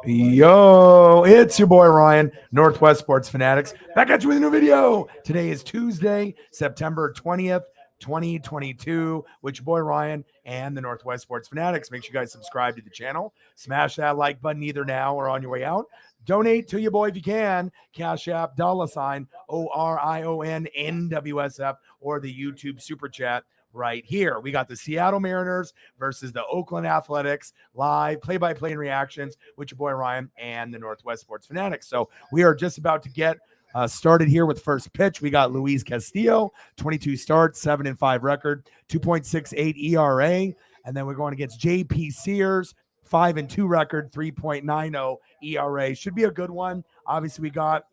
Yo, it's your boy Ryan, Northwest Sports Fanatics, back at you with a new video. Today is Tuesday, September 20th, 2022, with your boy Ryan and the Northwest Sports Fanatics. Make sure you guys subscribe to the channel. Smash that like button either now or on your way out. Donate to your boy if you can. Cash App, $ ORION NWSF, or the YouTube Super Chat right here. We got the Seattle Mariners versus the Oakland Athletics, live play-by-play and reactions with your boy Ryan and the Northwest Sports Fanatics. So we are just about to get started here with first pitch. We got Luis Castillo, 22 starts, 7-5 record, 2.68 ERA. And then we're going against JP Sears, 5-2 record, 3.90 ERA. Should be a good one. Obviously, we got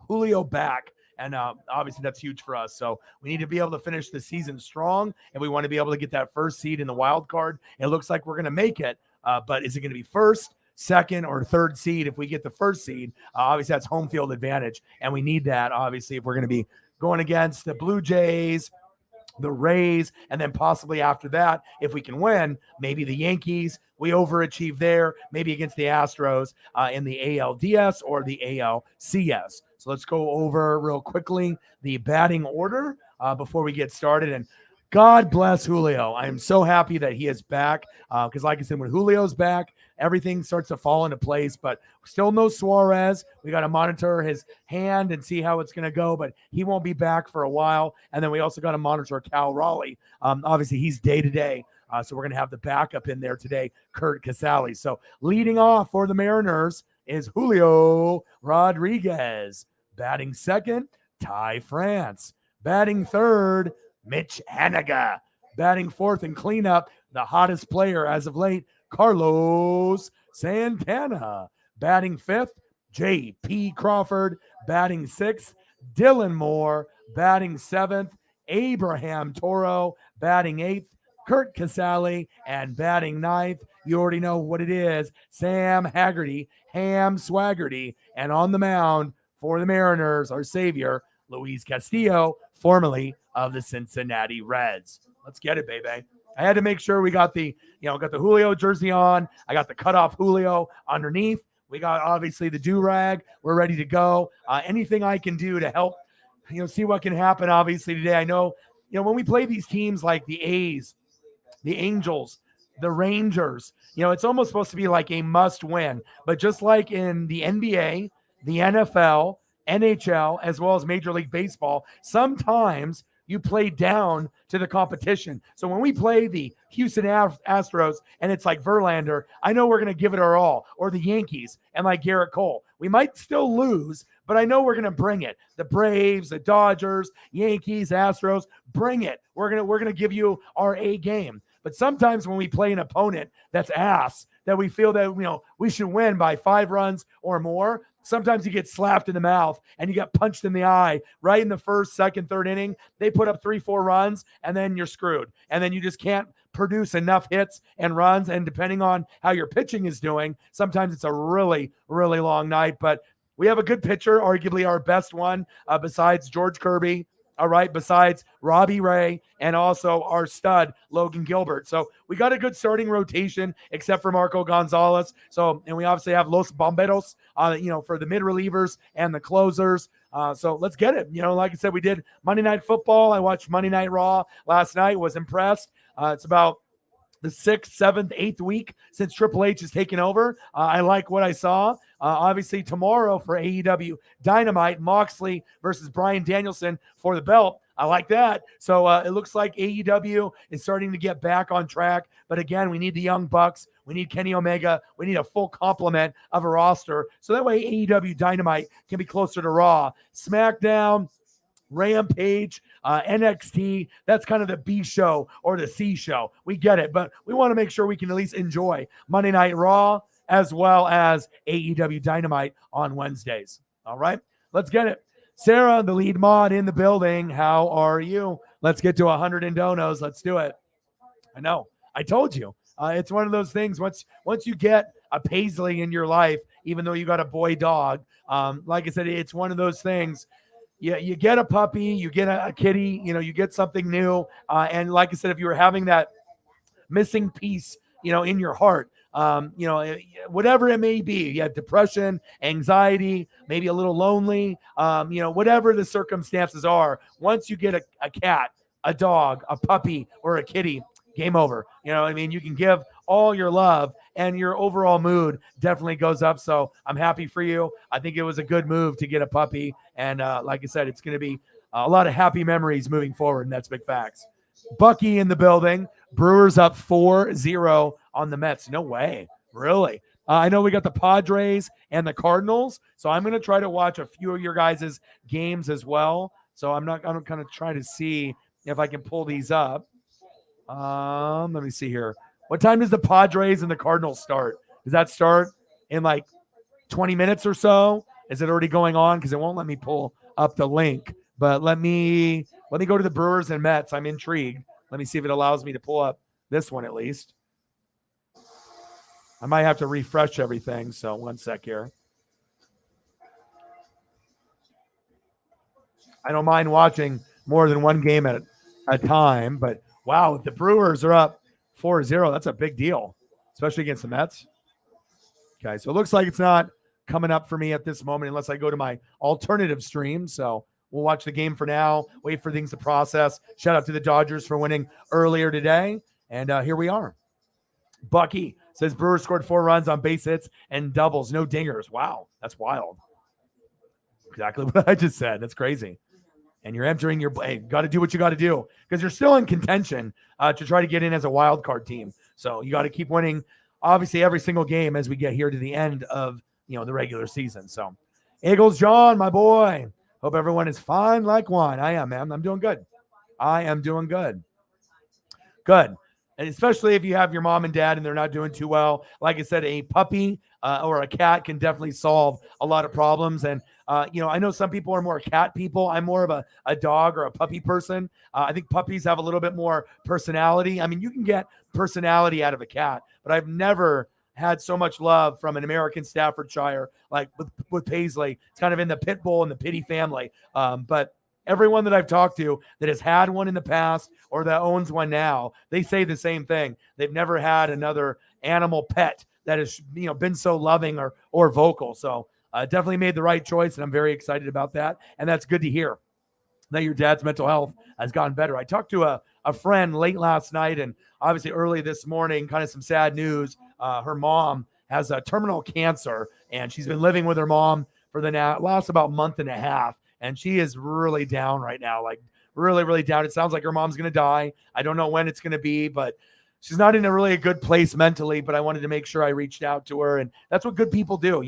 Julio back. And obviously, that's huge for us. So we need to be able to finish the season strong, and we want to be able to get that first seed in the wild card. It looks like we're going to make it, but is it going to be first, second, or third seed? If we get the first seed, obviously that's home field advantage, and we need that, obviously, if we're going to be going against the Blue Jays, the Rays, and then possibly after that, if we can win, maybe the Yankees, we overachieve there, maybe against the Astros in the ALDS or the ALCS. So let's go over real quickly the batting order before we get started. And God bless Julio. I am so happy that he is back because, like I said, when Julio's back, everything starts to fall into place. But still no Suarez. We got to monitor his hand and see how it's going to go. But he won't be back for a while. And then we also got to monitor Cal Raleigh. Obviously, he's day-to-day. So we're going to have the backup in there today, Curt Casale. So leading off for the Mariners is Julio Rodriguez. Batting second, Ty France. Batting third, Mitch Haniga. Batting fourth and cleanup, the hottest player as of late, Carlos Santana. Batting fifth, J.P. Crawford. Batting sixth, Dylan Moore. Batting seventh, Abraham Toro. Batting eighth, Curt Casale. And batting ninth, you already know what it is, Sam Haggerty, Ham Swaggerty. And on the mound for the Mariners, our savior, Luis Castillo, formerly of the Cincinnati Reds. Let's get it, baby. I had to make sure we got the Julio jersey on. I got the cutoff Julio underneath. We got obviously the do-rag. We're ready to go. Anything I can do to help, see what can happen. Obviously today, I know, when we play these teams like the A's, the Angels, the Rangers, it's almost supposed to be like a must win. But just like in the NBA, the NFL, NHL, as well as Major League Baseball, sometimes you play down to the competition. So when we play the Houston Astros and it's like Verlander, I know we're going to give it our all. Or the Yankees and like Garrett Cole. We might still lose, but I know we're going to bring it. The Braves, the Dodgers, Yankees, Astros, bring it. We're going to give you our A game. But sometimes when we play an opponent that's ass, that we feel that, we should win by 5 runs or more, sometimes you get slapped in the mouth and you get punched in the eye right in the first, second, third inning. They put up 3-4 runs and then you're screwed. And then you just can't produce enough hits and runs. And depending on how your pitching is doing, sometimes it's a really, really long night. But we have a good pitcher, arguably our best one, besides George Kirby. All right, besides Robbie Ray and also our stud, Logan Gilbert. So we got a good starting rotation, except for Marco Gonzalez. So, and we obviously have Los Bomberos, for the mid relievers and the closers. So let's get it. Like I said, we did Monday Night Football. I watched Monday Night Raw last night, was impressed. It's about the 6th, 7th, 8th week since Triple H has taken over. I like what I saw. Obviously, tomorrow for AEW Dynamite, Moxley versus Bryan Danielson for the belt. I like that. So it looks like AEW is starting to get back on track. But again, we need the Young Bucks. We need Kenny Omega. We need a full complement of a roster. So that way AEW Dynamite can be closer to Raw. SmackDown, Rampage, NXT, that's kind of the B show or the C show. We get it, but we want to make sure we can at least enjoy Monday Night Raw as well as AEW Dynamite on Wednesdays. All right, let's get it. Sarah, the lead mod in the building, how are you? Let's get to 100 in donos. Let's do it. I know. I told you. It's one of those things. Once you get a Paisley in your life, even though you got a boy dog, like I said, it's one of those things. You get a puppy, you get a kitty, you get something new. And like I said, if you were having that missing piece, in your heart, whatever it may be. You have depression, anxiety, maybe a little lonely, whatever the circumstances are. Once you get a cat, a dog, a puppy, or a kitty, game over. You know what I mean? You can give all your love and your overall mood definitely goes up. So I'm happy for you. I think it was a good move to get a puppy. And like I said, it's going to be a lot of happy memories moving forward. And that's big facts. Bucky in the building. Brewers up 4-0 on the Mets. No way. Really? I know we got the Padres and the Cardinals. So I'm going to try to watch a few of your guys' games as well. So I'm kind of trying to see if I can pull these up. Let me see here. What time does the Padres and the Cardinals start? Does that start in like 20 minutes or so? Is it already going on? Because it won't let me pull up the link. But let me go to the Brewers and Mets. I'm intrigued. Let me see if it allows me to pull up this one at least. I might have to refresh everything. So one sec here. I don't mind watching more than one game at a time, but wow, if the Brewers are up 4-0, that's a big deal, especially against the Mets. Okay, so it looks like it's not coming up for me at this moment unless I go to my alternative stream. So we'll watch the game for now, wait for things to process. Shout out to the Dodgers for winning earlier today. And here we are. Bucky says Brewers scored 4 runs on base hits and doubles, no dingers. Wow, that's wild. Exactly what I just said. That's crazy. And you're entering your – got to do what you got to do because you're still in contention to try to get in as a wild card team. So you got to keep winning, obviously, every single game as we get here to the end of, the regular season. So Eagles John, my boy, hope everyone is fine like wine. I am, man. I'm doing good. I am doing good. Good. And especially if you have your mom and dad and they're not doing too well. Like I said, a puppy or a cat can definitely solve a lot of problems. And, I know some people are more cat people. I'm more of a dog or a puppy person. I think puppies have a little bit more personality. I mean, you can get personality out of a cat, but I've never had so much love from an American Staffordshire like with Paisley. It's kind of in the pit bull and the pity family. But everyone that I've talked to that has had one in the past or that owns one now, they say the same thing. They've never had another animal pet that has, been so loving or vocal. So definitely made the right choice, and I'm very excited about that. And that's good to hear that your dad's mental health has gotten better. I talked to a friend late last night and obviously early this morning, kind of some sad news. Her mom has a terminal cancer, and she's been living with her mom for the last about month and a half. And she is really down right now, like really, really down. It sounds like her mom's going to die. I don't know when it's going to be, but she's not in a really good place mentally, but I wanted to make sure I reached out to her. And that's what good people do.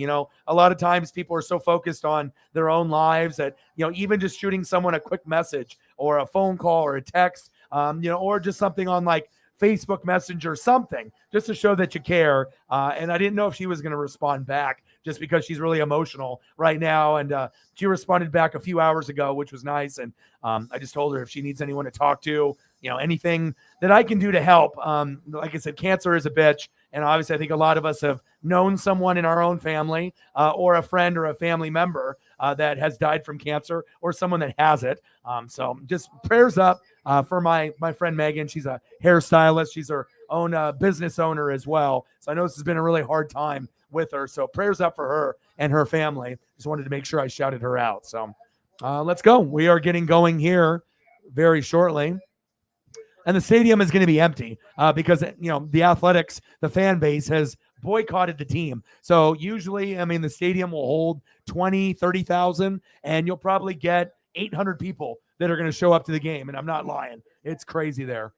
A lot of times people are so focused on their own lives that, even just shooting someone a quick message or a phone call or a text, or just something on like Facebook Messenger, something just to show that you care. And I didn't know if she was going to respond back just because she's really emotional right now. And she responded back a few hours ago, which was nice. And I just told her if she needs anyone to talk to, anything that I can do to help. Like I said, cancer is a bitch. And obviously I think a lot of us have known someone in our own family or a friend or a family member that has died from cancer or someone that has it. So just prayers up for my friend Megan. She's a hairstylist. She's her own business owner as well. So I know this has been a really hard time with her. So prayers up for her and her family. Just wanted to make sure I shouted her out. So let's go. We are getting going here very shortly. And the stadium is going to be empty because, the Athletics, the fan base has boycotted the team. So usually, the stadium will hold 20, 30,000, and you'll probably get 800 people that are going to show up to the game. And I'm not lying. It's crazy there.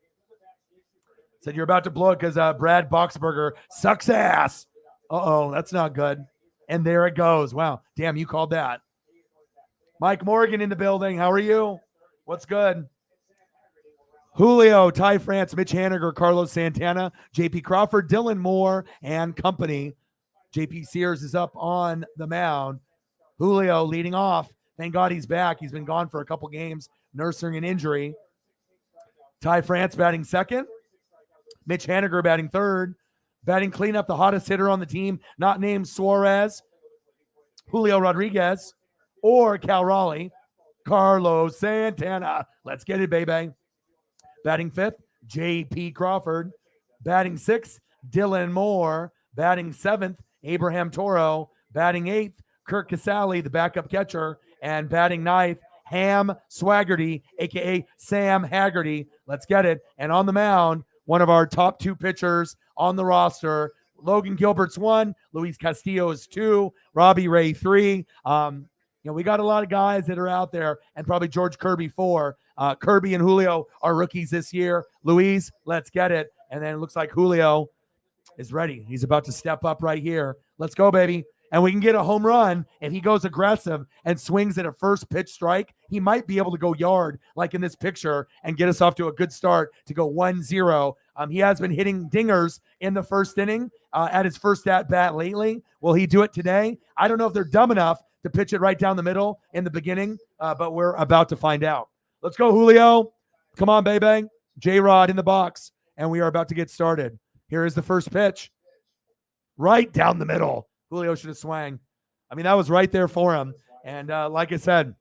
Said you're about to blow it because Brad Boxberger sucks ass. Uh-oh, that's not good. And there it goes. Wow. Damn, you called that. Mike Morgan in the building. How are you? What's good? Julio, Ty France, Mitch Haniger, Carlos Santana, JP Crawford, Dylan Moore, and company. JP Sears is up on the mound. Julio leading off. Thank God he's back. He's been gone for a couple games, nursing an injury. Ty France batting second. Mitch Haniger batting third. Batting cleanup, the hottest hitter on the team, not named Suarez, Julio Rodriguez, or Cal Raleigh. Carlos Santana. Let's get it, baby. Batting fifth, J.P. Crawford. Batting sixth, Dylan Moore. Batting 7th, Abraham Toro. Batting 8th, Kirk Casale, the backup catcher. And batting 9th, Ham Swaggerty, a.k.a. Sam Haggerty. Let's get it. And on the mound, one of our top 2 pitchers on the roster. Logan Gilbert's 1, Luis Castillo is 2, Robbie Ray 3. We got a lot of guys that are out there, and probably George Kirby 4. Kirby and Julio are rookies this year. Luis, let's get it. And then it looks like Julio is ready. He's about to step up right here. Let's go, baby. And we can get a home run if he goes aggressive and swings at a first pitch strike. He might be able to go yard like in this picture and get us off to a good start to go 1-0. He has been hitting dingers in the first inning at his first at bat lately. Will he do it today? I don't know if they're dumb enough to pitch it right down the middle in the beginning, but we're about to find out. Let's go, Julio. Come on, baby. J-Rod in the box, and we are about to get started. Here is the first pitch. Right down the middle. Julio should have swung. I mean, that was right there for him. And like I said,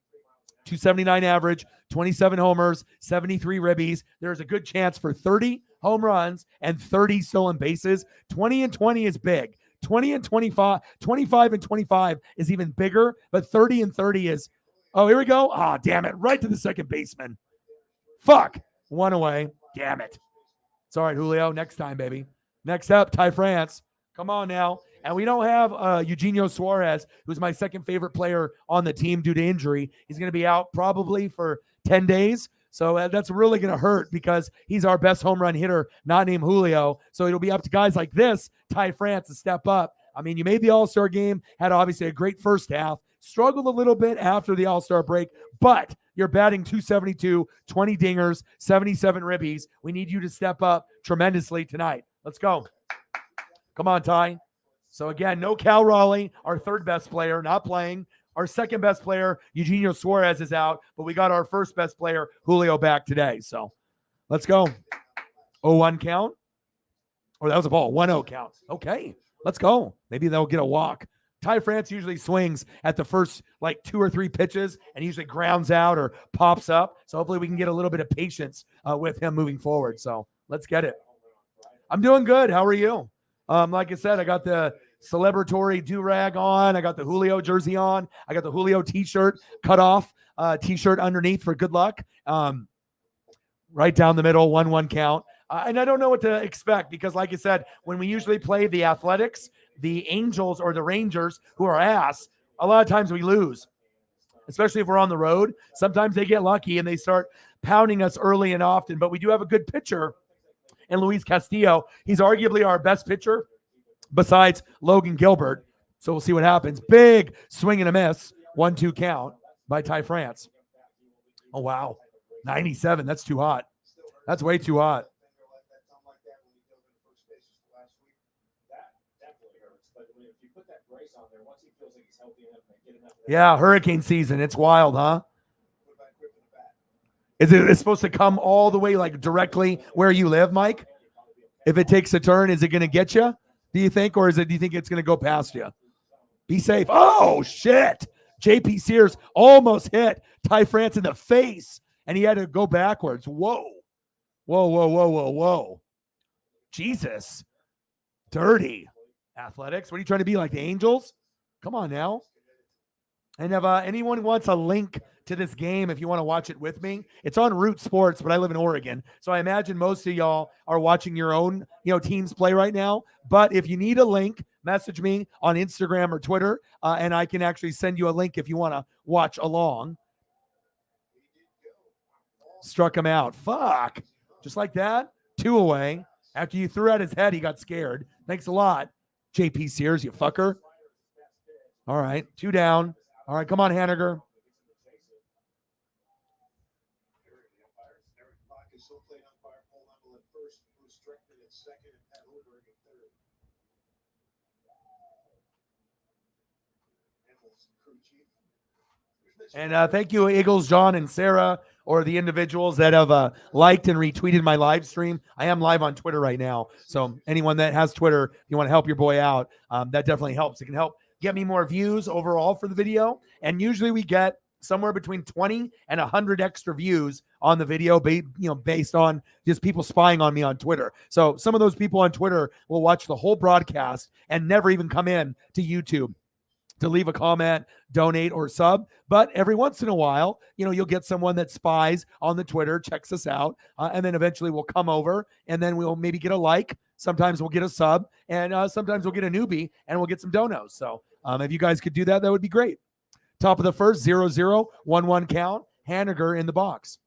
279 average, 27 homers, 73 ribbies. There's a good chance for 30 home runs and 30 stolen bases. 20 and 20 is big. 20 and 25, 25 and 25 is even bigger, but 30 and 30 is, oh, here we go. Ah, damn it. Right to the second baseman. Fuck. 1 away. Damn it. It's all right, Julio. Next time, baby. Next up, Ty France. Come on now. And we don't have Eugenio Suarez, who's my second favorite player on the team due to injury. He's going to be out probably for 10 days. So that's really going to hurt because he's our best home run hitter, not named Julio. So it'll be up to guys like this, Ty France, to step up. I mean, you made the All-Star game, had obviously a great first half, struggled a little bit after the All-Star break, but you're batting 272, 20 dingers, 77 ribbies. We need you to step up tremendously tonight. Let's go. Come on, Ty. So again, no Cal Raleigh, our third best player, not playing. Our second best player, Eugenio Suarez, is out, but we got our first best player, Julio, back today. So let's go. 0-1 count. Or that was a ball. 1-0 count. Okay, let's go. Maybe they'll get a walk. Ty France usually swings at the first like 2 or 3 pitches and usually grounds out or pops up. So hopefully we can get a little bit of patience with him moving forward. So let's get it. I'm doing good. How are you? Like I said, I got the celebratory do-rag on. I got the Julio jersey on. I got the Julio t-shirt cut off t-shirt underneath for good luck. Right down the middle, 1-1 count. And I don't know what to expect because, like I said, when we usually play the Athletics, the Angels, or the Rangers, who are ass, a lot of times we lose, especially if we're on the road. Sometimes they get lucky and they start pounding us early and often, but we do have a good pitcher in Luis Castillo. He's arguably our best pitcher besides Logan Gilbert. So we'll see what happens. Big swing and a miss. 1-2 count by Ty France. Oh, wow. 97. That's too hot. That's way too hot. Yeah, hurricane season. It's wild, huh? It's supposed to come all the way like directly where you live, Mike? If it takes a turn, is it going to get you, do you think? Or do you think it's going to go past you? Be safe. Oh, shit. JP Sears almost hit Ty France in the face, and he had to go backwards. Whoa. Whoa, whoa, whoa, whoa, whoa. Jesus. Dirty. Athletics. What are you trying to be, like the Angels? Come on now. And if anyone wants a link to this game, if you want to watch it with me, it's on Root Sports, but I live in Oregon. So I imagine most of y'all are watching your own, teams play right now. But if you need a link, message me on Instagram or Twitter, and I can actually send you a link if you want to watch along. Struck him out. Fuck. Just like that. 2 away. After you threw at his head, he got scared. Thanks a lot, JP Sears, you fucker. All right. 2 down. All right, come on, Haniger. And thank you, Eagles, John, and Sarah, or the individuals that have liked and retweeted my live stream. I am live on Twitter right now. So anyone that has Twitter, if you want to help your boy out, that definitely helps. It can help get me more views overall for the video. And usually we get somewhere between 20 and 100 extra views on the video, based on just people spying on me on Twitter. So some of those people on Twitter will watch the whole broadcast and never even come in to YouTube to leave a comment, donate, or sub. But every once in a while, you'll get someone that spies on the Twitter, checks us out, and then eventually we'll come over and then we'll maybe get a like. Sometimes we'll get a sub, and sometimes we'll get a newbie and we'll get some donos. So if you guys could do that, that would be great. Top of the first, 0-0, 1-1 count. Haniger in the box.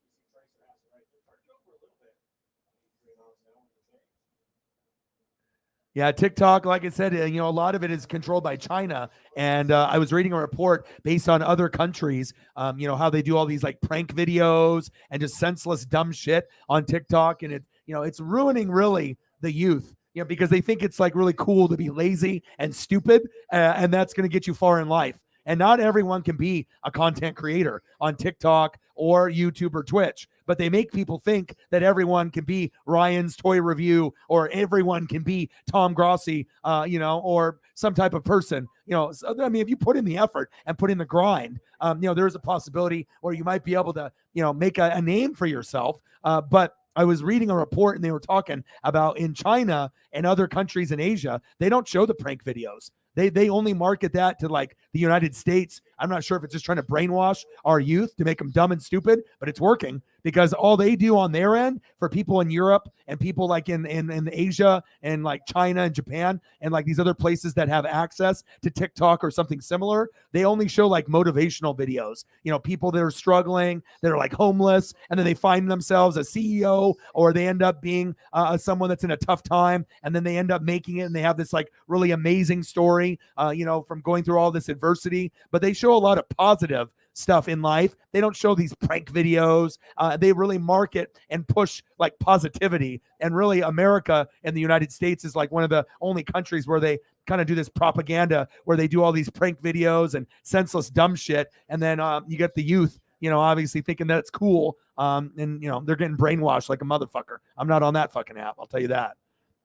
Yeah, TikTok, like I said, a lot of it is controlled by China. And I was reading a report based on other countries, how they do all these like prank videos and just senseless dumb shit on TikTok. And it's ruining really the youth, because they think it's like really cool to be lazy and stupid. And that's going to get you far in life. And not everyone can be a content creator on TikTok or YouTube or Twitch, but they make people think that everyone can be Ryan's Toy Review or everyone can be Tom Grossi, or some type of person. So, if you put in the effort and put in the grind, there's a possibility where you might be able to, make a name for yourself. But I was reading a report and they were talking about in China and other countries in Asia, they don't show the prank videos. They only market that to like the United States. I'm not sure if it's just trying to brainwash our youth to make them dumb and stupid, but it's working because all they do on their end for people in Europe and people like in Asia and like China and Japan and like these other places that have access to TikTok or something similar, they only show like motivational videos, people that are struggling, that are like homeless, and then they find themselves a CEO or they end up being someone that's in a tough time, and then they end up making it and they have this like really amazing story, from going through all this adversity. But they show a lot of positive stuff in life. They don't show these prank videos. They really market and push like positivity. And really America and the United States is like one of the only countries where they kind of do this propaganda where they do all these prank videos and senseless dumb shit. And then you get the youth, obviously thinking that it's cool. And they're getting brainwashed like a motherfucker. I'm not on that fucking app. I'll tell you that.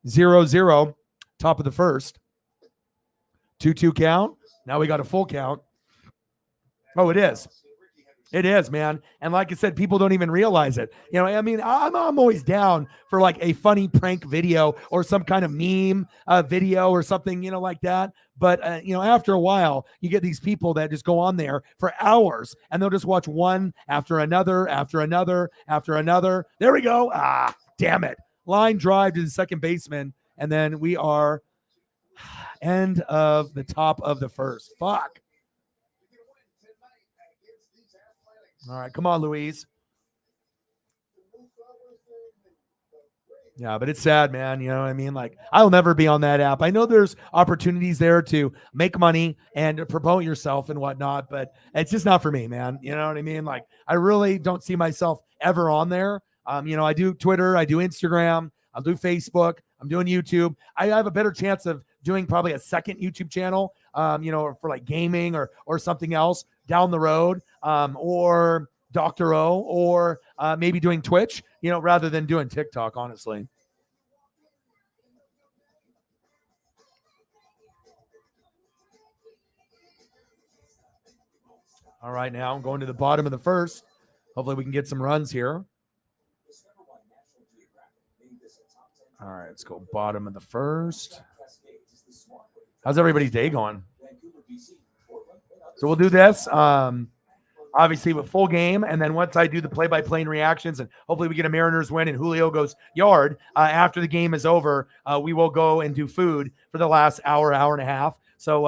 0-0, top of the first. 2-2 count. Now we got a full count. Oh, it is. It is, man. And like I said, people don't even realize it. I'm always down for like a funny prank video or some kind of meme video or something, like that. But, after a while, you get these people that just go on there for hours and they'll just watch one after another, after another, after another. There we go. Damn it. Line drive to the second baseman. And then we are end of the top of the first. Fuck. All right, come on, Louise. Yeah, but it's sad, man. You know what I mean? Like, I'll never be on that app. I know there's opportunities there to make money and promote yourself and whatnot, but it's just not for me, man. You know what I mean? Like, I really don't see myself ever on there. I do Twitter, I do Instagram, I'll do Facebook, I'm doing YouTube. I have a better chance of doing probably a second YouTube channel, for like gaming or something else down the road, or Dr. O, or maybe doing Twitch, rather than doing TikTok, honestly. All right, now I'm going to the bottom of the first. Hopefully we can get some runs here. All right, let's go bottom of the first. How's everybody's day going? So we'll do this, obviously with full game, and then once I do the play-by-play reactions, and hopefully we get a Mariners win and Julio goes yard, after the game is over, we will go and do food for the last hour and a half. So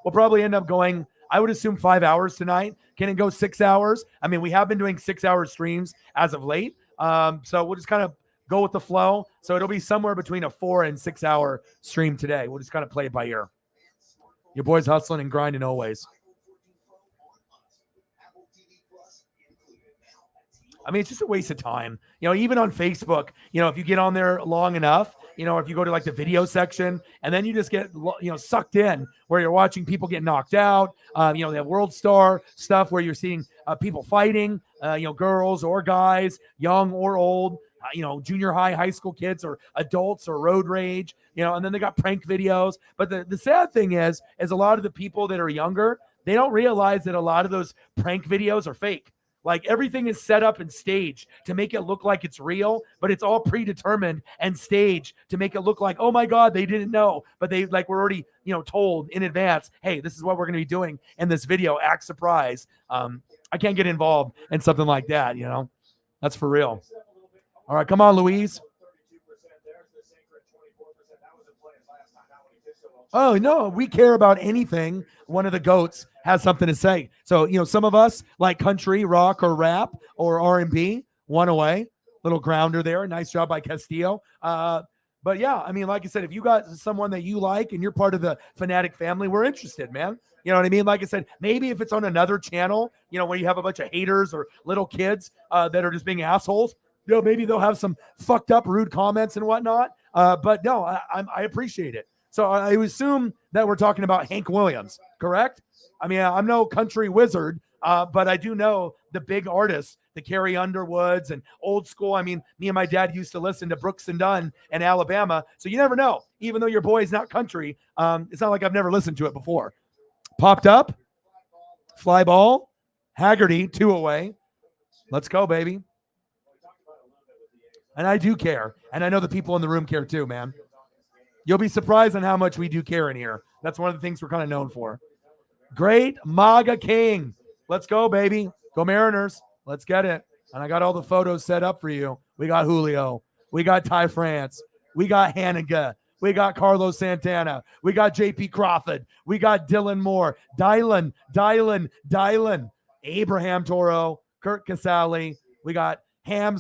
we'll probably end up going, I would assume 5 hours tonight. Can it go 6 hours? I mean, we have been doing 6-hour streams as of late, so we'll just kind of go with the flow. So it'll be somewhere between a 4 and 6 hour stream today. We'll just kind of play it by ear. Your boys hustling and grinding always. I mean, it's just a waste of time. Even on Facebook, if you get on there long enough, if you go to like the video section and then you just get, sucked in where you're watching people get knocked out. They have World Star stuff where you're seeing people fighting, girls or guys, young or old, junior high school kids or adults or road rage, and then they got prank videos. But the sad thing is a lot of the people that are younger, they don't realize that a lot of those prank videos are fake. Like everything is set up and staged to make it look like it's real, but it's all predetermined and staged to make it look like, oh my God, they didn't know, but they like were already, told in advance, hey, this is what we're going to be doing in this video. Act surprise. I can't get involved in something like that. That's for real. All right, come on, Louise. Oh, no, we care about anything. One of the GOATs has something to say. So, some of us like country, rock, or rap, or R&B. One away. Little grounder there. Nice job by Castillo. But yeah, I mean, like I said, if you got someone that you like and you're part of the Fanatic family, we're interested, man. You know what I mean? Like I said, maybe if it's on another channel, where you have a bunch of haters or little kids that are just being assholes, maybe they'll have some fucked up, rude comments and whatnot. But no, I appreciate it. So I assume that we're talking about Hank Williams, correct? I mean, I'm no country wizard, but I do know the big artists, the Carrie Underwoods and old school. I mean, me and my dad used to listen to Brooks and Dunn in Alabama. So you never know. Even though your boy is not country, it's not like I've never listened to it before. Popped up, fly ball, Haggerty, 2 away. Let's go, baby. And I do care. And I know the people in the room care too, man. You'll be surprised on how much we do care in here. That's one of the things we're kind of known for. Great MAGA King. Let's go, baby. Go Mariners. Let's get it. And I got all the photos set up for you. We got Julio. We got Ty France. We got Haniga. We got Carlos Santana. We got J.P. Crawford. We got Dylan Moore. Dylan. Abraham Toro. Kurt Casale. We got Sam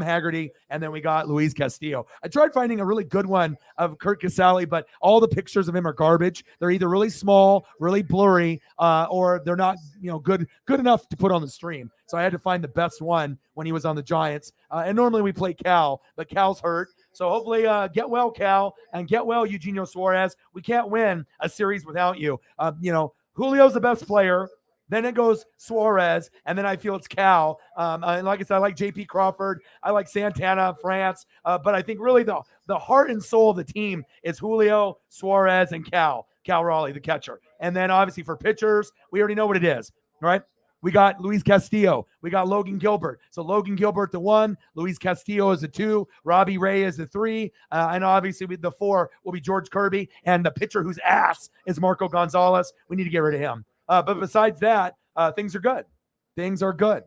Haggerty, and then we got Luis Castillo. I tried finding a really good one of Kurt Casale, but all the pictures of him are garbage. They're either really small, really blurry, or they're not, good enough to put on the stream. So I had to find the best one when he was on the Giants. And normally we play Cal, but Cal's hurt. So hopefully get well, Cal, and get well, Eugenio Suarez. We can't win a series without you. Julio's the best player. Then it goes Suarez, and then I feel it's Cal. And like I said, I like J.P. Crawford. I like Santana, France. But I think really the heart and soul of the team is Julio, Suarez, and Cal Raleigh, the catcher. And then obviously for pitchers, we already know what it is, right? We got Luis Castillo. We got Logan Gilbert. So Logan Gilbert, the 1. Luis Castillo is the 2. Robbie Ray is the 3. And obviously the 4 will be George Kirby. And the pitcher whose ass is Marco Gonzalez. We need to get rid of him. But besides that, things are good. Things are good.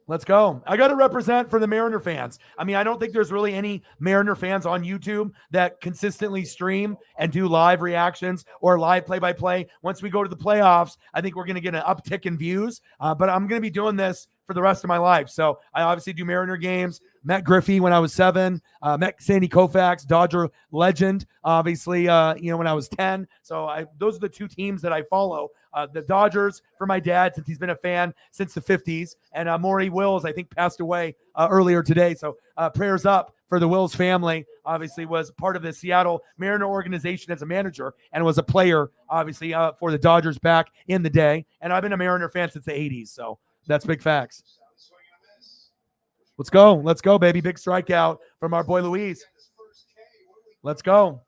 Let's go. I got to represent for the Mariner fans. I mean, I don't think there's really any Mariner fans on YouTube that consistently stream and do live reactions or live play-by-play. Once we go to the playoffs, I think we're going to get an uptick in views. But I'm going to be doing this for the rest of my life. So I obviously do Mariner games. Met Griffey when I was 7. Met Sandy Koufax, Dodger legend, obviously, when I was 10. So those are the 2 teams that I follow. The Dodgers for my dad, since he's been a fan since the 50s. And Maury Wills, I think, passed away earlier today. So prayers up for the Wills family. Obviously was part of the Seattle Mariner organization as a manager and was a player, obviously, for the Dodgers back in the day. And I've been a Mariner fan since the 80s. So that's big facts. Let's go, baby. Big strikeout from our boy Luis. Let's go.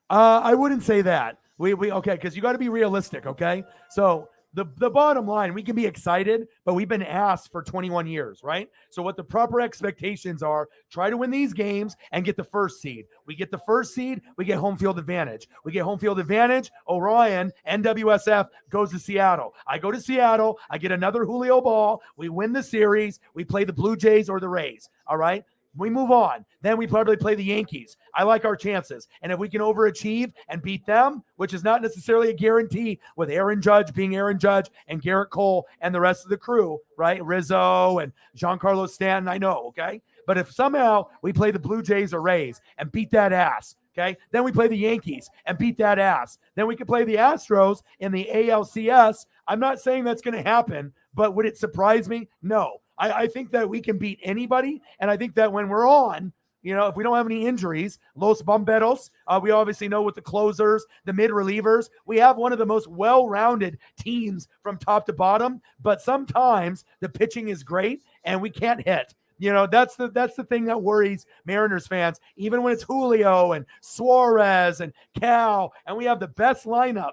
I wouldn't say that. Okay, because you got to be realistic, okay? So the bottom line, we can be excited, but we've been asked for 21 years, right? So what the proper expectations are, try to win these games and get the first seed. We get the first seed, we get home field advantage. We get home field advantage, Orion, NWSF goes to Seattle. I go to Seattle, I get another Julio ball, we win the series, we play the Blue Jays or the Rays, all right? We move on. Then we probably play the Yankees. I like our chances. And if we can overachieve and beat them, which is not necessarily a guarantee with Aaron Judge being Aaron Judge and Garrett Cole and the rest of the crew, right? Rizzo and Giancarlo Stanton, I know, okay? But if somehow we play the Blue Jays or Rays and beat that ass, okay? Then we play the Yankees and beat that ass. Then we could play the Astros in the ALCS. I'm not saying that's going to happen, but would it surprise me? No. I think that we can beat anybody, and I think that when we're on, if we don't have any injuries, Los Bomberos, we obviously know with the closers, the mid-relievers, we have one of the most well-rounded teams from top to bottom, but sometimes the pitching is great, and we can't hit. That's the thing that worries Mariners fans, even when it's Julio and Suarez and Cal, and we have the best lineup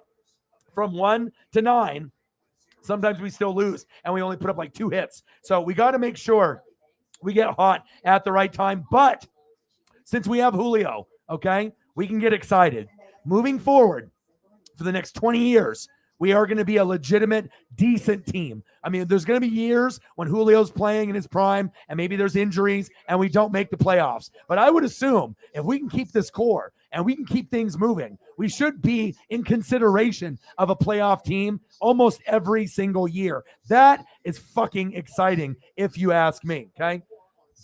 from 1 to 9. Sometimes we still lose, and we only put up like 2 hits. So we got to make sure we get hot at the right time. But since we have Julio, okay, we can get excited. Moving forward for the next 20 years, we are going to be a legitimate, decent team. I mean, there's going to be years when Julio's playing in his prime and maybe there's injuries and we don't make the playoffs. But I would assume if we can keep this core and we can keep things moving, we should be in consideration of a playoff team almost every single year. That is fucking exciting if you ask me, okay?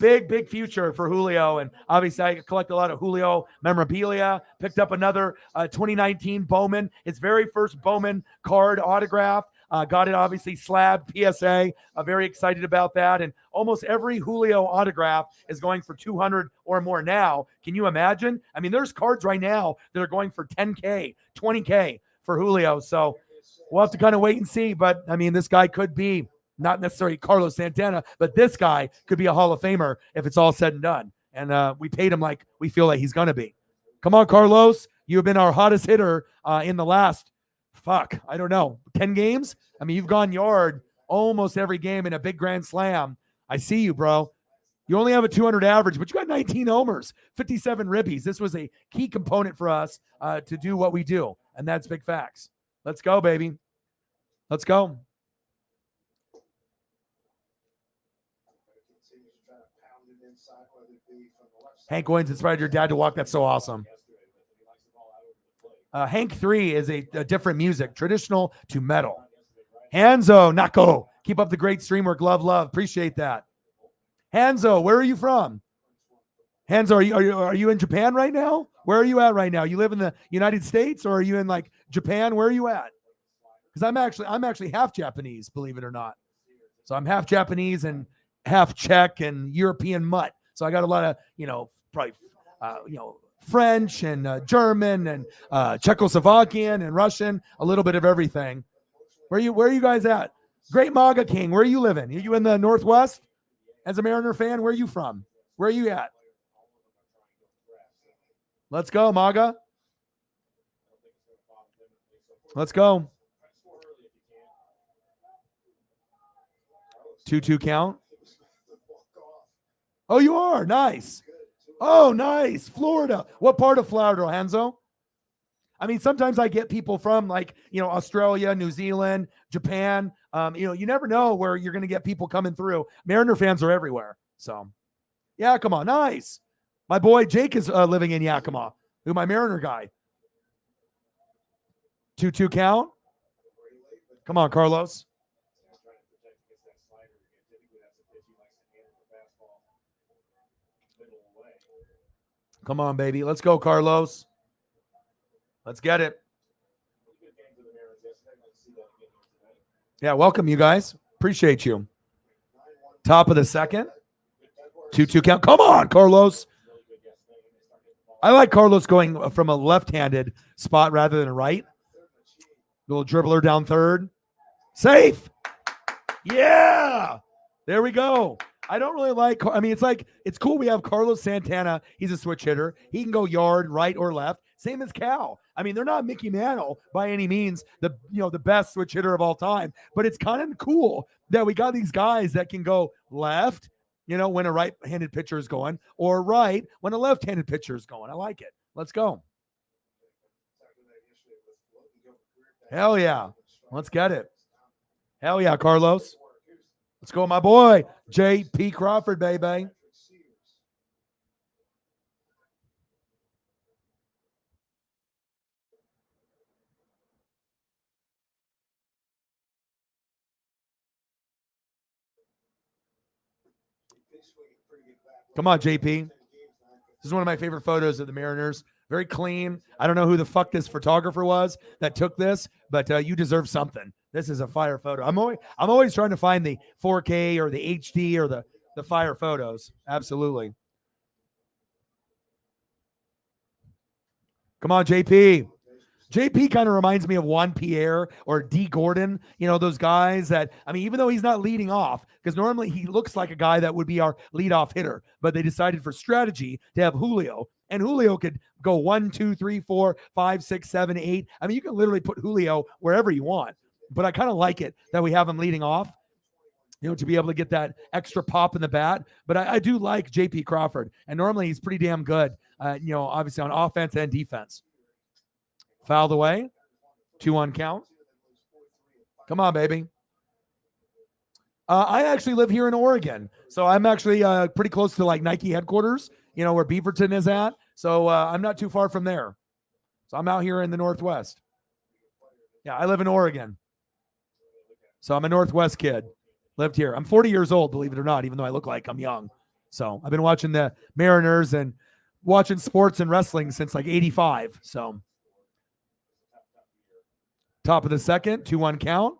Big future for Julio. And obviously I collect a lot of Julio memorabilia. Picked up another 2019 Bowman, his very first Bowman card autograph. Got it obviously slabbed PSA. Very excited about that. And almost every Julio autograph is going for 200 or more now. Can you imagine? I mean, there's cards right now that are going for 10K, 20K for Julio. So we'll have to kind of wait and see. But I mean, this guy could be not necessarily Carlos Santana, but this guy could be a Hall of Famer if it's all said and done. And we paid him like we feel like he's going to be. Come on, Carlos. You have been our hottest hitter in the last, 10 games? I mean, you've gone yard almost every game in a big grand slam. I see you, bro. You only have a 200 average, but you got 19 homers, 57 ribbies. This was a key component for us to do what we do, and that's big facts. Let's go, baby. Let's go. Hank Goins inspired your dad to walk. That's so awesome. Hank 3 is a different music, traditional to metal. Hanzo, Nako. Keep up the great stream work. Love. Appreciate that. Hanzo, where are you from? Hanzo, are you in Japan right now? Where are you at right now? You live in the United States, or are you in like Japan? Where are you at? Because I'm actually half Japanese, believe it or not. So I'm half Japanese and half Czech and European mutt. So I got a lot of, French and German and Czechoslovakian and Russian, a little bit of everything. Where are you guys at? Great MAGA King, where are you living? Are you in the Northwest? As a Mariner fan, where are you from? Where are you at? Let's go, MAGA. Let's go. 2-2 count. Oh, you are? Nice. Oh, nice. Florida. What part of Florida, Hanzo? I mean, sometimes I get people from Australia, New Zealand, Japan. You never know where you're going to get people coming through. Mariner fans are everywhere. So, Yakima. Nice. My boy Jake is living in Yakima. Who my Mariner guy. 2-2 count. Come on, Carlos. Come on, baby. Let's go, Carlos. Let's get it. Yeah, welcome, you guys. Appreciate you. Top of the second. 2-2 count. Come on, Carlos. I like Carlos going from a left-handed spot rather than a right. Little dribbler down third. Safe. Yeah. There we go. I don't really like, it's cool we have Carlos Santana. He's a switch hitter. He can go yard, right or left. Same as Cal. I mean, they're not Mickey Mantle by any means, the best switch hitter of all time. But it's kind of cool that we got these guys that can go left, when a right-handed pitcher is going, or right when a left-handed pitcher is going. I like it. Let's go. Hell yeah. Let's get it. Hell yeah, Carlos. Let's go, my boy, J.P. Crawford, baby. Come on, JP. This is one of my favorite photos of the Mariners. Very clean. I don't know who the fuck this photographer was that took this, but you deserve something. This is a fire photo. I'm always trying to find the 4K or the HD or the fire photos. Absolutely. Come on, JP. JP kind of reminds me of Juan Pierre or D. Gordon, those guys that, even though he's not leading off, because normally he looks like a guy that would be our leadoff hitter, but they decided for strategy to have Julio. And Julio could go 1, 2, 3, 4, 5, 6, 7, 8. You can literally put Julio wherever you want. But I kind of like it that we have him leading off, to be able to get that extra pop in the bat. But I do like JP Crawford. And normally he's pretty damn good, obviously on offense and defense. Fouled away. 2-1 count. Come on, baby. I actually live here in Oregon. So I'm actually pretty close to like Nike headquarters, where Beaverton is at. So I'm not too far from there. So I'm out here in the Northwest. Yeah, I live in Oregon. So I'm a Northwest kid. Lived here. I'm 40 years old, believe it or not, even though I look like I'm young. So I've been watching the Mariners and watching sports and wrestling since like 85. So top of the second, 2-1 count.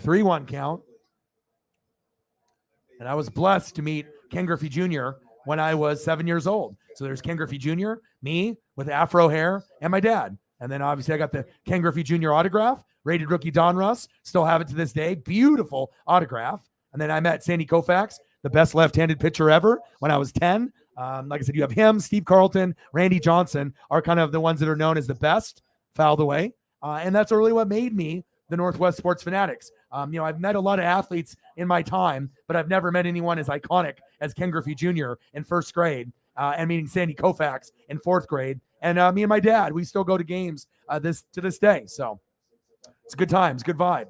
3-1 count. And I was blessed to meet Ken Griffey Jr. when I was 7 years old. So there's Ken Griffey Jr., me with afro hair, and my dad. And then obviously I got the Ken Griffey Jr. autograph, rated rookie Donruss. Still have it to this day. Beautiful autograph. And then I met Sandy Koufax, the best left-handed pitcher ever, when I was 10. Like I said, you have him, Steve Carlton, Randy Johnson are kind of the ones that are known as the best. Fouled away. And that's really what made me the Northwest Sports Fanatics. I've met a lot of athletes in my time, but I've never met anyone as iconic as Ken Griffey Jr. in first grade and meeting Sandy Koufax in fourth grade. And me and my dad, we still go to games to this day. So it's a good time. It's a good vibe.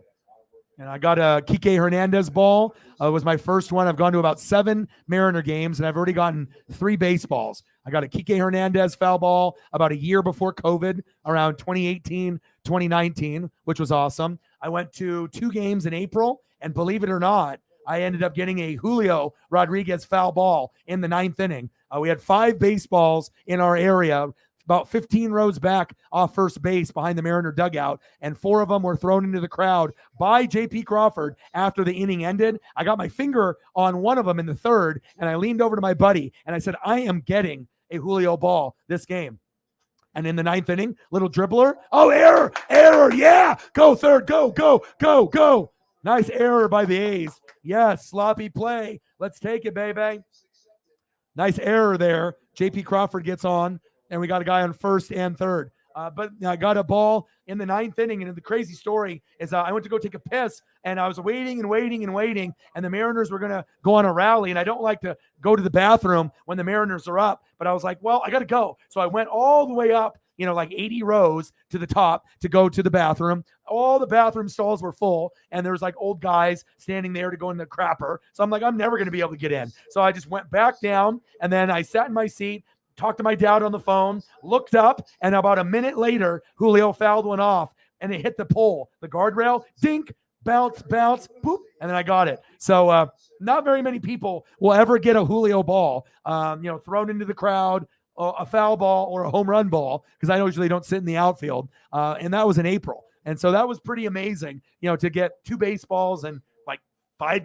And I got a Kike Hernandez ball. It was my first one. I've gone to about 7 Mariner games, and I've already gotten 3 baseballs. I got a Kike Hernandez foul ball about a year before COVID, around 2018, 2019, which was awesome. I went to 2 games in April, and believe it or not, I ended up getting a Julio Rodriguez foul ball in the 9th inning. We had 5 baseballs in our area, about 15 rows back off first base behind the Mariner dugout, and 4 of them were thrown into the crowd by JP Crawford after the inning ended. I got my finger on one of them in the 3rd, and I leaned over to my buddy, and I said, I am getting a Julio ball this game. And in the 9th inning, little dribbler. Oh, error, yeah. Go 3rd, go. Nice error by the A's. Yes, sloppy play. Let's take it, baby. Nice error there. JP Crawford gets on. And we got a guy on 1st and 3rd. But I got a ball in the 9th inning. And the crazy story is I went to go take a piss, and I was waiting. And the Mariners were going to go on a rally. And I don't like to go to the bathroom when the Mariners are up. But I was like, well, I got to go. So I went all the way up, like 80 rows to the top to go to the bathroom. All the bathroom stalls were full. And there was like old guys standing there to go in the crapper. So I'm like, I'm never going to be able to get in. So I just went back down, and then I sat in my seat, talked to my dad on the phone, looked up, and about a minute later, Julio fouled one off, and it hit the pole, the guardrail, dink, bounce, boop, and then I got it. So not very many people will ever get a Julio ball, thrown into the crowd, a foul ball or a home run ball, because I usually don't sit in the outfield, and that was in April. And so that was pretty amazing, to get 2 baseballs and 4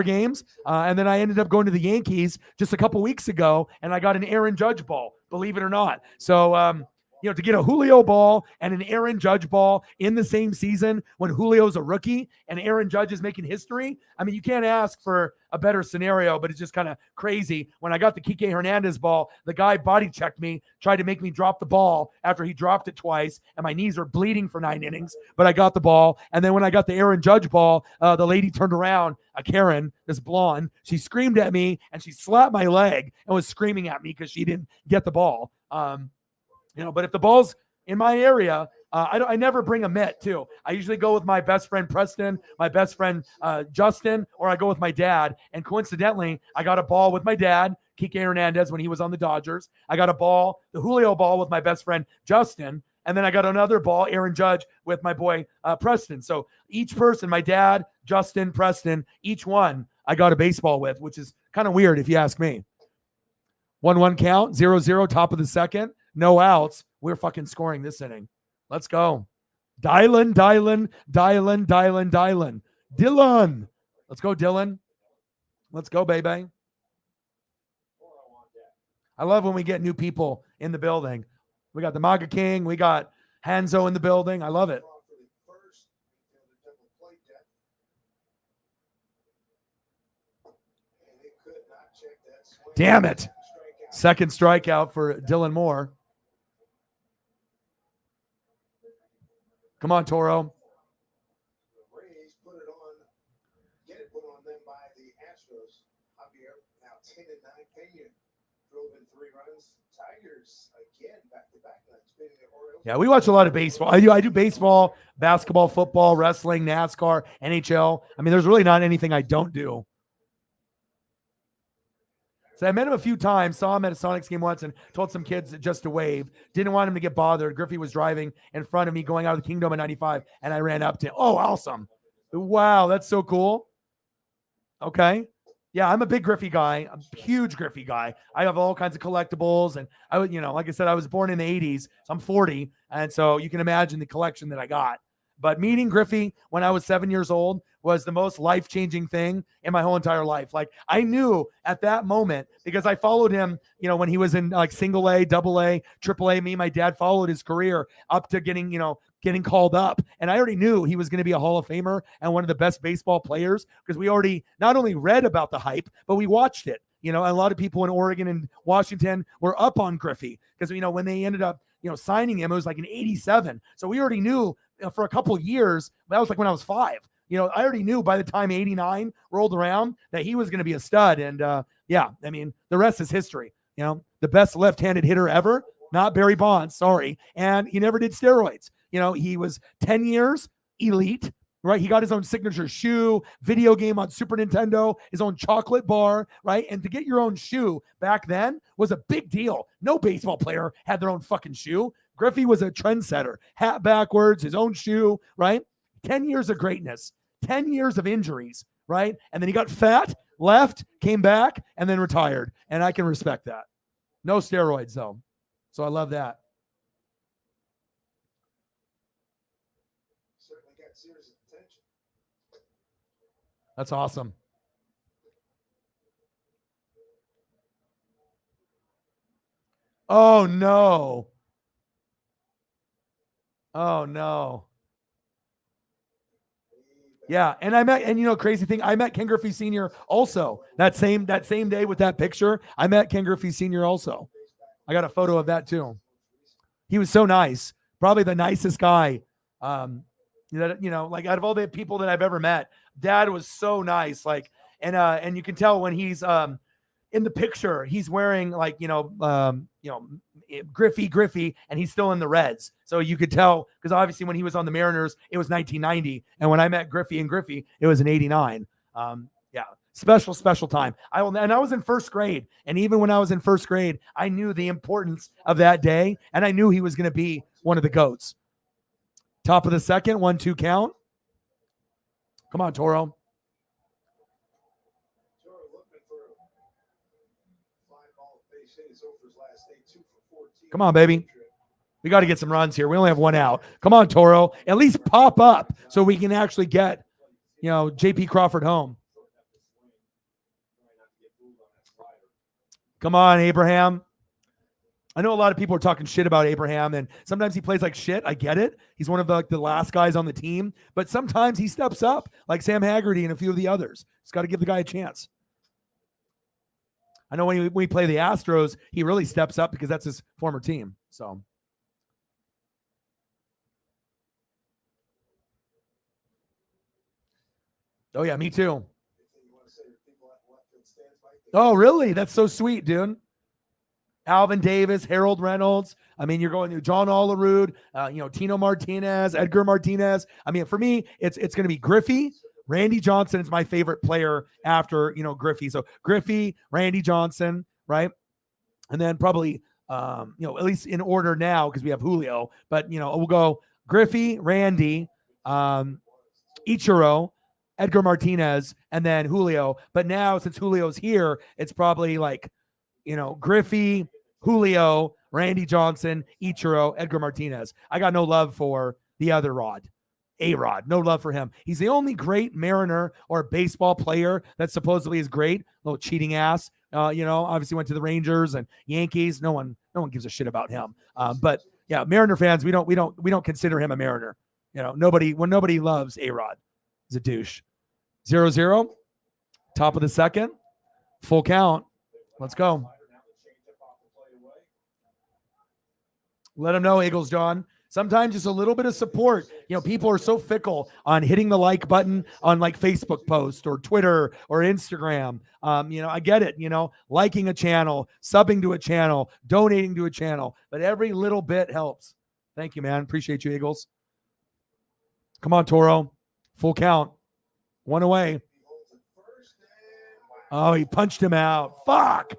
games. And then I ended up going to the Yankees just a couple weeks ago, and I got an Aaron Judge ball, believe it or not. So, to get a Julio ball and an Aaron Judge ball in the same season when Julio's a rookie and Aaron Judge is making history, you can't ask for a better scenario, but it's just kind of crazy. When I got the Kike Hernandez ball, the guy body checked me, tried to make me drop the ball after he dropped it twice, and my knees are bleeding for 9 innings, but I got the ball. And then when I got the Aaron Judge ball, the lady turned around, Karen, this blonde, she screamed at me, and she slapped my leg and was screaming at me because she didn't get the ball. But if the ball's in my area, I never bring a mitt too. I usually go with my best friend Preston, my best friend Justin, or I go with my dad. And coincidentally, I got a ball with my dad, Kike Hernandez, when he was on the Dodgers. I got a ball, the Julio ball, with my best friend Justin. And then I got another ball, Aaron Judge, with my boy Preston. So each person, my dad, Justin, Preston, each one I got a baseball with, which is kind of weird if you ask me. 1-1 count, 0-0, top of the second. No outs. We're fucking scoring this inning. Let's go. Dylan. Dylan. Let's go, Dylan. Let's go, baby. I love when we get new people in the building. We got the MAGA King. We got Hanzo in the building. I love it. Damn it. Second strikeout for Dylan Moore. Come on, Toro. Yeah, we watch a lot of baseball. I do baseball, basketball, football, wrestling, NASCAR, NHL. I mean, there's really not anything I don't do. So I met him a few times, saw him at a Sonics game once, and told some kids just to wave. Didn't want him to get bothered. Griffey was driving in front of me going out of the Kingdom in 95, and I ran up to him. Oh, awesome. Wow, that's so cool. Okay. Yeah, I'm a big Griffey guy, a huge Griffey guy. I have all kinds of collectibles, and I would, like I said, I was born in the 80s, so I'm 40, and so you can imagine the collection that I got. But meeting Griffey when I was 7 years old was the most life-changing thing in my whole entire life. Like, I knew at that moment, because I followed him, when he was in like single A, double A, triple A. Me and my dad followed his career up to getting called up. And I already knew he was going to be a Hall of Famer and one of the best baseball players, because we already not only read about the hype, but we watched it. A lot of people in Oregon and Washington were up on Griffey because, when they ended up, signing him, it was like in 87. So we already knew for a couple of years. That was like when I was 5. I already knew by the time 89 rolled around that he was going to be a stud. And the rest is history. The best left-handed hitter ever, not Barry Bonds, sorry. And he never did steroids. He was 10 years elite, right? He got his own signature shoe, video game on Super Nintendo, his own chocolate bar, right? And to get your own shoe back then was a big deal. No baseball player had their own fucking shoe. Griffey was a trendsetter, hat backwards, his own shoe, right? 10 years of greatness, 10 years of injuries, right? And then he got fat, left, came back, and then retired. And I can respect that. No steroids, though. So I love that. That's awesome. Oh, no. Oh, no. Yeah, and crazy thing, I met Ken Griffey Sr. also that same day with that picture. I met Ken Griffey Sr. also. I got a photo of that too. He was so nice, probably the nicest guy. Like out of all the people that I've ever met, Dad was so nice. Like, and you can tell when he's in the picture, he's wearing like Griffey, and he's still in the Reds. So you could tell, because obviously when he was on the Mariners, it was 1990, and when I met Griffey, it was in 89. Special time. I was in first grade, and even when I was in first grade, I knew the importance of that day, and I knew he was going to be one of the GOATs. Top of the second, 1-2 count. Come on, Toro. Come on, baby. We got to get some runs here. We only have one out. Come on, Toro. At least pop up so we can actually get, J.P. Crawford home. Come on, Abraham. I know a lot of people are talking shit about Abraham, and sometimes he plays like shit. I get it. He's one of the last guys on the team, but sometimes he steps up like Sam Haggerty and a few of the others. Just got to give the guy a chance. I know when we play the Astros, he really steps up because that's his former team. So. Oh, yeah, me too. Oh, really? That's so sweet, dude. Alvin Davis, Harold Reynolds. I mean, you're going to John Olerud, Tino Martinez, Edgar Martinez. I mean, for me, it's going to be Griffey. Randy Johnson is my favorite player after, Griffey. So Griffey, Randy Johnson, right? And then probably, at least in order now, because we have Julio, but, we'll go Griffey, Randy, Ichiro, Edgar Martinez, and then Julio. But now, since Julio's here, it's probably like, Griffey, Julio, Randy Johnson, Ichiro, Edgar Martinez. I got no love for the other Rod. A-Rod. No love for him. He's the only great Mariner or baseball player that supposedly is great. Little cheating ass. Obviously went to the Rangers and Yankees. No one gives a shit about him. But yeah, Mariner fans, we don't consider him a Mariner. Nobody loves A-Rod. He's a douche. 0-0, top of the second, full count. Let's go. Let him know, Eagles John. Sometimes just a little bit of support. People are so fickle on hitting the like button on like Facebook post or Twitter or Instagram. I get it, liking a channel, subbing to a channel, donating to a channel, but every little bit helps. Thank you, man. Appreciate you, Eagles. Come on, Toro. Full count. One away. Oh, he punched him out. Fuck.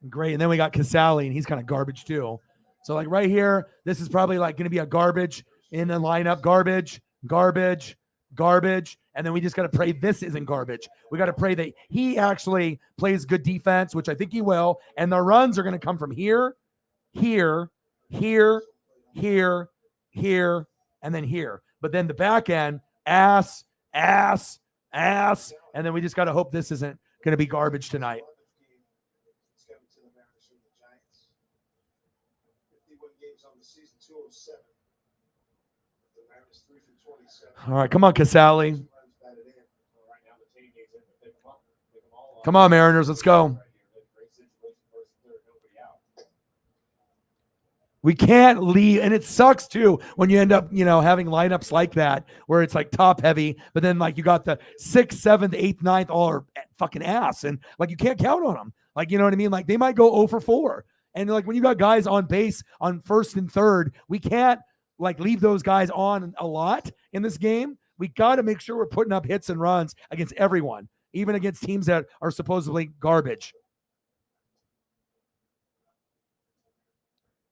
Great. And then we got Casale, and he's kind of garbage too. So like right here, this is probably like going to be a garbage in the lineup. Garbage. And then we just got to pray this isn't garbage. We got to pray that he actually plays good defense, which I think he will. And the runs are going to come from here, and then here. But then the back end, ass. And then we just got to hope this isn't going to be garbage tonight. All right, come on, Casale. Come on, Mariners, let's go. We can't leave, and it sucks too when you end up, having lineups like that where it's like top heavy, but then like you got the 6th, 7th, 8th, 9th all are fucking ass, and like you can't count on them. Like, you know what I mean? Like they might go 0 for 4, and like when you got guys on base on 1st and 3rd, we can't like leave those guys on a lot in this game. We got to make sure we're putting up hits and runs against everyone, even against teams that are supposedly garbage.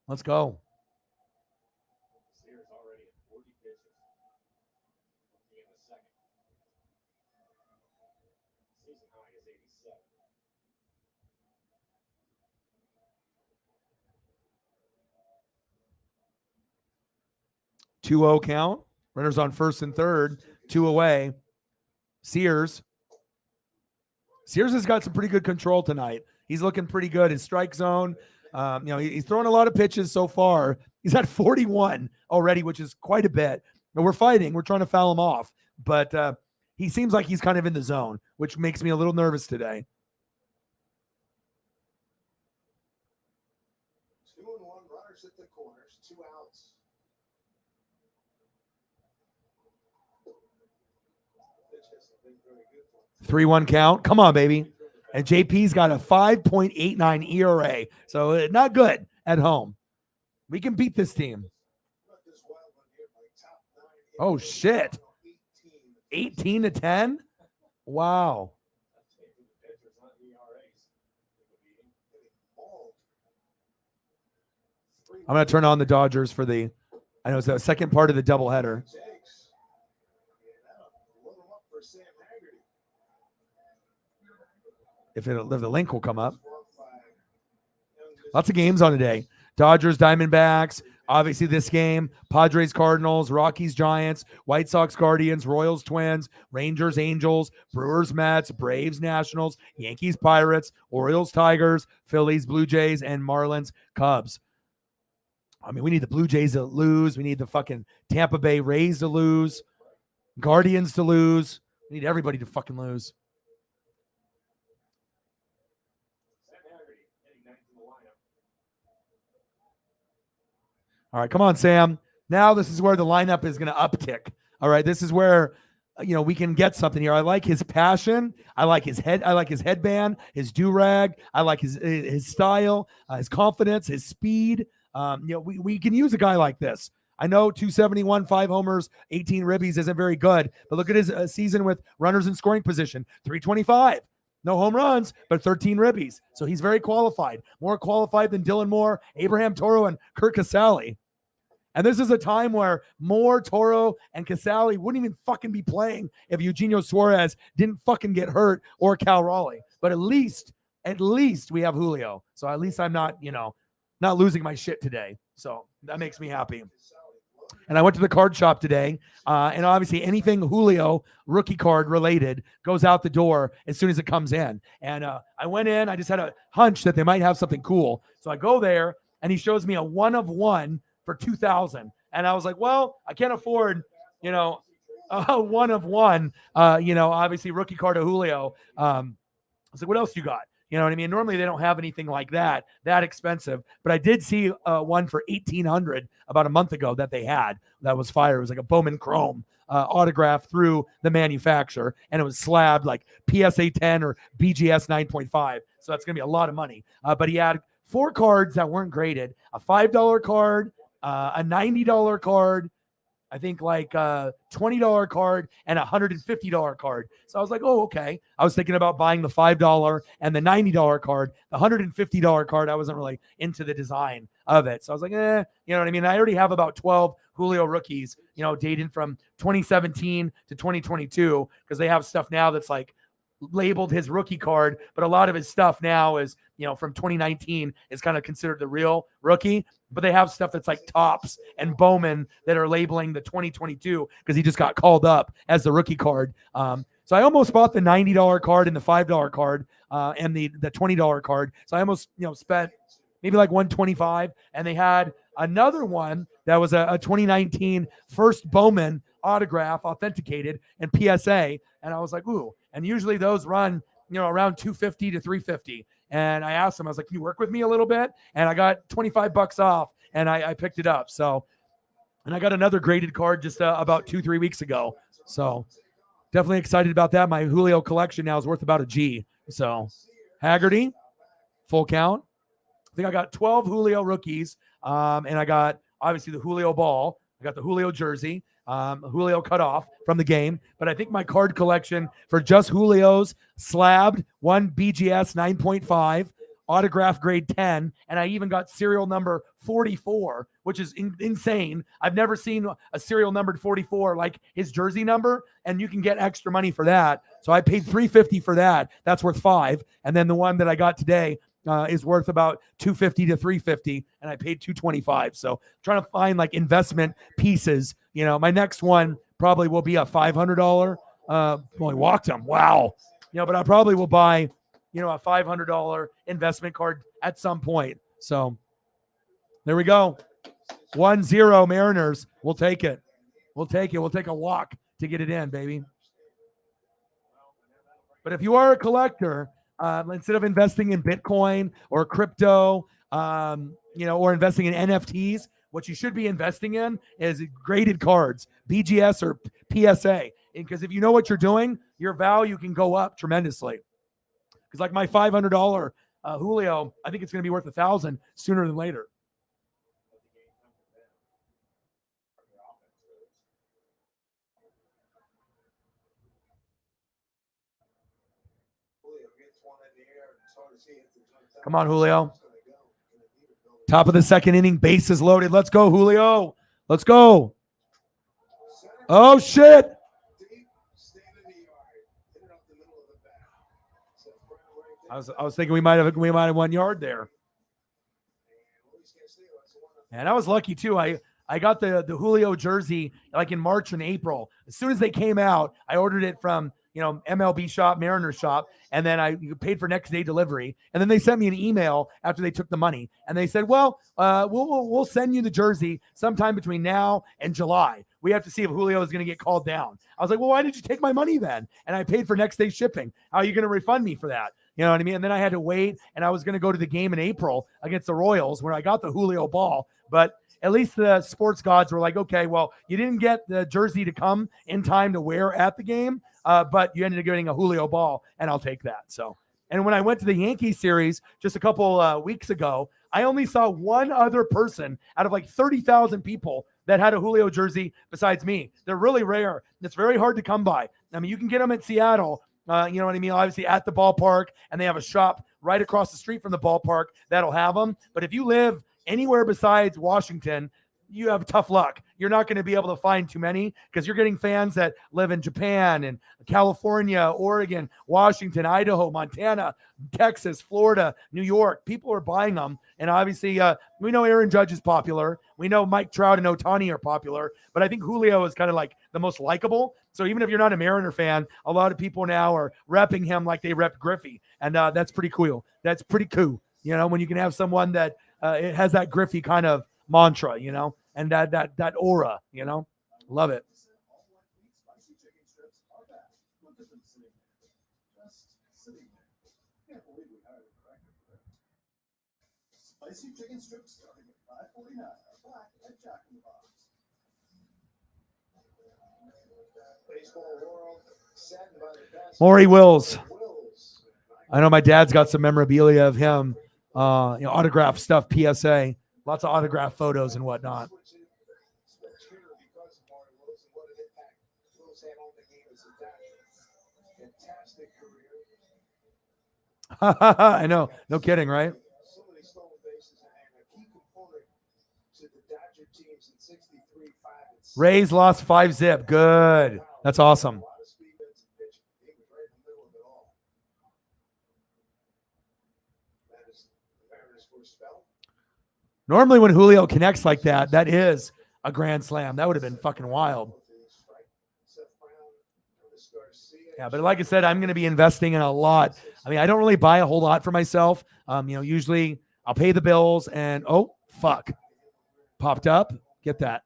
Let's go. Two-0 count. Runners on 1st and 3rd. 2 away. Sears has got some pretty good control tonight. He's looking pretty good. His strike zone. He's throwing a lot of pitches so far. He's at 41 already, which is quite a bit. And we're fighting. We're trying to foul him off. But he seems like he's kind of in the zone, which makes me a little nervous today. 2-1 runners at the corners, 2 outs. 3-1 count. Come on, baby. And JP's got a 5.89 ERA. So not good at home. We can beat this team. Oh, shit. 18-10? Wow. I'm going to turn on the Dodgers for I know it's the second part of the doubleheader. If the link will come up. Lots of games on today. Dodgers, Diamondbacks, obviously this game, Padres, Cardinals, Rockies, Giants, White Sox, Guardians, Royals, Twins, Rangers, Angels, Brewers, Mets, Braves, Nationals, Yankees, Pirates, Orioles, Tigers, Phillies, Blue Jays, and Marlins, Cubs. I mean, we need the Blue Jays to lose. We need the fucking Tampa Bay Rays to lose. Guardians to lose. We need everybody to fucking lose. All right, come on, Sam. Now this is where the lineup is going to uptick. All right, this is where we can get something here. I like his passion. I like his headband, his do-rag. I like his style, his confidence, his speed. We can use a guy like this. I know 271, 5 homers, 18 ribbies isn't very good, but look at his season with runners in scoring position, 325. No home runs, but 13 ribbies. So he's very qualified, more qualified than Dylan Moore, Abraham Toro, and Kurt Casale. And this is a time where Moore, Toro, and Casale wouldn't even fucking be playing if Eugenio Suarez didn't fucking get hurt or Cal Raleigh. But at least we have Julio. So at least I'm not, not losing my shit today. So that makes me happy. And I went to the card shop today, and obviously anything Julio rookie card related goes out the door as soon as it comes in. And I went in, I just had a hunch that they might have something cool. So I go there, and he shows me a 1-of-1 for $2,000. And I was like, well, I can't afford, a 1-of-1, obviously rookie card of Julio. I was like, what else you got? You know what I mean? Normally they don't have anything like that expensive, but I did see one for $1,800 about a month ago that they had. That was fire. It was like a Bowman Chrome autograph through the manufacturer, and it was slabbed like PSA 10 or BGS 9.5. So that's going to be a lot of money. But he had 4 cards that weren't graded, a $5 card, a $90 card, I think like a $20 card and a $150 card. So I was like, oh, okay. I was thinking about buying the $5 and the $90 card. The $150 card, I wasn't really into the design of it. So I was like, you know what I mean? I already have about 12 Julio rookies, dating from 2017 to 2022, because they have stuff now that's like labeled his rookie card, but a lot of his stuff now is, from 2019 is kind of considered the real rookie. But they have stuff that's like Topps and Bowman that are labeling the 2022 because he just got called up as the rookie card. So I almost bought the $90 card and the $5 card and the $20 card. So I almost, spent maybe like $125. And they had another one that was a 2019 first Bowman autograph, authenticated, and PSA. And I was like, ooh. And usually those run, around $250 to $350. And I asked him, I was like, can you work with me a little bit? And I got $25 off, and I picked it up. So, and I got another graded card just about 2-3 weeks ago. So definitely excited about that. My Julio collection now is worth about a G. So Haggerty, full count. I think I got 12 Julio rookies. And I got obviously the Julio ball. I got the Julio jersey. Julio cut off from the game, but I think my card collection for just Julio's slabbed, one BGS 9.5, autograph grade 10, and I even got serial number 44, which is insane. I've never seen a serial numbered 44 like his jersey number, and you can get extra money for that. So I paid $350 for that. That's worth $5. And then the one that I got today is worth about $250 to $350, and I paid $225. So trying to find like investment pieces. My next one probably will be a $500. Only walked him. Wow. But I probably will buy, a $500 investment card at some point. So there we go. 1-0 Mariners. We'll take it. We'll take it. We'll take a walk to get it in, baby. But if you are a collector, instead of investing in Bitcoin or crypto, or investing in NFTs, what you should be investing in is graded cards, BGS or PSA. Because if you know what you're doing, your value can go up tremendously. Because like my $500 Julio, I think it's going to be worth $1,000 sooner than later. Come on, Julio. Top of the second inning, bases loaded. Let's go, Julio. Let's go. Oh, shit. I was thinking we might have 1 yard there. And I was lucky too. I got the Julio jersey like in March and April. As soon as they came out, I ordered it from MLB shop, Mariners shop, and then I paid for next day delivery. And then they sent me an email after they took the money, and they said, well, we'll send you the jersey sometime between now and July. We have to see if Julio is going to get called down. I was like, well, why did you take my money then? And I paid for next day shipping. How are you going to refund me for that? You know what I mean? And then I had to wait, and I was going to go to the game in April against the Royals where I got the Julio ball, but at least the sports gods were like, okay, well, you didn't get the jersey to come in time to wear at the game, but you ended up getting a Julio ball, and I'll take that. So, and when I went to the Yankees series just a couple weeks ago, I only saw one other person out of like 30,000 people that had a Julio jersey besides me. They're really rare. It's very hard to come by. I mean, you can get them at Seattle, you know what I mean? Obviously at the ballpark, and they have a shop right across the street from the ballpark that'll have them. But if you live anywhere besides Washington, you have tough luck. you're not going to be able to find too many because you're getting fans that live in Japan and California, Oregon, Washington, Idaho, Montana, Texas, Florida, New York. People are buying them. And obviously, we know Aaron Judge is popular. We know Mike Trout and Ohtani are popular. But I think Julio is kind of like the most likable. So even if you're not a Mariner fan, a lot of people now are repping him like they repped Griffey. And that's pretty cool. That's pretty cool. When you can have someone that it has that Griffey kind of mantra, and that aura, love it. Spicy chicken strips starting at $5.49. Black at Jack in the Box. Baseball world saddened by the best. Maury Wills. I know my dad's got some memorabilia of him, autograph stuff, PSA, lots of autograph photos and whatnot. I know. No kidding, right? Rays lost 5-0. Good. That's awesome. Normally when Julio connects like that, that is a grand slam. That would have been fucking wild. Yeah, but like I said, I'm going to be investing in a lot. I mean, I don't really buy a whole lot for myself. Usually I'll pay the bills and, oh, fuck. Popped up. Get that.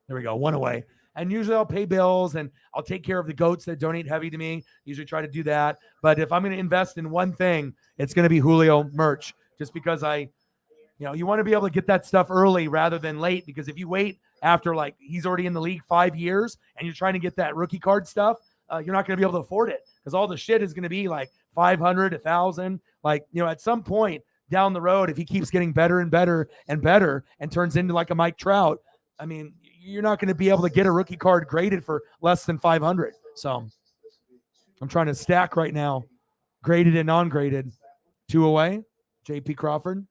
There we go. One away. And usually I'll pay bills and I'll take care of the goats that donate heavy to me. Usually try to do that. But if I'm going to invest in one thing, it's going to be Julio merch, just because you want to be able to get that stuff early rather than late, because if you wait after like he's already in the league 5 years and you're trying to get that rookie card stuff, you're not going to be able to afford it because all the shit is going to be like 500, 1,000. Like, at some point down the road, if he keeps getting better and better and better and turns into like a Mike Trout, I mean, you're not going to be able to get a rookie card graded for less than 500. So I'm trying to stack right now, graded and non-graded. 2 away, JP Crawford.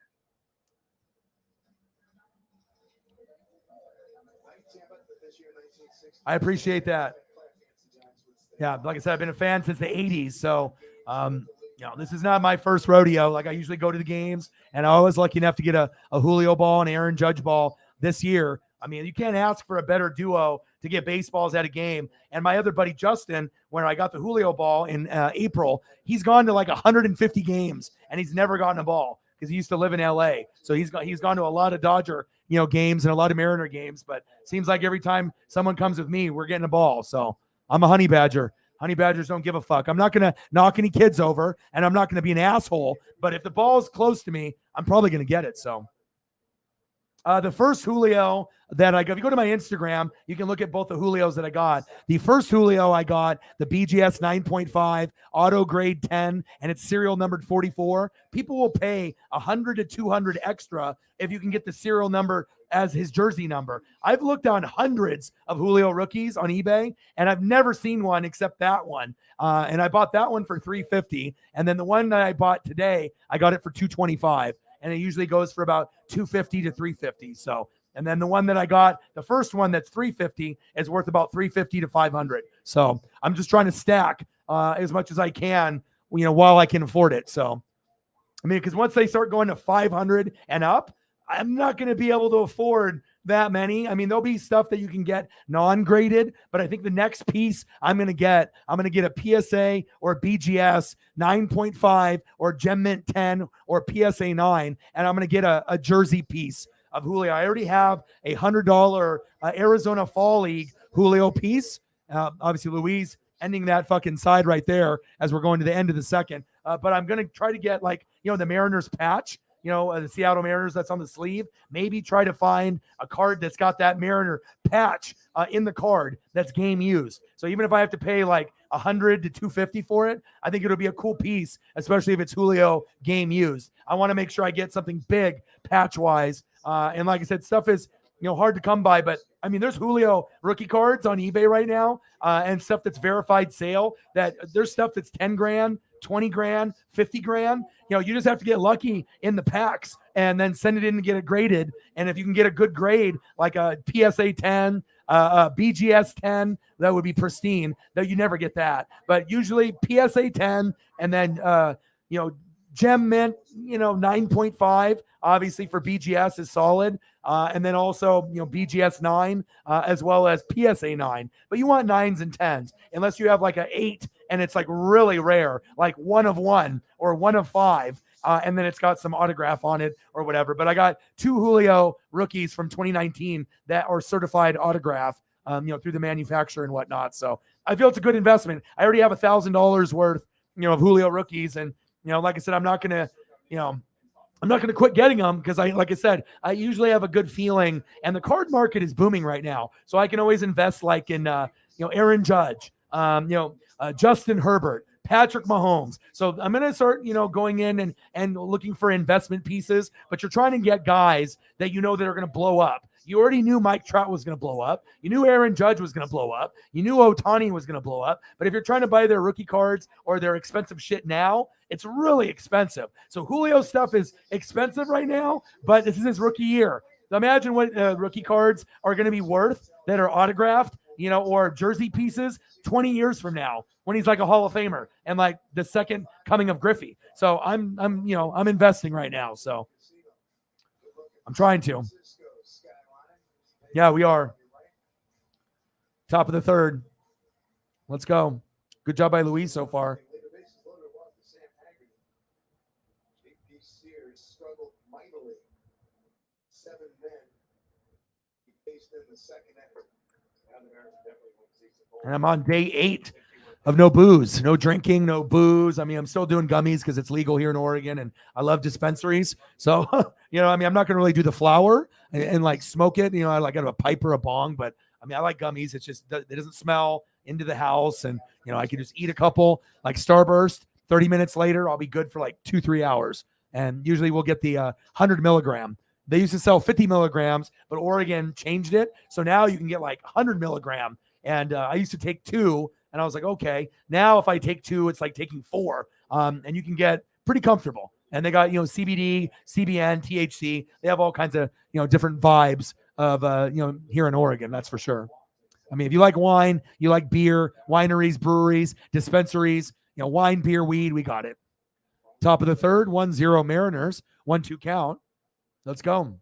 I appreciate that. Yeah, like I said, I've been a fan since the 80s. So, this is not my first rodeo. Like I usually go to the games, and I was lucky enough to get a Julio ball and Aaron Judge ball this year. I mean, you can't ask for a better duo to get baseballs at a game. And my other buddy, Justin, when I got the Julio ball in April, he's gone to like 150 games, and he's never gotten a ball because he used to live in LA. So he's gone to a lot of Dodger games and a lot of Mariner games, but seems like every time someone comes with me, we're getting a ball. So I'm a honey badger. Honey badgers don't give a fuck. I'm not going to knock any kids over, and I'm not going to be an asshole, but if the ball is close to me, I'm probably going to get it. So the first Julio that I got, if you go to my Instagram, you can look at both the Julios that I got. The first Julio I got, the BGS 9.5, auto grade 10, and it's serial numbered 44. People will pay 100 to 200 extra if you can get the serial number as his jersey number. I've looked on hundreds of Julio rookies on eBay, and I've never seen one except that one. And I bought that one for $350. And then the one that I bought today, I got it for $225. And it usually goes for about $250 to $350. So, and then the one that I got, the first one that's $350 is worth about $350 to $500. So I'm just trying to stack as much as I can, while I can afford it. So, I mean, because once they start going to 500 and up, I'm not going to be able to afford that many. I mean, there'll be stuff that you can get non-graded, but I think the next piece I'm going to get a PSA or a BGS 9.5 or Gem Mint 10 or PSA 9, and I'm going to get a jersey piece of Julio. I already have a $100 Arizona Fall League Julio piece. Obviously, Louise ending that fucking side right there as we're going to the end of the second. But I'm going to try to get the Mariners patch, the Seattle Mariners that's on the sleeve. Maybe try to find a card that's got that Mariner patch in the card that's game used. So even if I have to pay like $100 to $250 for it, I think it'll be a cool piece, especially if it's Julio game used. I want to make sure I get something big patch wise. And like I said, stuff is hard to come by, but I mean, there's Julio rookie cards on eBay right now, and stuff that's verified sale. That there's stuff that's 10 grand, 20 grand, 50 grand. You just have to get lucky in the packs and then send it in to get it graded. And if you can get a good grade, like a PSA 10, a BGS 10, that would be pristine. Though you never get that. But usually PSA 10 and then, Gem Mint, 9.5, obviously for BGS is solid. And then also, BGS 9, as well as PSA 9. But you want 9s and 10s, unless you have like an 8 and it's like really rare, like 1 of 1 or 1 of 5. And then it's got some autograph on it or whatever. But I got 2 Julio rookies from 2019 that are certified autograph, through the manufacturer and whatnot. So I feel it's a good investment. I already have $1,000 worth, of Julio rookies. And, like I said, I'm not going to quit getting them because like I said, I usually have a good feeling, and the card market is booming right now. So I can always invest like in, Aaron Judge, Justin Herbert, Patrick Mahomes. So I'm going to start, going in and looking for investment pieces, but you're trying to get guys that that are going to blow up. You already knew Mike Trout was going to blow up. You knew Aaron Judge was going to blow up. You knew Ohtani was going to blow up. But if you're trying to buy their rookie cards or their expensive shit now, it's really expensive. So Julio stuff is expensive right now, but this is his rookie year. So imagine what rookie cards are going to be worth that are autographed, or jersey pieces 20 years from now when he's like a Hall of Famer and like the second coming of Griffey. So I'm investing right now. So I'm trying to. Yeah, we are. Top of the third. Let's go. Good job by Luis so far. And I'm on day 8 of no booze, no drinking, no booze. I mean, I'm still doing gummies because it's legal here in Oregon, and I love dispensaries. So, I'm not going to really do the flower and like smoke it. I like have a pipe or a bong, but I like gummies. It's just, it doesn't smell into the house. And, I can just eat a couple like Starburst. 30 minutes later, I'll be good for like 2-3 hours. And usually we'll get the 100 milligram. They used to sell 50 milligrams, but Oregon changed it. So now you can get like 100 milligram. And I used to take 2. And I was like, okay, now if I take 2, it's like taking 4. And you can get pretty comfortable. And they got, CBD, CBN, THC. They have all kinds of, different vibes of, here in Oregon. That's for sure. I mean, if you like wine, you like beer, wineries, breweries, dispensaries, wine, beer, weed, we got it. Top of the third, 1-0 Mariners, 1-2 count. Let's go.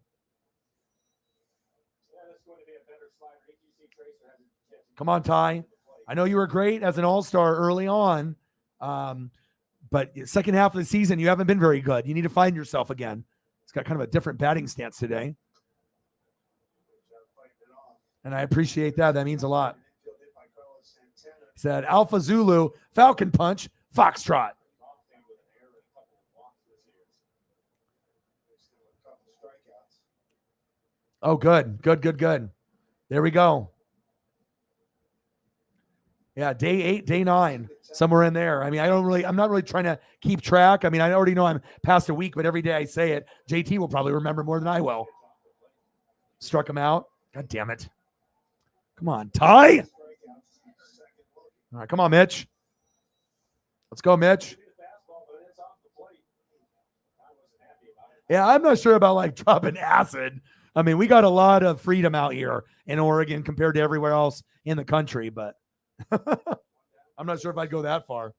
Come on, Ty. I know you were great as an all-star early on, but second half of the season, you haven't been very good. You need to find yourself again. It's got kind of a different batting stance today. And I appreciate that. That means a lot. He said, Alpha Zulu, Falcon Punch, Foxtrot. Oh, good. There we go. Yeah, day 8, day 9, somewhere in there. I mean, I'm not really trying to keep track. I mean, I already know I'm past a week, but every day I say it, JT will probably remember more than I will. Struck him out. God damn it. Come on, Ty. All right, come on, Mitch. Let's go, Mitch. Yeah, I'm not sure about like dropping acid. I mean, we got a lot of freedom out here in Oregon compared to everywhere else in the country, but I'm not sure if I'd go that far.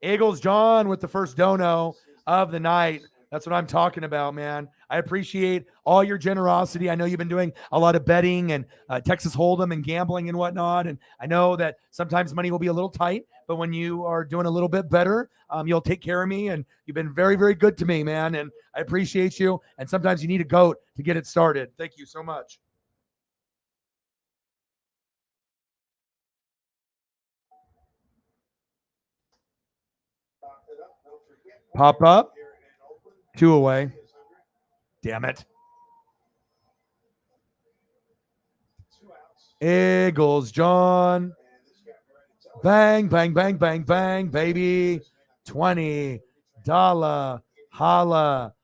Eagles John with the first dono of the night. That's what I'm talking about, man. I appreciate all your generosity. I know you've been doing a lot of betting and Texas Hold'em and gambling and whatnot. And I know that sometimes money will be a little tight, but when you are doing a little bit better, you'll take care of me. And you've been very, very good to me, man. And I appreciate you. And sometimes you need a goat to get it started. Thank you so much. Pop up. 2 away. Damn it. Eagles, John. Bang, bang, bang, bang, bang, baby. $20. Holla.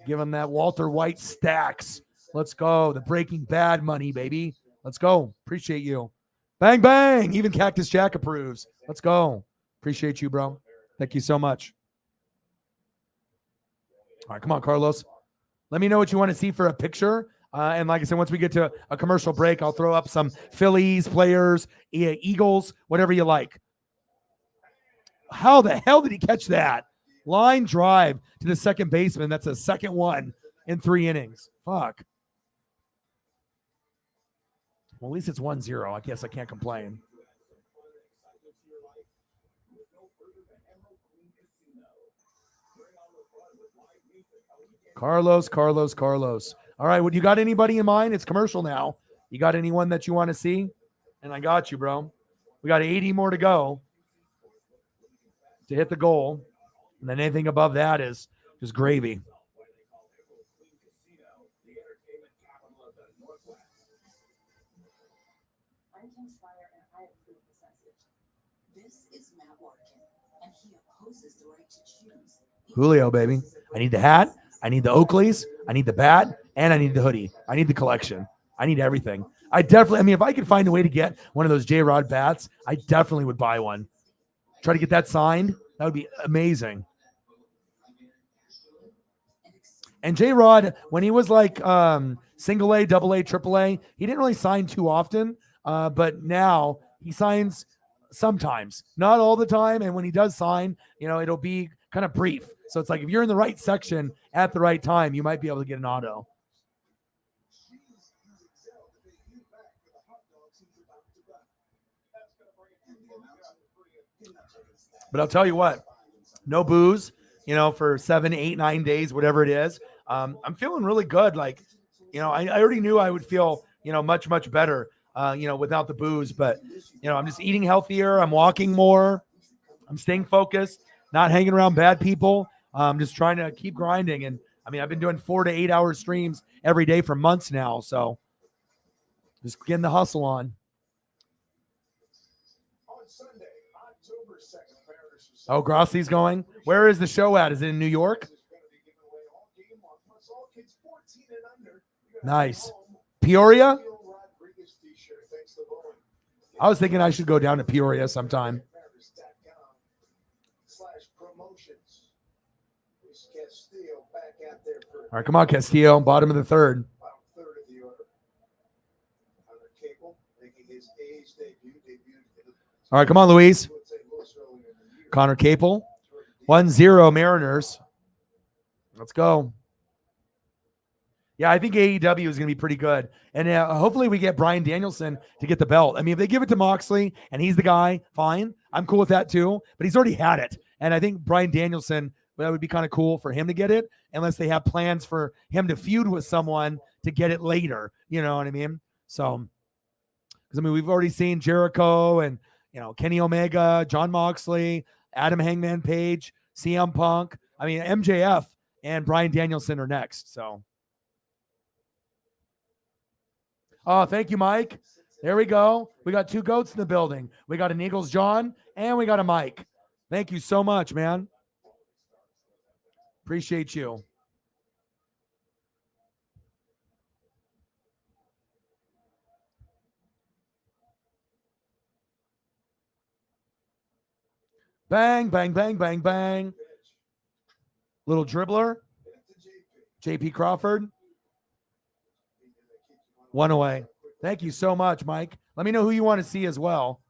Give him that Walter White stacks. Let's go. The Breaking Bad money, baby. Let's go. Appreciate you. Bang, bang. Even Cactus Jack approves. Let's go. Appreciate you, bro. Thank you so much. All right, come on, Carlos. Let me know what you want to see for a picture. And like I said, once we get to a commercial break, I'll throw up some Phillies players, Eagles, whatever you like. How the hell did he catch that? Line drive to the second baseman. That's a second one in 3 innings. Fuck. Well, at least it's 1-0. I guess I can't complain. Carlos. All right, well, you got anybody in mind? It's commercial now. You got anyone that you want to see? And I got you, bro. We got 80 more to go to hit the goal. And then anything above that is just gravy. This is Matt Larkin, and he opposes the right to choose. Julio, baby. I need the hat. I need the Oakleys. I need the bat. And I need the hoodie. I need the collection. I need everything. If I could find a way to get one of those J-Rod bats, I definitely would buy one. Try to get that signed. That would be amazing. And J-Rod, when he was like single A, double A, triple A, he didn't really sign too often. But now he signs sometimes, not all the time. And when he does sign, it'll be kind of brief. So it's like if you're in the right section at the right time, you might be able to get an auto. But I'll tell you what, no booze, for 7, 8, 9 days, whatever it is. I'm feeling really good. Like, I already knew I would feel, much, much better, without the booze. But, I'm just eating healthier. I'm walking more. I'm staying focused, not hanging around bad people. I'm just trying to keep grinding. And, I've been doing 4 to 8 hour streams every day for months now. So just getting the hustle on. Oh, Grossi's going. Where is the show at? Is it in New York? Nice. Peoria? I was thinking I should go down to Peoria sometime. All right, come on, Castillo. Bottom of the third. All right, come on, Luis. Connor Capel. 1-0 Mariners. Let's go. Yeah, I think AEW is going to be pretty good. And hopefully we get Bryan Danielson to get the belt. If they give it to Moxley and he's the guy, fine. I'm cool with that too. But he's already had it. And I think Bryan Danielson, that would be kind of cool for him to get it, unless they have plans for him to feud with someone to get it later. You know what I mean? So, because we've already seen Jericho and, Kenny Omega, John Moxley, Adam Hangman Page, CM Punk. MJF and Bryan Danielson are next. So, oh, thank you, Mike. There we go. We got 2 goats in the building. We got an Eagles John and we got a Mike. Thank you so much, man. Appreciate you. Bang, bang, bang, bang, bang. Little dribbler. JP Crawford. 1 away. Thank you so much, Mike. Let me know who you want to see as well.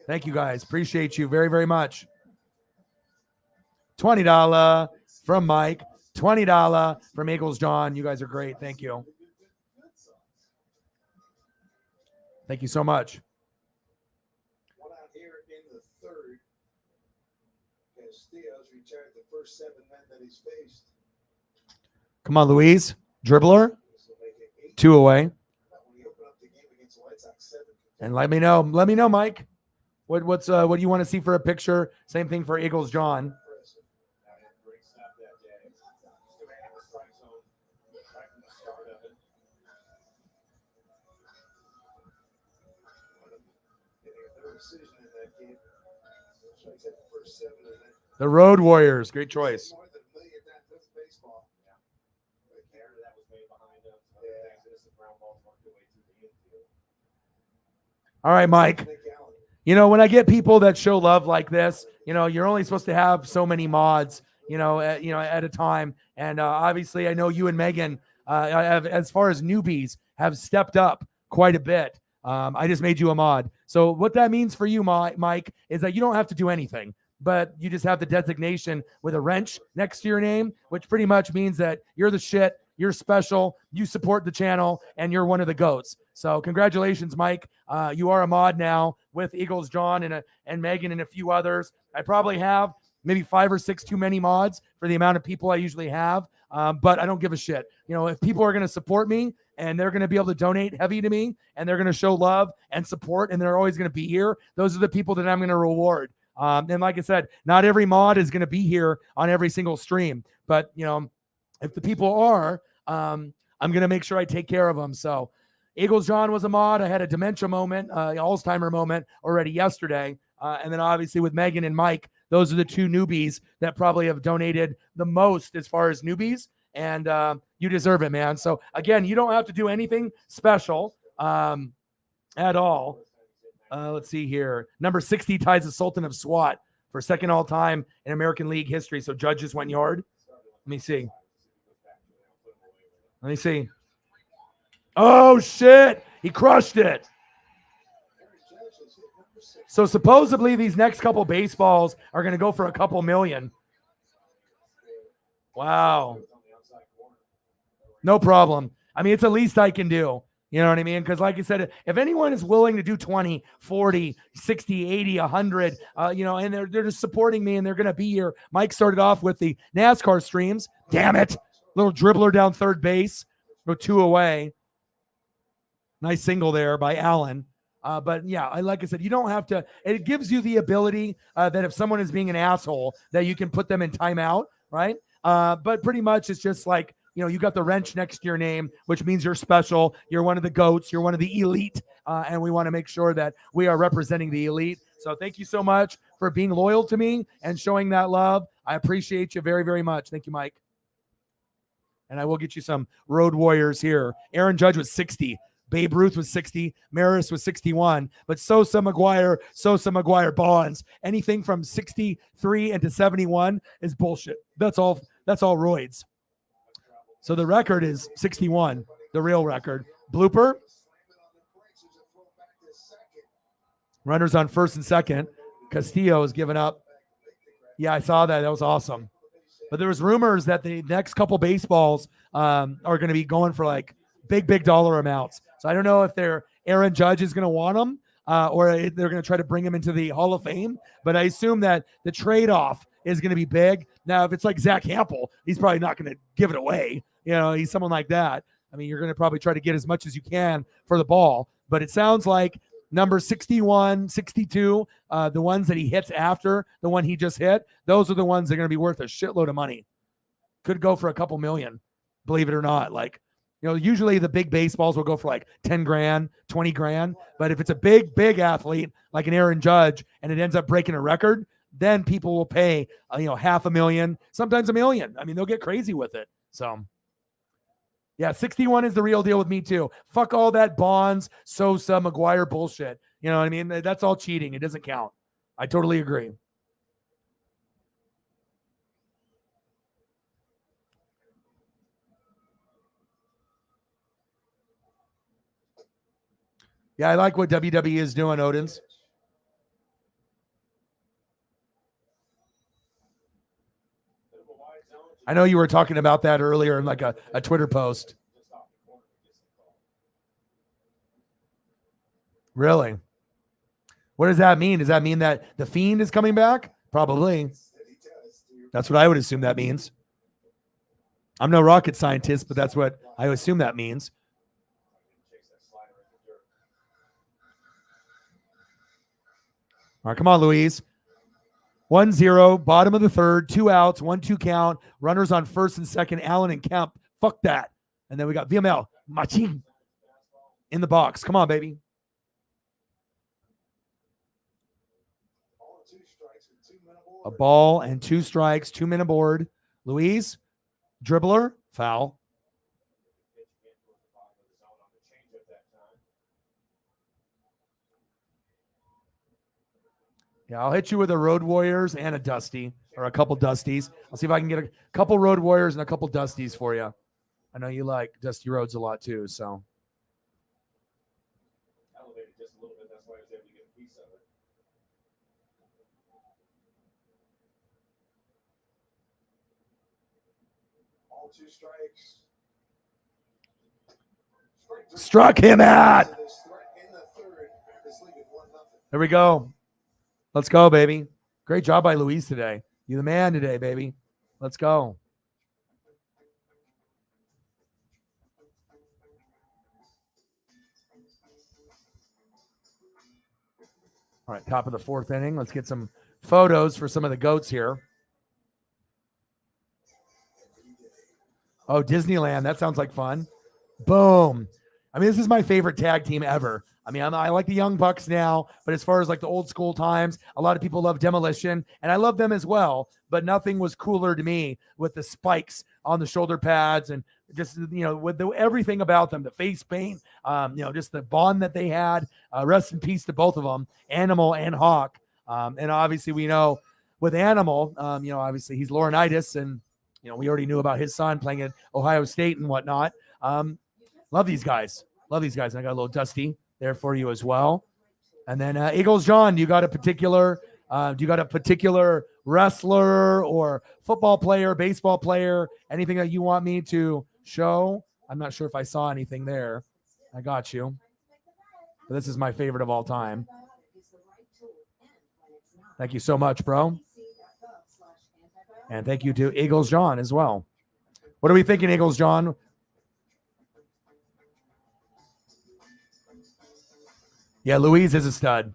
Thank you, guys. Appreciate you very, very much. $20 from Mike. $20 from Eagles John. You guys are great. Thank you. Thank you so much. One out here in the third. Castillo's retired the first 7 men that he's faced. Come on, Louise. Dribbler. 2 away. And let me know, Mike. What do you want to see for a picture? Same thing for Eagles John. The Road Warriors. Great choice. All right, Mike. You know, when I get people that show love like this, you know, you're only supposed to have so many mods, at a time. And obviously, I know you and Megan, have, as far as newbies, have stepped up quite a bit. I just made you a mod. So what that means for you, Mike, is that you don't have to do anything, but you just have the designation with a wrench next to your name, which pretty much means that you're the shit. You're special. You support the channel, and you're one of the goats. So congratulations, Mike. You are a mod now with Eagles John and Megan and a few others. I probably have maybe 5 or 6 too many mods for the amount of people I usually have, but I don't give a shit. You know, if people are going to support me and they're going to be able to donate heavy to me and they're going to show love and support and they're always going to be here, those are the people that I'm going to reward. And like I said, not every mod is going to be here on every single stream, but you know, if the people are, I'm going to make sure I take care of them. So Eagles John was a mod. I had a dementia moment, Alzheimer moment already yesterday. And then obviously with Megan and Mike, those are the 2 newbies that probably have donated the most as far as newbies. And you deserve it, man. So again, you don't have to do anything special at all. Let's see here. Number 60 ties the Sultan of SWAT for second all time in American League history. So Judge just went yard. Let me see. Oh, shit. He crushed it. So supposedly these next couple baseballs are going to go for a couple million. Wow. No problem. I mean, it's the least I can do. You know what I mean? Because like I said, if anyone is willing to do 20, 40, 60, 80, 100, and they're just supporting me and they're going to be here. Mike started off with the NASCAR streams. Damn it. Little dribbler down third base. Go 2 away. Nice single there by Allen. But yeah, like I said, you don't have to. It gives you the ability that if someone is being an asshole, that you can put them in timeout, right? But pretty much it's just like, you got the wrench next to your name, which means you're special. You're one of the goats. You're one of the elite. And we want to make sure that we are representing the elite. So thank you so much for being loyal to me and showing that love. I appreciate you very, very much. Thank you, Mike. And I will get you some Road Warriors here. Aaron Judge was 60. Babe Ruth was 60. Maris was 61. But Sosa, McGuire, Bonds, anything from 63 and to 71 is bullshit. That's all roids. So the record is 61, the real record. Blooper. Runners on first and second. Castillo is giving up. Yeah, I saw that. That was awesome. But there was rumors that the next couple baseballs are going to be going for like big dollar amounts. So I don't know if Aaron Judge is going to want them or they're going to try to bring him into the Hall of Fame. But I assume that the trade-off is going to be big. Now, if it's like Zach Hampel, he's probably not going to give it away. He's someone like that. I mean, you're going to probably try to get as much as you can for the ball. But it sounds like number 61, 62, the ones that he hits after the one he just hit, those are the ones that are going to be worth a shitload of money. Could go for a couple million, believe it or not. Like, usually the big baseballs will go for like 10 grand, 20 grand. But if it's a big athlete like an Aaron Judge and it ends up breaking a record, then people will pay, $500,000, sometimes $1 million. I mean, they'll get crazy with it. So, yeah, 61 is the real deal with me too. Fuck all that Bonds, Sosa, McGuire bullshit. You know what I mean? That's all cheating. It doesn't count. I totally agree. Yeah, I like what WWE is doing, Odins. I know you were talking about that earlier in like a Twitter post. Really? What does that mean? Does that mean that the Fiend is coming back? Probably. That's what I would assume that means. I'm no rocket scientist, but that's what I assume that means. All right, come on, Louise. 1-0, bottom of the third, 2 outs, 1-2 count, runners on first and second, Allen and Kemp. Fuck that. And then we got VML, Machin in the box. Come on, baby. A ball and 2 strikes, 2 men aboard. Louise, dribbler, foul. Yeah, I'll hit you with a Road Warriors and a Dusty, or a couple Dusties. I'll see if I can get a couple Road Warriors and a couple Dusties for you. I know you like Dusty Roads a lot too, so. Elevated just a little bit. That's why I was able to get a piece of it. All 2 strikes. Struck him at. In the third, this league is 1-0. There we go. Let's go, baby. Great job by Luis today. You the man today, baby. Let's go. All right, top of the 4th inning. Let's get some photos for some of the GOATs here. Oh, Disneyland. That sounds like fun. Boom. I mean, this is my favorite tag team ever. I mean, I like the Young Bucks now, but as far as like the old school times, a lot of people love Demolition, and I love them as well, but nothing was cooler to me with the spikes on the shoulder pads and just, with everything about them, the face paint, just the bond that they had. Rest in peace to both of them, Animal and Hawk. And obviously we know with Animal, obviously he's Laurinaitis, and, we already knew about his son playing at Ohio State and whatnot. Love these guys. And I got a little Dusty there for you as well. And then Eagles John, do you got a particular wrestler or football player, baseball player, anything that you want me to show? I'm not sure if I saw anything there. I got you. But this is my favorite of all time. Thank you so much, bro. And thank you to Eagles John as well. What are we thinking, Eagles John? Yeah, Louise is a stud.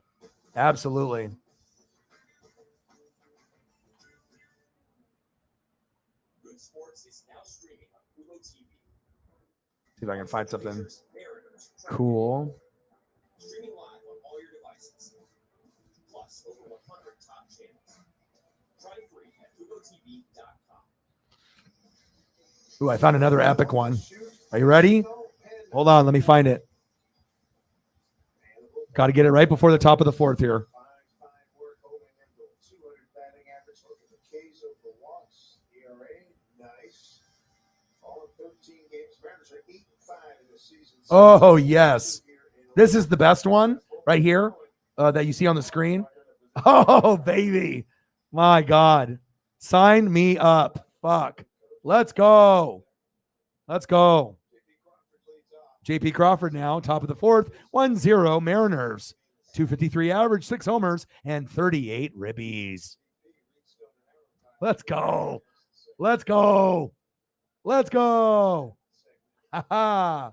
Absolutely. Good Sports is now streaming on Hulu TV. See if I can find something cool. Streaming live on all your devices. Plus, over 100 top channels. Try free at HuluTV.com. Ooh, I found another epic one. Are you ready? Hold on, let me find it. Got to get it right before the top of the 4th here. Fine work holding him to 200 batting average. Look at the K's over the walks. ERA, nice. All in 13 games. Mariners are 8-5 in the season. Oh, yes. This is the best one right here that you see on the screen. Oh, baby. My God. Sign me up. Fuck. Let's go. JP Crawford now, top of the 4th, 1-0 Mariners. 253 average, 6 homers, and 38 ribbies. Let's go. Ha-ha.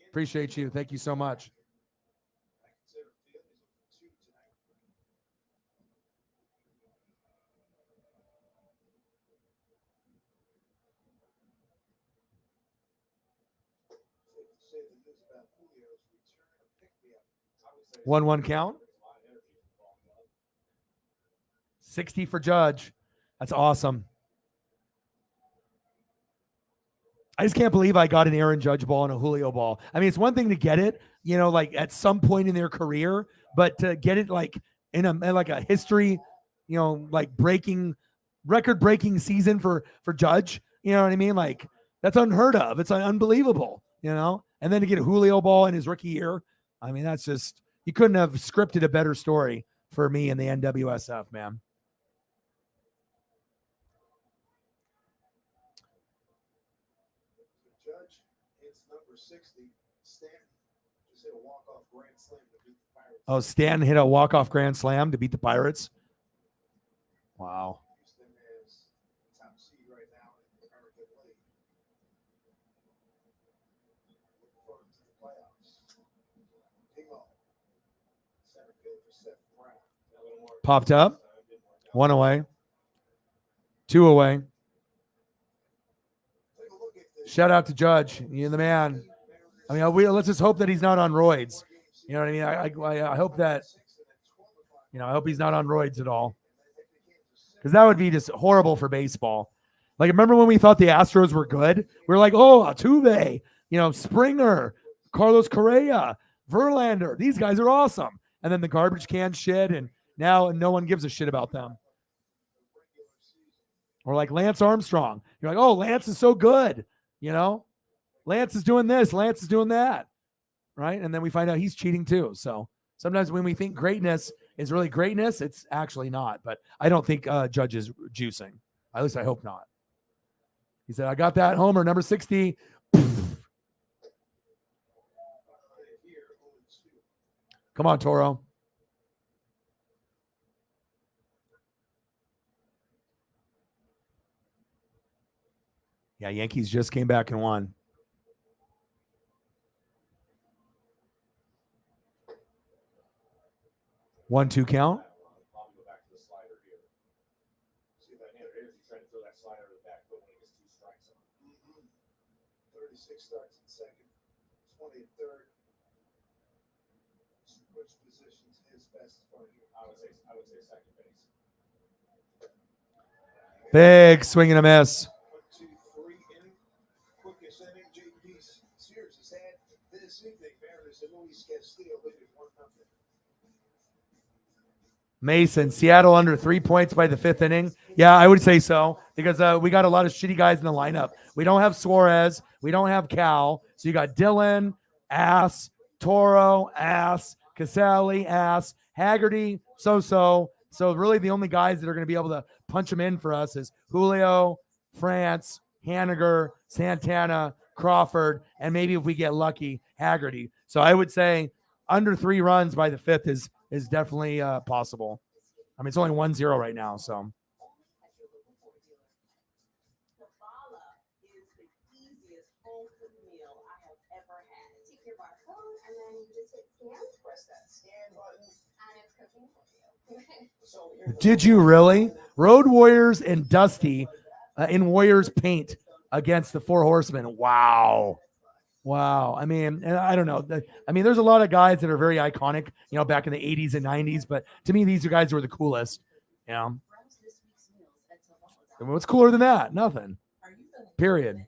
Appreciate you. Thank you so much. Say the news about Julio's return of pick-me-up. I would say 1-1 count. 60 for Judge. That's awesome. I just can't believe I got an Aaron Judge ball and a Julio ball. I mean, it's one thing to get it, like at some point in their career, but to get it like in a history, like record-breaking season for Judge, you know what I mean? Like, that's unheard of. It's unbelievable, And then to get a Julio ball in his rookie year, I mean, that's just, you couldn't have scripted a better story for me in the NWSF, man. Judge hits number 60. Stanton just hit a walk-off grand slam to beat the Pirates. Oh, Stanton hit a walk-off grand slam to beat the Pirates. Wow. Houston is top seed right now in the American League. Looking forward to the playoffs. Pimo. Center field for Seth Brown. A little more Popped up. 1 away. 2 away. Take a look at this. Shout out to Judge. You're the man. I mean, let's just hope that he's not on roids. You know what I mean? I hope that, I hope he's not on roids at all. Because that would be just horrible for baseball. Like, remember when we thought the Astros were good? We were like, oh, Altuve, Springer, Carlos Correa, Verlander. These guys are awesome. And then the garbage can shit, and now no one gives a shit about them. Or like Lance Armstrong. You're like, oh, Lance is so good. You know, Lance is doing this. Lance is doing that. Right. And then we find out he's cheating too. So sometimes when we think greatness is really greatness, it's actually not. But I don't think Judge is juicing. At least I hope not. He said, I got that homer, number 60. Come on, Toro. Yeah, Yankees just came back and won. One, two count. Starts in second, 20 and third. Which position's his best for you? I would say second base. Big swing and a miss. 1, 2, 3 inning. Quickest inning JP Sears has had this evening. Mariners and Luis Castillo leading 1-0. Mason, Seattle under 3 points by the 5th inning. Yeah, I would say so because we got a lot of shitty guys in the lineup. We don't have Suarez. We don't have Cal. So you got Dylan, ass, Toro, ass, Casale, ass, Haggerty, so-so. So really the only guys that are going to be able to punch them in for us is Julio, France, Haniger, Santana, Crawford, and maybe if we get lucky, Haggerty. So I would say under 3 runs by the 5th is definitely possible. I mean, it's only 1-0 right now, so. Did you really? Road Warriors and Dusty in Warriors paint against the Four Horsemen. Wow. Wow. I mean, and I don't know. I mean, there's a lot of guys that are very iconic, you know, back in the 80s and 90s, but to me, these are guys who are the coolest, you know. And what's cooler than that? Nothing. Period.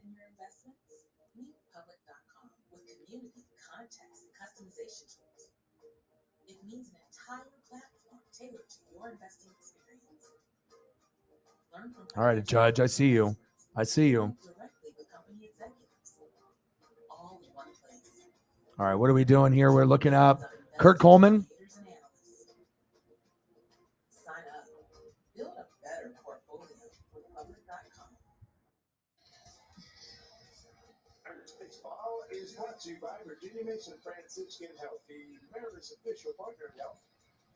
All right, Judge, I see you. I see you. All right, what are we doing here? We're looking up Kurt Coleman. Baseball is brought to you by Virginia Mason Franciscan Healthy, Maryland's official partner in health,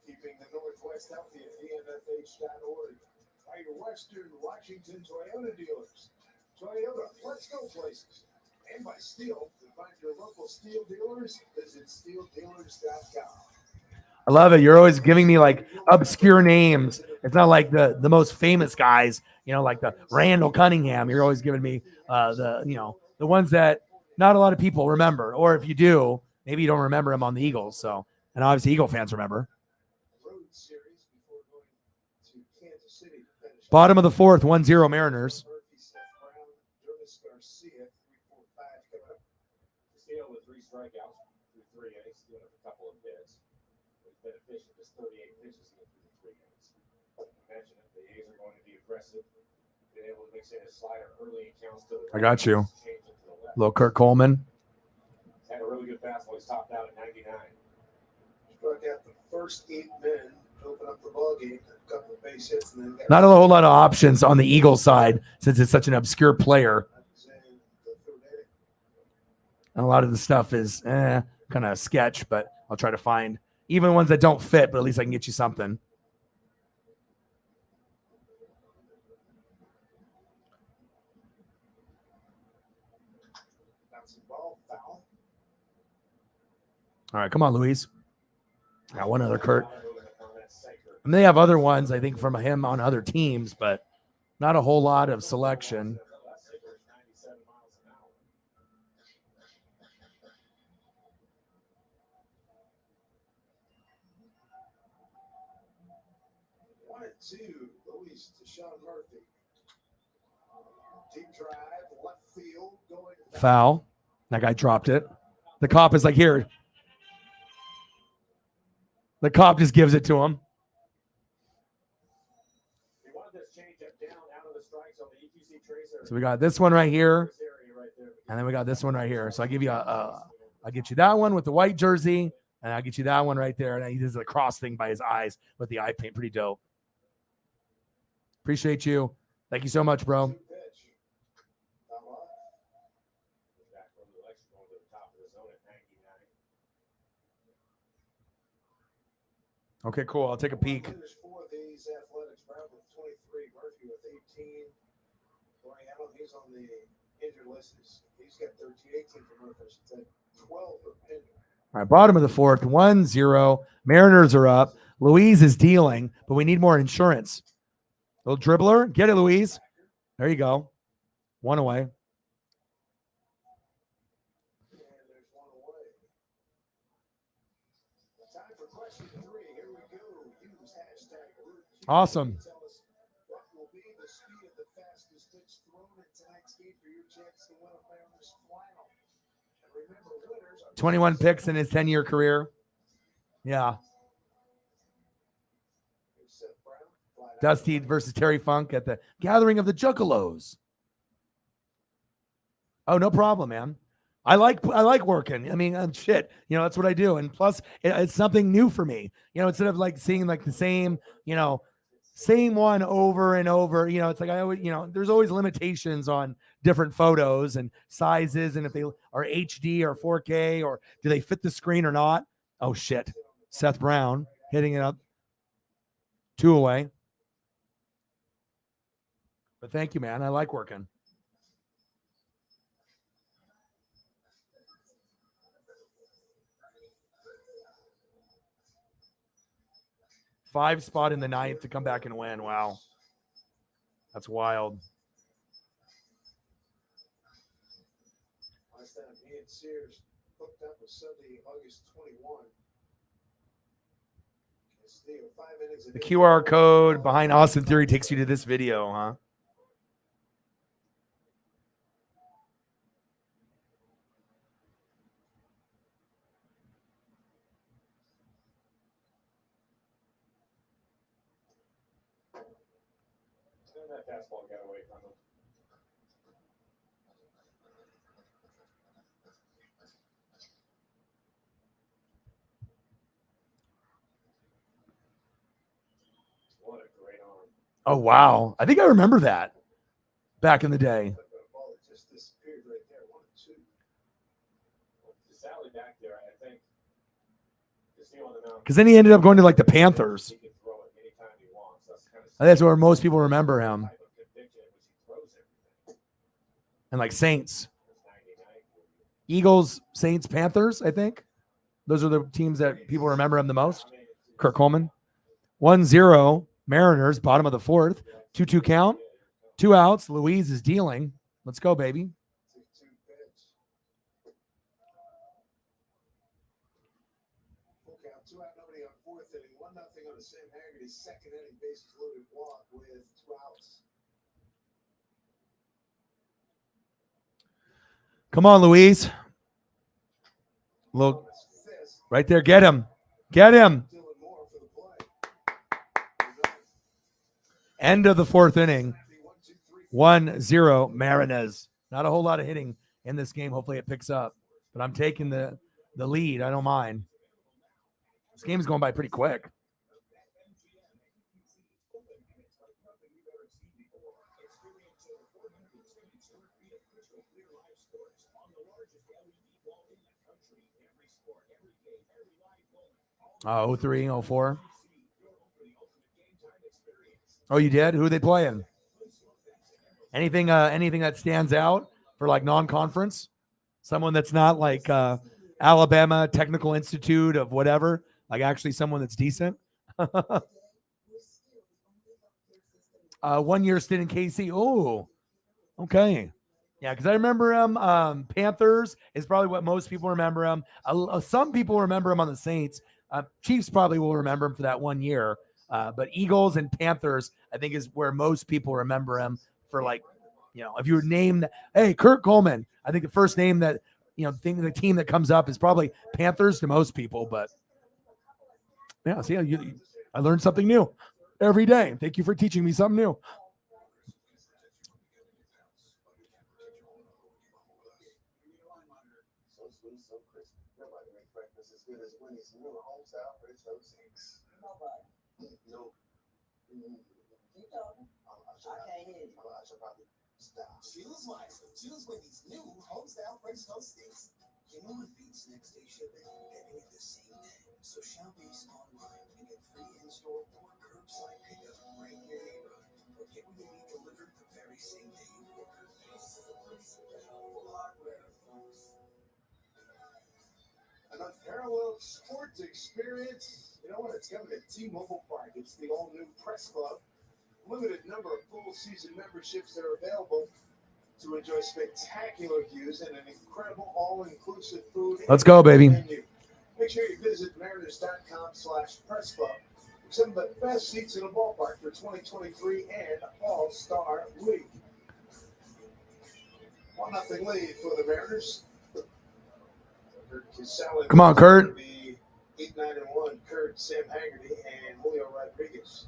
keeping the Northwest healthy at VMFH.org. By your Western Washington Toyota dealers. Toyota, let's go places. And by Steel, to find your local Steel dealers, visit steeldealers.com. I love it. You're always giving me like obscure names. It's not like the most famous guys, you know, like the Randall Cunningham. You're always giving me the ones that not a lot of people remember. Or if you do, maybe you don't remember him on the Eagles. So, and obviously Eagle fans remember. Bottom of the 4th, 1-0 Mariners. With 3 strikeouts through 3 innings, doing a couple of hits. He's been efficient, just 38 pitches through 3 innings. Mention it, the A's are going to be aggressive. Been able to mix in a slider early in counts to the I got you. Little Kurt Coleman. Had a really good fastball. He's topped out at 99. Struck out the first 8 men, open up the ball game, a couple of base hits, and then Not a whole lot of options on the Eagles side since it's such an obscure player. And a lot of the stuff is kind of sketch, but I'll try to find even ones that don't fit, but at least I can get you something. All right, come on, Luis. Got one other Kurt. And they have other ones, I think, from him on other teams, but not a whole lot of selection. Luis to Sean Murphy. Deep drive, left field, going Foul. That guy dropped it. The cop is like, here. The cop just gives it to him. He wanted this changeup down out of the strikes on the EQC tracer. So we got this one right here, This area right there. and then we got this one right here. So I give you I'll get you that one with the white jersey, and I'll get you that one right there. And he does the cross thing by his eyes with the eye paint. Pretty dope. Appreciate you. Thank you so much, bro. Pitch. Come on. Back from the election going to the top of the zone at 99. Okay, cool. I'll take a peek. Finish for these Athletics. Brown with 23. Murphy with 18. Allen, he's on the injured list. He's got 13, 18 for Murphy. So 12 for Pinder. All right, bottom of the fourth, 1-0. Mariners are up. Louise is dealing, but we need more insurance. Little dribbler. Get it, Louise. There you go. One away. And there's one away. Time for question 3. Here we go. Use hashtag Root. Awesome. Tell us what will be the speed of the fastest pitch thrown in tonight's game for your chance to win a Mariners flannel. And remember, winners are 21 picks in his 10-year career. Yeah. Seth Brown, flat out. Dusty versus Terry Funk at the Gathering of the Juggalos. Oh, no problem, man. I like working. I mean, shit. You know, that's what I do. And plus, it's something new for me. You know, instead of like seeing like the same, same one over and over. You know, it's like I always, there's always limitations on different photos and sizes, and if they are HD or 4K or do they fit the screen or not. Oh shit. Seth Brown hitting it up. 2 away. But thank you, man. I like working. Five spot in the ninth to come back and win. Wow. That's wild. Last time he and Sears hooked up was Sunday, August 21. It's the 5 innings of The QR code behind Austin Theory takes you to this video, huh? And that fastball got away from him. What a great arm. Oh, wow. I think I remember that back in the day. the ball that just disappeared right there. 1-2. To Sally back there, I think. To see on the mound. Because then he ended up going to like the Panthers. He can throw it anytime he wants. That's kind of That's where most people remember him. type of conviction in which he throws everything. And like Saints. It's 99 for you. Eagles, Saints, Panthers, I think. Those are the teams that people remember him the most. I mean, it's- Kirk Coleman. 1-0. Mariners, bottom of the fourth. 2-2 count. 2 outs. Louise is dealing. Let's go, baby. 2-2 pitch. Full count, 2 out, nobody on 4th inning. 1-0 on the Sam Haggerty second inning bases loaded walk with 2 outs. Come on, Louise. Look Fist, right there. Get him. Get him. Dylan Moore for the play. End of the fourth inning. 1, 2, 3, 1-0 Mariners. Not a whole lot of hitting in this game. Hopefully it picks up. But I'm taking the lead. I don't mind. This game's going by pretty quick. Oh, 03, 04. Oh, you did? Who are they playing? Anything that stands out for like non-conference? Someone that's not like Alabama Technical Institute of whatever, like actually someone that's decent. 1 year stint in KC. Oh, okay. Yeah, because I remember him. Panthers is probably what most people remember him. Some people remember him on the Saints. Chiefs probably will remember him for that 1 year. But Eagles and Panthers, I think, is where most people remember him for, like, if you name, hey, Kurt Coleman, I think the first name that, the team that comes up is probably Panthers to most people. But Yeah, see, I learned something new every day. Thank you for teaching me something new. So smooth, so crisp. Nobody makes breakfast as good as Winnie's new homestyle French toast sticks. No. Keep talking. I can't hear you. I should probably stop. Choose wisely. Choose Winnie's new homestyle French toast sticks. You know what beats next day shipping? Getting it the same day. So shop Ace online and get free in-store or curbside pickup right in your neighborhood. Or get what you need delivered the very same day you order. Ace is the place for helpful hardware, folks. An unparalleled sports experience. You know what? It's coming to T-Mobile Park. It's the all-new Press Club. Limited number of full-season memberships that are available to enjoy spectacular views and an incredible all-inclusive food. Let's go, baby. Menu. Make sure you visit mariners.com/press club for some of the best seats in the ballpark for 2023 and All-Star Week. 1-0 lead for the Mariners. Come on, Kurt. 8-9-1. Kurt, Sam Haggerty, and Julio Rodriguez.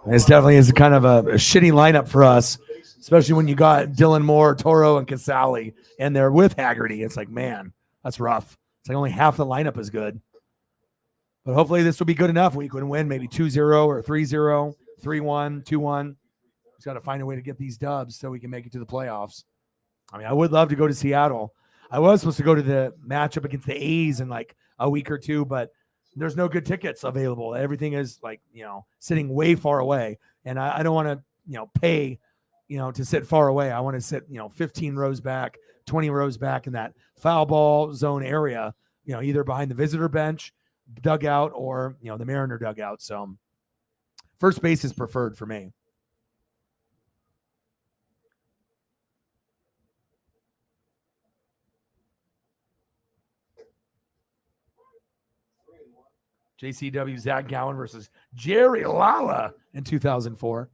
This definitely is kind of a shitty lineup for us, especially when you got Dylan Moore, Toro, and Casale, and they're with Haggerty. It's like, man, that's rough. It's like only half the lineup is good. But hopefully this will be good enough. We can win maybe 2-0 or 3-0, 3-1, 2-1. Just got to find a way to get these dubs so we can make it to the playoffs. I mean, I would love to go to Seattle. I was supposed to go to the matchup against the A's in like a week or two, but there's no good tickets available. Everything is like, sitting way far away. And I don't want to, pay, to sit far away. I want to sit, 15 rows back, 20 rows back in that foul ball zone area, either behind the visitor bench, dugout, or, the Mariner dugout. So first base is preferred for me. JCW Zach Gowen versus Jerry Lala in 2004.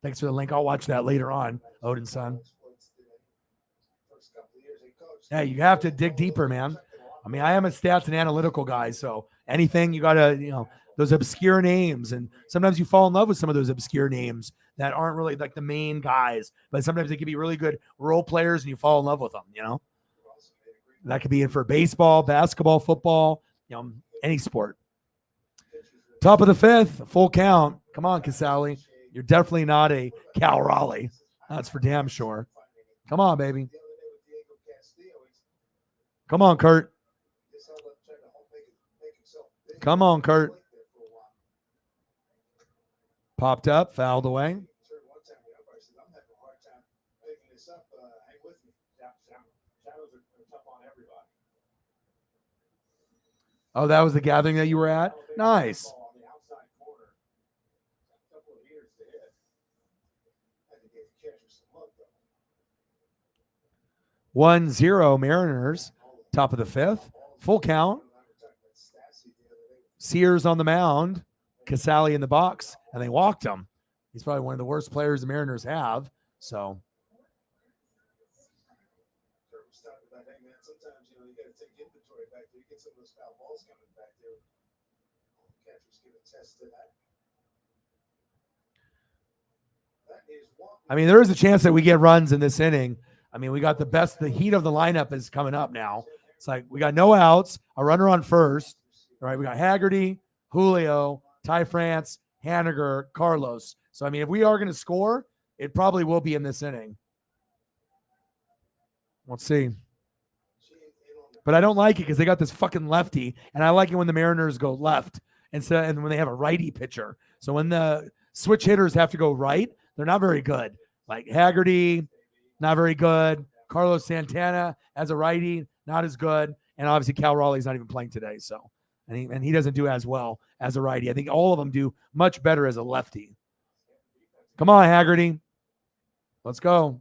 Thanks for the link. I'll watch that later on, Odin's son. Yeah, you have to dig deeper, man. I mean, I am a stats and analytical guy, so anything you got to, those obscure names. And sometimes you fall in love with some of those obscure names that aren't really like the main guys, but sometimes they can be really good role players and you fall in love with them, That could be in for baseball, basketball, football, any sport. Top of the fifth, full count. Come on, Casale. You're definitely not a Cal Raleigh. That's for damn sure. Come on, baby. Come on, Kurt. Come on, Kurt. Popped up, fouled away. Oh, that was the gathering that you were at? Nice. 1-0 Mariners, top of the fifth, full count. Sears on the mound, Casale in the box, and they walked him. He's probably one of the worst players the Mariners have. So, sometimes you got to take inventory back there. You get some of those foul balls coming back there. Catchers give a test to that. I mean, there is a chance that we get runs in this inning. I mean, we got the heat of the lineup is coming up now. It's like we got no outs, a runner on first. All right, we got Haggerty, Julio, Ty France, Haniger, Carlos. So, I mean, if we are going to score, it probably will be in this inning. Let's see. But I don't like it because they got this fucking lefty, and I like it when the Mariners go left and when they have a righty pitcher. So when the switch hitters have to go right, they're not very good. Like Haggerty, not very good. Carlos Santana as a righty, not as good. And obviously Cal Raleigh's not even playing today. So, and he doesn't do as well as a righty. I think all of them do much better as a lefty. Come on, Haggerty. Let's go.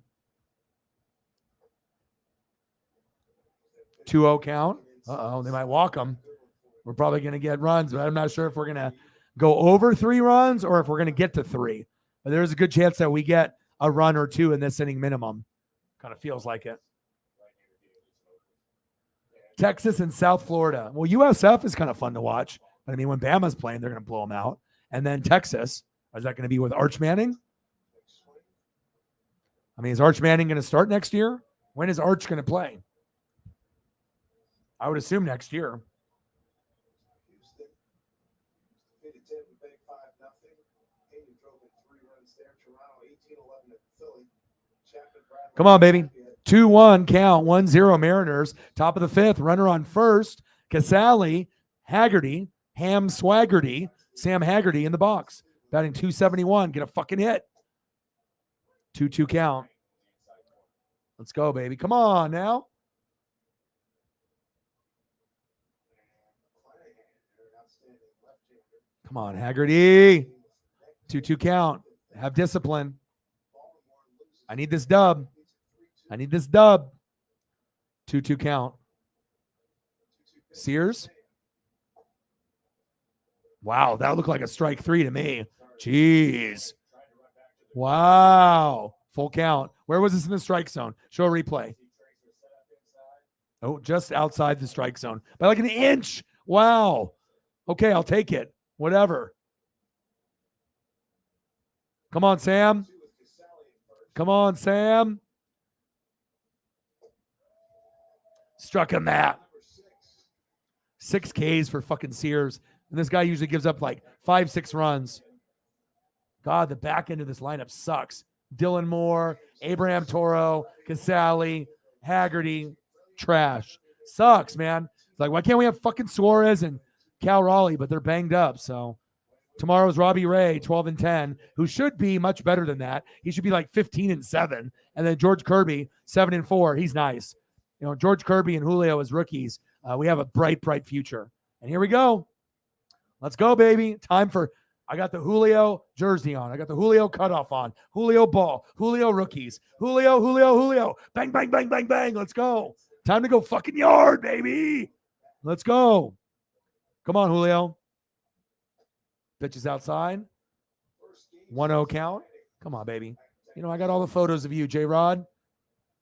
2-0 count. Uh-oh, they might walk them. We're probably going to get runs, but I'm not sure if we're going to go over 3 runs or if we're going to get to 3. But there's a good chance that we get a run or 2 in this inning minimum. Kind of feels like it. Texas and South Florida. Well, USF is kind of fun to watch. But I mean, when Bama's playing, they're going to blow them out. And then Texas, is that going to be with Arch Manning? I mean, is Arch Manning going to start next year? When is Arch going to play? I would assume next year. Houston defeated Tampa Bay 5-0. Hayden drove in 3 runs there. Toronto 18-11 at Philly. Chapman, Bradley, Come on, baby. 2-1 count, 1-0 Mariners. Top of the 5th, runner on first. Casale, Haggerty, Ham Swaggerty, Sam Haggerty in the box. Batting .271. Get a fucking hit. 2-2 count. Let's go, baby. Come on now. Come on, Haggerty. 2-2 count. Have discipline. I need this dub. 2-2 count. Sears. Wow, that looked like a strike 3 to me. Jeez. Wow. Full count. Where was this in the strike zone? Show a replay. Oh, just outside the strike zone. By like an inch. Wow. Okay, I'll take it. Whatever. Come on, Sam. Come on, Sam. Struck him that. 6 Ks for fucking Sears. And this guy usually gives up like 5-6 runs. God, the back end of this lineup sucks. Dylan Moore, Abraham Toro, Casale, Haggerty, trash. Sucks, man. It's like, why can't we have fucking Suarez and Cal Raleigh, but they're banged up. So tomorrow's Robbie Ray, 12-10, who should be much better than that. He should be like 15-7. And then George Kirby, 7-4. He's nice. You know, George Kirby and Julio as rookies. We have a bright, bright future. And here we go. Let's go, baby. Time for, I got the Julio jersey on. I got the Julio cutoff on. Julio ball. Julio rookies. Julio. Bang, bang, bang, bang, bang. Let's go. Time to go fucking yard, baby. Let's go. Come on, Julio. Pitches outside. 1-0 count. Come on, baby. You know, I got all the photos of you, J-Rod.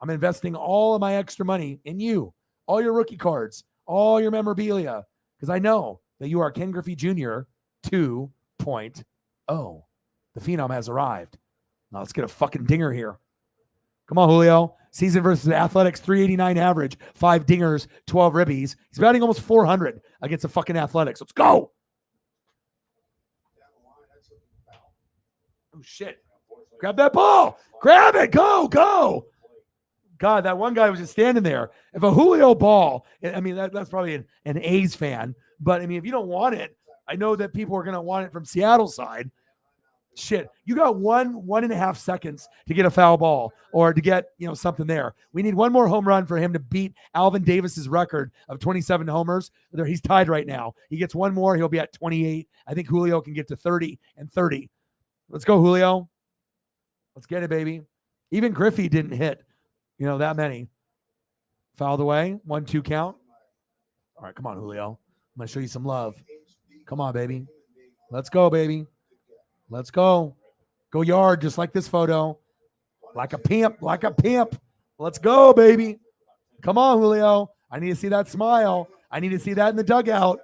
I'm investing all of my extra money in you. All your rookie cards. All your memorabilia. Because I know that you are Ken Griffey Jr. 2.0. The Phenom has arrived. Now let's get a fucking dinger here. Come on, Julio. Season versus Athletics, 389 average, 5 dingers, 12 ribbies. He's batting almost 400 against the fucking Athletics. Let's go. Oh, shit. Grab that ball. Grab it. Go. God, that one guy was just standing there. If a Julio ball, I mean, that's probably an A's fan. But, I mean, if you don't want it, I know that people are going to want it from Seattle side. Shit, you got 1.5 seconds to get a foul ball or to get, you know, something there. We need one more home run for him to beat Alvin Davis's record of 27 homers. He's tied right now. He gets one more, he'll be at 28. I think Julio can get to 30 and 30. Let's go, Julio. Let's get it, baby. Even Griffey didn't hit, you know, that many. Fouled away, 1-2 count. All right, come on, Julio. I'm going to show you some love. Come on, baby. Let's go, baby. Let's go. Go yard just like this photo. Like a pimp. Let's go, baby. Come on, Julio. I need to see that smile. I need to see that in the dugout.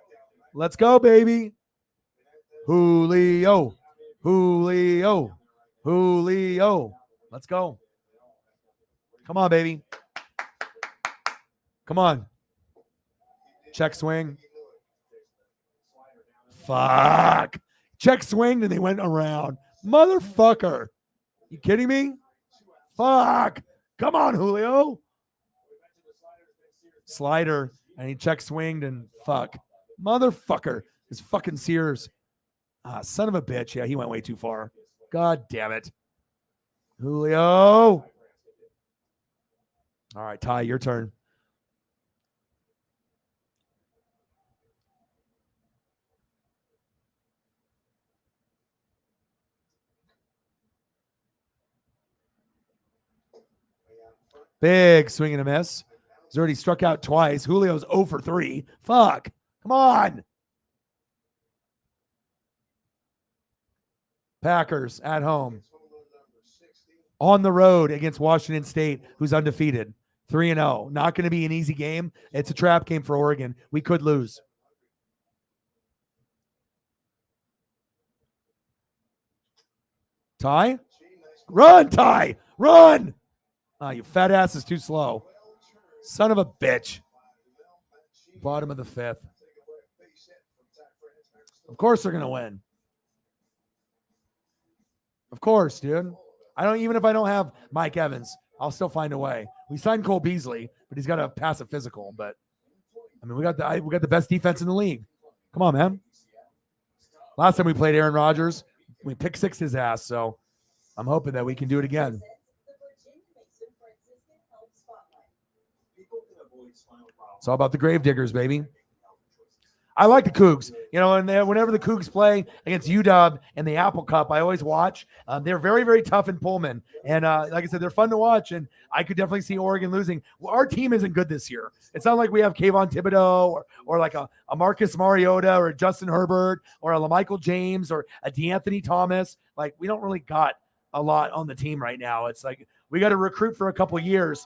Let's go, baby. Julio. Let's go. Come on, baby. Come on. Check swing. Fuck. Check swing, and they went around. Motherfucker. You kidding me? Fuck. Come on, Julio. Slider. And he check swinged and fuck. Motherfucker. It's fucking Sears. Son of a bitch. Yeah, he went way too far. God damn it. Julio. All right, Ty, your turn. Big swing and a miss. He's already struck out twice. Julio's 0 for 3. Fuck. Come on. Packers at home. On the road against Washington State, who's undefeated. 3-0. Not going to be an easy game. It's a trap game for Oregon. We could lose. Ty? Run, Ty! Run! Ah, you fat ass is too slow. Son of a bitch. Bottom of the 5th. Of course they're going to win. Of course, dude. Even if I don't have Mike Evans, I'll still find a way. We signed Cole Beasley, but he's got to pass a physical. But I mean, we got the best defense in the league. Come on, man. Last time we played Aaron Rodgers, we pick six his ass. So I'm hoping that we can do it again. It's all about the Gravediggers, baby. I like the Cougs. And whenever the Cougs play against UW in the Apple Cup, I always watch. They're very, very tough in Pullman. And like I said, they're fun to watch. And I could definitely see Oregon losing. Well, our team isn't good this year. It's not like we have Kayvon Thibodeau or like a Marcus Mariota or a Justin Herbert or a LaMichael James or a DeAnthony Thomas. Like, we don't really got a lot on the team right now. It's like we got to recruit for a couple years,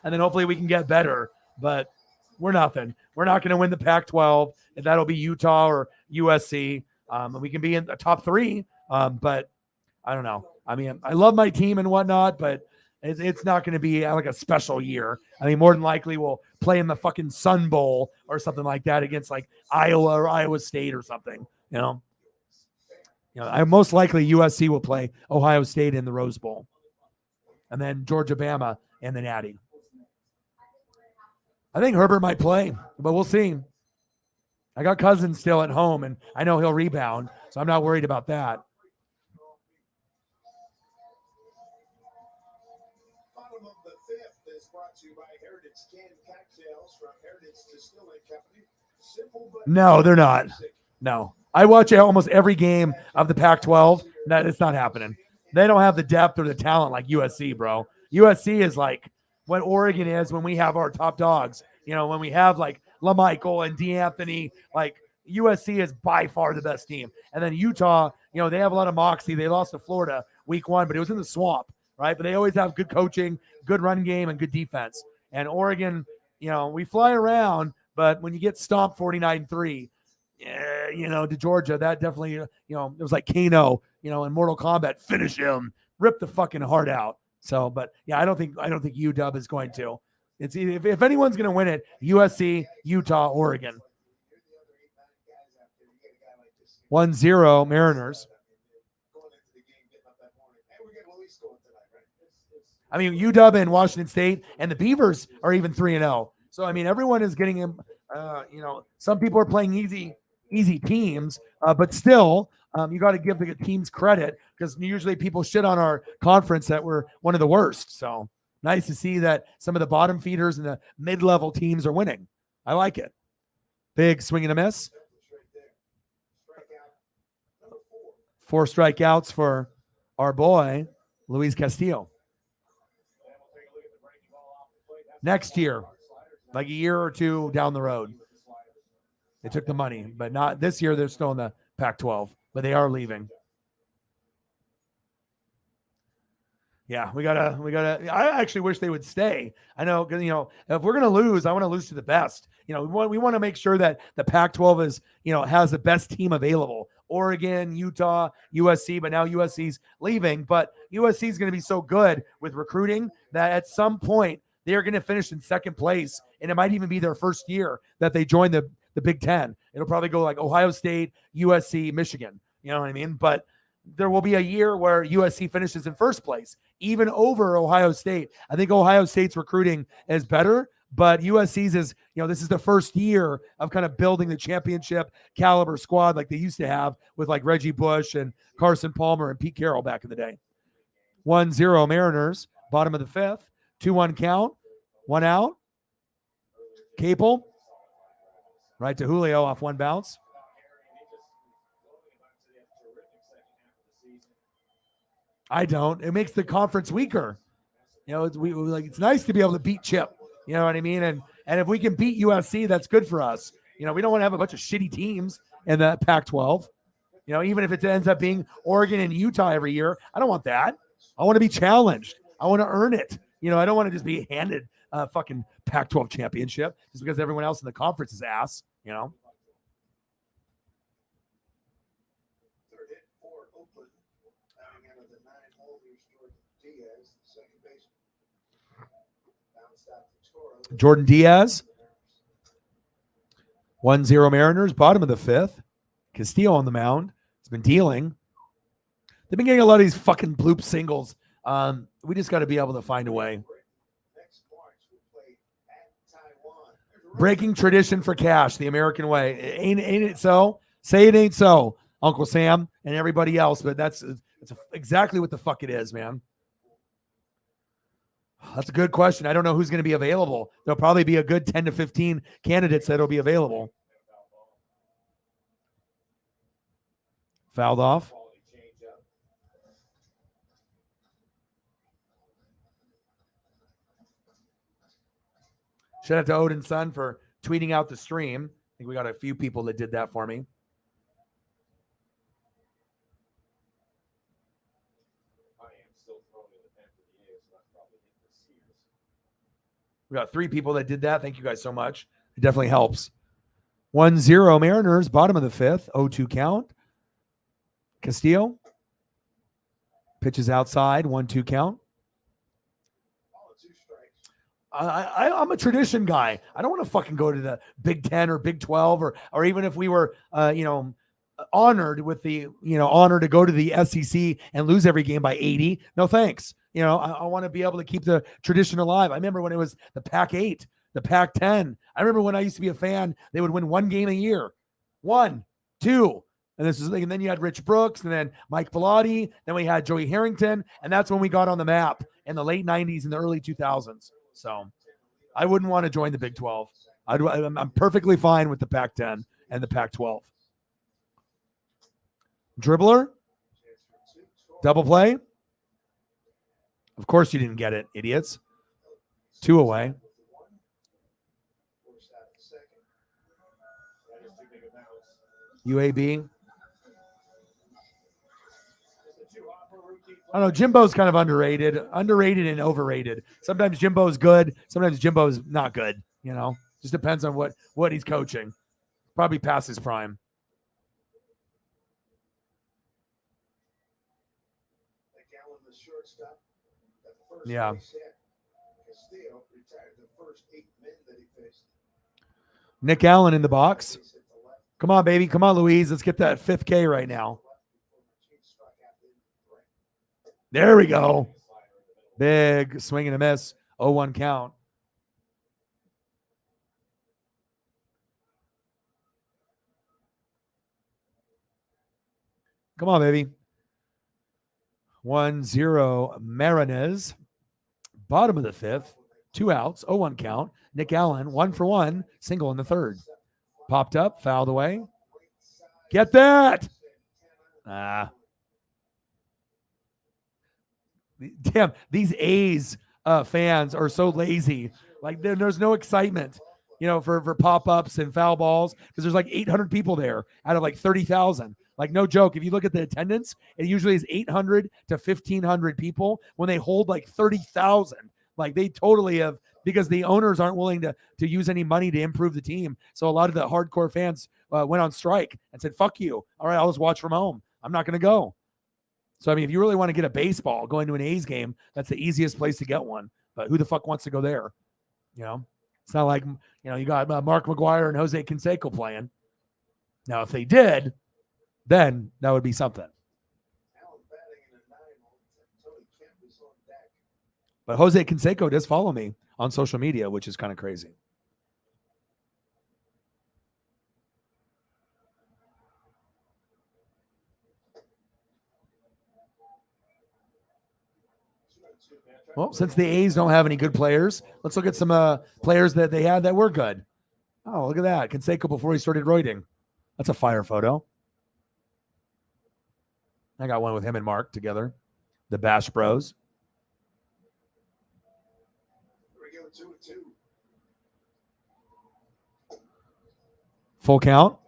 and then hopefully we can get better. But we're nothing. We're not going to win the Pac-12, and that'll be Utah or USC. And we can be in the top 3, but I don't know. I mean, I love my team and whatnot, but it's not going to be like a special year. I mean, more than likely we'll play in the fucking Sun Bowl or something like that against like Iowa or Iowa State or something. I most likely USC will play Ohio State in the Rose Bowl, and then Georgia, Bama, and the Natty. I think Herbert might play, but we'll see. I got Cousins still at home, and I know he'll rebound, so I'm not worried about that. Bottom of the 5th is brought to you by Heritage Canned Cocktails from Heritage Distilling Company. Simple but No, they're not. No. I watch almost every game of the Pac-12. No, it's not happening. They don't have the depth or the talent like USC, bro. USC is like what Oregon is when we have our top dogs. When we have like LaMichael and DeAnthony, like USC is by far the best team. And then Utah, they have a lot of moxie. They lost to Florida week 1, but it was in the swamp, right? But they always have good coaching, good run game, and good defense. And Oregon, we fly around, but when you get stomped 49-3, to Georgia, that definitely, it was like Kano, in Mortal Kombat, finish him, rip the fucking heart out. So, but yeah, I don't think UW is going to. It's if anyone's going to win it, USC, Utah, Oregon. 1-0 Mariners. I mean, UW and Washington State and the Beavers are even 3-0. So, I mean, everyone is getting him. Some people are playing easy teams, but still, you got to give the teams credit because usually people shit on our conference that we're one of the worst. So nice to see that some of the bottom feeders and the mid-level teams are winning. I like it. Big swing and a miss. 4 strikeouts for our boy, Luis Castillo. Next year, like a year or 2 down the road. They took the money, but not this year. They're still in the Pac-12, but they are leaving. Yeah, we gotta. I actually wish they would stay. I know, because if we're gonna lose, I want to lose to the best. We want to make sure that the Pac-12 is, has the best team available. Oregon, Utah, USC, but now USC's leaving. But USC is going to be so good with recruiting that at some point they are going to finish in second place, and it might even be their first year that they join the Big Ten. It'll probably go like Ohio State, USC, Michigan. You know what I mean? But there will be a year where USC finishes in first place, even over Ohio State. I think Ohio State's recruiting is better, but USC's is, this is the first year of kind of building the championship caliber squad like they used to have with like Reggie Bush and Carson Palmer and Pete Carroll back in the day. 1-0 Mariners, bottom of the 5th, 2-1 count, 1 out. Capel, right to Julio off 1 bounce. I don't. It makes the conference weaker. It's nice to be able to beat Chip. You know what I mean? And if we can beat USC, that's good for us. We don't want to have a bunch of shitty teams in the Pac-12. Even if it ends up being Oregon and Utah every year, I don't want that. I want to be challenged. I want to earn it. I don't want to just be handed a fucking Pac-12 championship just because everyone else in the conference is ass. Third hit for Oakland. Batting out of Diaz, the second baseman. Bounced out to Toro. Jordan Diaz. 1-0 Mariners, bottom of the fifth. Castillo on the mound. He's been dealing. They've been getting a lot of these fucking bloop singles. We just got to be able to find a way. Next March, we play at Taiwan. Breaking tradition for cash, the American way. Ain't it so? Say it ain't so, Uncle Sam and everybody else. But that's exactly what the fuck it is, man. That's a good question. I don't know who's going to be available. There'll probably be a good 10 to 15 candidates that'll be available. Fouled off. Shout out to Odin's son for tweeting out the stream. I think we got a few people that did that for me. We got 3 people that did that. Thank you guys so much. It definitely helps. 1-0 Mariners, bottom of the fifth, 0-2 count. Castillo pitches outside, 1-2 count. I'm a tradition guy. I don't want to fucking go to the Big 10 or Big 12 or even if we were, honored with the, honor to go to the SEC and lose every game by 80. No thanks. I want to be able to keep the tradition alive. I remember when it was the Pac-8, the Pac-10. I remember when I used to be a fan, they would win 1 game a year. 1, 2. And then you had Rich Brooks and then Mike Bellotti. Then we had Joey Harrington. And that's when we got on the map in the late 90s and the early 2000s. So I wouldn't want to join the Big 12. I'm perfectly fine with the Pac-10 and the Pac-12. Dribbler. Double play. Of course you didn't get it, idiots. 2 away. UAB. I don't know. Jimbo's kind of underrated and overrated. Sometimes Jimbo's good. Sometimes Jimbo's not good. Just depends on what he's coaching. Probably past his prime. Yeah. Nick Allen in the box. Come on, baby. Come on, Louise. Let's get that 5th K right now. There we go. Big swing and a miss. 0-1 count. Come on, baby. 1-0 Mariners. Bottom of the 5th. 2 outs. 0-1 count. Nick Allen, 1 for 1. Single in the 3rd. Popped up. Fouled away. Get that. Damn, these A's fans are so lazy. Like there's no excitement, for pop-ups and foul balls because there's like 800 people there out of like 30,000. Like no joke. If you look at the attendance, it usually is 800 to 1,500 people when they hold like 30,000. Like they totally have, because the owners aren't willing to use any money to improve the team. So a lot of the hardcore fans went on strike and said, fuck you. All right, I'll just watch from home. I'm not going to go. So, I mean, if you really want to get a baseball, going to an A's game, that's the easiest place to get one. But who the fuck wants to go there? It's not like, you got Mark McGuire and Jose Canseco playing. Now, if they did, then that would be something. But Jose Canseco does follow me on social media, which is kind of crazy. Well, since the A's don't have any good players, let's look at some players that they had that were good. Oh, look at that. Canseco before he started roiding. That's a fire photo. I got one with him and Mark together. The Bash Bros. Full count.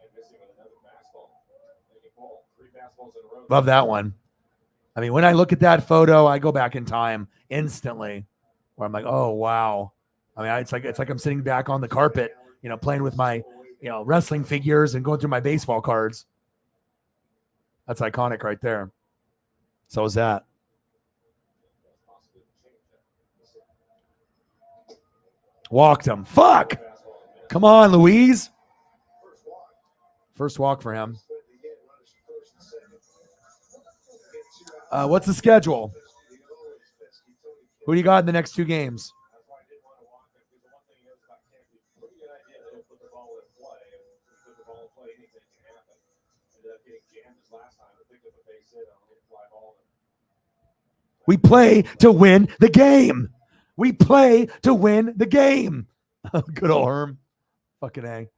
Love that one. I mean, when I look at that photo, I go back in time instantly where I'm like, oh, wow. I mean, it's like I'm sitting back on the carpet, playing with my, wrestling figures and going through my baseball cards. That's iconic right there. So is that. Walked him. Fuck. Come on, Louise. First walk for him. What's the schedule? Who do you got in the next 2 games? We play to win the game. We play to win the game. Good old Herm. Fucking A.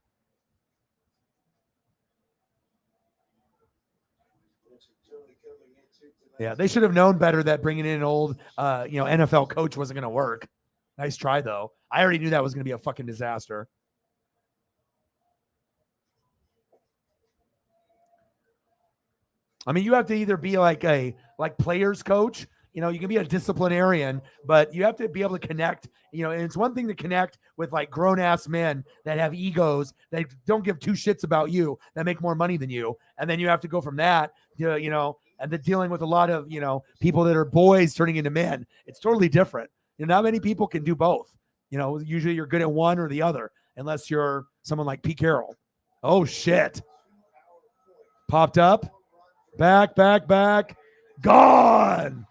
Yeah, they should have known better that bringing in an old, NFL coach wasn't going to work. Nice try, though. I already knew that was going to be a fucking disaster. I mean, you have to either be like players coach. You can be a disciplinarian, but you have to be able to connect, and it's one thing to connect with like grown ass men that have egos that don't give 2 shits about you, that make more money than you. And then you have to go from that to, and then dealing with a lot of, people that are boys turning into men. It's totally different. Not many people can do both. Usually you're good at one or the other, unless you're someone like Pete Carroll. Oh shit. Popped up. Back. Gone.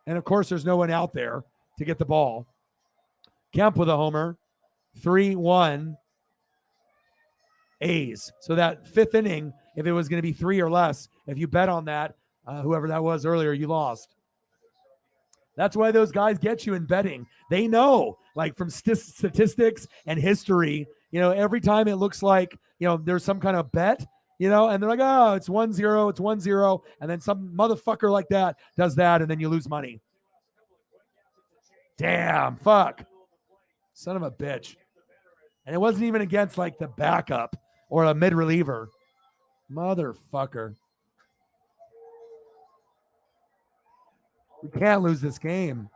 And of course, there's no one out there to get the ball. Kemp with a homer. 3-1 A's. So that 5th inning, if it was going to be 3 or less, if you bet on that, whoever that was earlier, you lost. That's why those guys get you in betting. They know, like from statistics and history, every time it looks like, there's some kind of bet, and they're like, oh, it's 1-0, it's 1-0. And then some motherfucker like that does that, and then you lose money. Damn, fuck. Son of a bitch. And it wasn't even against like the backup or a mid reliever. Motherfucker. We can't lose this game.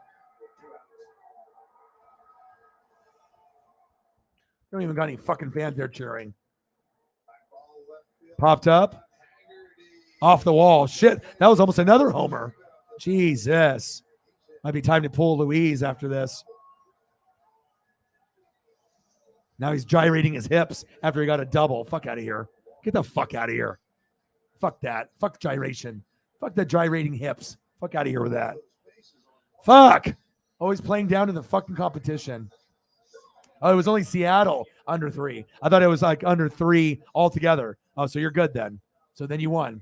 We don't even got any fucking fans there cheering. Popped up. Off the wall. Shit, that was almost another homer. Jesus. Might be time to pull Louise after this. Now he's gyrating his hips after he got a double. Fuck out of here. Get the fuck out of here. Fuck that. Fuck gyration. Fuck the gyrating hips. Fuck out of here with that. Fuck. Always playing down to the fucking competition. Oh, it was only Seattle under 3. I thought it was like under 3 altogether. Oh, so you're good then. So then you won.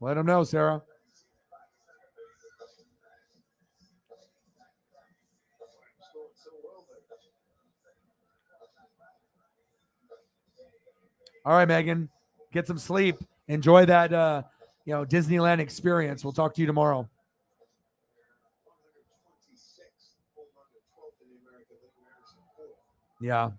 Let him know, Sarah. All right, Megan. Get some sleep. Enjoy that Disneyland experience. We'll talk to you tomorrow. Yeah.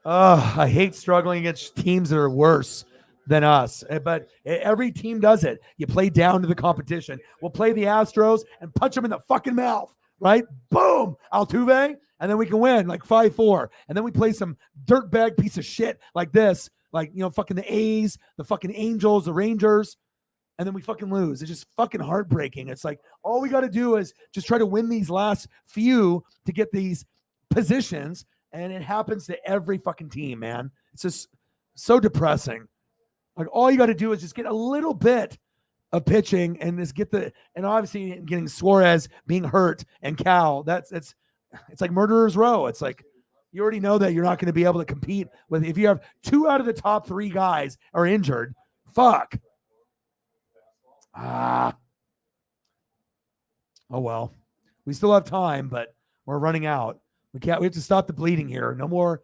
I hate struggling against teams that are worse than us. But every team does it. You play down to the competition. We'll play the Astros and punch them in the fucking mouth, right? Boom, Altuve, and then we can win like 5-4. And then we play some dirtbag piece of shit like this, like, fucking the A's, the fucking Angels, the Rangers, and then we fucking lose. It's just fucking heartbreaking. It's like all we got to do is just try to win these last few to get these positions, and it happens to every fucking team, man. It's just so depressing. Like all you got to do is just get a little bit of pitching and just get and obviously getting Suarez being hurt and Cal. It's like murderer's row. It's like you already know that you're not going to be able to compete with if you have 2 out of the top 3 guys are injured. Fuck. Oh well. We still have time, but we're running out. We have to stop the bleeding here. No more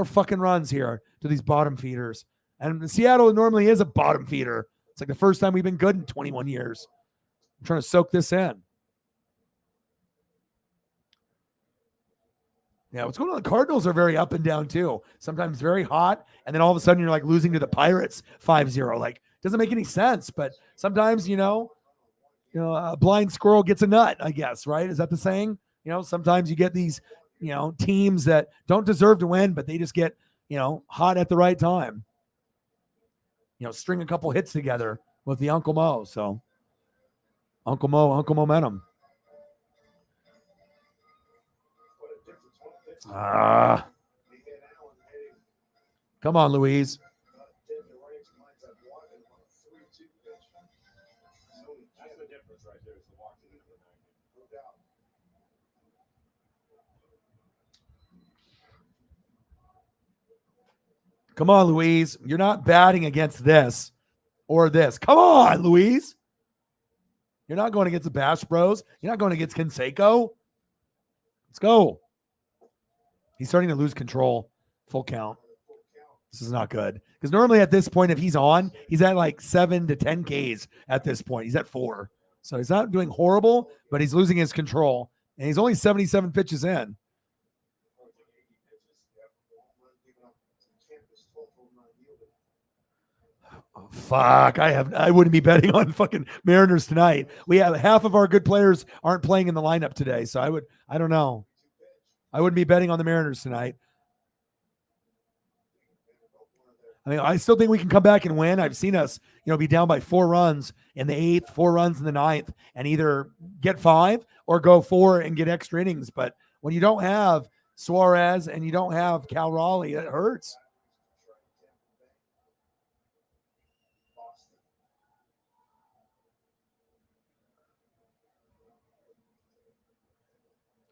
fucking runs here to these bottom feeders. And Seattle normally is a bottom feeder. It's like the first time we've been good in 21 years. I'm trying to soak this in. Yeah, what's going on? The Cardinals are very up and down too. Sometimes very hot, and then all of a sudden you're like losing to the Pirates 5-0. Like, doesn't make any sense. But sometimes, a blind squirrel gets a nut, I guess, right? Is that the saying? Sometimes you get these, teams that don't deserve to win, but they just get, hot at the right time. String a couple hits together with the Uncle Mo. So Uncle Momentum. What a difference one pitch. Ah, He hit Allen hitting come on, Louise. dead to rights. Lines up walking on a 3-2 pitch. So he That's the difference right there. Is the walk to the 90. no doubt. Come on, Louise. You're not batting against this or this. Come on, Louise. You're not going against the Bash Bros. You're not going against Canseco. Let's go. He's starting to lose control. Full count. This is not good. Because normally at this point, if he's on, he's at like 7 to 10 Ks at this point. He's at 4. So he's not doing horrible, but he's losing his control. And he's only 77 pitches in. Oh, fuck. I wouldn't be betting on fucking Mariners tonight. We have half of our good players aren't playing in the lineup today. So I don't know. I wouldn't be betting on the Mariners tonight. I mean, I still think we can come back and win. I've seen us, be down by 4 runs in the 8th, 4 runs in the 9th, and either get 5 or go 4 and get extra innings. But when you don't have Suarez and you don't have Cal Raleigh, it hurts.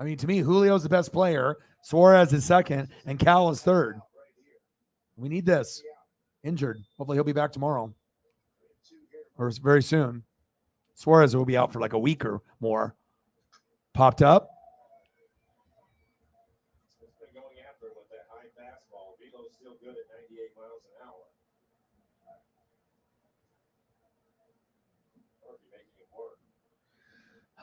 I mean, to me, Julio's the best player, Suarez is second, and Cal is third. We need this. Injured. Hopefully he'll be back tomorrow or very soon. Suarez will be out for like a week or more. Popped up. It's been going after with that high fastball. Velo's still good at 98 miles an hour. Or if you're making it work.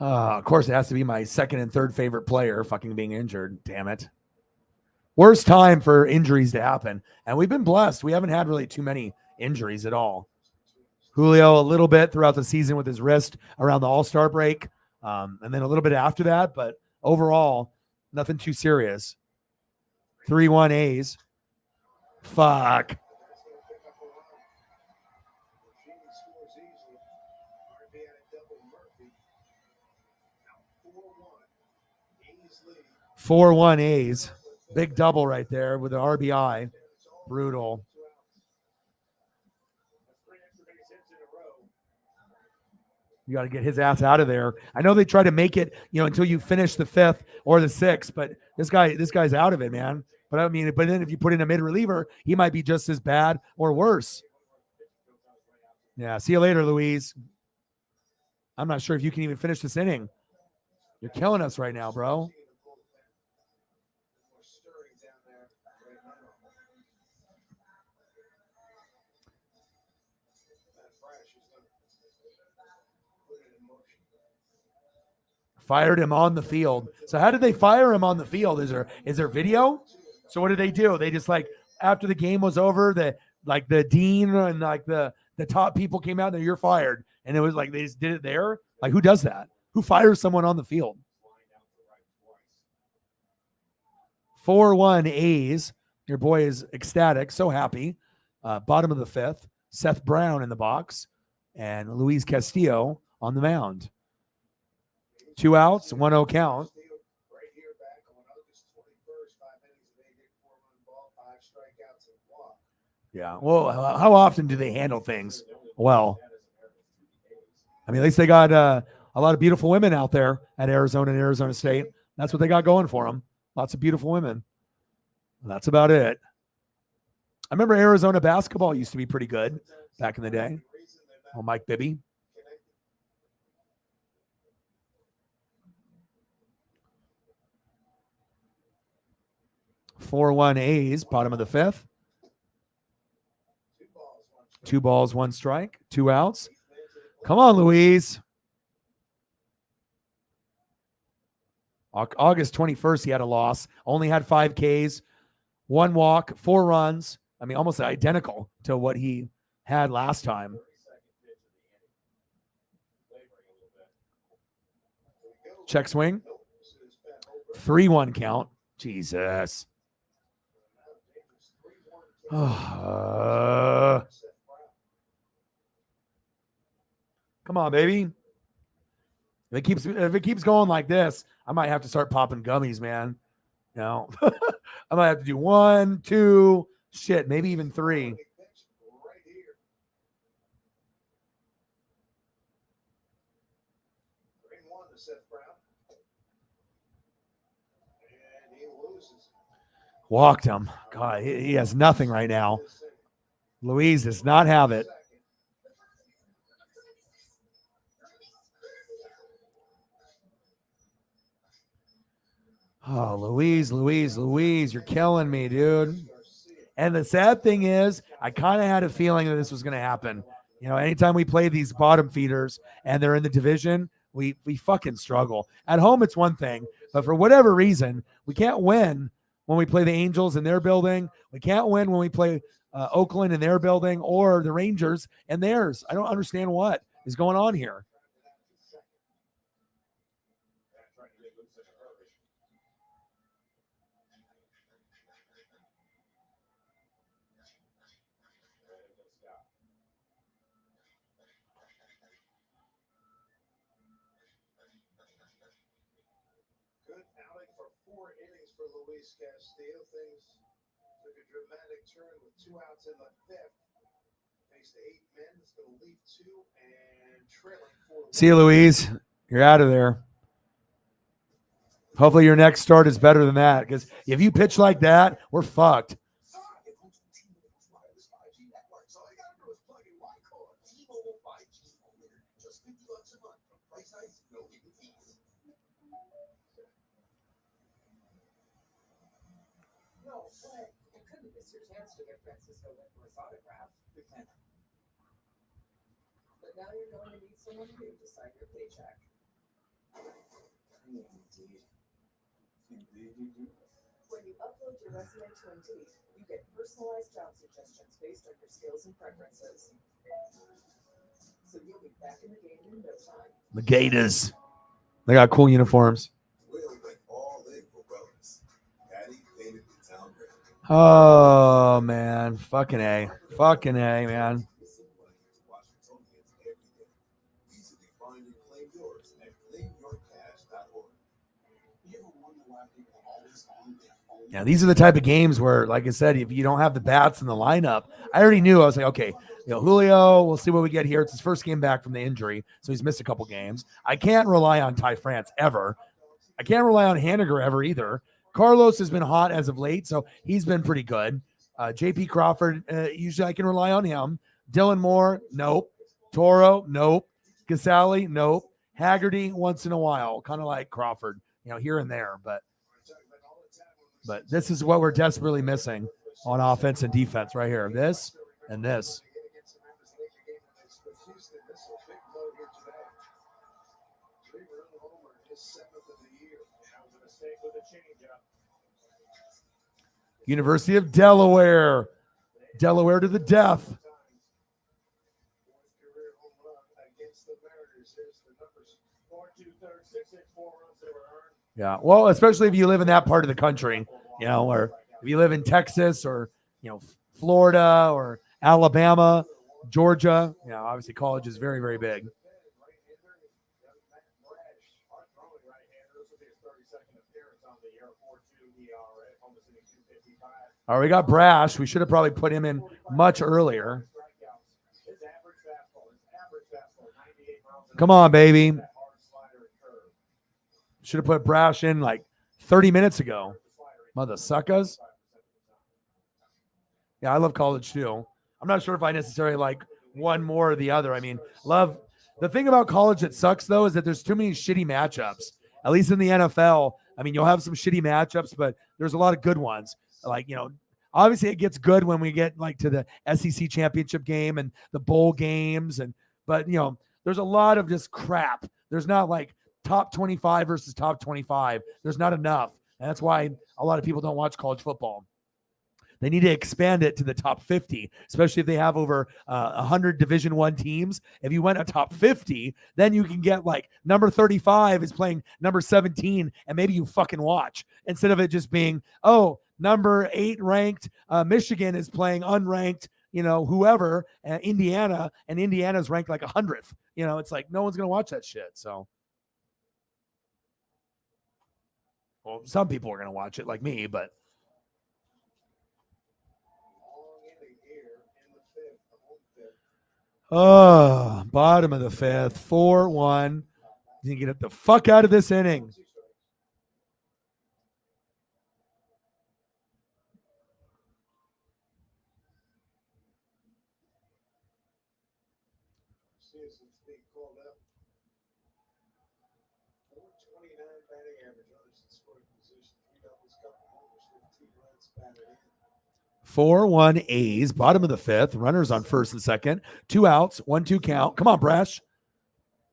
Of course, it has to be my second and third favorite player fucking being injured. Damn it. Worst time for injuries to happen. And we've been blessed. We haven't had really too many injuries at all. Julio a little bit throughout the season with his wrist around the All-Star break. And then a little bit after that. But overall, nothing too serious. 3-1 A's. Fuck. scores easily. RB at a double Murphy. Now 4-1. A's lead. 4-1 A's. Big double right there with an RBI. Brutal. You got to get his ass out of there. I know they try to make it, until you finish the 5th or the 6th, but this guy's out of it, man. But I mean, but then if you put in a mid reliever, he might be just as bad or worse. Yeah. See you later, Louise. I'm not sure if you can even finish this inning. You're killing us right now, bro. Fired him on the field. So how did they fire him on the field? Is there video? So what did they do? They just after the game was over, the dean and the top people came out and you're fired. And it was like they just did it there. Like, who does that? Who fires someone on the field? 4-1 A's. Your boy is ecstatic, so happy. Bottom of the 5th. Seth Brown in the box. And Luis Castillo on the mound. 2 outs, 1-0 count. Right here back on August 21st, 5 innings of 8 hit, 4-run ball, 5 strikeouts and a walk. Yeah. Well, how often do they handle things well? I mean, at least they got a lot of beautiful women out there at Arizona and Arizona State. That's what they got going for them. Lots of beautiful women. That's about it. I remember Arizona basketball used to be pretty good back in the day. Oh, Mike Bibby. 4-1 A's, bottom of the 5th. 2 balls, 1 strike, 2 outs. Come on, Louise. August 21st, he had a loss. Only had 5 Ks, 1 walk, 4 runs. I mean, almost identical to what he had last time. Check swing. 3-1 count. Jesus. Come on, baby. If it keeps going like this, I might have to start popping gummies, man. You know, I might have to do 1, 2, shit, maybe even 3. Right here. Green one to Seth Brown. And he loses. Walked him. God, he has nothing right now. Louise does not have it. Oh, Louise, you're killing me, dude. And the sad thing is, I kind of had a feeling that this was going to happen. You know, anytime we play these bottom feeders and they're in the division, we fucking struggle. At home, it's one thing, but for whatever reason, we can't win when we play the Angels in their building. We can't win when we play Oakland in their building or the Rangers and theirs. I don't understand what is going on here. Good outing for 4 innings for Luis Castillo. Things took a dramatic turn with 2 outs in the 5th. Faced 8 men. It's going to leave 2 and trailing 4. See you, Louise. You're out of there. Hopefully your next start is better than that, because if you pitch like that, we're fucked. No, but you couldn't miss your chance to get Francisco Lindor's autograph. But now you're going to need someone new to sign your paycheck. When you upload your resume to Indeed, you get personalized job suggestions based on your skills and preferences. So you'll be back in the game in no time. The Gators. They got cool uniforms. Oh, man. Fucking A, man. Yeah, these are the type of games where, like I said, if you don't have the bats in the lineup, I already knew. I was like, okay, Julio, we'll see what we get here. It's his first game back from the injury, so he's missed a couple games. I can't rely on Ty France ever. I can't rely on Haniger ever either. Carlos has been hot as of late, so he's been pretty good. J.P. Crawford, usually I can rely on him. Dylan Moore, nope. Toro, nope. Casale, nope. Haggerty, once in a while, kind of like Crawford, here and there. But this is what we're desperately missing on offense and defense right here. This and this. University of Delaware. Delaware to the death. Yeah, well, especially if you live in that part of the country, or if you live in Texas or, Florida or Alabama, Georgia, obviously college is very, very big. All right, we got Brash. We should have probably put him in much earlier. Come on, baby. Should have put Brash in like 30 minutes ago. Mother suckers. Yeah, I love college too. I'm not sure if I necessarily like one more or the other. I mean, love the thing about college that sucks though is that there's too many shitty matchups. At least in the NFL, I mean, you'll have some shitty matchups, but there's a lot of good ones. Like, obviously it gets good when we get like to the SEC championship game and the bowl games, but there's a lot of just crap. There's not like top 25 versus top 25. There's not enough. And that's why a lot of people don't watch college football. They need to expand it to the top 50, especially if they have over 100 Division I teams. If you went a top 50, then you can get like number 35 is playing number 17, and maybe you fucking watch instead of it just being, number 8 ranked Michigan is playing unranked, whoever, Indiana, and Indiana's ranked like 100th. It's like no one's going to watch that shit. So Well, some people are going to watch it like me, but Long inning here in the fifth, the home fifth. oh, bottom of the fifth, 4-1. You get the fuck out of this inning. 2 strikes. Citizens being called up. 429 batting average, others in scoring position, 3 doubles, couple homers, 15 runs batted in. 4-1 A's, bottom of the fifth. Runners on first and second. 2 outs, 1-2 count. Come on, Brash.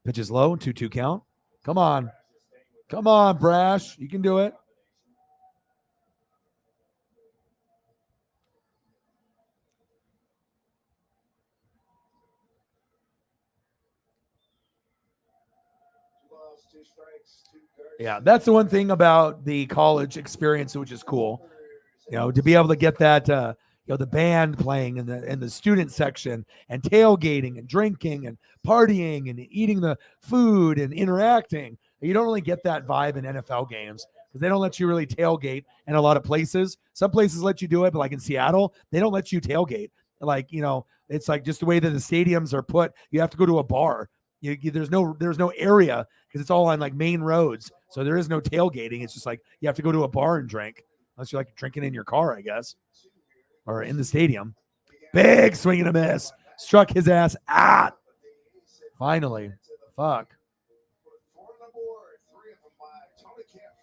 Pitches low, 2-2 count. Come on. Come on, Brash. You can do it. Two balls, 2 strikes, 2 guards. Yeah, that's the one thing about the college experience, which is cool. You know, to be able to get that, the band playing in the student section and tailgating and drinking and partying and eating the food and interacting. You don't really get that vibe in NFL games because they don't let you really tailgate in a lot of places. Some places let you do it, but like in Seattle, they don't let you tailgate. Like, it's like just the way that the stadiums are put. You have to go to a bar. There's no area because it's all on like main roads. So there is no tailgating. It's just like you have to go to a bar and drink. Unless you're like drinking in your car, I guess, or in the stadium. Big swing and a miss. Struck his ass out. Finally. Fuck. 4 on the board, 3 of them by Tony Kemp.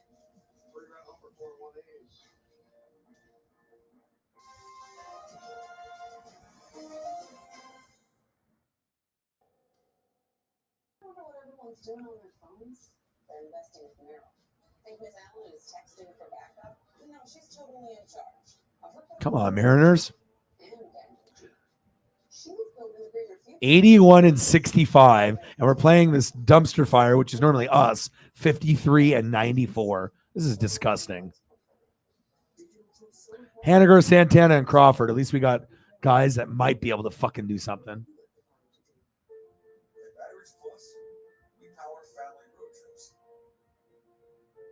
3-run homer for 1 A's. I wonder what everyone's doing on their phones. They're investing with Merrill. Think Miss Allen is texting for backup? No, she's totally in charge. Of her Come on, Mariners. and energy. She was building the bigger future. 81 and 65. And we're playing this dumpster fire, which is normally us, 53 and 94. This is disgusting. Haniger, Santana, and Crawford. At least we got guys that might be able to fucking do something. At Batteries Plus, we power family road trips.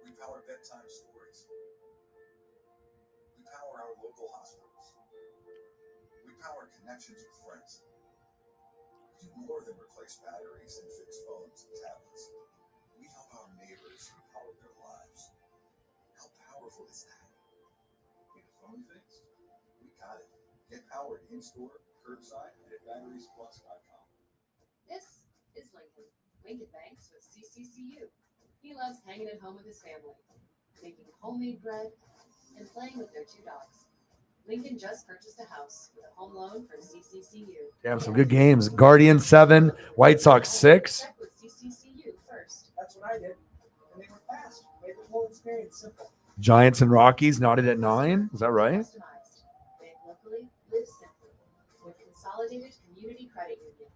We power bedtime stories. We power our local hospitals. We power connections with friends. We do more than replace batteries and fix phones and tablets. We help our neighbors empower their lives. How powerful is that? Need a phone fixed? We got it. Get powered in-store, curbside, and at batteriesplus.com. This is Lincoln. Lincoln Banks with CCCU. He loves hanging at home with his family, making homemade bread, and playing with their 2 dogs. Lincoln just purchased a house with a home loan from CCCU. Damn, some good games. Guardians 7, White Sox 6. Check with CCCU first. That's what I did. And they were fast. Made the whole experience simple. Giants and Rockies knotted at 9. Is that right? Customized. Bank locally, live simply. With Consolidated Community Credit Union.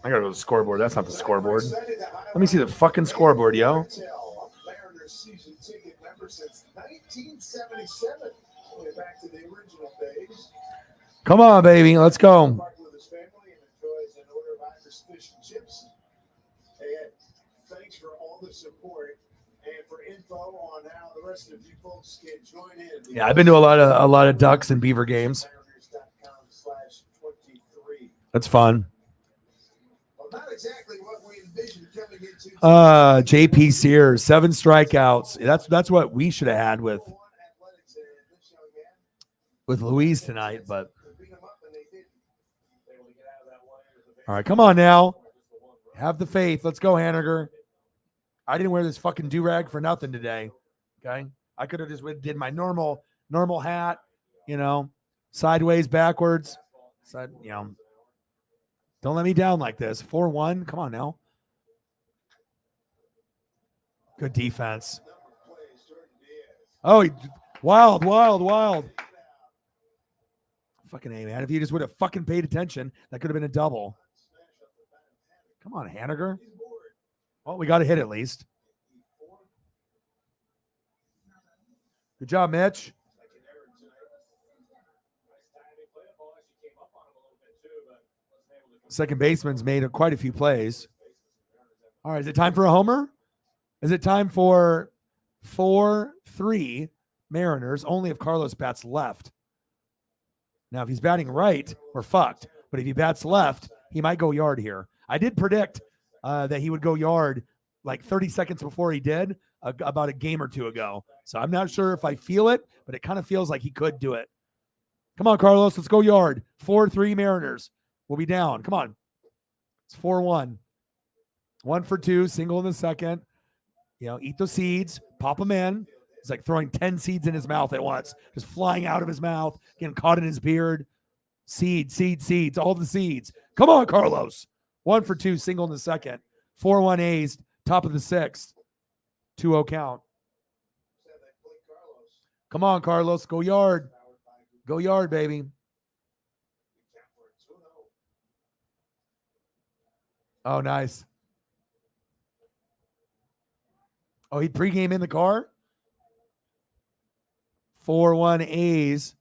I gotta go to the scoreboard. That's not the scoreboard. Let me see the fucking scoreboard, yo. Mariners season ticket member since 1977. Going back to the original days. Come on, baby. Let's go. Parked with his family and enjoys an order of Irish fish and chips. And thanks for all the support and for info on how the rest of you folks can join in. Yeah, I've been to a lot of Ducks and Beaver games. Mariners.com/23. That's fun. Well, not exactly what we envisioned coming into. JP Sears, 7 strikeouts. That's what we should have had with Louise tonight, but all right, come on now. Have the faith. Let's go, Haniger. I didn't wear this fucking do-rag for nothing today. Okay. I could have just did my normal hat, sideways, backwards. Don't let me down like this. 4-1. Come on now. Good defense. Oh, wild. Fucking A, man. If you just would have fucking paid attention, that could have been a double. Come on, Haniger. Well, we got to hit at least. Good job, Mitch. Second baseman's made quite a few plays. All right, is it time for a homer? Is it time for 4-3 Mariners, only if Carlos bats left. Now, if he's batting right, we're fucked. But if he bats left, he might go yard here. I did predict that he would go yard like 30 seconds before he did about a game or two ago. So I'm not sure if I feel it, but it kind of feels like he could do it. Come on, Carlos. Let's go yard. 4-3 Mariners. We'll be down. Come on. It's 4-1. 1-for-2, single in the second. Eat those seeds, pop them in. It's like throwing 10 seeds in his mouth at once, just flying out of his mouth, getting caught in his beard. Seeds, all the seeds. Come on, Carlos. 1-for-2, single in the second. 4-1 A's, top of the sixth. 2-0 count. Come on, Carlos. Go yard. Go yard, baby. Oh, nice. Oh, he pregame in the car? 4-1 A's.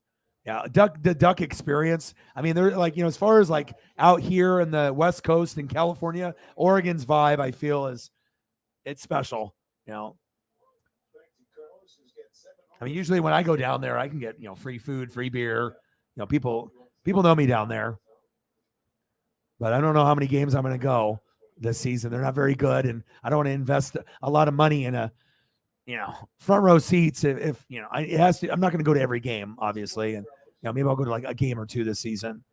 Yeah, the Duck experience. I mean, they're like, as far as like out here in the West Coast in California, Oregon's vibe, I feel it's special. I mean, usually when I go down there, I can get, free food, free beer. People know me down there. But I don't know how many games I'm going to go this season. They're not very good, and I don't want to invest a lot of money in a, front row seats. If it has to. I'm not going to go to every game, obviously, and maybe I'll go to like a game or two this season.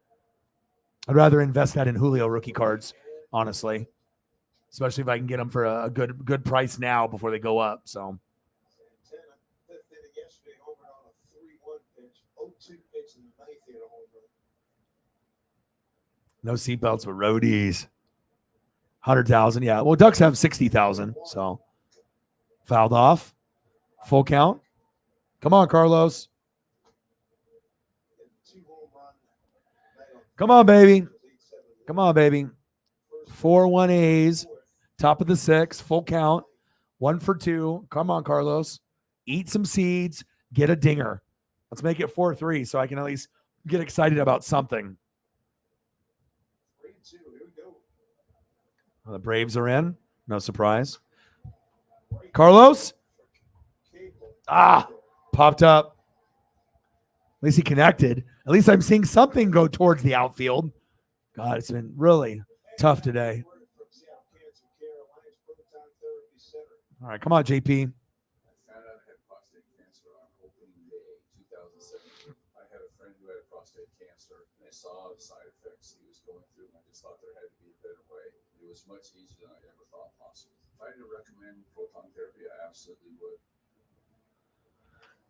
I'd rather invest that in Julio rookie cards, honestly, especially if I can get them for a good price now before they go up. So. No seatbelts with roadies. 100,000, yeah. Well, Ducks have 60,000, so fouled off. Full count. Come on, Carlos. Come on, baby. 4-1 A's, top of the sixth, full count. 1-for-2. Come on, Carlos. Eat some seeds. Get a dinger. Let's make it 4-3 so I can at least get excited about something. The Braves are in. No surprise. Carlos? Popped up. At least he connected. At least I'm seeing something go towards the outfield. God, it's been really tough today. All right, come on, JP. Saw the side effects he was going through, and I just thought there had to be a better way. It was much easier than I ever thought possible. If I had to recommend proton therapy, I absolutely would.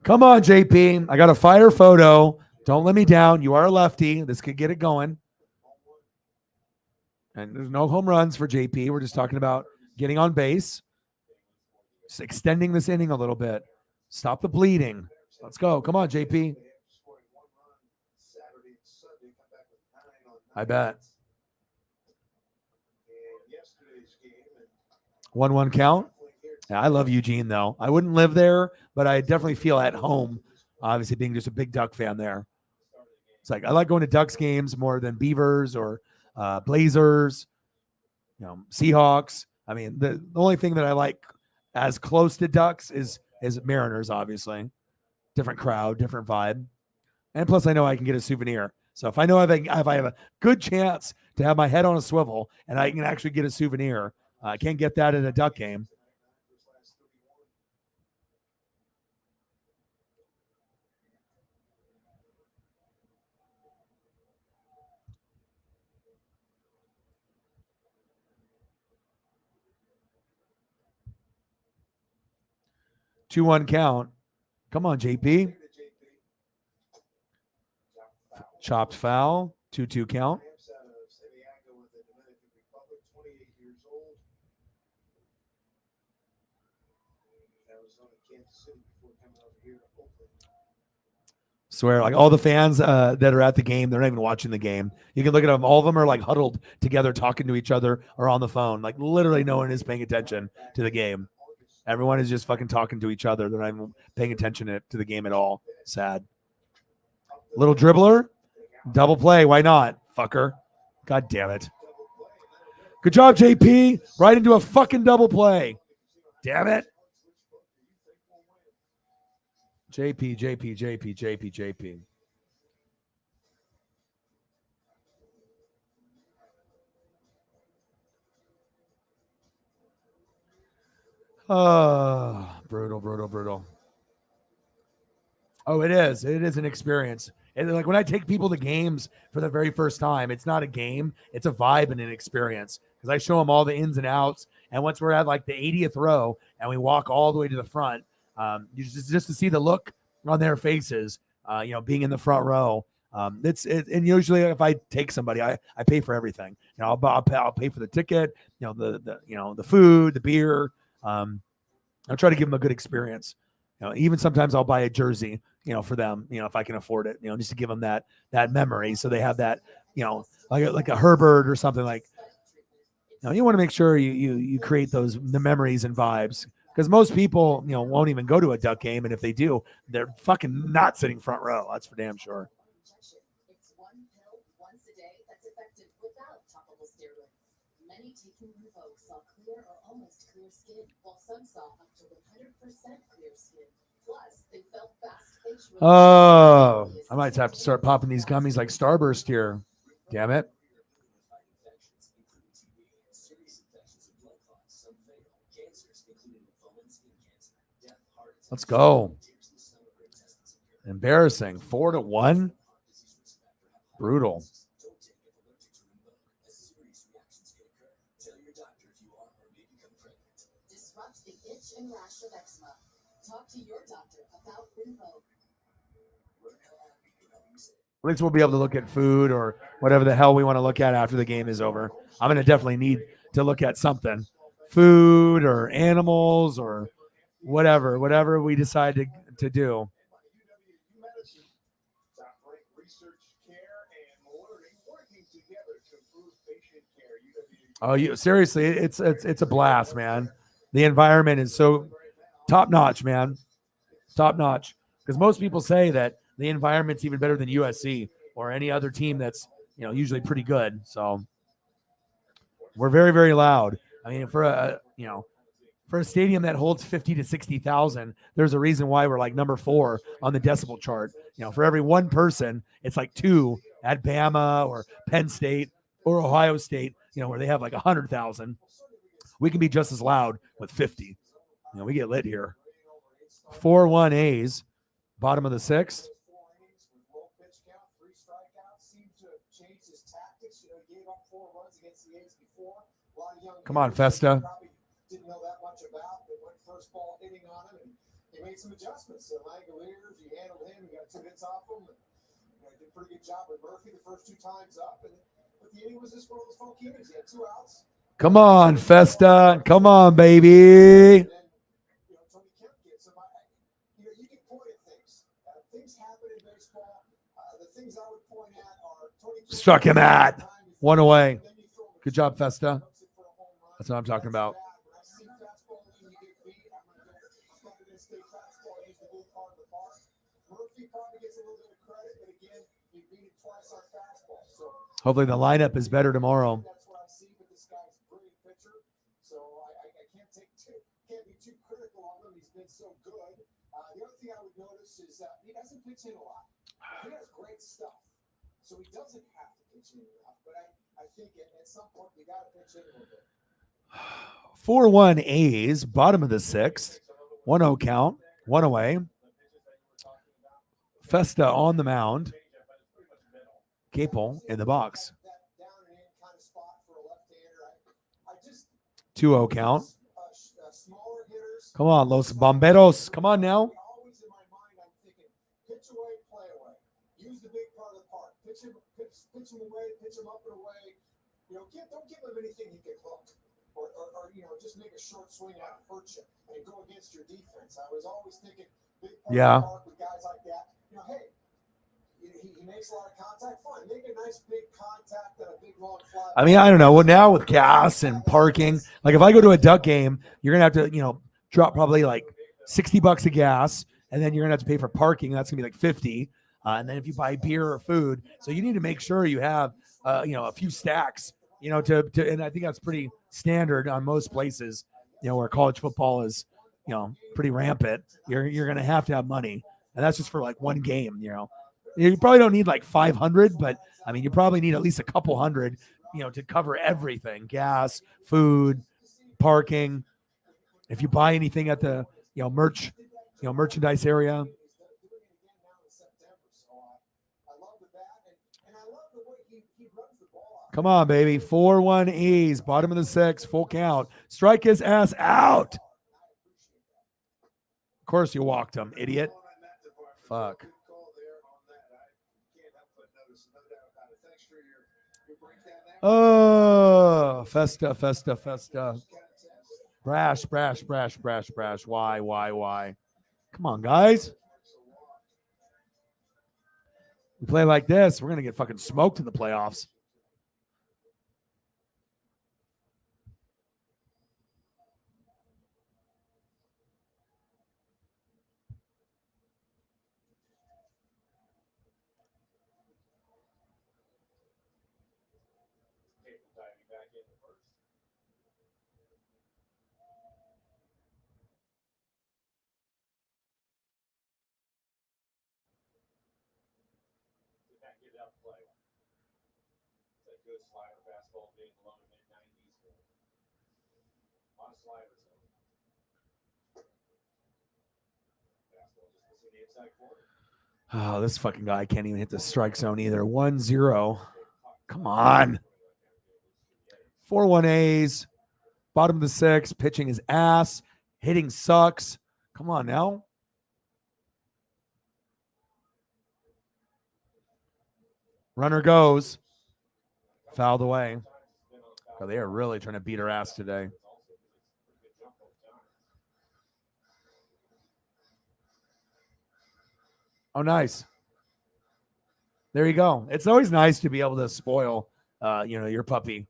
Come on, JP. I got a fire photo. Don't let me down. You are a lefty. This could get it going. And there's no home runs for JP. We're just talking about getting on base. Just extending this inning a little bit. Stop the bleeding. Let's go. Come on, JP. I bet. 1-1 count. Yeah, I love Eugene, though. I wouldn't live there, but I definitely feel at home, obviously being just a big Duck fan there. It's like I like going to Ducks games more than Beavers or Blazers, Seahawks. I mean, the only thing that I like as close to Ducks is Mariners, obviously. Different crowd, different vibe. And plus, I know I can get a souvenir. So if I know if I have a good chance to have my head on a swivel and I can actually get a souvenir, I can't get that at a Duck game. Two 2-1 count. Come on, JP. Chopped foul. 2-2 count. Swear, like all the fans that are at the game, they're not even watching the game. You can look at them. All of them are like huddled together, talking to each other or on the phone. Like literally no one is paying attention to the game. Everyone is just fucking talking to each other. They're not even paying attention to the game at all. Sad. Little dribbler. Double play. Why not? Fucker. God damn it. Good job, JP. Right into a fucking double play. Damn it. JP. Oh, brutal. Oh, it is. It is an experience. And like when I take people to games for the very first time, it's not a game, it's a vibe and an experience. Because I show them all the ins and outs. And once we're at like the 80th row and we walk all the way to the front, just to see the look on their faces, being in the front row. And usually if I take somebody, I pay for everything. I'll pay for the ticket, the food, the beer. I'll try to give them a good experience. Even sometimes I'll buy a jersey, for them, if I can afford it, just to give them that memory, so they have that, like a Herbert or something like. You want to make sure you create the memories and vibes, because most people, won't even go to a Duck game, and if they do, they're fucking not sitting front row. That's for damn sure. It's one pill once a day that's effective without topical steroids. Many taking Rinvoq saw clear or almost clear skin, while some saw up to 100% clear skin. Plus, they felt fast facial. Oh, I might have to start popping these gummies like Starburst here. Damn it. Let's go. Embarrassing. 4-1. Brutal. Disrupt the itch and rash of eczema. Talk to your doctor about Rinvoq. At least we'll be able to look at food or whatever the hell we want to look at after the game is over. I'm going to definitely need to look at something. Food or animals or whatever we decide to do. Oh, seriously, it's a blast, man. The environment is so top notch, man. Top notch. Because most people say that the environment's even better than USC or any other team that's, usually pretty good. So we're very, very loud. I mean, for a stadium that holds 50 to 60,000, there's a reason why we're like number 4 on the decibel chart. For every one person, it's like 2 at Bama or Penn State or Ohio State, where they have like 100,000. We can be just as loud with 50. We get lit here. 4-1 A's, bottom of the 6th. Come on, Festa. Didn't know that much about, but went first ball hitting on him, and he made some adjustments. So Langoliers, he handled him, he got 2 hits off him, and did a pretty good job with Murphy the first 2 times up. But the inning was just one of those funky innings. He had 2 outs. Come on, Festa. Come on, baby. And then, Tony Kemp gets him. You can point at things. Things happen in baseball. The things I would point at are Tony Kemp struck him at 1 away. Good job, Festa. That's what I'm talking about. Hopefully the lineup is better tomorrow. That's what I see, but this guy's a brilliant pitcher. So I can't be too critical of him. He's been so good. The other thing I would notice is he doesn't pitch in a lot. He has great stuff. So he doesn't have to pitch in enough. But I think at some point you got to pitch in a little bit. 4-1 A's, bottom of the 6th. 1-0 count, 1 away. Festa on the mound. Capel in the box. 2-0 count. Come on, Los Bomberos. Come on now. Always in my mind, I'm thinking, pitch away, play away. Use the big part of the park. Pitch him away, pitch him up and away. Don't give him anything he can hook. Or just make a short swing out and hurt you and go against your defense. I was always thinking, big part of the park with guys like that. Hey, he makes a lot of contact. Fine, make a nice big contact and a big long fly. I mean, I don't know. Well, now with gas and parking, like if I go to a Duck game, you're gonna have to, drop probably like $60 of gas, and then you're gonna have to pay for parking. That's gonna be like 50. And then if you buy beer or food, so you need to make sure you have, a few stacks, and I think that's pretty standard on most places, where college football is, pretty rampant. You're gonna have to have money. And that's just for like one game, you know. You probably don't need like 500, but I mean, you probably need at least a couple hundred, you know, to cover everything: gas, food, parking. If you buy anything at the, you know, merchandise area. Come on, baby. 4-1 A's, bottom of the 6th, full count. Strike his ass out. Of course you walked him, idiot. Fuck. Oh, Festa. Brash. Why? Come on, guys. We play like this, we're going to get fucking smoked in the playoffs. Diving back in the first. Did not get out play. It's a good slider fastball being low to mid-90s. A lot of sliders though. Fastball just missing the inside corner. Oh, this fucking guy can't even hit the strike zone either. 1-0. Come on. 4-1 A's. Bottom of the 6th. Pitching his ass. Hitting sucks. Come on now. Runner goes. Fouled away. Oh, they are really trying to beat her ass today. Oh, nice. There you go. It's always nice to be able to spoil, you know, your puppy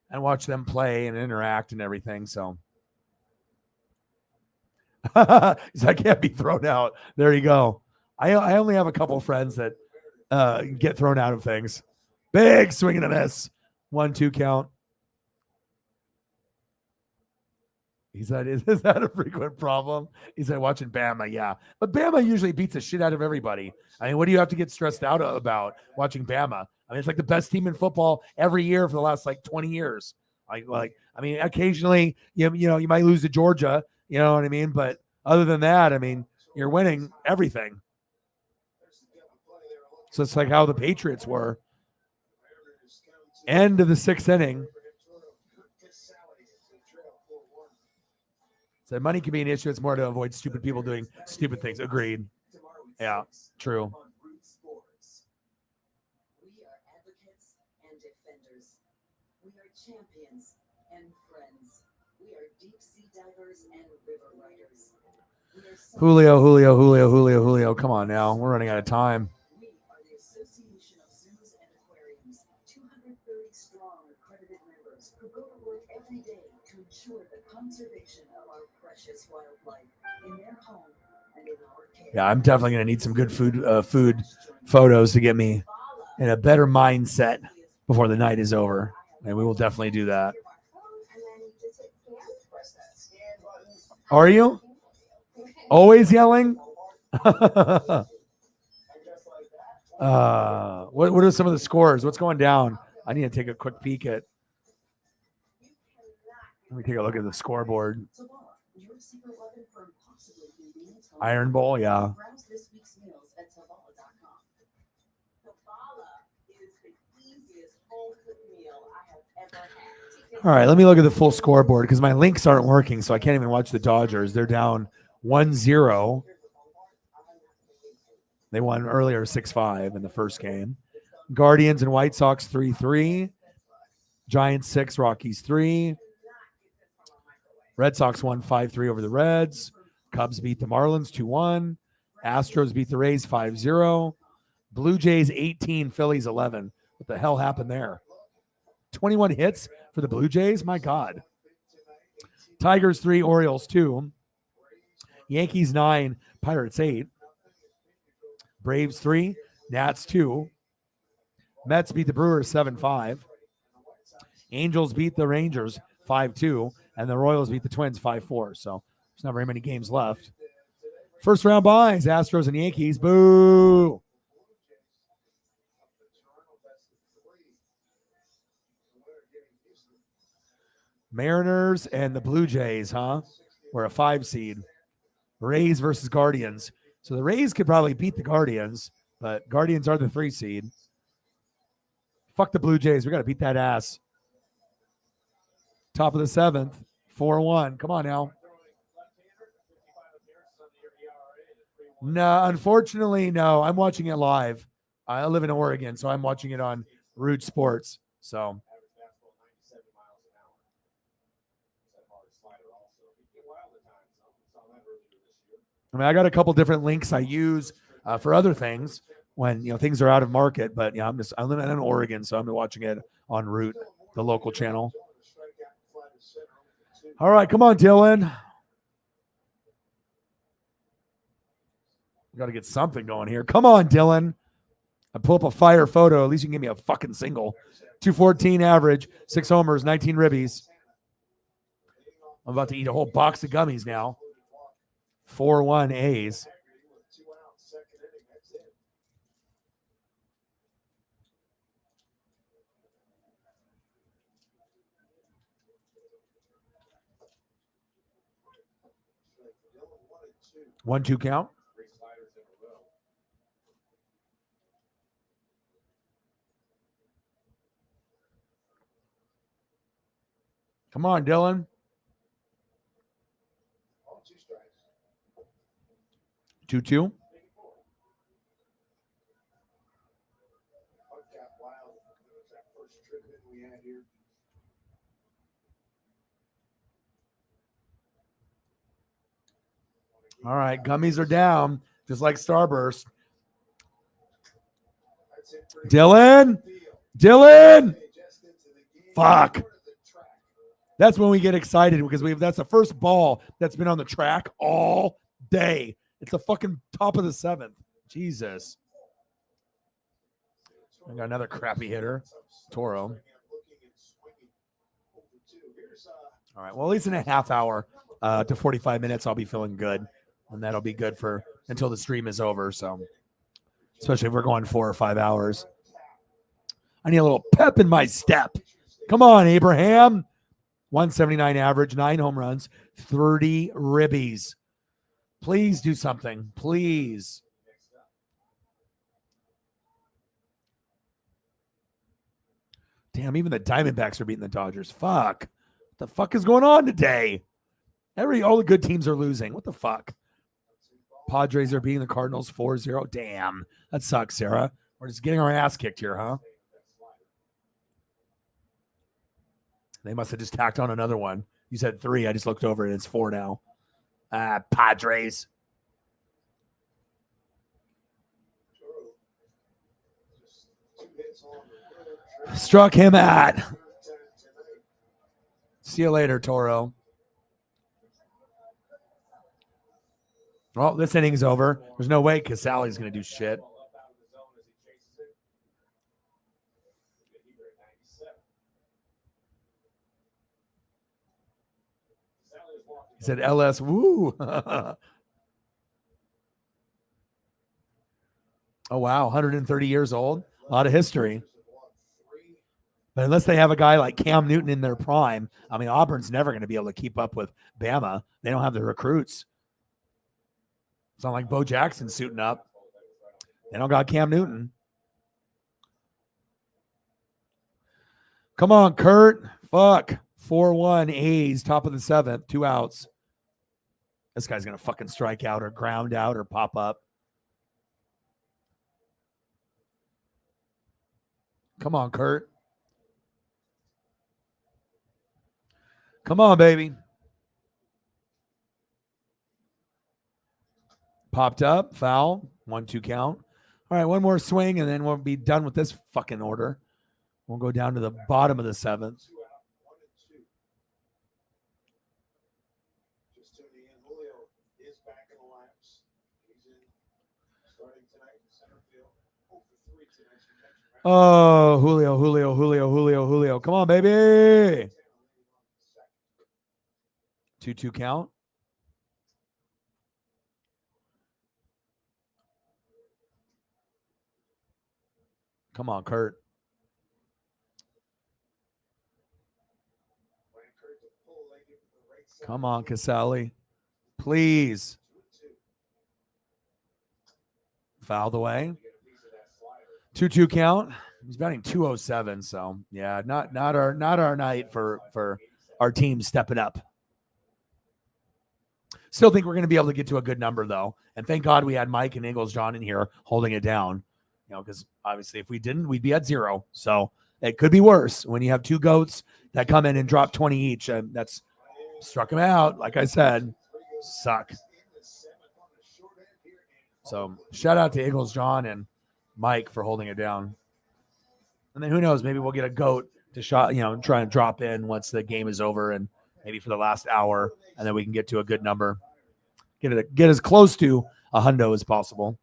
and watch them play and interact and everything. So I can't be thrown out. There you go. I only have a couple friends that get thrown out of things. Big swing and a miss. 1-2 count. He said, is that a frequent problem? He said, watching Bama, yeah. But Bama usually beats the shit out of everybody. I mean, what do you have to get stressed out about watching Bama? I mean, it's like the best team in football every year for the last, like, 20 years. I mean, occasionally, you know, you might lose to Georgia, you know what I mean? But other than that, I mean, you're winning everything. So it's like how the Patriots were. End of the 6th inning. So money can be an issue. It's more to avoid stupid people doing stupid things. Agreed. Yeah, true. We are advocates and defenders. We are champions and friends. We are deep sea divers and river riders. Julio. Come on now. We're running out of time. We are the Association of Zoos and Aquariums, 230 strong accredited members who go to work every day to ensure the conservation of our precious wildlife in their home and in our care. Yeah, I'm definitely going to need some good food photos to get me in a better mindset before the night is over. And we will definitely do that. Are you? Always yelling? What are some of the scores? What's going down? I need to take a quick peek at. Let me take a look at the scoreboard. Iron Bowl, yeah. All right, let me look at the full scoreboard because my links aren't working, so I can't even watch the Dodgers. They're down 1-0. They won earlier 6-5 in the first game. Guardians and White Sox 3-3. Giants 6, Rockies 3. Red Sox won 5-3 over the Reds. Cubs beat the Marlins 2-1. Astros beat the Rays 5-0. Blue Jays 18, Phillies 11. What the hell happened there? 21 hits for the Blue Jays? My God. Tigers 3, Orioles 2. Yankees 9, Pirates 8. Braves 3, Nats 2. Mets beat the Brewers 7-5. Angels beat the Rangers 5-2. And the Royals beat the Twins 5-4. So there's not very many games left. First round buys, Astros and Yankees. Boo. Mariners and the Blue Jays, huh? We're a 5 seed. Rays versus Guardians. So the Rays could probably beat the Guardians, but Guardians are the 3 seed. Fuck the Blue Jays. We got to beat that ass. Top of the 7th. 4-1. Come on now. No, unfortunately, no. I'm watching it live. I live in Oregon, so I'm watching it on Root Sports. So I mean, I got a couple different links I use for other things when things are out of market. But yeah, I live in Oregon, so I'm watching it on Root, the local channel. All right, come on, Dylan. We got to get something going here. Come on, Dylan. I pull up a fire photo. At least you can give me a fucking single. 214 average, 6 homers, 19 ribbies. I'm about to eat a whole box of gummies now. 4-1 A's. One, 2 count. Come on, Dylan. 2-2. All right, gummies are down, just like Starburst. Dylan. Fuck. That's when we get excited because that's the first ball that's been on the track all day. It's the fucking top of the 7th. Jesus. I got another crappy hitter, Toro. All right. Well, at least in a half hour to 45 minutes, I'll be feeling good, and that'll be good for until the stream is over. So, especially if we're going 4 or 5 hours, I need a little pep in my step. Come on, Abraham. 179 average, 9 home runs, 30 ribbies. Please do something. Please. Damn, even the Diamondbacks are beating the Dodgers. Fuck. What the fuck is going on today? All the good teams are losing. What the fuck? Padres are beating the Cardinals 4-0. Damn. That sucks, Sarah. We're just getting our ass kicked here, huh? They must have just tacked on another one. You said 3. I just looked over and it's 4 now. Padres. Struck him at. See you later, Toro. Well, this inning's over. There's no way Casale's going to do shit. He said LS. Woo. Oh, wow. 130 years old. A lot of history. But unless they have a guy like Cam Newton in their prime, I mean, Auburn's never going to be able to keep up with Bama. They don't have the recruits. It's not like Bo Jackson suiting up. They don't got Cam Newton. Come on, Kurt. Fuck. 4-1 A's, top of the 7th, 2 outs. This guy's going to fucking strike out or ground out or pop up. Come on, Kurt. Come on, baby. Popped up, foul, 1-2 count. All right, one more swing, and then we'll be done with this fucking order. We'll go down to the bottom of the 7th. Just tuning in, Julio is back in the laps. He's in starting tonight in center field. 0 for 3 tonight. Oh, Julio. Come on, baby. 2-2 count. Come on, Kurt. Come on, Caselli. Please. Fouled away. 2-2 count. He's batting 207, so yeah, not our night for our team stepping up. Still think we're going to be able to get to a good number though, and thank God we had Mike and Ingles John in here holding it down. You know, because obviously if we didn't, we'd be at 0. So it could be worse when you have 2 goats that come in and drop 20 each. And that's struck them out. Like I said, suck. So shout out to Ingles John and Mike for holding it down. And then who knows, maybe we'll get a goat to shot, try and drop in once the game is over and maybe for the last hour, and then we can get to a good number. Get as close to a hundo as possible.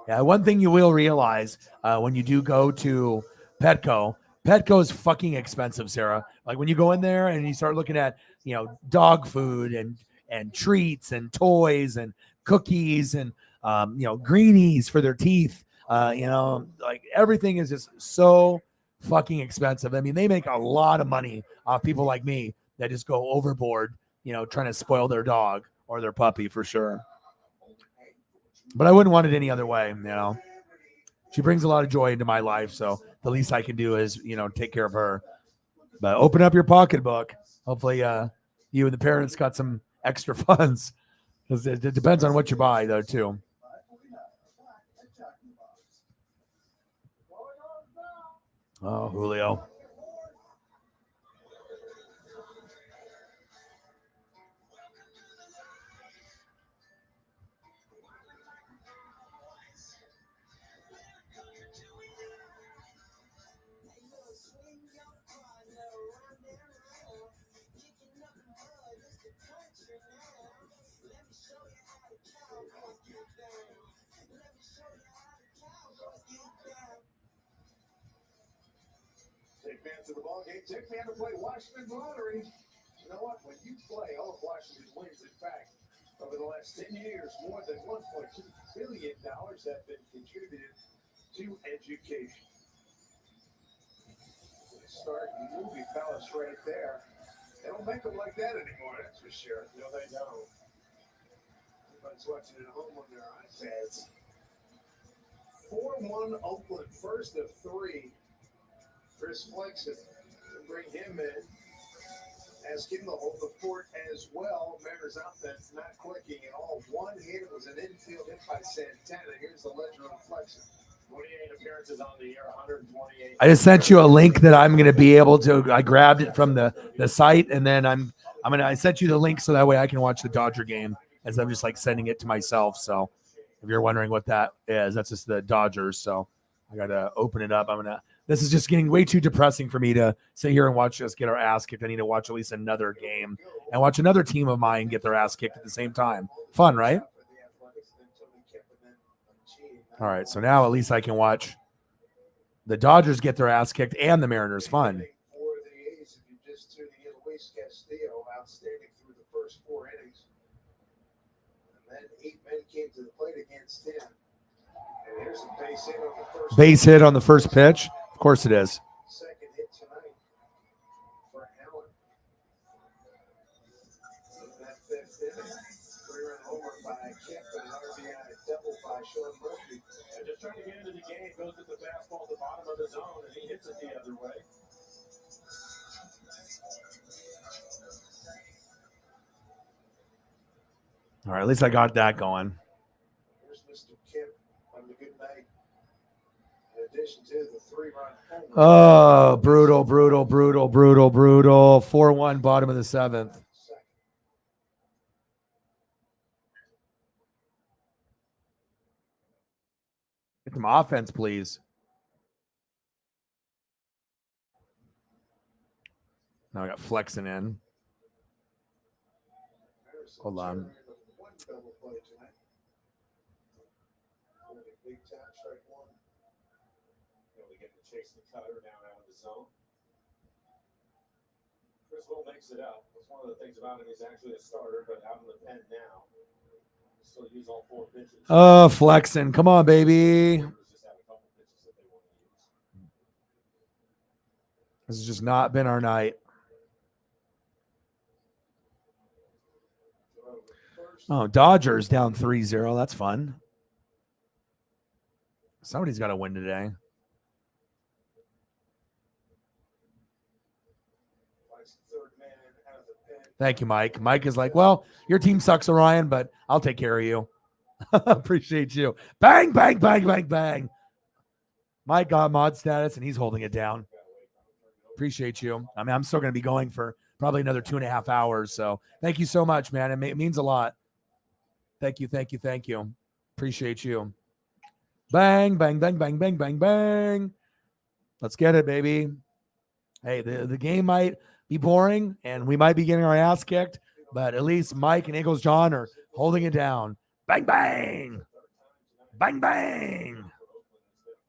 Yeah, one thing you will realize when you do go to Petco is fucking expensive, Sarah. Like when you go in there and you start looking at, dog food and treats and toys and cookies and greenies for their teeth. Like everything is just so fucking expensive. I mean, they make a lot of money off people like me that just go overboard, trying to spoil their dog or their puppy for sure. But I wouldn't want it any other way, She brings a lot of joy into my life, so the least I can do is, take care of her. But open up your pocketbook. Hopefully you and the parents got some extra funds, because it depends on what you buy, though, too. Oh, Julio. Take man to the ball game. Take man to play Washington's lottery. You know what? When you play, all of Washington wins. In fact, over the last 10 years, more than $1.2 billion have been contributed to education. Start movie palace right there. They don't make them like that anymore, that's for sure. No, they don't. Everybody's watching at home on their iPads. 4-1 Oakland, first of 3. Chris Flexen to bring him in. Ask him to hold the fort as well. Mariners offense not clicking at all. One hit was an infield hit by Santana. Here's the ledger on Flexen. 28 appearances on the year, 128. I just sent you a link that I'm going to be able to. I grabbed it from the site, and then I sent you the link so that way I can watch the Dodger game, as I'm just like sending it to myself. So if you're wondering what that is, that's just the Dodgers. So I got to open it up. This is just getting way too depressing for me to sit here and watch us get our ass kicked. I need to watch at least another game and watch another team of mine get their ass kicked at the same time. Fun, right? All right, so now at least I can watch the Dodgers get their ass kicked and the Mariners. Fun. For the A's, if you're just tuning in, Luis Castillo outstanding through the first 4 innings. And then 8 men came to the plate against him. And here's a base hit on the first. Base hit on the first pitch? Of course it is. Second hit tonight for Allen. In that 5th inning, 3-run homer by Kemp and an RBI double by Sean Murphy. And just trying to get into the game, goes with the fastball at the bottom of the zone, and he hits it the other way. All right, at least I got that going. Here's Mr. Kemp on the good night. In addition to the 3-run homer. Oh, brutal. 4-1, bottom of the 7th. Get some offense, please. Now I got flexing in. Hold on. Big time strike 1. We get to chase the cutter down out of the zone. Chris Will makes it up. That's one of the things about him. He's actually a starter, but out in the pen now. Still use all 4 pitches. Oh, flexing. Come on, baby. Just This has just not been our night. Oh, Dodgers down 3-0. That's fun. Somebody's got to win today. Thank you, Mike. Mike is like, well, your team sucks, Orion, but I'll take care of you. Appreciate you. Bang, bang, bang, bang, bang. Mike got mod status, and he's holding it down. Appreciate you. I mean, I'm still going to be going for probably another 2.5 hours. So thank you so much, man. It means a lot. Thank you, thank you, thank you. Appreciate you. Bang, bang, bang, bang, bang, bang, bang. Let's get it, baby. Hey, the game might be boring, and we might be getting our ass kicked, but at least Mike and Eagles John are holding it down. Bang, bang. Bang, bang.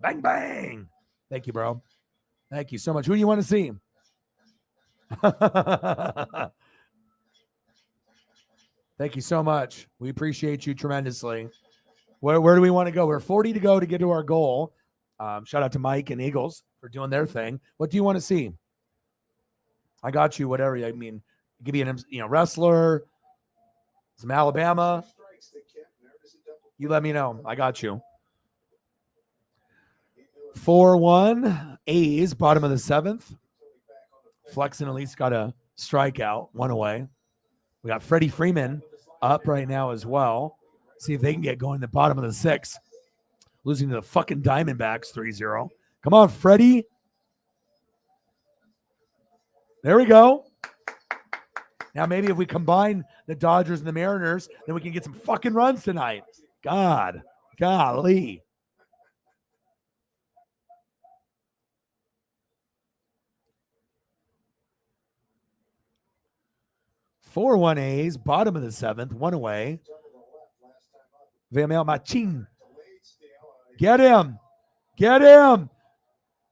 Bang, bang. Thank you, bro. Thank you so much. Who do you want to see? Thank you so much. We appreciate you tremendously. Where do we want to go? We're 40 to go to get to our goal. Shout out to Mike and Eagles for doing their thing. What do you want to see? I got you. Whatever. I mean, give you an wrestler, some Alabama. You let me know. I got you. 4-1 A's, bottom of the 7th. Flexen at least got a strikeout, one away. We got Freddie Freeman up right now as well. See if they can get going in the bottom of the 6th. Losing to the fucking Diamondbacks 3-0. Come on, Freddie. There we go. Now maybe if we combine the Dodgers and the Mariners, then we can get some fucking runs tonight. Golly. 4-1 A's, bottom of the 7th, one away. Vimeo Machin. Get him. Get him.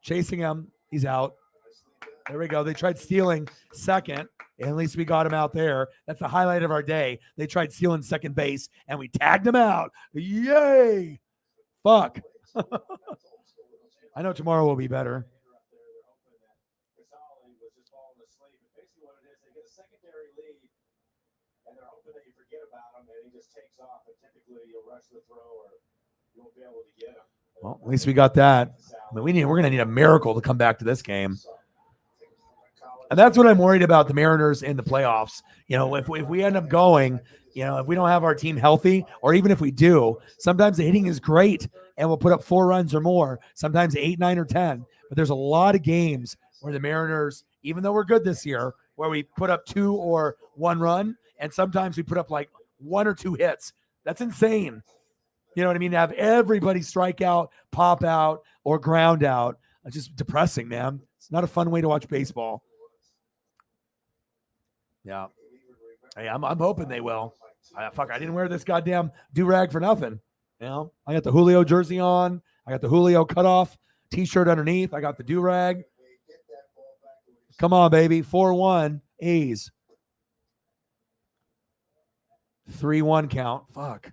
Chasing him. He's out. There we go. They tried stealing second. At least we got him out there. That's the highlight of our day. They tried stealing second base, and we tagged him out. Yay. Fuck. I know tomorrow will be better. Well, at least we got that. I mean, we're going to need a miracle to come back to this game. And that's what I'm worried about the Mariners in the playoffs. You know, if we end up going, you know, if we don't have our team healthy, or even if we do, sometimes the hitting is great and we'll put up 4 runs or more, sometimes 8, 9, or 10. But there's a lot of games where the Mariners, even though we're good this year, where we put up 2 or 1 run, and sometimes we put up like 1 or 2 hits. That's insane. You know what I mean? To have everybody strike out, pop out, or ground out. It's just depressing, man. It's not a fun way to watch baseball. Yeah. Hey, I'm hoping they will. I didn't wear this goddamn do-rag for nothing. You know, I got the Julio jersey on. I got the Julio cutoff T-shirt underneath. I got the do-rag. Come on, baby. 4-1 A's. 3-1 count. Fuck.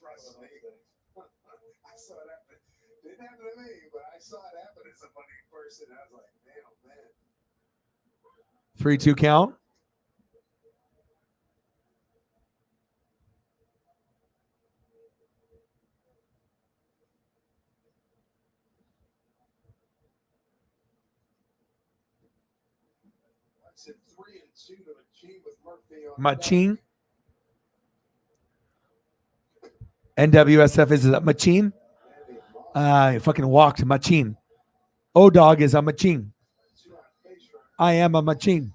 Trust me. I saw it happen. Didn't happen to me, but I saw it happen to somebody in person. I was like, man, oh man. 3-2 count. I said 3-2 to Machin with Murphy on. Machin. NWSF is a Machin. I fucking walked Machin. O-Dog is a Machin. I am a Machin.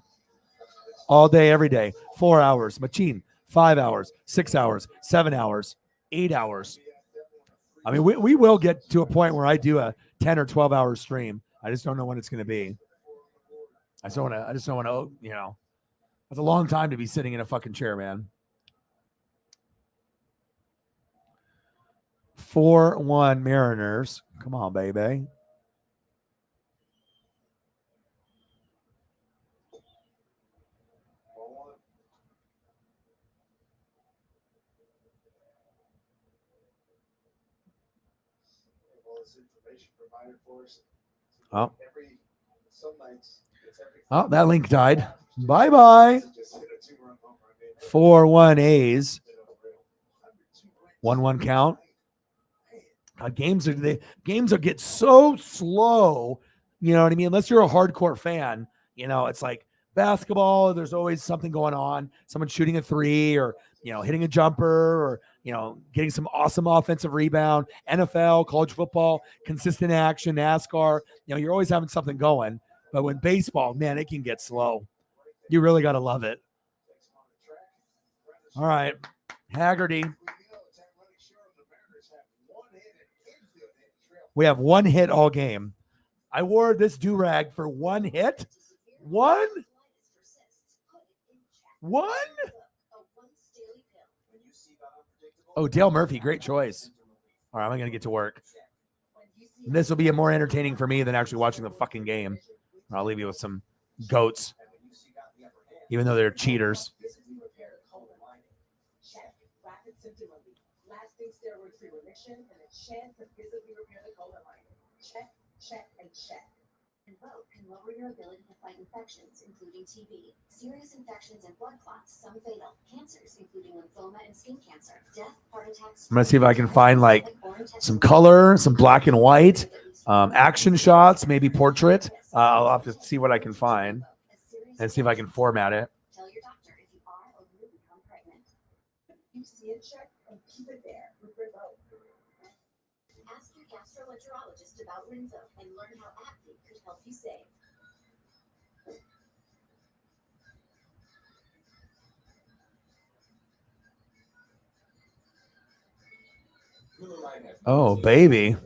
All day, every day. 4 hours. Machin. 5 hours. 6 hours. 7 hours. 8 hours. I mean, we will get to a point where I do a 10 or 12 hour stream. I just don't know when it's going to be. I just don't want to, you know, it's a long time to be sitting in a fucking chair, man. 4-1 Mariners. Come on, baby. Oh. Oh, that link died. Bye-bye. 4-1 A's. 1-1 count. Games are get so slow. You know what I mean? Unless you're a hardcore fan, it's like basketball. There's always something going on. Someone shooting a three, or hitting a jumper, or getting some awesome offensive rebound. NFL, college football, consistent action, NASCAR. You're always having something going. But when baseball, man, it can get slow. You really got to love it. All right, Haggerty. We have one hit all game. I wore this do-rag for one hit. One? Oh, Dale Murphy, great choice. All right, I'm going to get to work. And this will be more entertaining for me than actually watching the fucking game. I'll leave you with some goats, even though they're cheaters. Check, and check. And both can lower your ability to fight infections, including TB, serious infections and blood clots, some fatal, cancers, including lymphoma and skin cancer, death, heart attacks. I'm going to see if I can find some color, some black and white, action shots, maybe portrait. I'll have to see what I can find and see if I can format it. Tell your doctor if you are or will become pregnant. You see a check and keep it there with Rinvo. Ask your gastroenterologist about Rinvo and learn how AbbVie could help you save. Oh, baby.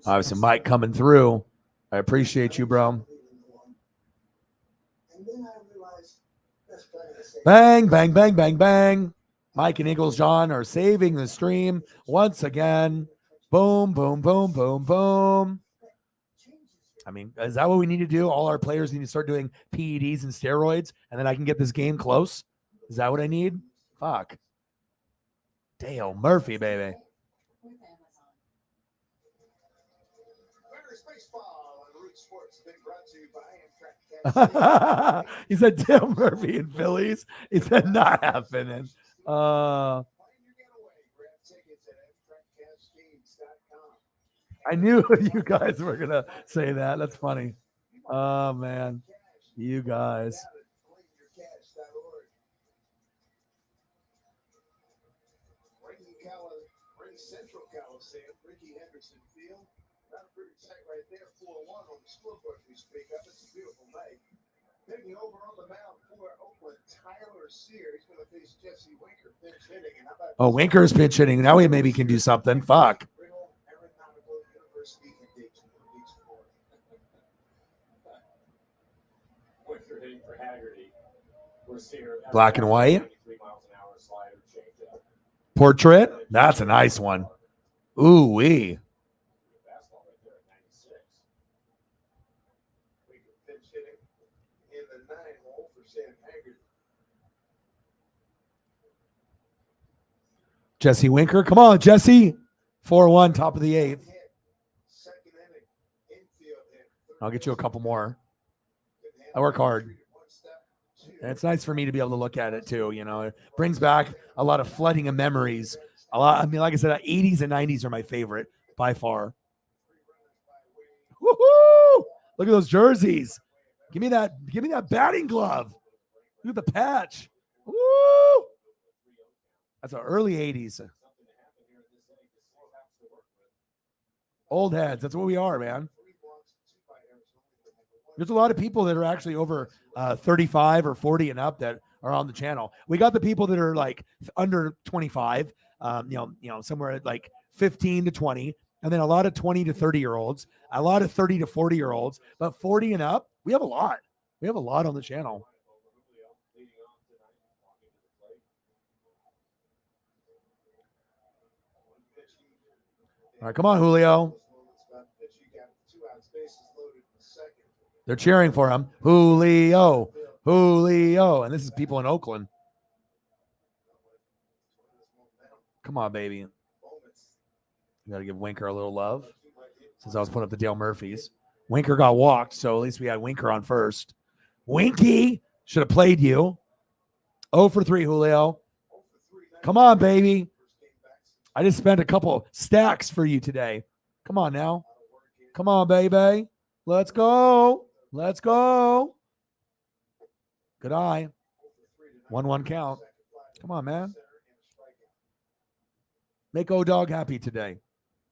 Obviously, Mike coming through. I appreciate you, bro. Bang, bang, bang, bang, bang. Mike and Eagles John are saving the stream once again. Boom, boom, boom, boom, boom. I mean, is that what we need to do? All our players need to start doing PEDs and steroids, and then I can get this game close? Is that what I need? Fuck. Dale Murphy, baby. He said Dale Murphy and Phillies. He said not happening. I knew you guys were gonna say that. That's funny. Oh man, you guys. Central Coliseum, Ricky Henderson Field. Not a pretty sight right there, 4-1 on the scoreboard we speak of. It's a beautiful night. Taking over on the mound for Oakland, Tyler Sear. He's going to face Jesse Winker, pinch hitting. And how about Winker's pinch hitting. Now we maybe can do something. Fuck. Aeronautical University in Dayton, Winker hitting for Haggerty. Black and white. Portrait. That's a nice one. Ooh wee. Jesse Winker. Come on, Jesse. 4-1, top of the 8th. I'll get you a couple more. I work hard. And it's nice for me to be able to look at it too. It brings back a lot of flooding of memories. Like I said, 80s and 90s are my favorite by far. Woohoo! Look at those jerseys. Give me that batting glove. Look at the patch. Woo! That's an early 80s. Old heads. That's what we are, man. There's a lot of people that are actually over 35 or 40 and up that are on the channel. We got the people that are like under 25, somewhere at like 15 to 20, and then a lot of 20 to 30 year olds, a lot of 30 to 40 year olds, but 40 and up, we have a lot. We have a lot on the channel. All right, come on, Julio. They're cheering for him. Julio, Julio. And this is people in Oakland. Come on, baby. You got to give Winker a little love since I was putting up the Dale Murphys. Winker got walked, so at least we had Winker on first. Winky should have played you. 0 for 3, Julio. Come on, baby. I just spent a couple stacks for you today. Come on now. Come on, baby. Let's go. Let's go. Good eye. 1-1 count. Come on, man. Make O-Dog happy today.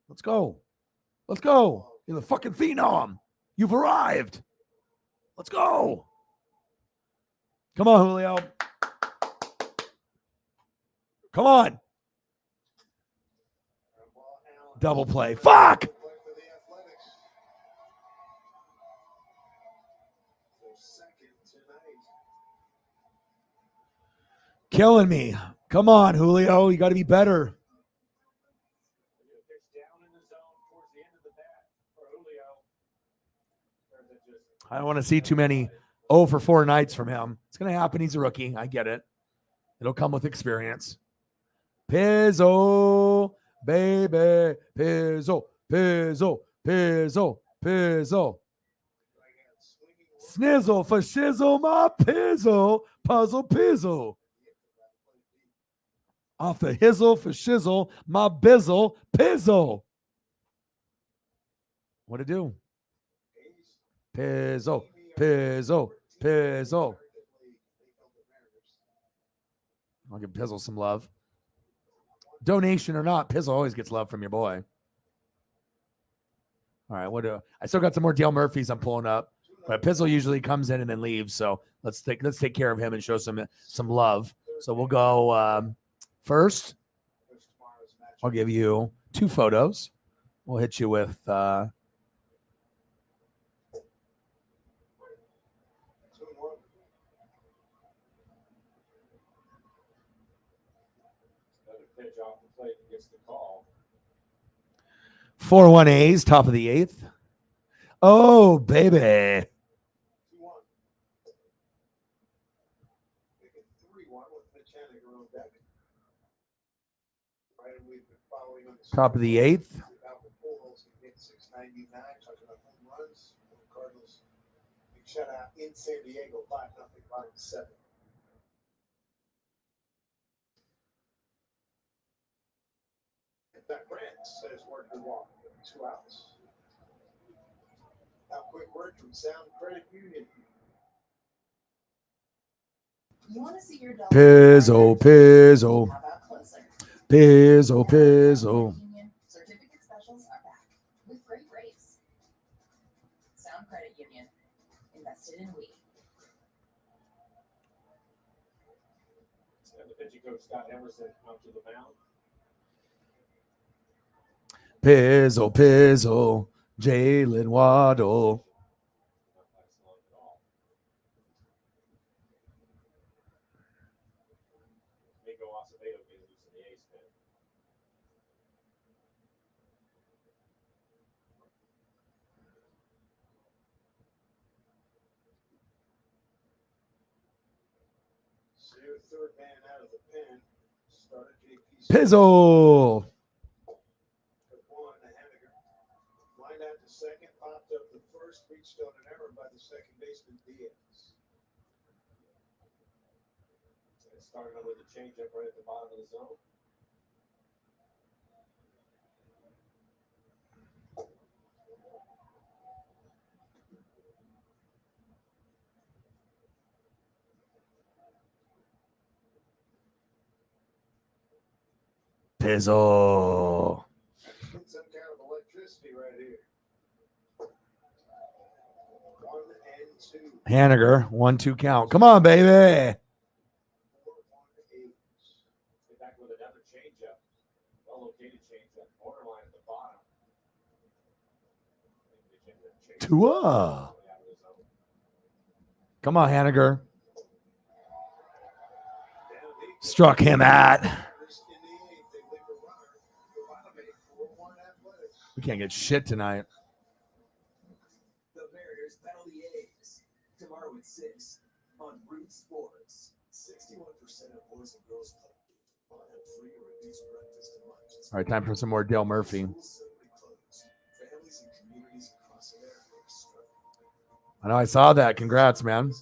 Let's go. Let's go. You're the fucking phenom. You've arrived. Let's go. Come on, Julio. Come on. Double play. Fuck. Killing me. Come on, Julio. You got to be better. I don't want to see too many 0 for 4 nights from him. It's going to happen. He's a rookie. I get it. It'll come with experience. Pizzo, baby. Pizzo, Pizzo, Pizzo, Pizzo. Snizzle for shizzle, my pizzo. Puzzle pizzle. Off the hizzle for shizzle, my bizzle, pizzo. What'd it do? Pizzo, Pizzo, Pizzo. I'll give Pizzle some love. Donation or not, Pizzle always gets love from your boy. All right, I still got some more Dale Murphys I'm pulling up, but Pizzle usually comes in and then leaves. So let's take care of him and show some love. So we'll go first. I'll give you 2 photos. We'll hit you with Pitch off the plate and gets the call. 4-1 A's, top of the 8th. Oh, baby. 2-1. Making 3-1 with Mitch Haniger on deck. Right, and we've been following on the Top of the 8th. Albert Pujols hit 699. Talking about home runs. The Cardinals big shutout in San Diego, 5-0, bottom 7. That Brent says work the walk. 2 outs. Now quick word from Sound Credit Union. You want to see your dog? Pizzo, Pizzo. How about closer? Pizzo, Pizzo. Union certificate specials are back with great rates. Sound Credit Union. Invested in we. And the pitching coach Scott Emerson out to the mound. Pizzo, Pizzo. Jalen Waddle. So your third man out of the pen. Started JP. Pizzo. One, Haniger. Lined out to second, popped up the first, reached on an error by the second baseman Diaz. It started with a changeup right at the bottom of the zone. Pizzo. Some kind of electricity right here. 1 and 2. Haniger, 1-2 count. Come on, baby. 4-1 A's. Back with another changeup. Well-located changeup. Borderline at the bottom. 2-0. Come on, Haniger. Struck him at. We can't get shit tonight. The Mariners battle the A's tomorrow at 6 on Root Sports. 61% of boys and girls club All right, time for some more Dale Murphy. I know I saw that. Congrats, man.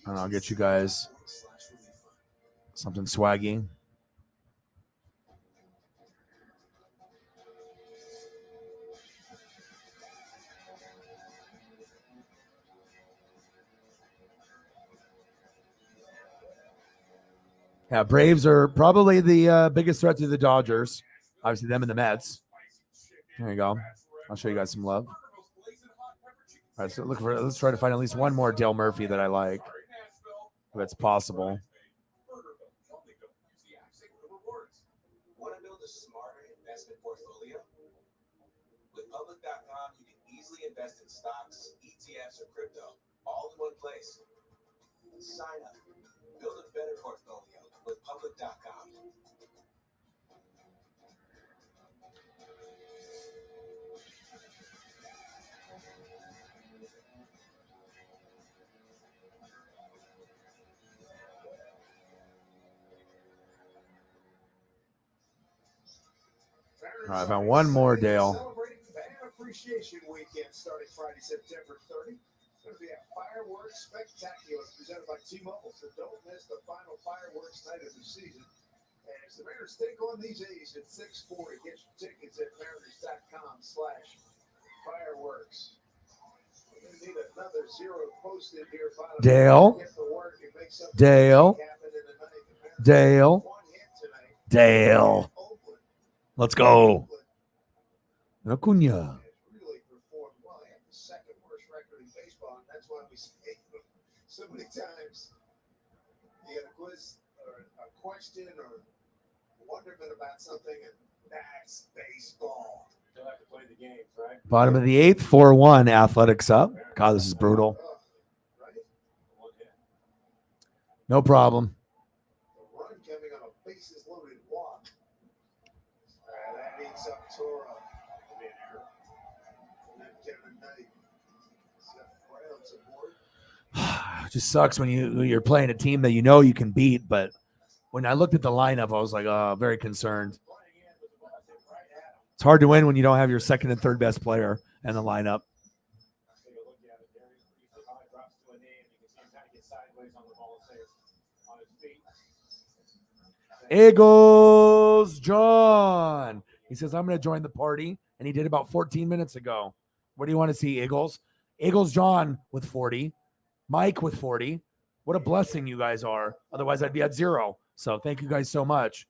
And I'll get you guys something swaggy. Yeah, Braves are probably the biggest threat to the Dodgers. Obviously, them and the Mets. There you go. I'll show you guys some love. All right, so let's try to find at least one more Dale Murphy that I like, if it's possible. Want to build a smarter investment portfolio? With Public.com, you can easily invest in stocks, ETFs, or crypto, all in one place. Sign up. Build a better portfolio with Public.com. All right, I found one more, Dale. Celebrating Fan Appreciation Weekend starting Friday, September 30. It's going to be a fireworks spectacular presented by T-Mobile, so don't miss the final fireworks night of the season. And as the Mariners take on these A's at 6:40, get your tickets at mariners.com/fireworks. We're going to need another zero posted here. Dale. Dale. Dale. Dale. Let's go. Acuna. Really performed well. They have the second worst record in baseball, and that's why we say so many times you get a quiz or a question or wonderment about something, and that's baseball. You'll have to play the games, right? Bottom of the eighth, 4-1. Athletics up. God, this is brutal. Right? No problem. The run coming on a bases loaded walk. That eats up Toro. And then Kevin Knight. Seth Brown's aboard. It just sucks when you're playing a team that you know you can beat, but when I looked at the lineup, I was like, very concerned. It's hard to win when you don't have your second and third best player in the lineup. Take a look at it. There he's pretty high, drops to a knee, and you can see him kind of get sideways on the ball and stays on his feet. Eagles, John. He says, I'm going to join the party, and he did about 14 minutes ago. What do you want to see, Eagles? Eagles, John with 40. Mike with 40. What a blessing you guys are. Otherwise, I'd be at 0. So thank you guys so much.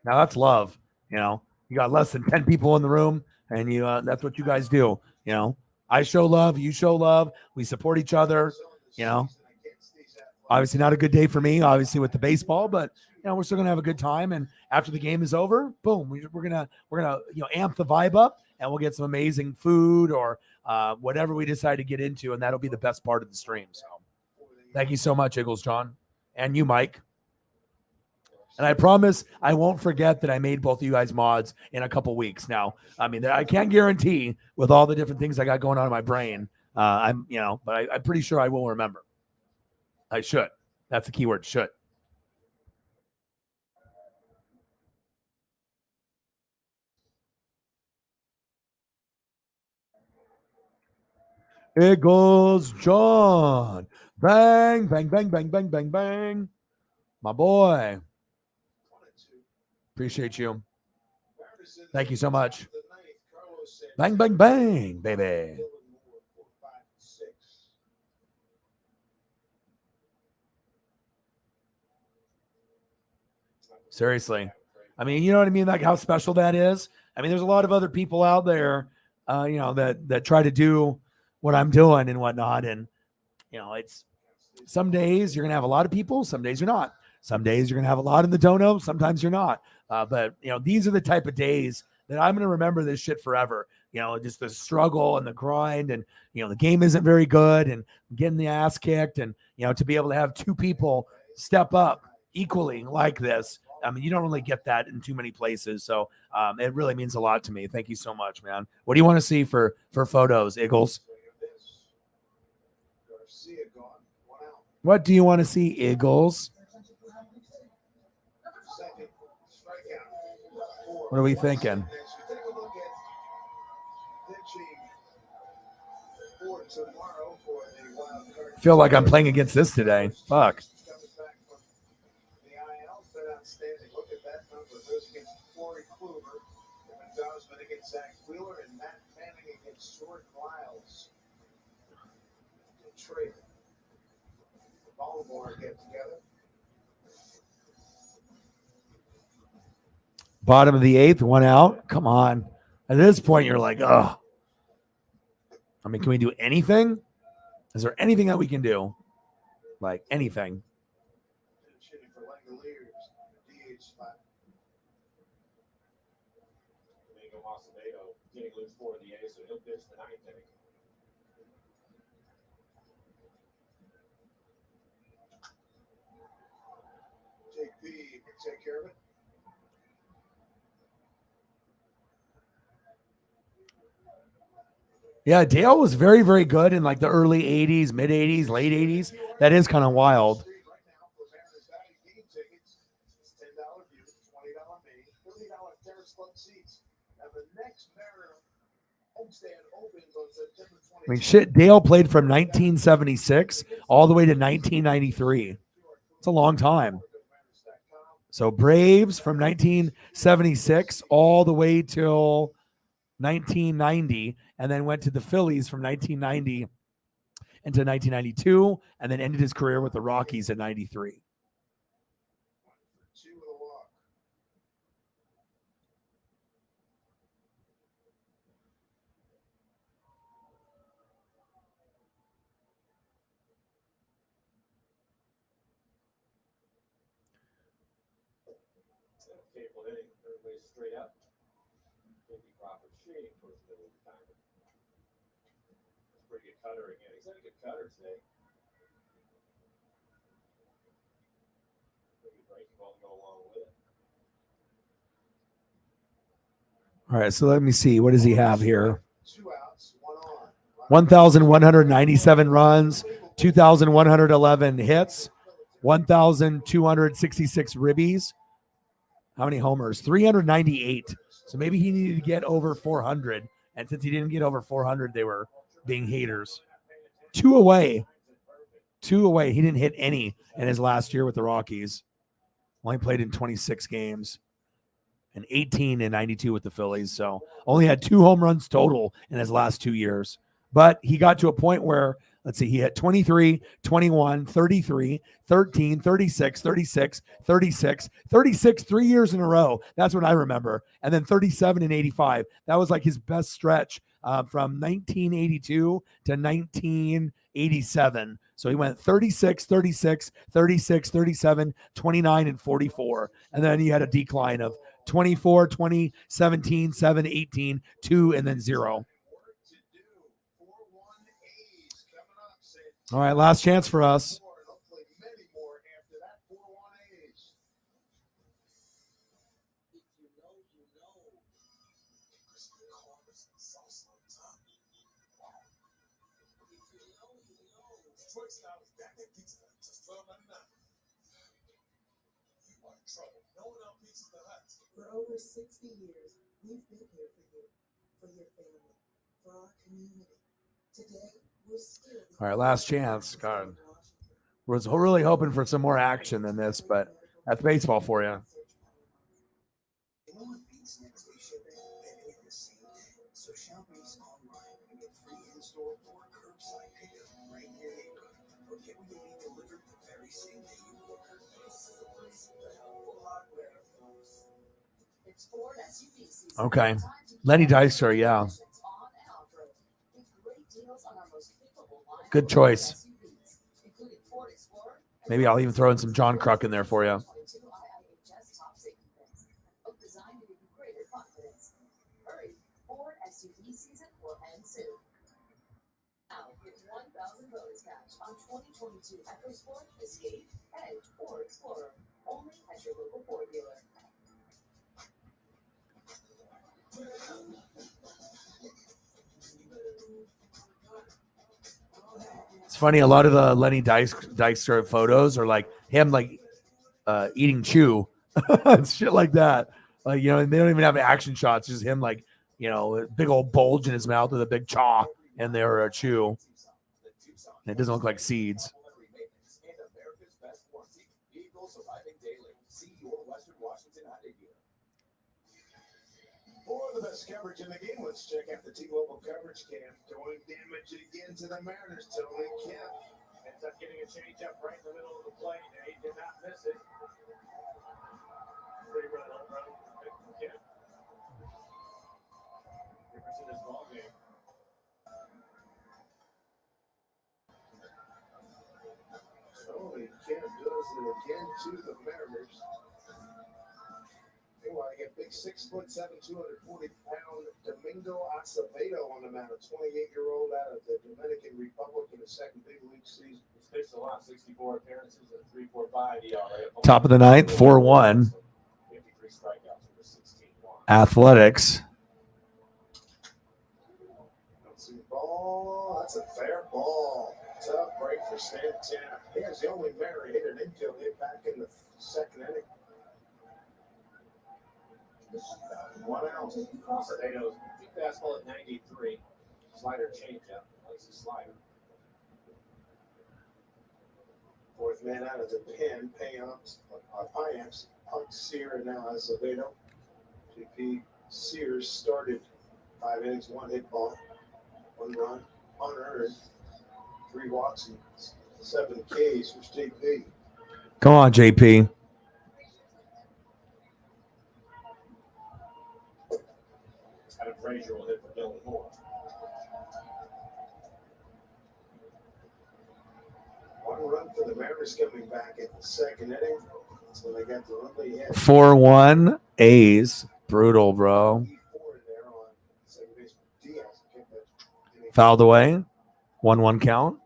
Now that's love. You know, you got less than 10 people in the room, and that's what you guys do. You know, I show love, you show love, we support each other. You know, obviously not a good day for me, obviously with the baseball, but we're still gonna have a good time. And after the game is over, boom, we're gonna amp the vibe up, and we'll get some amazing food or whatever we decide to get into, and that'll be the best part of the stream. So, thank you so much, Eagles John, and you, Mike. And I promise I won't forget that I made both of you guys mods in a couple weeks. Now, I mean, I can't guarantee with all the different things I got going on in my brain. But I'm pretty sure I will remember. I should. That's the key word, should. It goes John. Bang, bang, bang, bang, bang, bang, bang. My boy. Appreciate you. Thank you so much. Bang, bang, bang, baby. Seriously. I mean, you know what I mean? Like how special that is. I mean, there's a lot of other people out there, that try to do what I'm doing and whatnot. And, it's some days you're going to have a lot of people. Some days you're not. Some days you're going to have a lot in the dono. Sometimes you're not. But these are the type of days that I'm going to remember this shit forever. Just the struggle and the grind, and, the game isn't very good, and getting the ass kicked, and, to be able to have two people step up equally like this I mean, you don't really get that in too many places. So it really means a lot to me. Thank you so much, man. What do you want to see for photos, Eagles? Garcia gone. 1 out. What do you want to see, Eagles? Second strikeout. What are we thinking? Next, we take a look at pitching for tomorrow for the wild card. Feel like I'm playing against this today. Fuck. Coming back from the IL, been outstanding. Look at that number. Those against Corey Kluber, Kevin Gausman against Zach Wheeler, and Matt Manning against Jordan Lyles. Detroit, Baltimore get together. Bottom of the 8th, 1 out. Come on. At this point, you're like, oh. I mean, can we do anything? Is there anything that we can do? Like anything? Shooting for Langoliers, DH spot. Domingo Macedo getting loose for the A's, so he'll pitch the 9th inning. JP can take care of it. Yeah, Dale was very, very good in like the early 80s, mid 80s, late 80s. That is kind of wild. Right now for Mariners Valley game tickets, it's $10 view, $20 main, $30 Terrace Club seats. And the next Mariner homestand opens on September 20th. I mean, shit, Dale played from 1976 all the way to 1993. It's a long time. So Braves from 1976 all the way till 1990, and then went to the Phillies from 1990 into 1992, and then ended his career with the Rockies in 93. 2 with a walk. Capable hitting, everybody's straight up. Maybe Crawford shading towards the middle of the diamond. That's a pretty good cutter again. He's had a good cutter today. Maybe breaking ball to go along with it. All right, so let me see. What does he have here? 2 outs, 1 on. 1,197 runs, 2,111 hits, 1,266 ribbies. How many homers? 398. So maybe he needed to get over 400. And since he didn't get over 400, they were being haters. 2 away. 2 away. He didn't hit any in his last year with the Rockies. Only played in 26 games. And 18 in 92 with the Phillies. So only had 2 home runs total in his last 2 years. But he got to a point where, let's see, he had 23, 21, 33, 13, 36, 36, 36, 36 3 years in a row. That's what I remember. And then 37 and 85. That was like his best stretch from 1982 to 1987. So he went 36, 36, 36, 37, 29, and 44. And then he had a decline of 24, 20, 17, 7, 18, 2, and then 0. All right, last chance for us. Hopefully many more after that 4-1 A's. If you know, you know. Because the corners and sauce on top. If you know, you know. Detroit style is back at Pizza Hut, just $12.99. You are in trouble. No one else Pizza Hut. For over 60 years, we've been here for you, for your family, for our community. Today, we're still. All right, last chance. God, was really hoping for some more action than this, but that's baseball for you. You know what beats next day shipping? Getting it the same day. So shop Ace online and get free in-store or curbside pickup right in your neighborhood. Or get what you need delivered the very same day you order. Ace is the place for helpful hardware, folks. It's Ford SUV season. Okay. Lenny Dykstra, yeah. Good choice. Maybe I'll even throw in some John Kruk in there for you. Hurry, Ford SUV season will end soon. Now get 1,000 bonus cash on 2022 EcoSport, Escape, Edge, or Explorer. Only at your local Ford dealer. It's funny. A lot of the Lenny Dykstra photos are like him, like eating chew, shit like that. Like, and they don't even have action shots. Just him, like, a big old bulge in his mouth with a big chaw and they're chew. And it doesn't look like seeds. For the best coverage in the game, let's check out the T-Mobile coverage cam. Doing damage again to the Mariners. Tony Kemp ends up getting a change-up right in the middle of the plate, and he did not miss it. Pretty run home run from Kemp. Difference in this ball game. Tony Kemp does it again to the Mariners. Meanwhile, I get big 6'7", 240-pound Domingo Acevedo on the mound, a 28-year-old out of the Dominican Republic in the second big league season. He's pitched a lot, 64 appearances and a 3.45 ERA. Top of the ninth, 4-1. 53 strikeouts with a 16-1. Athletics. Ball, that's a fair ball. Tough break for Santana. Here's the only Mary hit an infield hit back in the second inning. 1 out. Acevedo's deep fastball at 93. Slider changeup. Likes the slider. Fourth man out of the pen. Payamps. Punk Sear and now Acevedo. JP Sears started 5 innings, 1 hit ball, 1 run, unearned, 3 walks, and 7 Ks for JP. Come on, JP. Adam Frazier will hit for Dylan Moore. 1 run for the Mariners coming back in the second inning. That's when they got the run they had. 4-1 A's. Brutal, bro. Fouled away. 1-1 count.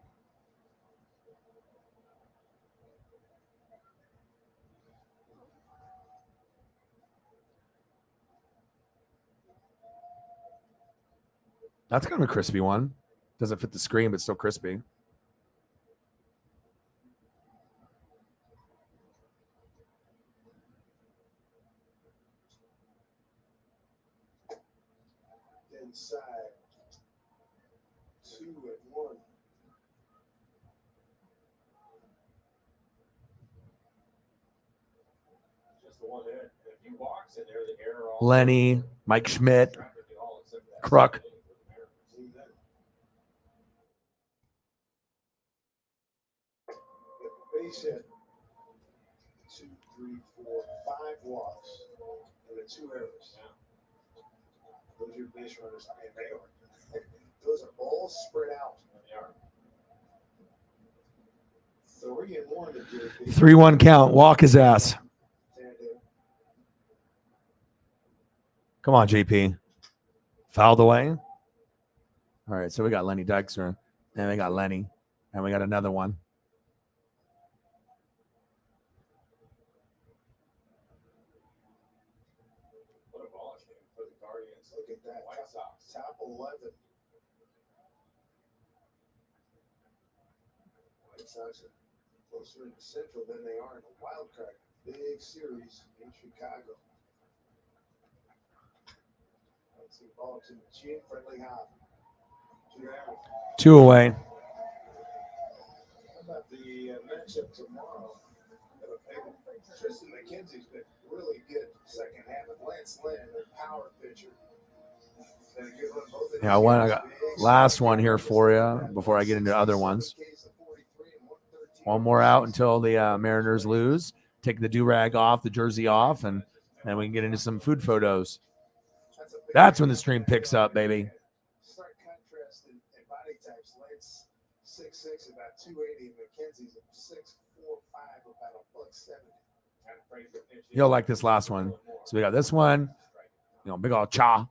That's kind of a crispy one. Doesn't fit the screen, but still crispy. Inside 2-1. Just the one hit. And a few walks in there, the error. Lenny, Mike Schmidt, Kruk. Base hit. 2, 3, 4, 5 walks and the 2 errors. Those are your base runners. I mean, they are. Those are all spread out. They are. 3-1 to JP. 3-1 count. Walk his ass. Come on, JP. Fouled away. All right, so we got Lenny Dykstra, and we got Lenny, and we got another one. What a ball game for the Guardians. Look at that. White Sox. Top 11. White Sox are closer in the Central than they are in the wild card. Big series in Chicago. Let's see, ball to Gene Friendly Hop. 2 down. 2 away. How about the matchup tomorrow? Tristan McKenzie's been really good second half. And Lance Lynn, their power pitcher. Yeah, I got last one here for you before I get into other ones. One more out until the Mariners lose. Take the do-rag off, the jersey off, and then we can get into some food photos. That's when the stream picks up, baby. Stark contrast in body types. Lance 6'6", about 280, and McKenzie's 6'4", 5", about $170. You'll like this last one. So we got this one, big old cha.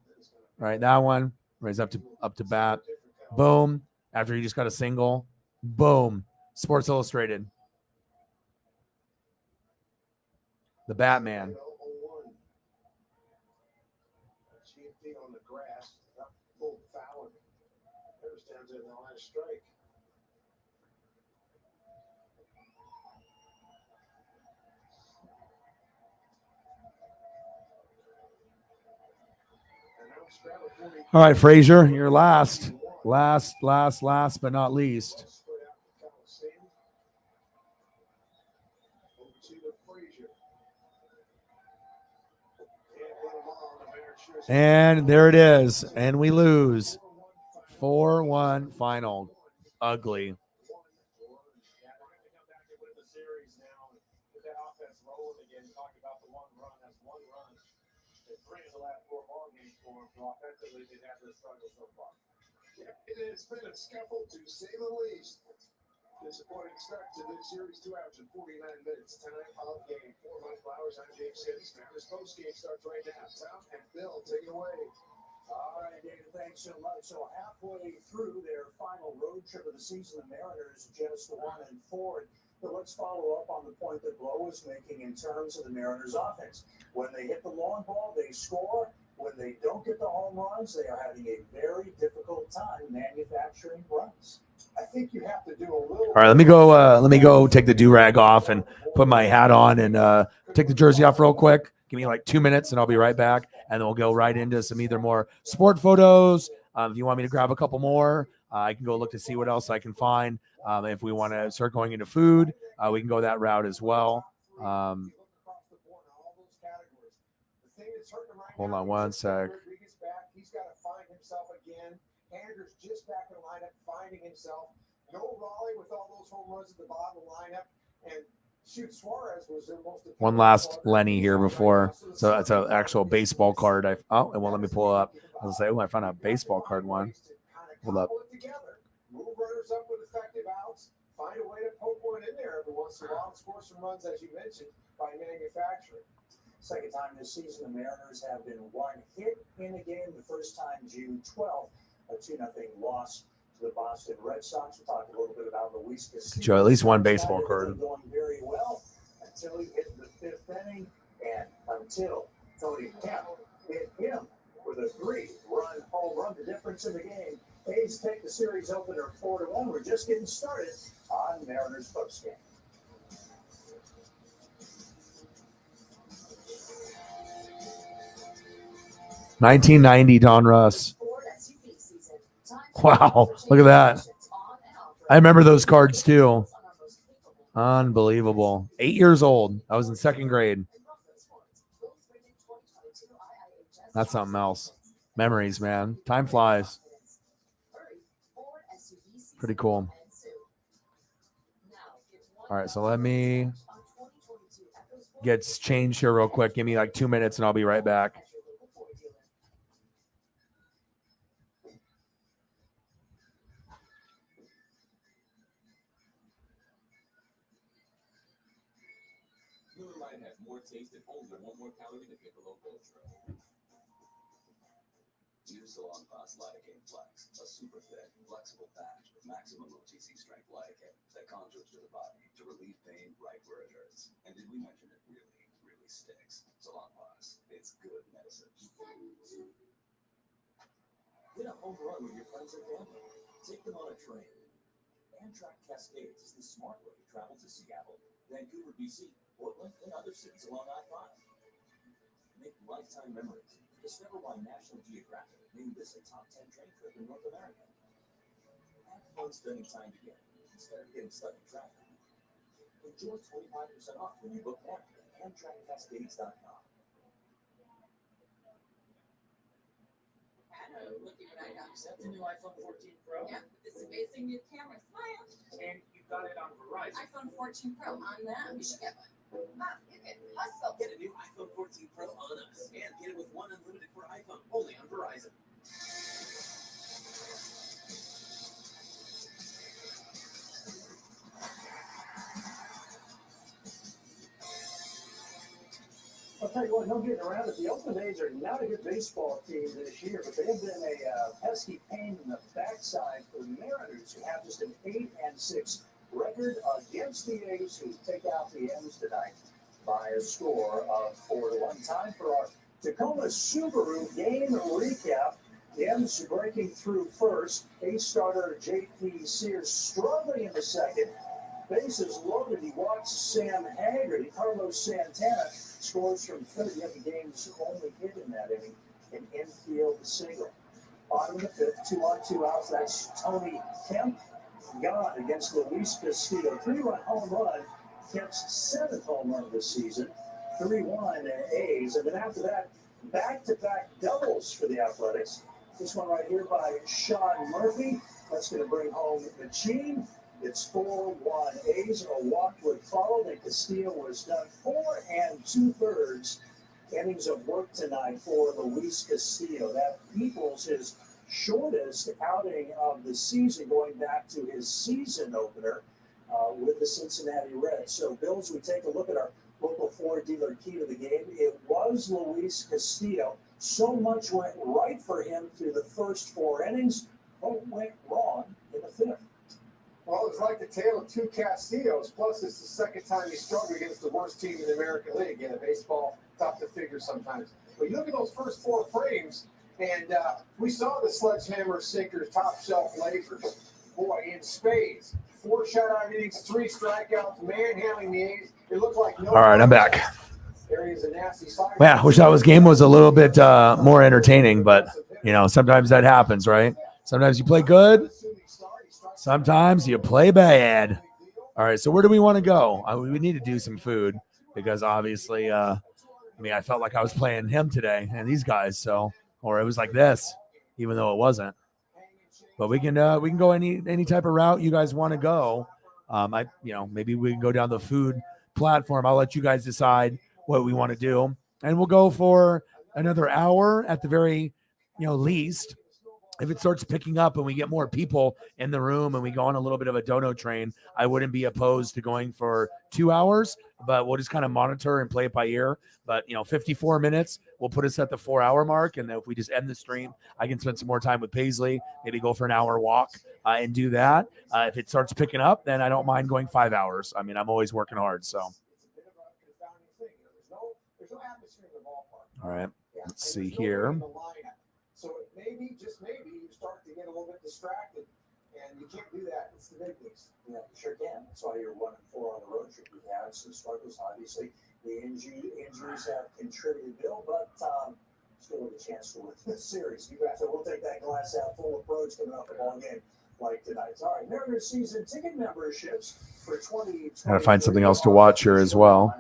Right, that one. Raise up to bat. Boom. After he just got a single. Boom. Sports Illustrated. The Batman. GP on the grass, up pulled foul, and there's down to the last strike. All right, Frazier, you're last, but not least. And there it is, and we lose 4-1 final. Ugly. It's been a scuffle to say the least. Disappointing start to this series, 2 hours and 49 minutes. Tonight, off game. 4 Mike Flowers, I'm Jake Sims. Now this post game starts right now. Tom and Bill, take it away. All right, David, thanks so much. So halfway through their final road trip of the season, the Mariners just 1-4. But let's follow up on the point that Blow was making in terms of the Mariners' offense. When they hit the long ball, they score. When they don't get the home runs, they are having a very difficult time manufacturing runs. I think you have to do a little. All right, let me go take the do-rag off and put my hat on and take the jersey off real quick. Give me like 2 minutes and I'll be right back. And then we'll go right into some either more sport photos. If you want me to grab a couple more, I can go look to see what else I can find. If we want to start going into food, we can go that route as well. Hold on one sec. He's got to find himself again. Anders just back in the lineup, finding himself. No Raleigh with all those home runs at the bottom of the lineup. And shoot, Suarez was their most. One last Lenny here before. So that's an actual baseball card. And well, let me pull it up. I'll say, I found a baseball card one. Hold up. Move runners up with effective outs. Find a way to poke one in there every once in a while and score some runs, as you mentioned, by manufacturing. Second time this season, the Mariners have been one hit in a game. The first time, June 12th, a 2-0 loss to the Boston Red Sox. We'll talk a little bit about Luis Castillo. Joe, at least one baseball card. Going very well until he hit the 5th inning, and until Tony Kemp hit him with a 3-run home run. The difference in the game. A's take the series opener 4-1. We're just getting started on Mariners postgame. $19.90 Don Russ. Wow, look at that. I remember those cards too. Unbelievable. 8 years old. I was in 2nd grade. That's something else. Memories, man. Time flies. Pretty cool. All right, so let me get changed here real quick. Give me like 2 minutes and I'll be right back. Miller Lite has more taste and only 1 more calorie than Piccolo Ultra. New Salon Pass Lidocaine Flex, a super thin, flexible patch with maximum OTC strength lidocaine that contours to the body to relieve pain right where it hurts. And did we mention it really, really sticks? Salon Pass, it's good medicine. Hit a home run with your friends and family. Take them on a train. Amtrak Cascades is the smart way to travel to Seattle, Vancouver, BC, Portland, and other cities along I-5. Make lifetime memories. Discover why National Geographic named this a top 10 train trip in North America. Have fun spending time together instead of getting stuck in traffic. Enjoy 25% off when you book now at AmtrakCascades.com. Looking at items. Is that the new iPhone 14 Pro? Yeah, with this amazing new camera. Smile. And you got it on Verizon. iPhone 14 Pro on them. You should get one. You can hustle. Get a new iPhone 14 Pro on us. And get it with 1 unlimited for iPhone. Only on Verizon. I'll tell you what, no getting around it. The Oakland A's are not a good baseball team this year, but they have been a pesky pain in the backside for the Mariners, who have just an 8-6 record against the A's, who take out the M's tonight. by a score of 4-1. Time for our Tacoma Subaru game recap. The M's breaking through first. Ace starter J.P. Sears struggling in the second. Bases loaded. He walks Sam Haggerty. Carlos Santana scores from third. He had the game's only hit in that inning, an infield single. Bottom of the fifth, 2-on-2 outs. That's Tony Kemp. Gone against Luis Castillo. 3-run home run. Kemp's 7th home run of the season. 3-1 A's. And then after that, back-to-back doubles for the Athletics. This one right here by Sean Murphy. That's going to bring home the Machine. It's 4-1 A's. A walk would follow. And Castillo was done 4 2/3 innings of work tonight for Luis Castillo. That equals his shortest outing of the season, going back to his season opener with the Cincinnati Reds. So, Bills, we take a look at our local Ford dealer key to the game. It was Luis Castillo. So much went right for him through the first 4 innings. What went wrong in the 5th? Well, it's like the tale of two Castillos. Plus, it's the second time he struggled against the worst team in the American League. In baseball, tough to figure sometimes. But you look at those first 4 frames, and we saw the sledgehammer sinkers, top shelf lasers. Boy, in spades. 4 shutout innings, 3 strikeouts, manhandling the A's. It looked like no. All right, I'm back. Areas of nasty fire. Yeah, wish that game was a little bit more entertaining, but sometimes that happens, right? Sometimes you play good, sometimes you play bad. All right, so where do we want to go? We need to do some food because obviously, I felt like I was playing him today and these guys, or it was like this, even though it wasn't. But we can go any type of route you guys want to go. Maybe we can go down the food platform. I'll let you guys decide what we want to do, and we'll go for another hour at the very least. If it starts picking up and we get more people in the room and we go on a little bit of a dono train, I wouldn't be opposed to going for 2 hours, but we'll just kind of monitor and play it by ear. But 54 minutes will put us at the 4-hour mark, and if we just end the stream, I can spend some more time with Paisley, maybe go for an hour walk and do that. If it starts picking up, then I don't mind going 5 hours. I'm always working hard, so. All right, let's see here. So maybe, just maybe, you start to get a little bit distracted, and you can't do that. It's the big leagues. Yeah, you sure can. That's why you're 1-4 on the road trip. We had some struggles, obviously. The injuries have contributed, Bill, but still have a chance to win this series. So we'll take that glass half full approach coming up a ball game like tonight. All right, Mariners season ticket memberships for 2020. Gotta find something else to watch here as well.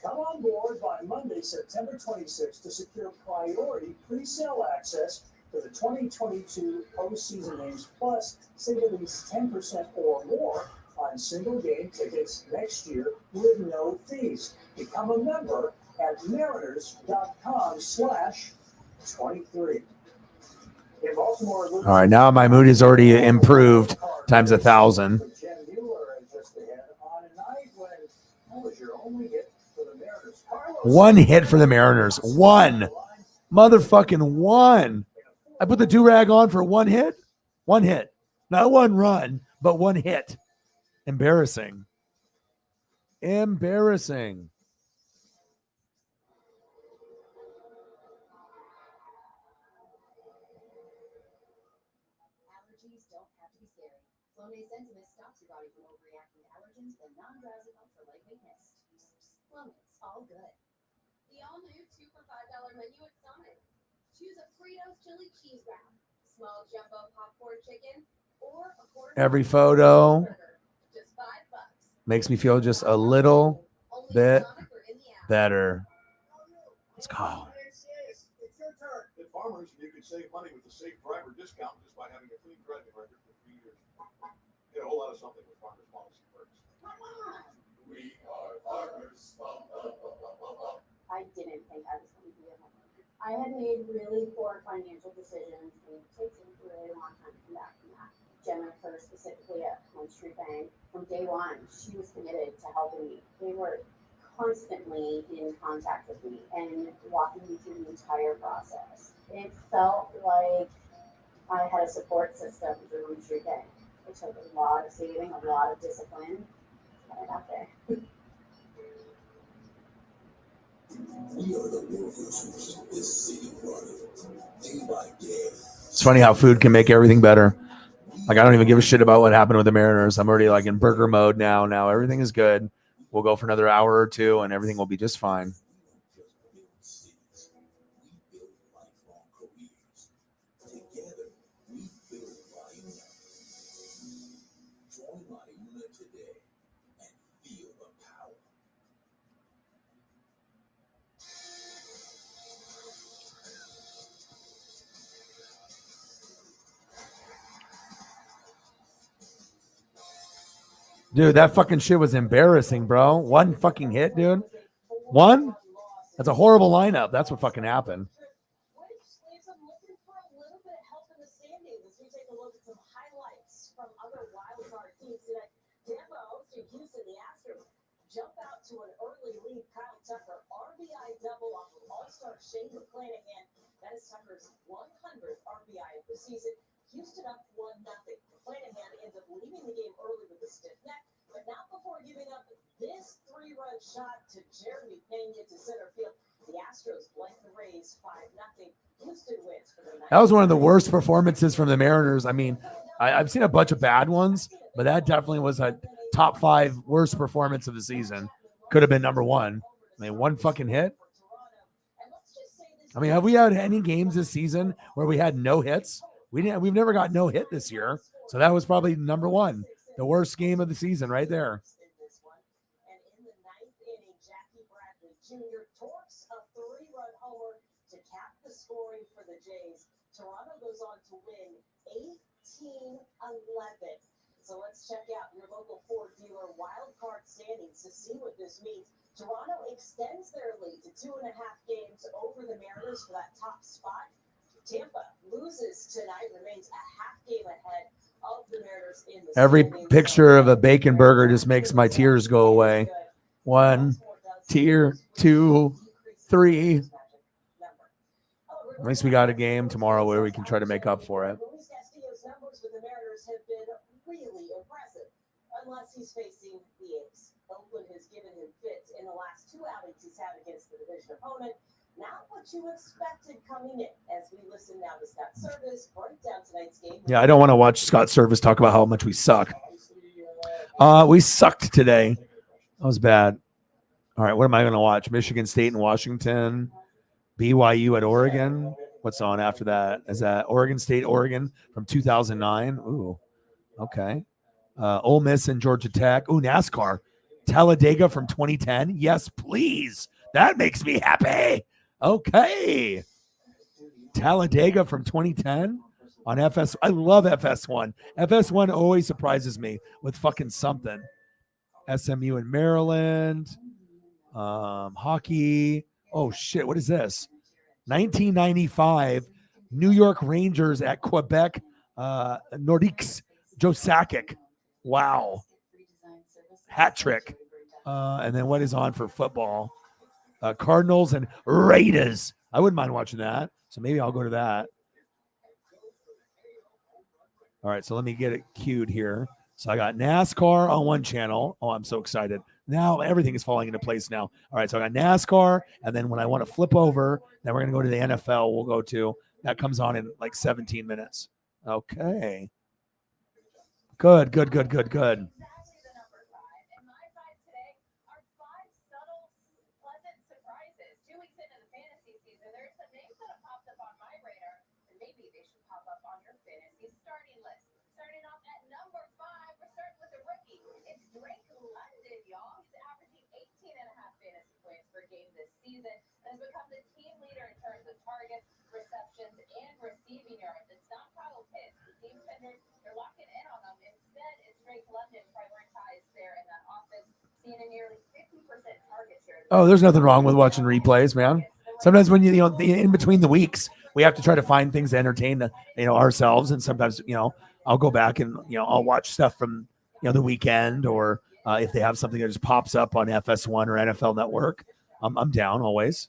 Come on board by Monday, September 26th to secure priority pre-sale access to the 2022 postseason games, plus save at least 10% or more on single game tickets next year with no fees. Become a member at mariners.com/23. In Baltimore, All right, now my mood is already improved times 1,000. Jen Mueller just ahead on a night when that was your only hit. One hit for the Mariners. One. Motherfucking one. I put the do-rag on for one hit. One hit. Not one run, but one hit. Embarrassing. Embarrassing. Allergies don't have to be scary. Flonase Sentinel stops your body from overreacting to allergens with a non-drowsy help for lightweight mist. Flonase, all good. The all-new 2 for $5 menu at Summit. Choose a Fritos chili cheese wrap, small jumbo popcorn chicken, or a quarter. Every photo just $5. makes me feel just a little bit better. Let's go. It's your turn. At Farmers, you can save money with the safe driver discount just by having a clean driving record for 3 years. Get a whole lot of something with Farmers policy perks. We are farmers. I didn't think I was going to be a homeowner. I had made really poor financial decisions, and it takes a really long time to come back from that. Jennifer, specifically at Home Street Bank, from day one, she was committed to helping me. They were constantly in contact with me and walking me through the entire process. It felt like I had a support system through Home Street Bank. It took a lot of saving, a lot of discipline, but I got there. We are the workers who keep this city running, day by day. It's funny how food can make everything better. Like, I don't even give a shit about what happened with the Mariners. I'm already like in burger mode now. Now everything is good. We'll go for another hour or two and everything will be just fine. Dude, that fucking shit was embarrassing, bro. One fucking hit, dude. One? That's a horrible lineup. That's what fucking happened. Which leaves them looking for a little bit of help in the standings as we take a look at some highlights from other wildcard teams tonight. Tampa hosting Houston, the Astros jump out to an early lead. Kyle Tucker, RBI double off of All-Star Shane McClanahan. That is Tucker's 100th RBI of the season. Houston up 1-0. McClanahan ends up leaving the game early with a stiff neck, but not before giving up this 3-run shot to Jeremy Pena to center field. The Astros blank the Rays 5-0. Houston wins for the night. That was one of the worst performances from the Mariners. I mean, I've seen a bunch of bad ones, but that definitely was a top 5 worst performance of the season. Could have been number 1. I mean, one fucking hit. I mean, have we had any games this season where we had no hits? We've never got no hit this year. So that was probably number 1. The worst game of the season right there. And in the 9th inning, Jackie Bradley Jr. torques a 3-run homer to cap the scoring for the Jays. Toronto goes on to win 18-11. So let's check out your local Ford dealer wild card standings to see what this means. Toronto extends their lead to 2.5 games over the Mariners for that top spot. Tampa loses tonight, remains a half game ahead of the Mariners in the Every standings. picture of a bacon burger just makes my tears go away. 1 tear, 2, 3. At least we got a game tomorrow where we can try to make up for it. Luis Castillo's numbers with the Mariners have been really impressive, unless he's facing the A's. Oakland has given him fits in the last 2 outings he's had against the division opponent. Not what you expected coming in. As we listen now to Scott Service break down tonight's game. Yeah, I don't want to watch Scott Service talk about how much we suck. We sucked today. That was bad. All right, what am I going to watch? Michigan State and Washington, BYU at Oregon. What's on after that? Is that Oregon State, Oregon from 2009? Ooh, okay. Ole Miss and Georgia Tech. Ooh, NASCAR. Talladega from 2010. Yes, please. That makes me happy. Okay. Talladega from 2010 on FS. I love FS1. FS1 always surprises me with fucking something. SMU in Maryland. Hockey. Oh, shit. What is this? 1995 New York Rangers at Quebec Nordiques. Joe Sakic. Wow. Hat trick. And then what is on for football? Cardinals and Raiders. I wouldn't mind watching that. So maybe I'll go to that. All right, so let me get it queued here. So I got NASCAR on one channel. Oh, I'm so excited. Now everything is falling into place now. All right, so I got NASCAR, and then when I want to flip over, then we're going to go to the NFL. We'll go to, that comes on in like 17 minutes. Okay. Good. Has become the team leader in terms of targets, receptions, and receiving yards. It's not Kyle Pitts. The team defenders, they're locking in on them. Instead, it's Drake London prioritized there in that offense, seeing a nearly 50% target share. Oh, there's nothing wrong with watching replays, man. Sometimes when in between the weeks, we have to try to find things to entertain ourselves, and sometimes I'll go back and I'll watch stuff from the weekend, or if they have something that just pops up on FS1 or NFL Network, I'm down always.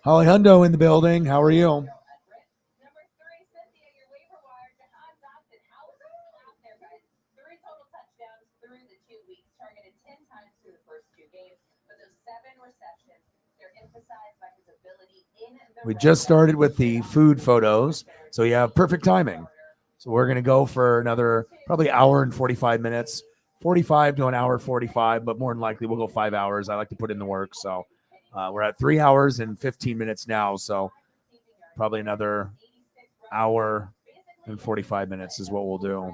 Holly Hundo in the building. How are you? We just started with the food photos, so you have perfect timing. So we're going to go for another probably hour and 45 minutes, 45 to an hour 45, but more than likely we'll go 5 hours. I like to put in the work. So we're at 3 hours and 15 minutes now. So probably another hour and 45 minutes is what we'll do.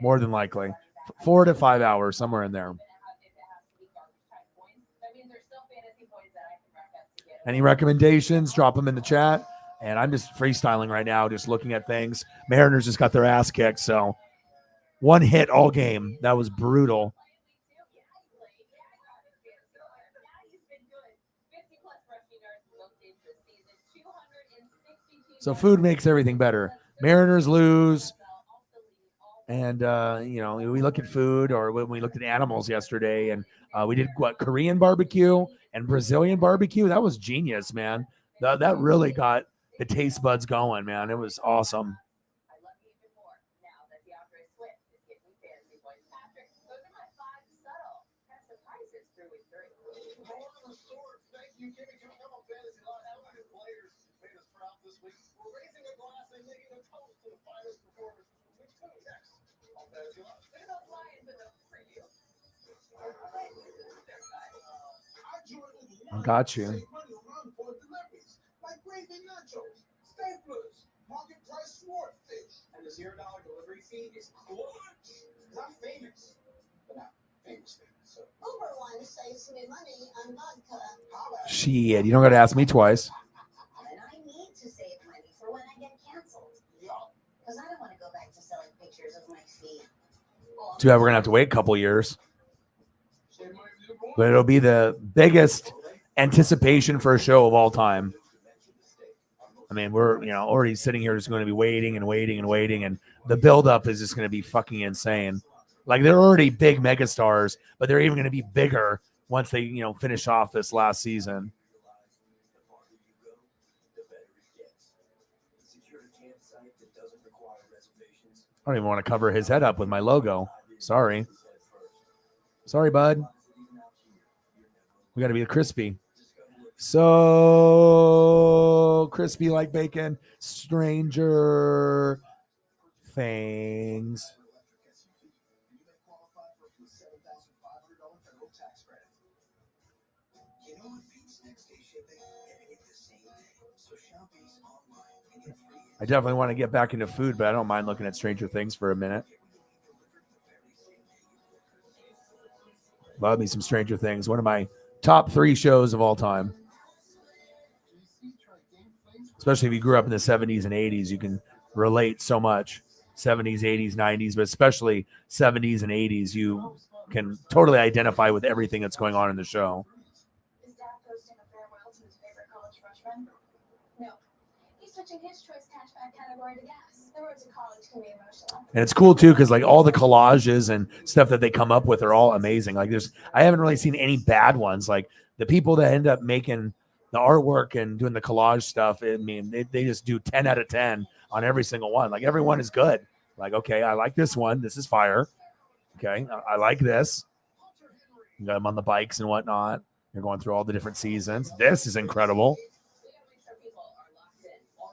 More than likely 4 to 5 hours, somewhere in there. Any recommendations? Drop them in the chat. And I'm just freestyling right now, just looking at things. Mariners just got their ass kicked, so 1 hit all game. That was brutal. So food makes everything better. Mariners lose. And, we look at food, or when we looked at animals yesterday, and we did Korean barbecue and Brazilian barbecue. That was genius, man. That really got the taste buds going, man. It was awesome. I got you. Market price swordfish, and the $0 delivery fee is clutch. Not famous, but not famous. So Uber One saves me money on vodka. Shit, you don't got to ask me twice. And I need to save money for when I get canceled. Because I don't want to go back to selling pictures of my feet. Too bad we're gonna have to wait a couple years. But it'll be the biggest anticipation for a show of all time. I mean, we're already sitting here just going to be waiting and waiting and waiting, and the buildup is just going to be fucking insane. Like, they're already big megastars, but they're even going to be bigger once they finish off this last season. I don't even want to cover his head up with my logo. Sorry, bud. We got to be crispy. So crispy like bacon. Stranger Things. I definitely want to get back into food, but I don't mind looking at Stranger Things for a minute. Love me some Stranger Things. One of my top 3 shows of all time. Especially if you grew up in the 70s and 80s, you can relate so much. 70s, 80s, 90s, but especially 70s and 80s, you can totally identify with everything that's going on in the show. Is Dad posting a farewell to his favorite college freshman? No. He's switching his choice hatchback category to gas. The road to college can be emotional. And it's cool too, because like all the collages and stuff that they come up with are all amazing. Like I haven't really seen any bad ones. Like the people that end up making the artwork and doing the collage stuff, I mean, they just do 10 out of 10 on every single one. Like everyone is good. Like, okay, I like this one. This is fire. Okay, I like this. You got them on the bikes and whatnot. You're going through all the different seasons. This is incredible.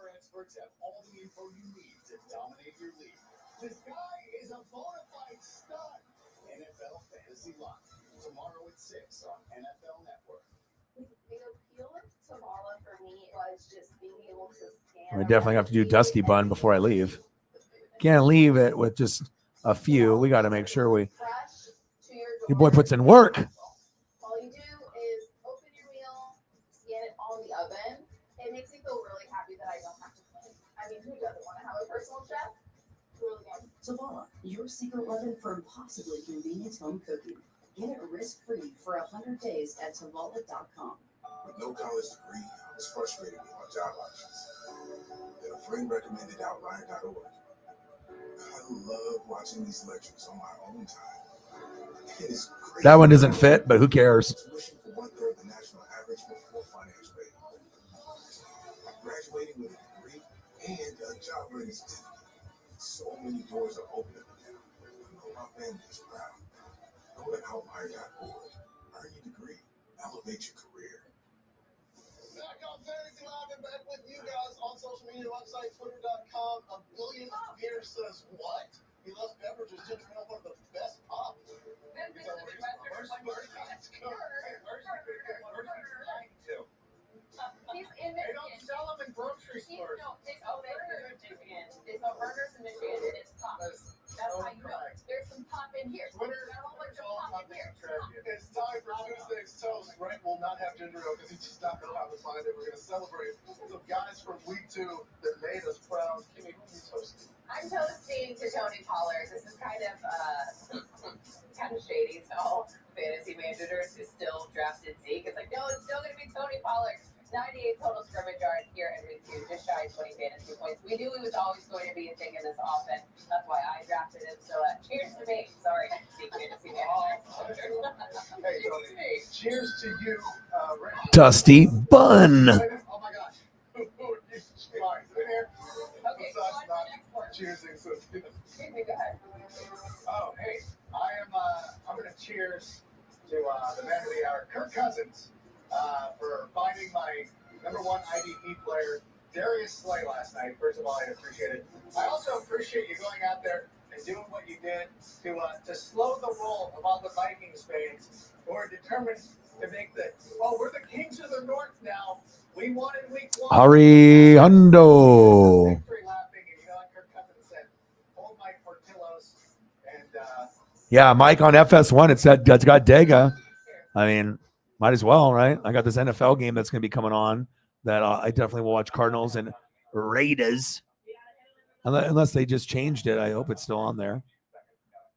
our experts have all the info you need to dominate your league. This guy is a bona fide stud. NFL Fantasy Live tomorrow at 6 on NFL Network. The appeal of Tamala for me was just being able to scan. We definitely have to do Dusty Bun before I leave. Can't leave it with just a few. We got to make sure your boy puts in work. All you do is open your meal, scan it on the oven. It makes me feel really happy that I don't have to clean. I mean, who doesn't want to have a personal chef? Really good. Zavala, your secret weapon for impossibly convenient home cooking. Get it risk-free for 100 days at Zavala.com. With no college degree, I was frustrated with my job options. Then a friend recommended Outlier.org. I love watching these lectures on my own time. It is great. That one doesn't fit, but who cares? Tuition for 1/3 the national average before financial aid. I'm graduating with a degree and a job ready certificate. So many doors are opening now. I know my family is proud. Go to Outlier.org. Earn your degree. Elevate your career. Back on Fantasy Live back with you guys on social media website, twitter.com. A billion beer says what? He loves beverages. Ginger ale, one of the best pop. He's in They don't Michigan. sell them in grocery stores. They sell burgers in Michigan. They sell burgers in Michigan, and it's pop. That's how you know. There's some pop in here. Twitter, There's a whole bunch of pop in here. it's time for Tuesday's toast. Brent will not have ginger ale because he just not know how to find it. We're going to celebrate some guys from week 2 that made us proud. Kimmy, who are you toasting? I'm toasting to Tony Pollard. This is kind of shady. So fantasy managers who still drafted Zeke. It's like, no, it's still going to be Tony Pollard. 98 total scrimmage yard here in week 2, just shy of 20 fantasy points. We knew he was always going to be a thing in this offense. That's why I drafted him. So cheers to me. Sorry, Zeke fantasy manager. Hey, Tony. Cheers to you, Rick. Dusty Bun. Oh my gosh. Okay, cheersing. So Excuse me, go ahead. oh, hey, I'm going to cheers to the man of the hour, Kirk Cousins, for finding my number 1 IDP player, Darius Slay, last night. First of all, I appreciate it. I also appreciate you going out there and doing what you did to slow the roll of all the Vikings fans who are determined to make we're the kings of the north now. We won in week 1. Hari Hundo. Victory lapping, and you know what Kirk Cousins said? Hold Mike Portillo's and Yeah, Mike on FS1. It's got Dega. I mean, might as well, right? I got this NFL game that's going to be coming on that I definitely will watch. Cardinals and Raiders. Unless they just changed it. I hope it's still on there. It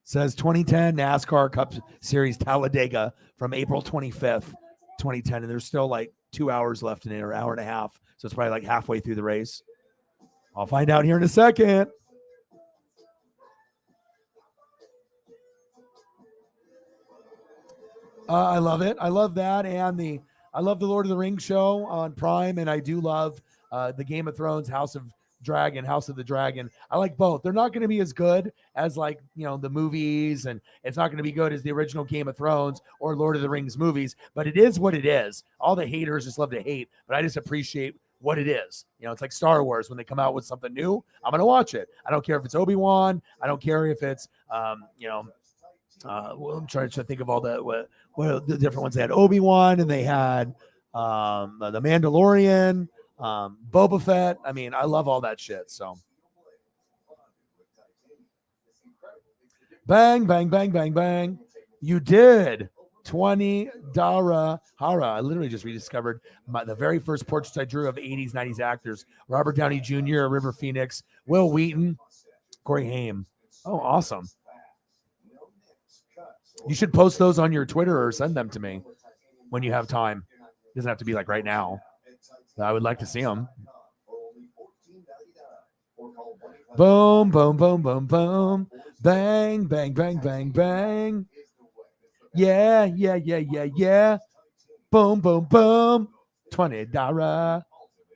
says 2010 NASCAR Cup Series Talladega from April 25th, 2010. And there's still like 2 hours left in it, or an hour and a half. So it's probably like halfway through the race. I'll find out here in a second. I love it. I love that. And I love the Lord of the Rings show on Prime. And I do love the Game of Thrones, House of the Dragon. I like both. They're not going to be as good as the movies, and it's not going to be good as the original Game of Thrones or Lord of the Rings movies, but it is what it is. All the haters just love to hate, but I just appreciate what it is. It's like Star Wars. When they come out with something new, I'm going to watch it. I don't care if it's Obi-Wan. I don't care if it's, I'm trying to think of all what the different ones. They had Obi-Wan, and they had the Mandalorian, Boba Fett. I mean, I love all that shit. So bang, bang, bang, bang, bang. You did 20 Dara Hara. I literally just rediscovered the very first portraits I drew of 80s, 90s actors. Robert Downey Jr., River Phoenix, Will Wheaton, Corey Haim. Oh, awesome. You should post those on your Twitter or send them to me when you have time. It doesn't have to be like right now. I would like to see them. Boom, boom, boom, boom, boom. Bang, bang, bang, bang, bang. Yeah, yeah, yeah, yeah, yeah. Boom, boom, boom. 20 Dara.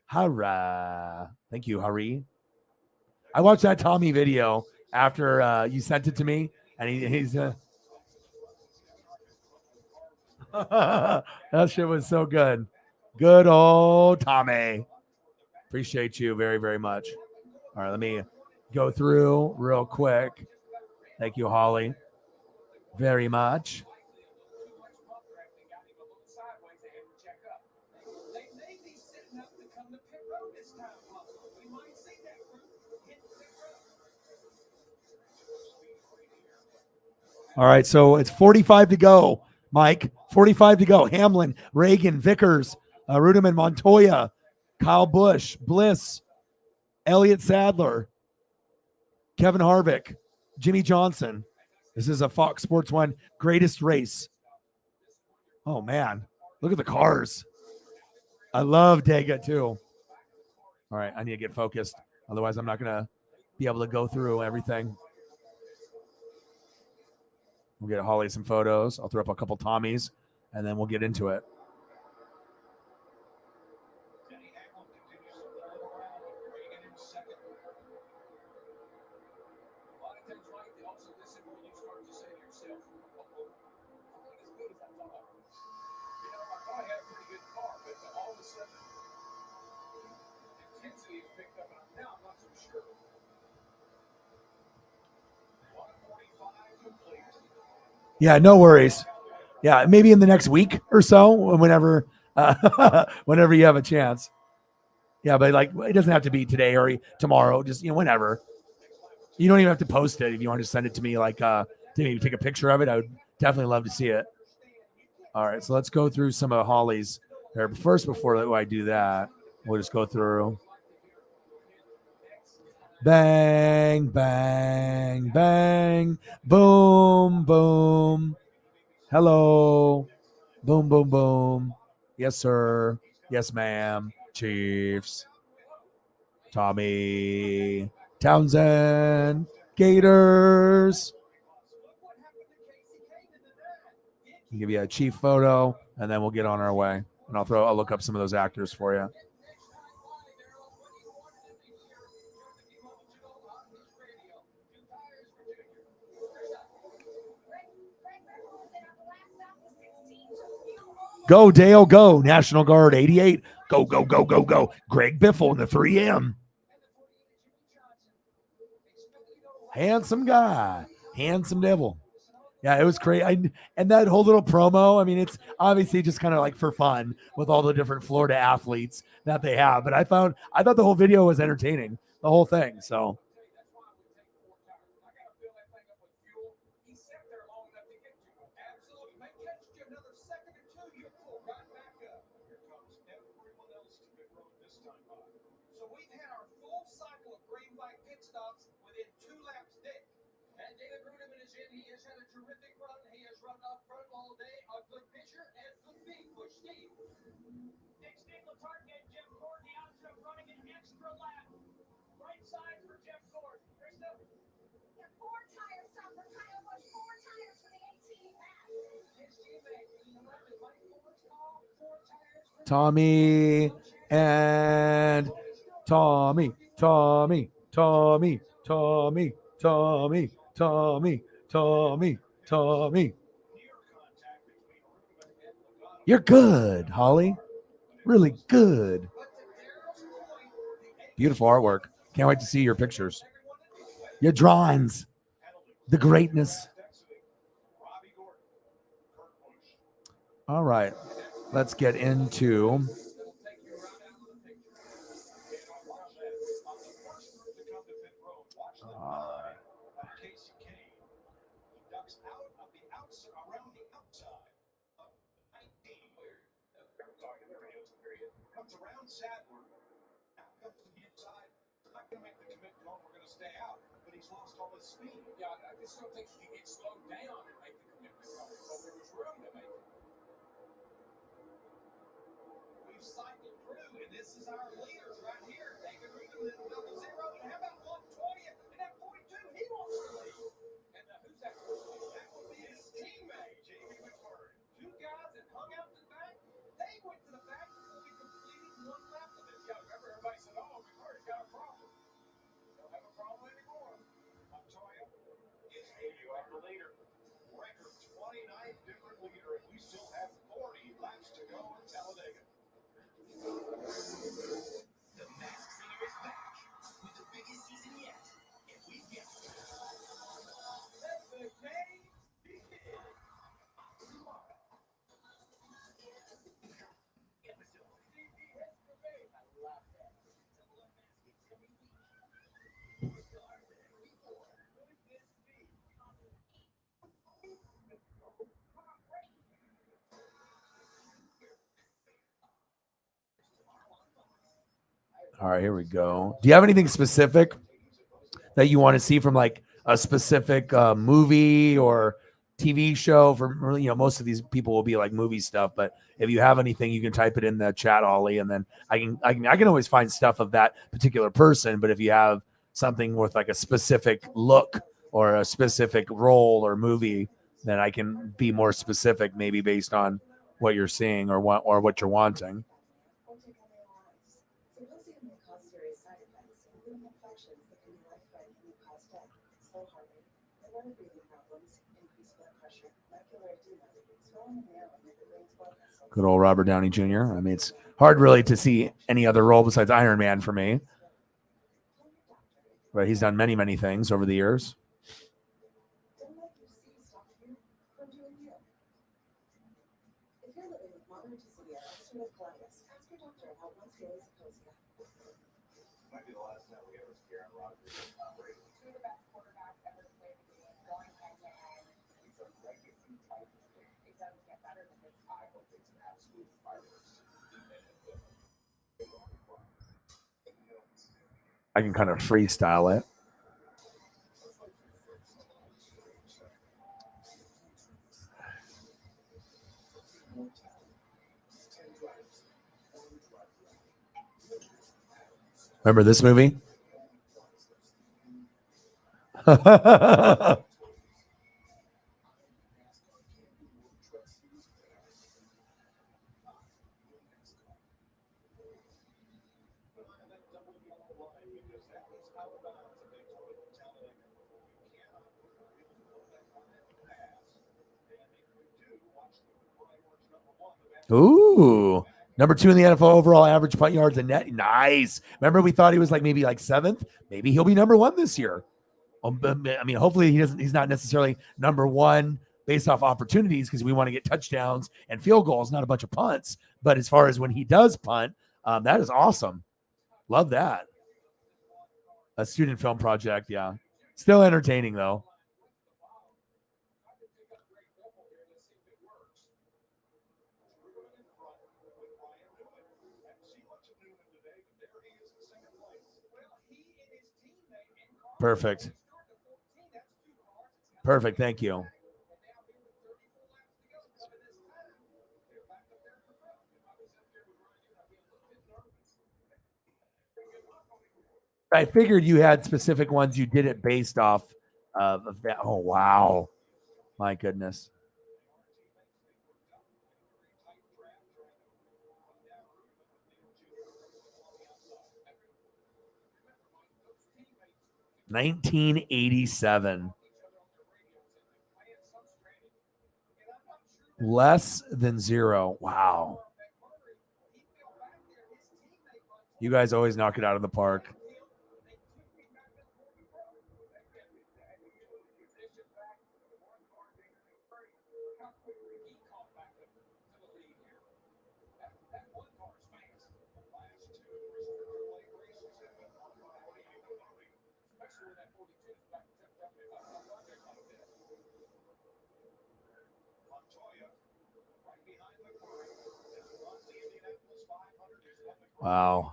Hara. Thank you, Hari. I watched that Tommy video after you sent it to me, and he's that shit was so good. Good old Tommy. Appreciate you very, very much. All right, let me go through real quick. Thank you, Holly, very much. All right, so it's 45 to go, Mike. 45 to go. Hamlin, Reagan, Vickers, Ruderman, Montoya, Kyle Busch, Bliss, Elliott Sadler, Kevin Harvick, Jimmy Johnson. This is a Fox Sports 1 greatest race. Oh, man. Look at the cars. I love Dega, too. All right, I need to get focused. Otherwise, I'm not going to be able to go through everything. We'll get Holly some photos. I'll throw up a couple Tommies, and then we'll get into it. intensity has picked up, and now I'm not so sure. 145 complete. Yeah, no worries. Yeah, maybe in the next week or so, whenever whenever you have a chance. Yeah, but like it doesn't have to be today or tomorrow. Just whenever. You don't even have to post it if you want to send it to me. Like to maybe take a picture of it. I would definitely love to see it. All right, so let's go through some of Holly's. First, before I do that, we'll just go through. Bang, bang, bang, boom, boom. Hello. Boom, boom, boom. Yes, sir. Yes, ma'am. Chiefs. Tommy. Townsend. Gators. I'll give you a Chief photo, and then we'll get on our way. And I'll look up some of those actors for you. Go, Dale, go. National Guard 88. Go, go, go, go, go. Greg Biffle in the 3M. Handsome guy. Handsome devil. Yeah, it was crazy. And that whole little promo, I mean, it's obviously just kind of like for fun with all the different Florida athletes that they have. But I thought the whole video was entertaining, the whole thing. So. So we've had our full cycle of green flag pit stops within 2 laps dead. And David Rudiman is in. He has had a terrific run. He has run up front all day. A good pitcher and good big push. Steve. Next, Steve Latark and Jeff Gordon, the option of running an extra lap. Right side for Jeff Gordon. Krista. Yeah, 4 tire stop for Kyle Busch. 4 tires for the 18 back. His teammate, the 11, Mike Fuller's call. 4 tires for Tommy and Tommy, Tommy, Tommy, Tommy, Tommy, Tommy, Tommy, Tommy. You're good, Holly. Really good. Beautiful artwork. Can't wait to see your pictures. Your drawings. The greatness. All right. Let's get into comes around Sadler. Comes to the inside. Not going to make the commitment home. We're going to stay out. But he's lost all his speed. Yeah, I just don't think he can get slowed down and make the commitment home. So there was room to make it. We've cycled through, and this is our leaders right here. David Rudiman in double zero. And how about 120th? And at 42, he wants to lead. And who's that? That would be his teammate, Jamie McMurray. 2 guys that hung out the back. They went to the back before we completed 1 lap of this. Yeah, remember everybody said, "Oh, McMurray's got a problem." Don't have a problem anymore. Montoya is the leader. Record 29 different leader, and we still have 40 laps to go in Talladega. The Masked Singer is back with the biggest season yet, and we've got let the game begin. all right, here we go. Do you have anything specific that you want to see from like a specific movie or TV show? For most of these people will be like movie stuff, but if you have anything, you can type it in the chat, Ollie, and then I can always find stuff of that particular person. But if you have something with like a specific look or a specific role or movie, then I can be more specific, maybe based on what you're seeing or what you're wanting. Symposium may cause serious side effects, including infections that can be life-threatening and cause death, slow heart rate, and other breathing problems, increased blood pressure, macular edema, swelling in the airway near the brain's blood vessels. Good old Robert Downey Jr. I mean, it's Hard really to see any other role besides Iron Man for me. But he's done many, many things over the years. Don't let your C stop you from doing you. If you're living with moderate to severe ulcerative colitis, ask your doctor about once daily Zeposia. Might be the last time we ever see Aaron Rodgers operate. Two of the best quarterbacks ever to play the game, going head to head. It's a legacy type of thing. It doesn't get better than this. I hope it's an absolute fireworks. I can kind of freestyle it. Remember this movie? Ooh, number 2 in the NFL overall average punt yards and net. Nice. Remember, we thought he was like maybe like 7th. Maybe he'll be number 1 this year. I mean, hopefully he's not necessarily number 1 based off opportunities because we want to get touchdowns and field goals, not a bunch of punts. But as far as when he does punt, that is awesome. Love that. A student film project, yeah. Still entertaining though. Perfect. Perfect. Thank you. I figured you had specific ones. You did it based off of that. Oh, wow. My goodness. $1987. Less than 0. Wow. You guys always knock it out of the park. Wow.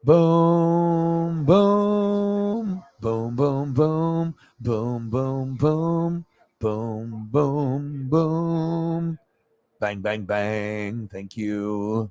Boom, boom, boom, boom, boom, boom, boom, boom, boom, boom, boom. Bang, bang, bang. Thank you.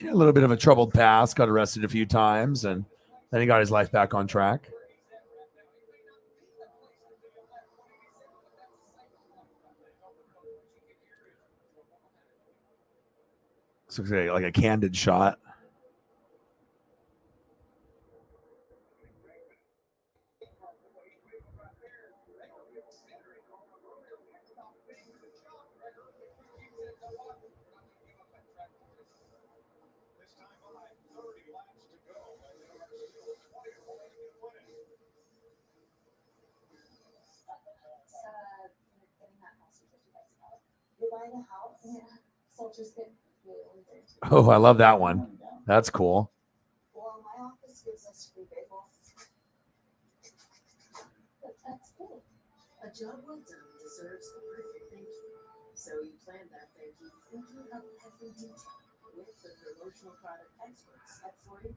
Yeah, a little bit of a troubled past, got arrested a few times, and then he got his life back on track. This looks like a candid shot. You're buying a house? Yeah. So just get really dirty. Oh, I love that one. That's cool. Well, my office gives us free bagels. But that's cool. A job well done deserves the perfect thank you. So you plan that thank you thinking of every detail with the promotional product experts at 40.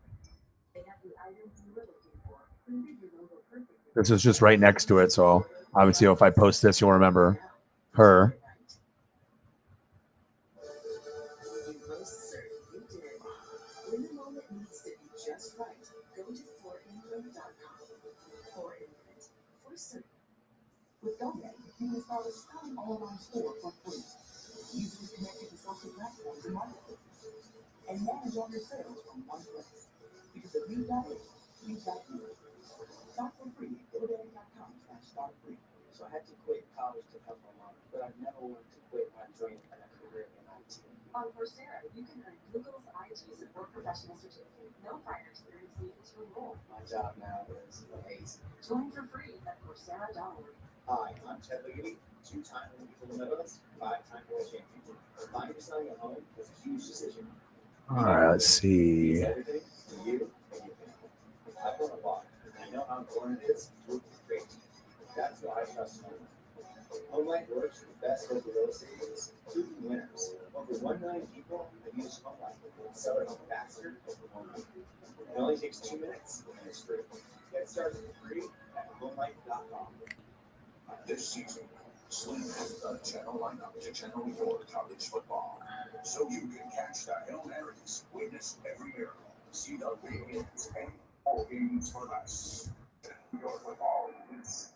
They have the items you were looking for, printed your logo perfectly. This is just right next to it, so obviously if I post this, you'll remember her. You most certainly did. When the moment needs to be just right, go to forengland.com. For England, for certain. With GoDaddy, you can install a stunning online store for free. Easily connected to social platforms and marketplaces. And manage all your sales from one place. Because if you've got it, you've got you. Start for free at GoDaddy.com/startfree. So I had to quit college to help my mom, but I've never wanted to quit my dream and a career in IT. On Coursera, you can earn Google's IT support professional certificate. No prior experience needed to enroll. My job now is amazing. Join for free at Coursera.org. Hi, I'm Ted Ligety, two-time Olympic gold medalist, five-time world champion. Buying or selling a home is a huge decision. All right, let's see. Everything for you and your family. I've done a lot, and I know how important it is to work with great team. That's why I trust Homeland. Homeland works with the best local real estate agents, proven winners. Over 1 million people have used Homeland and sell their home faster with Homeland. It only takes 2 minutes and it's free. Get started for free at homelight.com. This season, Sling has a channel lineup to channel your college football. So you can catch the Hail Marys, witness every miracle, see the big games, and all games for less. Your football is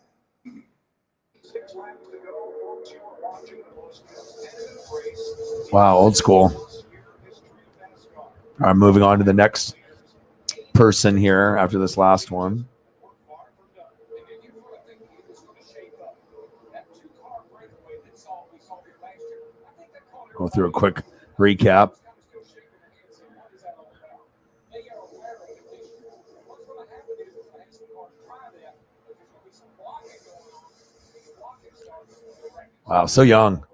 6 laps to go, folks. You're watching the most competitive race. Wow, old school. All right, moving on to the next person here after this last one. Go through a quick recap. Wow, so young.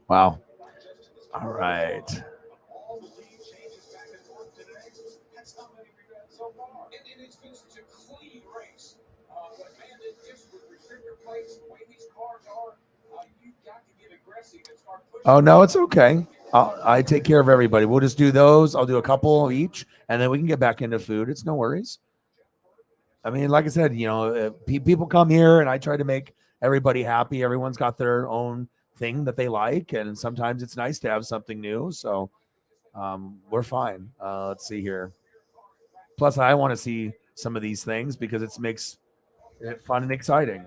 Wow. All right. And it's been such a clean race. But man, just with restrictor plates, the way these cars are, you've got to get aggressive and start pushing. Oh, no, it's okay. I take care of everybody. We'll just do those. I'll do a couple of each, and then we can get back into food. It's no worries. I mean, like I said, you know, people come here, and I try to make everybody happy. Everyone's got their own thing that they like, and sometimes it's nice to have something new. So we're fine. Let's see here. Plus, I want to see some of these things because it makes it fun and exciting.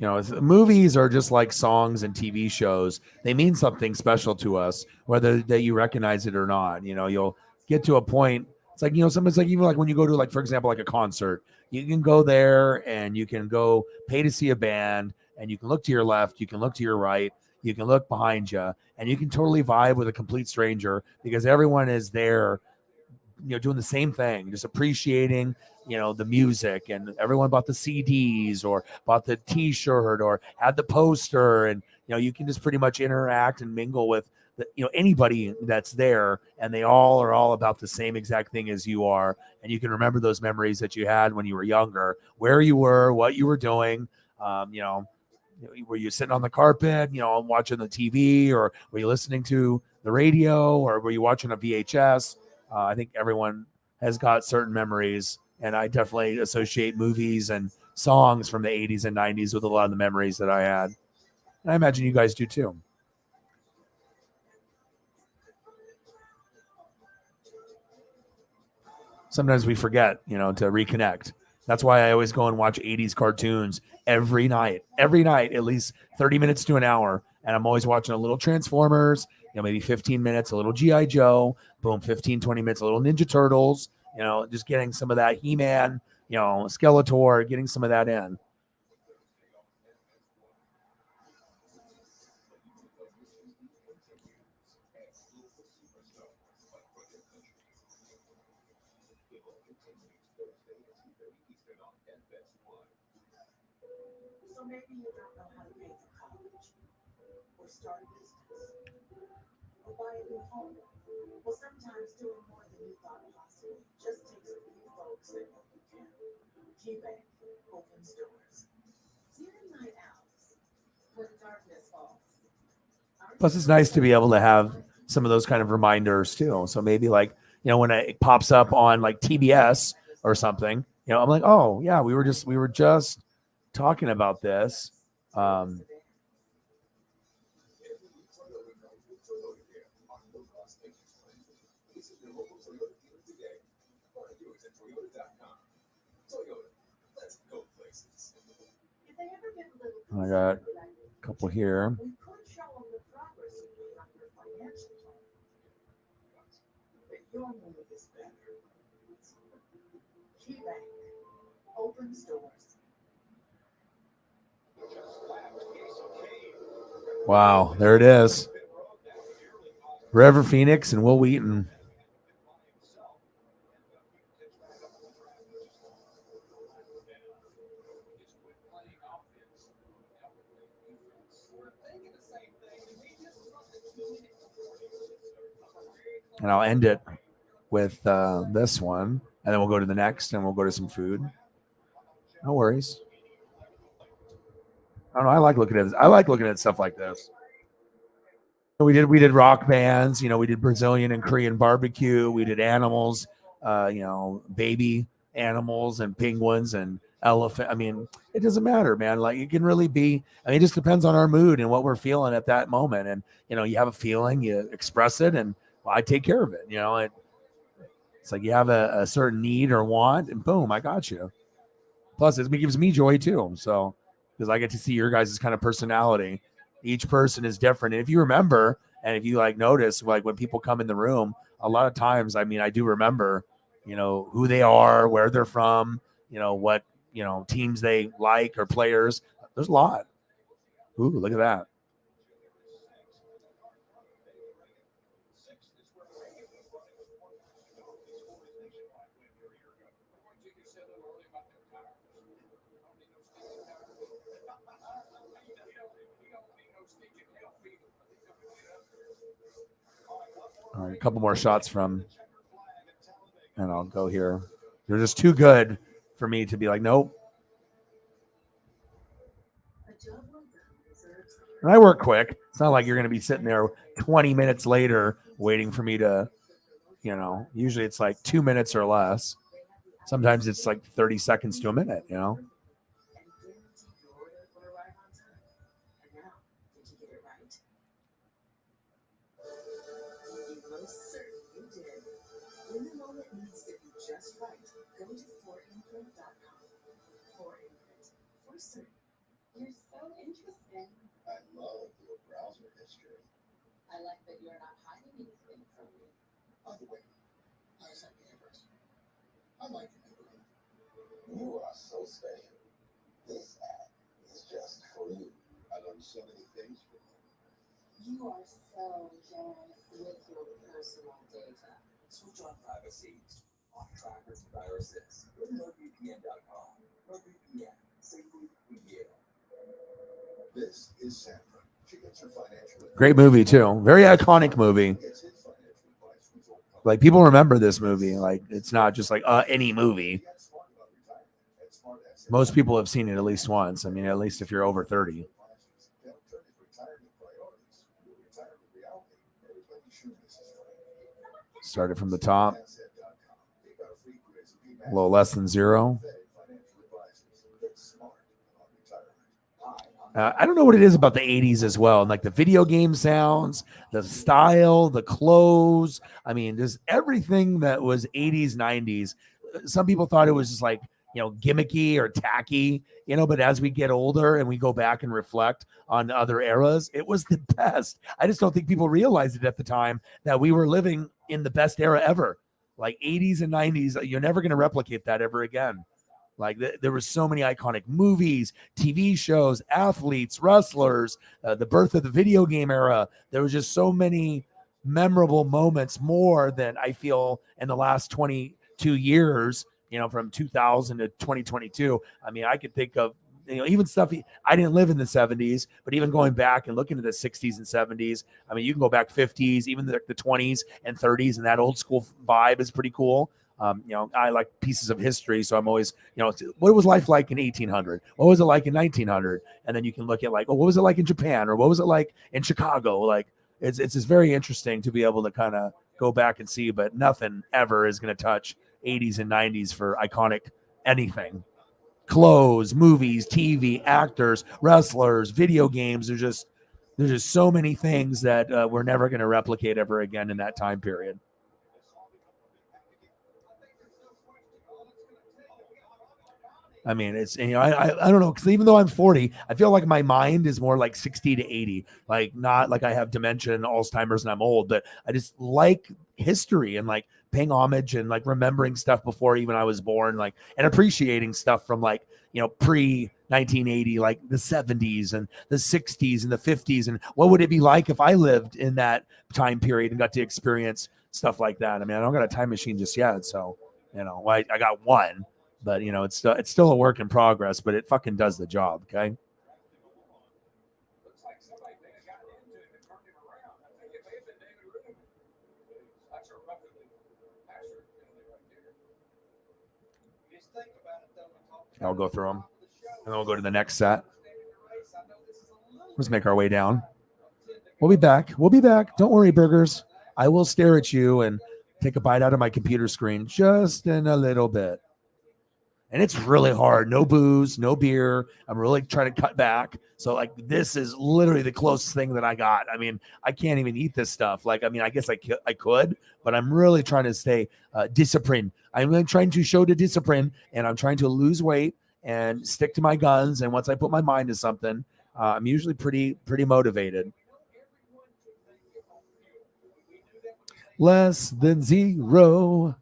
You know, movies are just like songs and TV shows. They mean something special to us, whether that you recognize it or not. You know, you'll get to a point. It's like, you know, sometimes like even like when you go to like, for example, like a concert, you can go there and you can go pay to see a band and you can look to your left, you can look to your right, you can look behind you, and you can totally vibe with a complete stranger because everyone is there, you know, doing the same thing, just appreciating, you know, the music, and everyone bought the CDs or bought the T-shirt or had the poster, and you know, you can just pretty much interact and mingle with the, you know, anybody that's there, and they all are all about the same exact thing as you are, and you can remember those memories that you had when you were younger, where you were, what you were doing, you know, were you sitting on the carpet, you know, watching the TV, or were you listening to the radio, or were you watching a VHS? I think everyone has got certain memories, And I definitely associate movies and songs from the 80s and 90s with a lot of the memories that I had. And I imagine you guys do too. Sometimes we forget, to reconnect. That's why I always go and watch 80s cartoons every night, at least 30 minutes to an hour. And I'm always watching a little Transformers, maybe 15 minutes, a little G.I. Joe, boom, 15, 20 minutes, a little Ninja Turtles, just getting some of that He-Man, Skeletor, getting some of that in. So maybe you don't know how to pay for college, or start a business, or buy a new home. Well, sometimes doing more than you thought possible just takes a few folks that know you can. KeyBank opens doors. Even night owls, when darkness falls. Plus, it's nice to be able to have some of those kind of reminders too. So maybe like, when it pops up on like TBS or something, I'm like, oh yeah, we were just talking about this. I got a couple here. Opens doors. Wow, there it is. River Phoenix and Will Wheaton. And I'll end it with this one, and then we'll go to the next, and we'll go to some food. No worries. I don't know. I like looking at this. I like looking at stuff like this. We did rock bands. We did Brazilian and Korean barbecue. We did animals. Baby animals and penguins and elephant. I mean, it doesn't matter, man. Like it can really be. I mean, it just depends on our mood and what we're feeling at that moment. And you have a feeling, you express it, and I take care of it. It's like you have a certain need or want, and boom, I got you. Plus, it gives me joy too. So, because I get to see your guys' kind of personality. Each person is different. And if you remember, and if you notice, when people come in the room, a lot of times, I mean, I do remember, who they are, where they're from, what, teams they like or players. There's a lot. Ooh, look at that. All right, a couple more shots from, and I'll go here. They're just too good for me to be like, nope. And I work quick. It's not like you're going to be sitting there 20 minutes later waiting for me to, usually it's like 2 minutes or less. Sometimes it's like 30 seconds to a minute, When the moment needs to be just right, go to forimprint.com. Forimprint. For certain. You're so interesting. I love your browser history. I like that you're not hiding anything from me. By the way, how's that anniversary? I like your neighborhood. You are so special. This ad is just for you. I learned so many things from you. You are so generous with your personal data. Switch on privacy. Off trackers and viruses. Go to NordVPN.com. NordVPN. Safely with you. This is Sandra. She gets her financial advice. Great movie too. Very iconic movie. Like people remember this movie. Like it's not just like any movie. Most people have seen it at least once. I mean, at least if you're over 30. Started from the top. A little less than 0. I don't know what it is about the 80s as well. And like the video game sounds, the style, the clothes. I mean, just everything that was 80s, 90s. Some people thought it was just like, gimmicky or tacky, but as we get older and we go back and reflect on other eras, it was the best. I just don't think people realized it at the time that we were living in the best era ever. Like 80s and 90s, you're never going to replicate that ever again. Like there were so many iconic movies, TV shows, athletes, wrestlers, the birth of the video game era. There was just so many memorable moments, more than I feel in the last 22 years, from 2000 to 2022. I mean, I could think of, even stuff, I didn't live in the 70s, but even going back and looking at the 60s and 70s, I mean, you can go back 50s, even the 20s and 30s, and that old school vibe is pretty cool. I like pieces of history, so I'm always, what was life like in 1800? What was it like in 1900? And then you can look at like, what was it like in Japan, or what was it like in Chicago? Like it's just very interesting to be able to kind of go back and see, but nothing ever is going to touch 80s and 90s for iconic anything. Clothes, movies, TV, actors, wrestlers, video games. There's just so many things that we're never going to replicate ever again in that time period. I mean, it's, I don't know, because even though I'm 40, I feel like my mind is more like 60 to 80, like not like I have dementia and Alzheimer's and I'm old, but I just like history and like paying homage and like remembering stuff before even I was born, like, and appreciating stuff from like, pre 1980, like the 70s and the 60s and the 50s. And what would it be like if I lived in that time period and got to experience stuff like that? I mean, I don't got a time machine just yet. So, I got one. But, it's still a work in progress, but it fucking does the job, okay? I'll go through them, and then we'll go to the next set. Let's make our way down. We'll be back. Don't worry, burgers. I will stare at you and take a bite out of my computer screen just in a little bit. And it's really hard. No booze, no beer. I'm really trying to cut back. So like, this is literally the closest thing that I got. I mean, I can't even eat this stuff. Like, I mean, I guess I could, but I'm really trying to stay disciplined. I'm really trying to show the discipline, and I'm trying to lose weight and stick to my guns. And once I put my mind to something, I'm usually pretty motivated. Less than 0.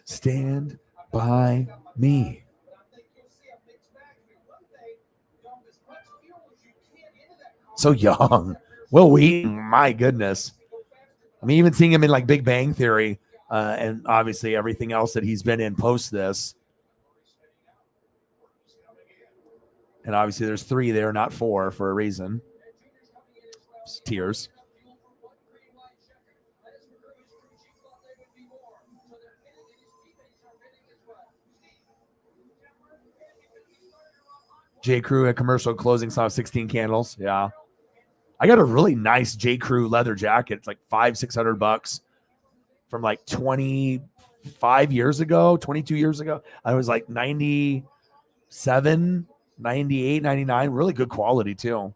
Stand by me. So young. Will Wheaton, my goodness. I mean, even seeing him in like Big Bang Theory, and obviously everything else that he's been in post this. And obviously there's 3 there, not 4 for a reason. It's tears. J. Crew at commercial closing saw 16 candles. Yeah. I got a really nice J. Crew leather jacket. It's like $500-$600 from like 25 years ago, 22 years ago. I was like 97, 98, 99. Really good quality too.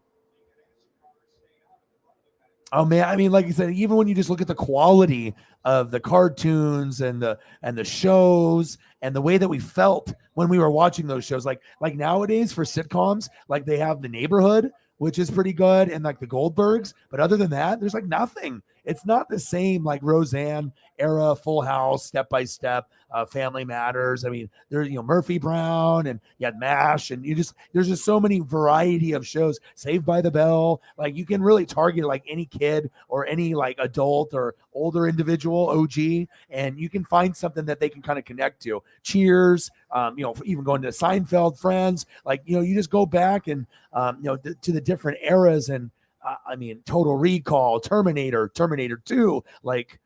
Oh man, I mean, like you said, even when you just look at the quality of the cartoons and the shows and the way that we felt when we were watching those shows, like nowadays for sitcoms, like they have The Neighborhood, which is pretty good, and like the Goldbergs, but other than that, there's like nothing. It's not the same like Roseanne era, Full House, Step by Step, Family Matters. I mean, there's Murphy Brown, and you had MASH, and there's just so many variety of shows. Saved by the Bell, like you can really target like any kid or any like adult or older individual, OG, and you can find something that they can kind of connect to. Cheers, even going to Seinfeld, Friends, like you just go back and to the different eras, and I mean, Total Recall, Terminator 2, like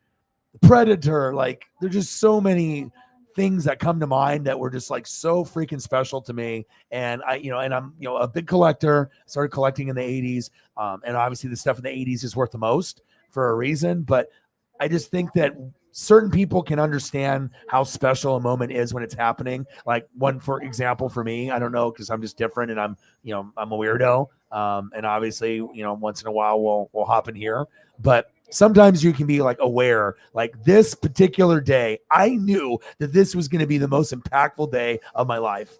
Predator, like there's just so many things that come to mind that were just like so freaking special to me. And I'm, a big collector. Started collecting in the 80s. And obviously the stuff in the 80s is worth the most for a reason. But I just think that certain people can understand how special a moment is when it's happening. Like one, for example, for me, I don't know, because I'm just different and I'm a weirdo. And obviously, once in a while we'll hop in here, but sometimes you can be like aware, like this particular day, I knew that this was going to be the most impactful day of my life,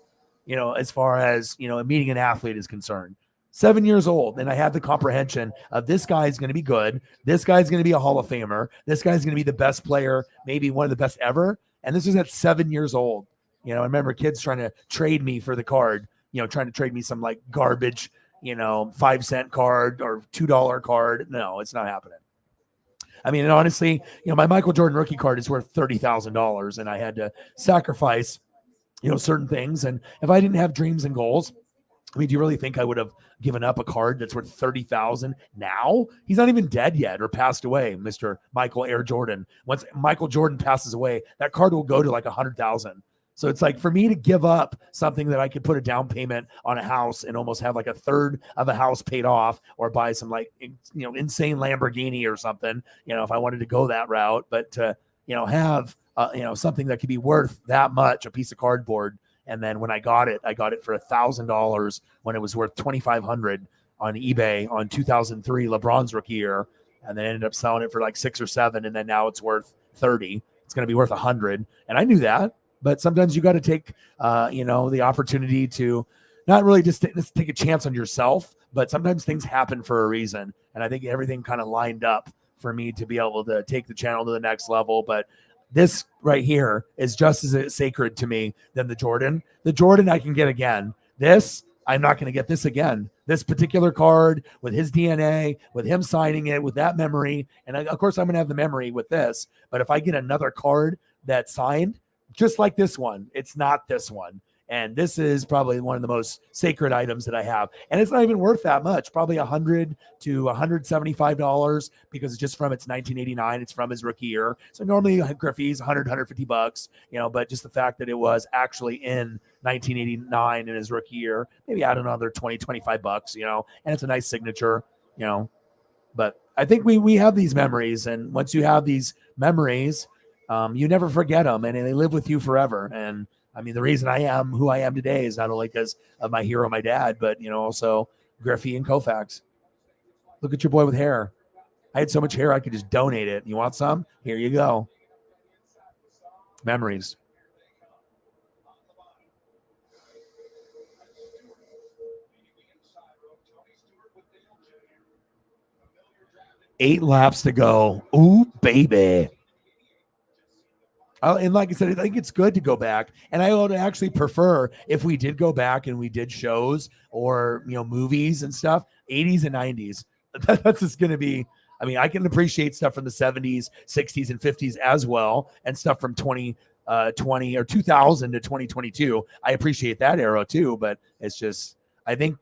as far as, meeting an athlete is concerned. 7 years old, and I had the comprehension of this guy is going to be good. This guy's going to be a Hall of Famer. This guy's going to be the best player, maybe one of the best ever. And this was at 7 years old. I remember kids trying to trade me for the card, trying to trade me some like garbage, 5-cent card or $2 card. No, it's not happening. I mean, and honestly, my Michael Jordan rookie card is worth $30,000, and I had to sacrifice, certain things. And if I didn't have dreams and goals, I mean, do you really think I would have given up a card that's worth $30,000 now? He's not even dead yet or passed away, Mr. Michael Air Jordan. Once Michael Jordan passes away, that card will go to like 100,000. So it's like for me to give up something that I could put a down payment on a house and almost have like a third of a house paid off, or buy some like, insane Lamborghini or something, if I wanted to go that route, but to, have, something that could be worth that much, a piece of cardboard. And then when I got it for $1,000 when it was worth $2,500 on eBay on 2003 LeBron's rookie year, and then ended up selling it for like 6 or 7, and then now it's worth 30. It's going to be worth 100, and I knew that. But sometimes you got to take, the opportunity to not really just take a chance on yourself, but sometimes things happen for a reason. And I think everything kind of lined up for me to be able to take the channel to the next level. But this right here is just as sacred to me than the Jordan. The Jordan I can get again. This, I'm not going to get this again. This particular card with his DNA, with him signing it, with that memory. And of course, I'm going to have the memory with this. But if I get another card that's signed, just like this one, it's not this one. And this is probably one of the most sacred items that I have. And it's not even worth that much, probably $100 to $175, because it's just from its 1989. It's from his rookie year. So normally Griffey's $150, but just the fact that it was actually in 1989 in his rookie year, maybe add another $20, $25, and it's a nice signature, but I think we have these memories. And once you have these memories, you never forget them, and they live with you forever. And I mean, the reason I am who I am today is not only because of my hero, my dad, but, also Griffey and Koufax. Look at your boy with hair. I had so much hair, I could just donate it. You want some? Here you go. Memories. Eight laps to go. Ooh, baby. And like I said, I think it's good to go back. And I would actually prefer if we did go back and we did shows or, movies and stuff, 80s and 90s. That's just going to be, I mean, I can appreciate stuff from the 70s, 60s, and 50s as well, and stuff from 2020 or 2000 to 2022. I appreciate that era too, but it's just, I think,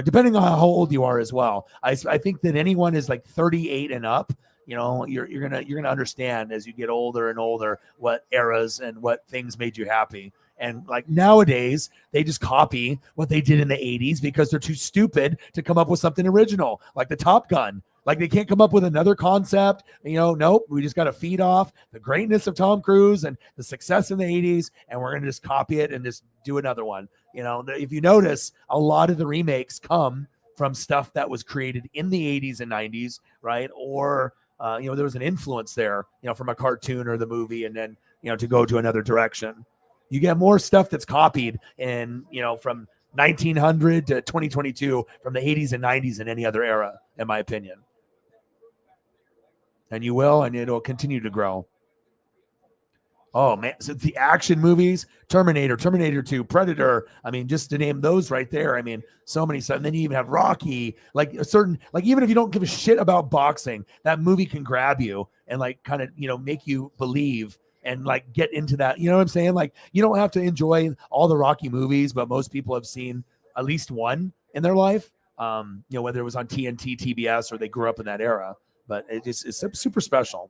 depending on how old you are as well, I think that anyone is like 38 and up, you're gonna understand as you get older and older what eras and what things made you happy. And like nowadays, they just copy what they did in the 80s because they're too stupid to come up with something original, like the Top Gun. Like they can't come up with another concept. Nope. We just got to feed off the greatness of Tom Cruise and the success in the 80s, and we're gonna just copy it and just do another one. If you notice, a lot of the remakes come from stuff that was created in the 80s and 90s, right? Or there was an influence there, from a cartoon or the movie, and then, to go to another direction. You get more stuff that's copied in, from 1900 to 2022 from the 80s and 90s than any other era, in my opinion. And you will, and it'll continue to grow. Oh, man. So the action movies, Terminator 2, Predator. I mean, just to name those right there. I mean, so many stuff. And then you even have Rocky, like a certain, like even if you don't give a shit about boxing, that movie can grab you and like kind of, make you believe and like get into that. You know what I'm saying? Like you don't have to enjoy all the Rocky movies, but most people have seen at least one in their life. Whether it was on TNT, TBS, or they grew up in that era, but it's super special.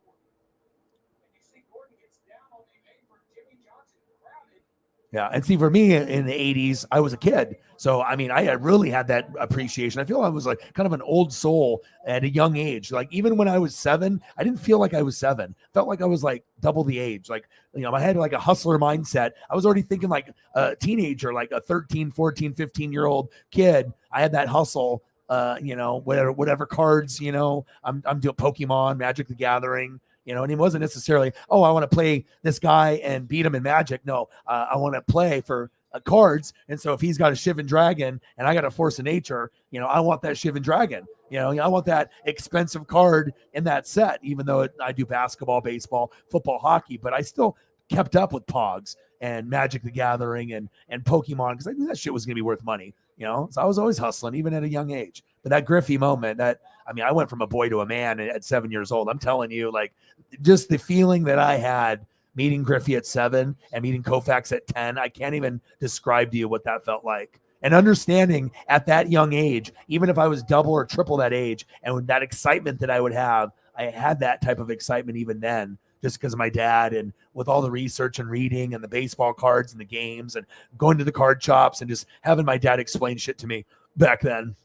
Yeah. And see, for me in the 80s, I was a kid. So, I mean, I had really had that appreciation. I feel I was like kind of an old soul at a young age. Like, even when I was 7, I didn't feel like I was 7. Felt like I was like double the age. Like, I had like a hustler mindset. I was already thinking like a teenager, like a 13, 14, 15-year-old kid. I had that hustle, whatever cards, I'm doing Pokemon, Magic the Gathering. And it wasn't necessarily, oh, I want to play this guy and beat him in Magic. No, I want to play for cards. And so if he's got a Shivan Dragon and I got a Force of Nature, I want that Shivan Dragon. I want that expensive card in that set, even though I do basketball, baseball, football, hockey, but I still kept up with Pogs and Magic the Gathering and Pokemon because I knew that shit was going to be worth money. So I was always hustling, even at a young age. But that Griffey moment, I went from a boy to a man at 7 years old. I'm telling you, like, just the feeling that I had meeting Griffey at 7 and meeting Koufax at 10, I can't even describe to you what that felt like. And understanding at that young age, even if I was double or triple that age, and with that excitement that I would have, I had that type of excitement even then, just because of my dad and with all the research and reading and the baseball cards and the games and going to the card shops and just having my dad explain shit to me back then.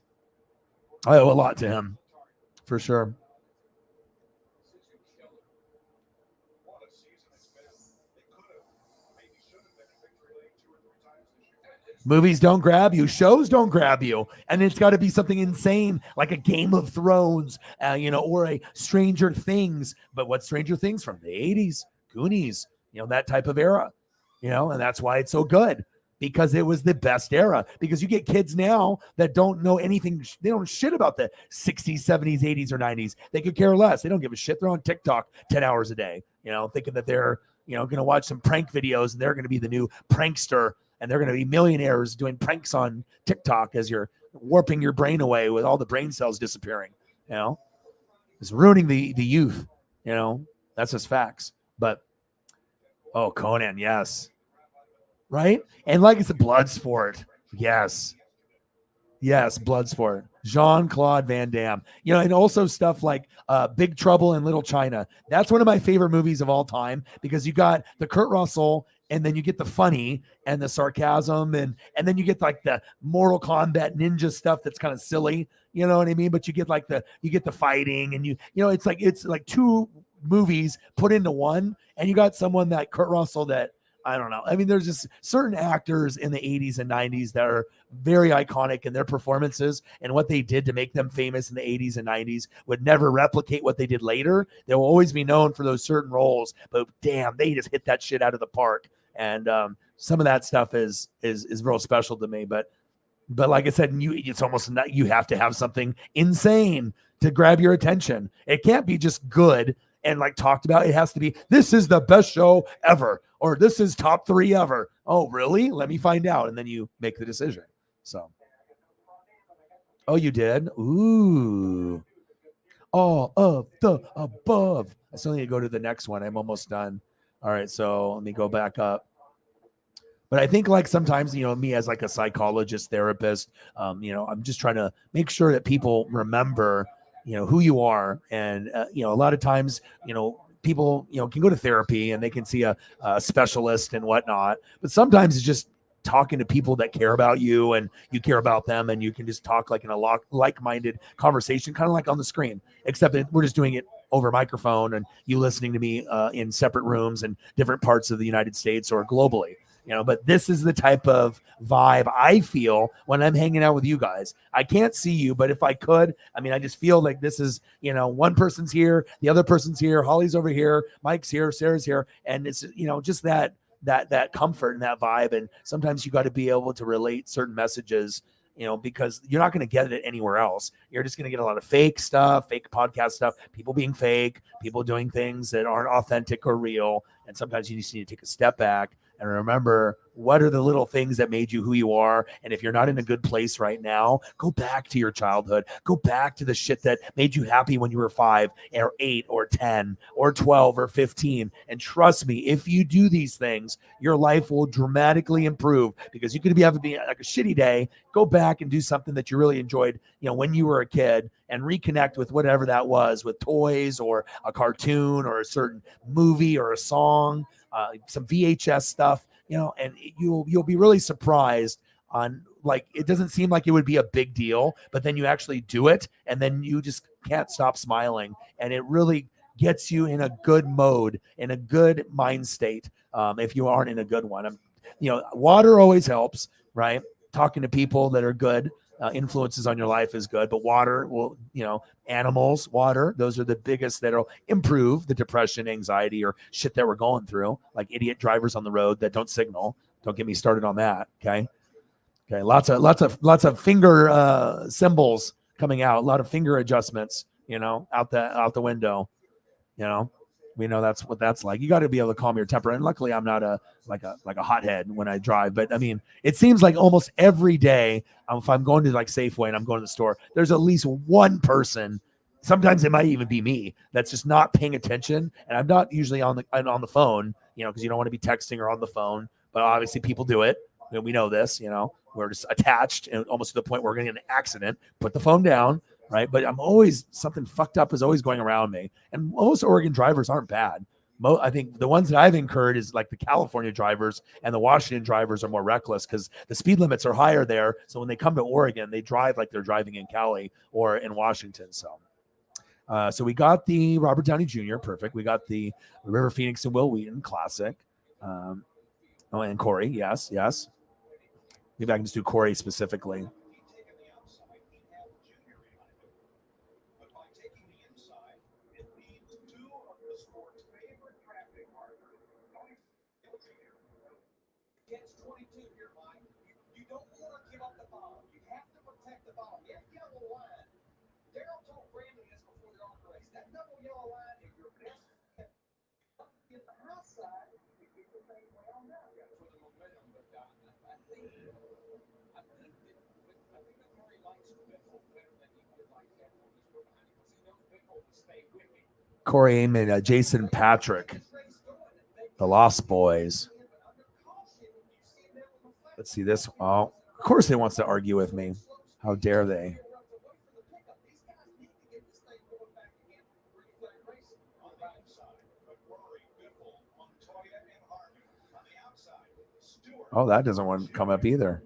I owe a lot to him, for sure. Movies don't grab you. Shows don't grab you. And it's got to be something insane like a Game of Thrones, or a Stranger Things. But what Stranger Things from the 80s, Goonies, that type of era, and that's why it's so good, because it was the best era. Because you get kids now that don't know anything. They don't shit about the 60s, 70s, 80s, or 90s. They could care less. They don't give a shit. They're on TikTok 10 hours a day, thinking that they're, going to watch some prank videos and they're going to be the new prankster. And they're going to be millionaires doing pranks on TikTok as you're warping your brain away with all the brain cells disappearing. It's ruining the youth. That's just facts. But Conan, yes, right. And like it's a blood sport. Yes, blood sport. Jean-Claude Van Damme. And also stuff like Big Trouble in Little China. That's one of my favorite movies of all time because you got the Kurt Russell. And then you get the funny and the sarcasm, and then you get like the Mortal Kombat ninja stuff that's kind of silly, you know what I mean? But you get like the fighting, and it's like two movies put into one, and you got someone that Kurt Russell that I don't know. I mean, there's just certain actors in the 80s and 90s that are very iconic in their performances, and what they did to make them famous in the 80s and 90s would never replicate what they did later. They will always be known for those certain roles, but damn, they just hit that shit out of the park. And some of that stuff is real special to me. But like I said, it's almost not, you have to have something insane to grab your attention. It can't be just good and like talked about. It has to be, this is the best show ever, or this is top 3 ever. Oh, really? Let me find out. And then you make the decision. So, oh, you did? Ooh. All of the above. I still need to go to the next one. I'm almost done. All right, so let me go back up. But I think like sometimes, me as like a psychologist, therapist, I'm just trying to make sure that people remember, who you are. And, a lot of times, people, can go to therapy and they can see a specialist and whatnot. But sometimes it's just talking to people that care about you and you care about them, and you can just talk like in a like-minded conversation, kind of like on the screen, except that we're just doing it over microphone and you listening to me in separate rooms in different parts of the United States or globally. But this is the type of vibe I feel when I'm hanging out with you guys. I can't see you, but if I could, I just feel like this is, one person's here, the other person's here, Holly's over here, Mike's here, Sarah's here. And it's, just that comfort and that vibe. And sometimes you got to be able to relate certain messages, because you're not going to get it anywhere else. You're just going to get a lot of fake stuff, fake podcast stuff, people being fake, people doing things that aren't authentic or real. And sometimes you just need to take a step back and remember, what are the little things that made you who you are? And if you're not in a good place right now, go back to your childhood. Go back to the shit that made you happy when you were 5 or 8 or 10 or 12 or 15. And trust me, if you do these things, your life will dramatically improve, because you could be having like a shitty day. Go back and do something that you really enjoyed, when you were a kid, and reconnect with whatever that was, with toys or a cartoon or a certain movie or a song, some VHS stuff. and you'll be really surprised on, like, it doesn't seem like it would be a big deal, but then you actually do it and then you just can't stop smiling, and it really gets you in a good mode, in a good mind state. If you aren't in a good one, water always helps, right? Talking to people that are good influences on your life is good, but water will, animals, water, those are the biggest that'll improve the depression, anxiety, or shit that we're going through, like idiot drivers on the road that don't signal. Don't get me started on that. Okay. Lots of finger symbols coming out, a lot of finger adjustments, out the window. We know that's what that's like. You got to be able to calm your temper. And luckily I'm not a hothead when I drive, but I mean, it seems like almost every day, if I'm going to like Safeway and I'm going to the store, there's at least one person, sometimes it might even be me, that's just not paying attention. And I'm not usually on the phone, because you don't want to be texting or on the phone, but obviously people do it. We know this, we're just attached and almost to the point where we're going to get an accident, put the phone down. Right. But something fucked up is always going around me. And most Oregon drivers aren't bad. I think the ones that I've incurred is like the California drivers, and the Washington drivers are more reckless because the speed limits are higher there. So when they come to Oregon, they drive like they're driving in Cali or in Washington. So we got the Robert Downey Jr. Perfect. We got the River Phoenix and Will Wheaton Classic. And Corey. Yes. Maybe I can just do Corey specifically. Corey Amon, Jason Patrick, the Lost Boys. Let's see this. Oh, of course he wants to argue with me. How dare they? Oh, that doesn't want to come up either.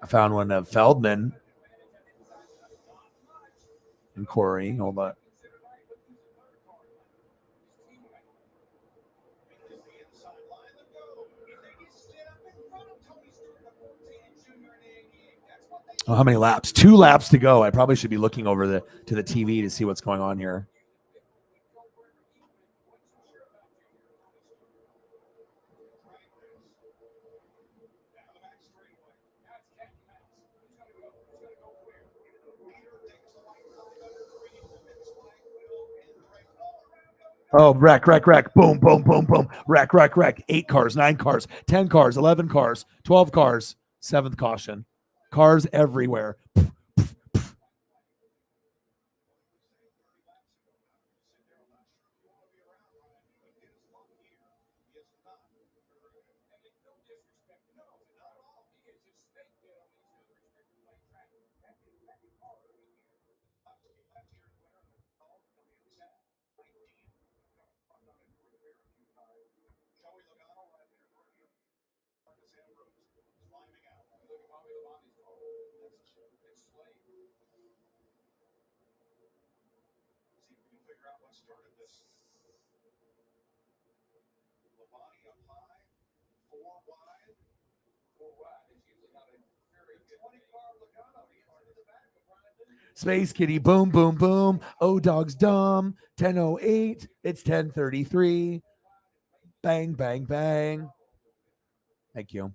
I found one of Feldman and Corey. Hold on. Oh, how many laps? 2 laps to go. I probably should be looking over to the TV to see what's going on here. Oh, wreck. Boom, boom, boom, boom. Wreck. 8 cars, 9 cars, 10 cars, 11 cars, 12 cars, 7th caution. Cars everywhere. Space Kitty, boom, boom, boom. O Dog's dumb. 10:08. It's 10:33. Bang, bang, bang. Thank you.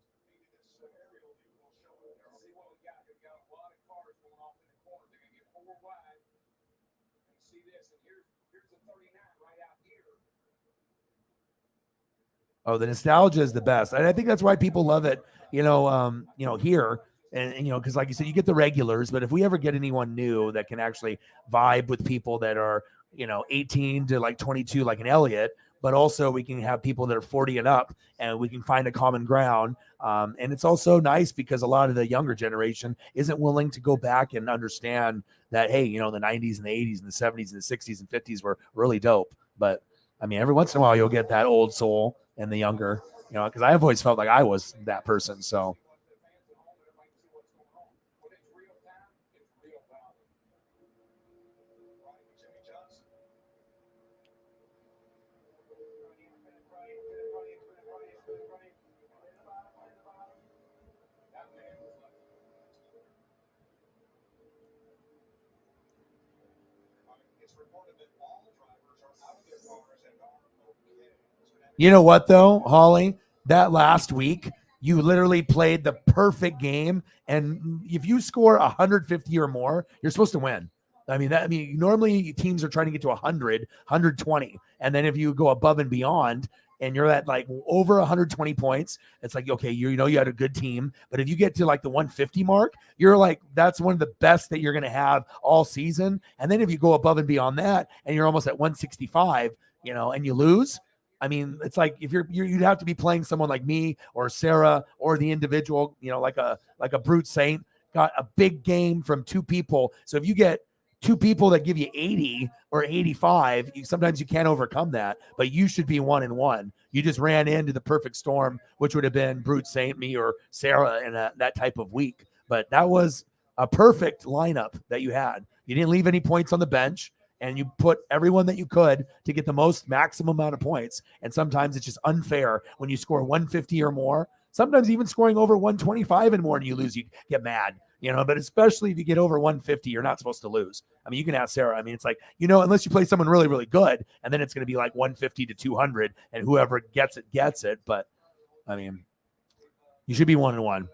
Oh, the nostalgia is the best. And I think that's why people love it, here. And because like you said, you get the regulars, but if we ever get anyone new that can actually vibe with people that are, 18 to like 22, like an Elliot, but also we can have people that are 40 and up, and we can find a common ground. And it's also nice because a lot of the younger generation isn't willing to go back and understand that, hey, the 90s and the 80s and the 70s and the 60s and 50s were really dope. But I mean, every once in a while you'll get that old soul and the younger, because I've always felt like I was that person. So. You know what, though, Holly? That last week, you literally played the perfect game. And if you score 150 or more, you're supposed to win. Normally teams are trying to get to 100, 120. And then if you go above and beyond and you're at like over 120 points, it's like, okay, you had a good team. But if you get to like the 150 mark, you're like, that's one of the best that you're going to have all season. And then if you go above and beyond that and you're almost at 165, and you lose, it's like if you'd have to be playing someone like me or Sarah or the individual, like a brute saint, got a big game from two people. So if you get two people that give you 80 or 85, sometimes you can't overcome that, but you should be 1-1. You just ran into the perfect storm, which would have been brute saint, me or Sarah in that type of week. But that was a perfect lineup that you had. You didn't leave any points on the bench, and you put everyone that you could to get the most maximum amount of points. And sometimes it's just unfair when you score 150 or more. Sometimes even scoring over 125 and more and you lose, you get mad, but especially if you get over 150, you're not supposed to lose. You can ask Sarah. It's like, unless you play someone really, really good, and then it's going to be like 150 to 200 and whoever gets it, gets it. But you should be 1-1.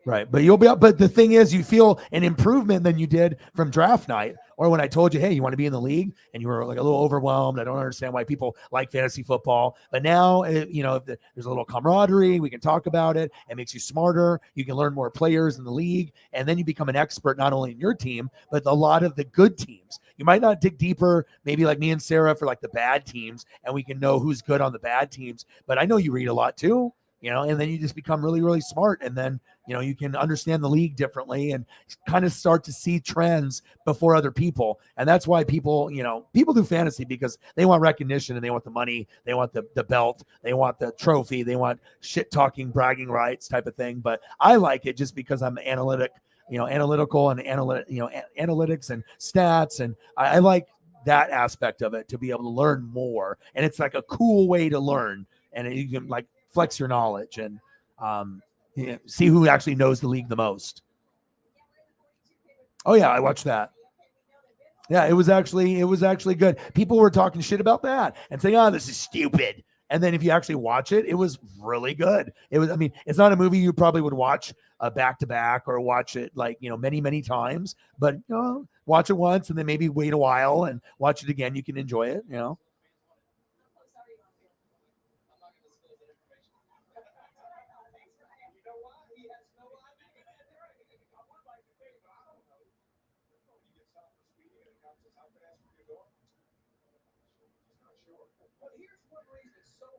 Right. But you'll be up. But the thing is, you feel an improvement than you did from draft night, or when I told you, hey, you want to be in the league, and you were like a little overwhelmed. I don't understand why people like fantasy football. But now, there's a little camaraderie. We can talk about it. It makes you smarter. You can learn more players in the league. And then you become an expert, not only in your team, but a lot of the good teams. You might not dig deeper, maybe like me and Sarah for like the bad teams, and we can know who's good on the bad teams. But I know you read a lot too. And then you just become really, really smart. And then, you can understand the league differently and kind of start to see trends before other people. And that's why people do fantasy, because they want recognition and they want the money. They want the belt. They want the trophy. They want shit talking, bragging rights type of thing. But I like it just because I'm analytical and analytics and stats. And I like that aspect of it, to be able to learn more. And it's like a cool way to learn. And you can like flex your knowledge and see who actually knows the league the most. Oh yeah, I watched that. Yeah, it was actually good. People were talking shit about that and saying, "Oh, this is stupid." And then if you actually watch it, it was really good. It's not a movie you probably would watch back to back or watch it like, many, many times, but watch it once and then maybe wait a while and watch it again. You can enjoy it,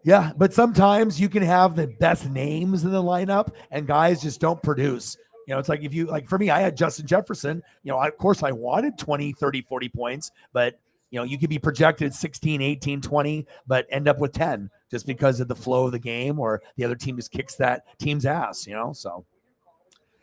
Yeah, but sometimes you can have the best names in the lineup and guys just don't produce. It's like if you, like for me, I had Justin Jefferson. Of course I wanted 20, 30, 40 points, but you could be projected 16, 18, 20, but end up with 10 just because of the flow of the game, or the other team just kicks that team's ass, so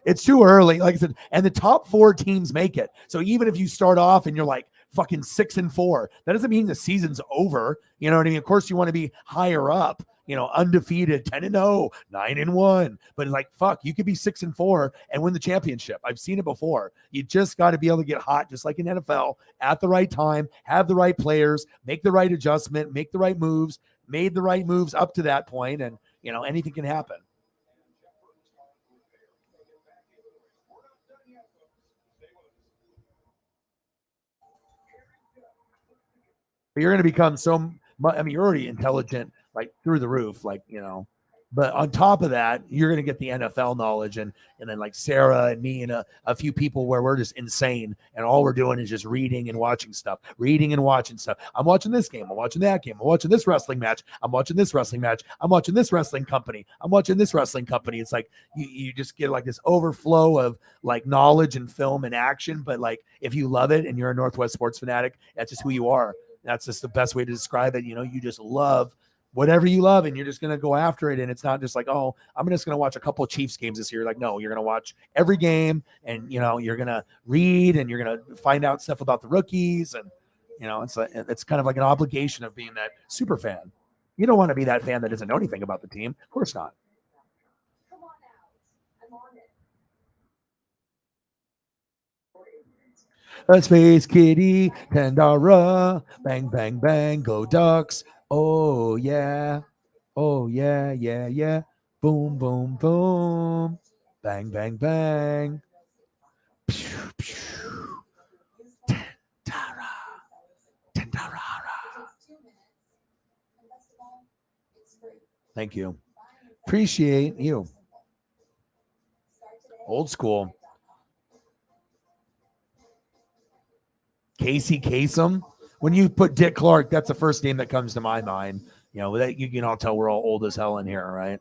it's too early. Like I said, and the top 4 teams make it. So even if you start off and you're like fucking 6-4, that doesn't mean the season's over. You know what I mean? Of course you want to be higher up, undefeated, 10-0, 9-1. But like, fuck, you could be 6-4 and win the championship. I've seen it before. You just got to be able to get hot, just like in NFL, at the right time, have the right players, make the right adjustment, make the right moves, made the right moves up to that point, and anything can happen. You're going to become you're already intelligent, like through the roof, like, But on top of that, you're going to get the NFL knowledge, and then like Sarah and me and a few people where we're just insane, and all we're doing is just reading and watching stuff, reading and watching stuff. I'm watching this game, I'm watching that game, I'm watching this wrestling match, I'm watching this wrestling match, I'm watching this wrestling company, I'm watching this wrestling company. It's like you just get like this overflow of like knowledge and film and action. But like if you love it and you're a Northwest sports fanatic, that's just who you are. That's just the best way to describe it. You just love whatever you love, and you're just going to go after it. And it's not just like, oh, I'm just going to watch a couple of Chiefs games this year. Like, no, you're going to watch every game, and, you're going to read, and you're going to find out stuff about the rookies. And, it's kind of like an obligation of being that super fan. You don't want to be that fan that doesn't know anything about the team. Of course not. Come on out. I'm on it. A Space Kitty, Pandora, bang, bang, bang, go Ducks. Oh, yeah. Oh, yeah, yeah, yeah. Boom, boom, boom. Bang, bang, bang. Pew, pew. Tara. Tendara. Thank you. Appreciate you. Old school. Casey Kasem. When you put Dick Clark, that's the first name that comes to my mind. That you can all tell we're all old as hell in here, right?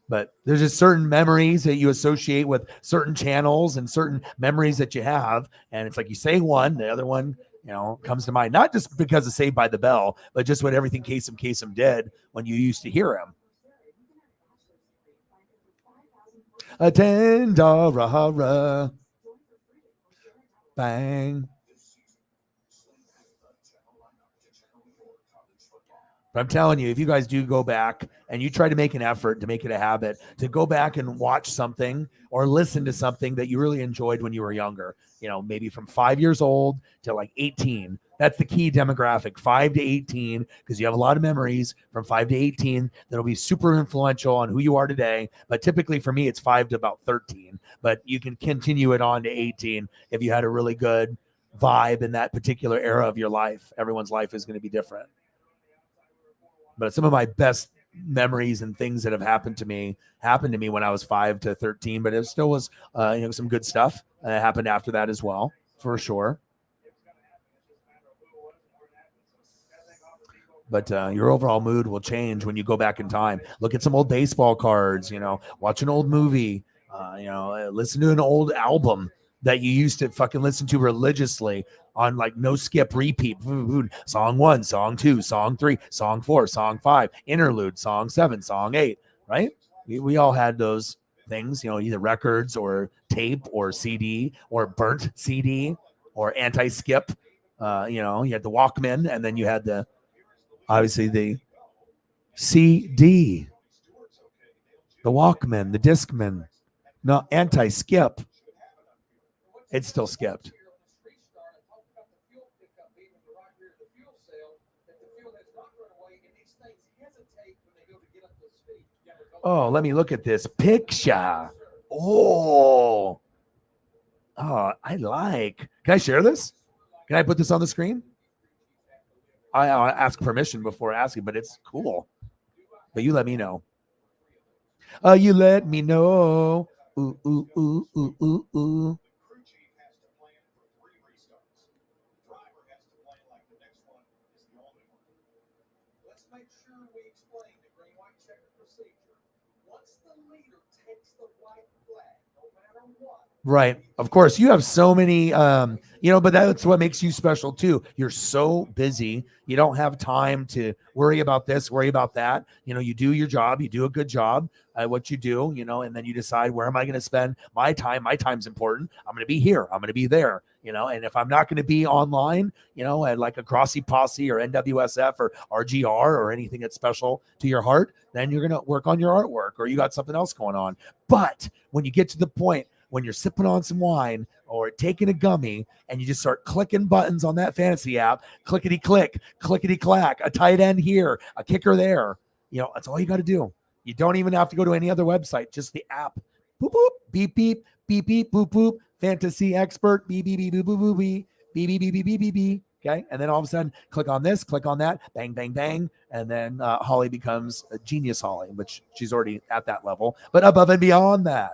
But there's just certain memories that you associate with certain channels and certain memories that you have. And it's like you say one, the other one, comes to mind, not just because of Saved by the Bell, but just what everything Kasem did when you used to hear him. Tendara. Bang. But I'm telling you, if you guys do go back and you try to make an effort to make it a habit to go back and watch something or listen to something that you really enjoyed when you were younger, maybe from 5 years old to like 18, that's the key demographic, 5 to 18, because you have a lot of memories from 5 to 18 that'll be super influential on who you are today. But typically for me, it's 5 to about 13, but you can continue it on to 18 if you had a really good vibe in that particular era of your life. Everyone's life is going to be different. But some of my best memories and things that have happened to me when I was 5 to 13, but it still was, some good stuff happened after that as well, for sure. But your overall mood will change when you go back in time. Look at some old baseball cards, watch an old movie, listen to an old album that you used to fucking listen to religiously on like no skip repeat. Song 1, song 2, song 3, song 4, song 5, interlude, song 7, song 8, right? We all had those things, either records or tape or CD or burnt CD or anti-skip. You had the Walkman, and then you had obviously the CD, the Walkman, the Discman, no anti-skip. It's still skipped. Oh, let me look at this picture. Oh, I like. Can I share this? Can I put this on the screen? I'll ask permission before asking, but it's cool. But you let me know. You let me know. Ooh, ooh, ooh, ooh, ooh, ooh. Right. Of course, you have so many, but that's what makes you special too. You're so busy. You don't have time to worry about this, worry about that. You do your job. You do a good job at what you do, and then you decide, where am I going to spend my time? My time's important. I'm going to be here. I'm going to be there, and if I'm not going to be online, at like a Grossi Posse or NWSF or RGR or anything that's special to your heart, then you're going to work on your artwork, or you got something else going on. But when you get to the point when you're sipping on some wine or taking a gummy and you just start clicking buttons on that fantasy app, clickety click, clickety clack, a tight end here, a kicker there, that's all you got to do. You don't even have to go to any other website, just the app. Boop, boop, beep, beep, beep, beep, boop, boop, fantasy expert, beep, beep, beep, boop, boop, boop, beep, beep, beep, beep, beep, beep, beep. Okay. And then all of a sudden, click on this, click on that, bang, bang, bang. And then Holly becomes a genius Holly, which she's already at that level, but above and beyond that.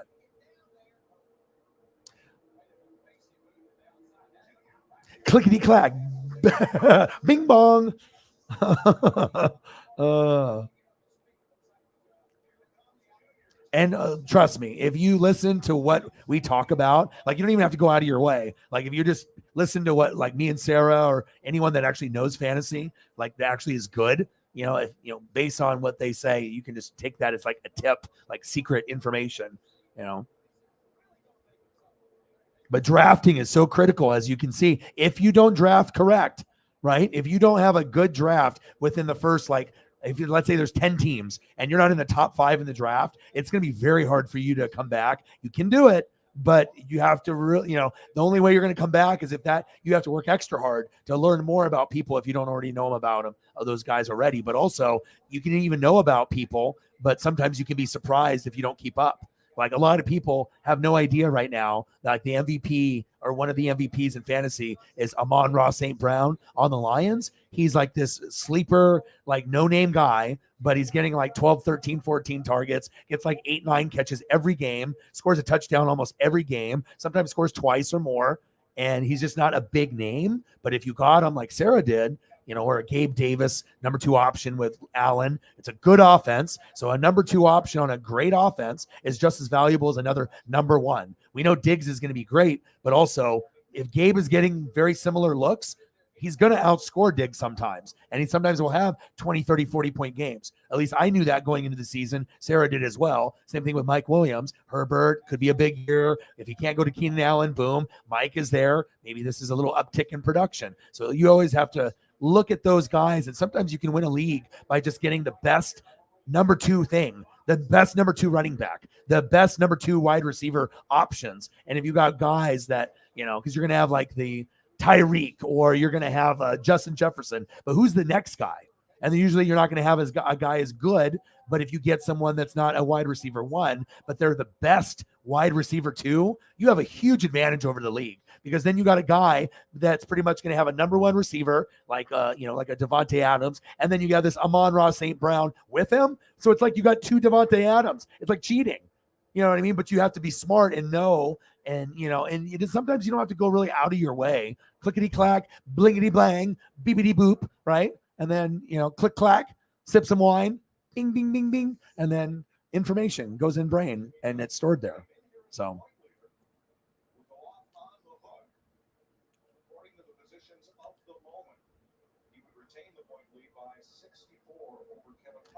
Clickety clack. Bing bong. And trust me, if you listen to what we talk about, like you don't even have to go out of your way. Like if you just listen to what like me and Sarah or anyone that actually knows fantasy, like that actually is good, if based on what they say, you can just take that as like a tip, like secret information, But drafting is so critical, as you can see. If you don't draft correct, right? If you don't have a good draft within the first, let's say there's 10 teams and you're not in the top 5 in the draft, it's going to be very hard for you to come back. You can do it, but you have to really, the only way you're going to come back is if you have to work extra hard to learn more about people if you don't already know about them, those guys already. But also, you can even know about people, but sometimes you can be surprised if you don't keep up. Like a lot of people have no idea right now, like the MVP or one of the MVPs in fantasy is Amon-Ra St. Brown on the Lions. He's like this sleeper, like no-name guy, but he's getting like 12, 13, 14 targets, gets like 8, 9 catches every game, scores a touchdown almost every game, sometimes scores twice or more, and he's just not a big name. But if you got him like Sarah did, or a Gabe Davis, number 2 option with Allen. It's a good offense. So a number 2 option on a great offense is just as valuable as another number 1. We know Diggs is going to be great, but also if Gabe is getting very similar looks, he's going to outscore Diggs sometimes. And he sometimes will have 20, 30, 40-point games. At least I knew that going into the season. Sarah did as well. Same thing with Mike Williams. Herbert could be a big year. If he can't go to Keenan Allen, boom, Mike is there. Maybe this is a little uptick in production. So you always have to look at those guys, and sometimes you can win a league by just getting the best number 2 thing, the best number 2 running back, the best number 2 wide receiver options. And if you got guys that, because you're going to have like the Tyreek or you're going to have Justin Jefferson, but who's the next guy? And then usually you're not going to have a guy as good, but if you get someone that's not a wide receiver 1, but they're the best wide receiver 2, you have a huge advantage over the league. Because then you got a guy that's pretty much going to have a number 1 receiver, like a Devontae Adams, and then you got this Amon-Ra St. Brown with him. So it's like you got 2 Devontae Adams. It's like cheating. You know what I mean? But you have to be smart and know, and sometimes you don't have to go really out of your way. Clickety clack, blingety blang, beepity boop, right? And then click clack, sip some wine, bing bing bing bing, and then information goes in brain and it's stored there. So.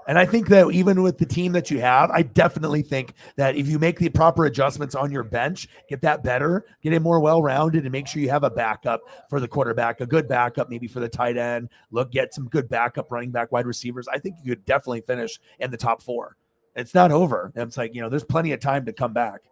And I think that even with the team that you have, I definitely think that if you make the proper adjustments on your bench, get that better, get it more well-rounded, and make sure you have a backup for the quarterback, a good backup maybe for the tight end, get some good backup running back, wide receivers. I think you could definitely finish in the top 4. It's not over. It's like, there's plenty of time to come back.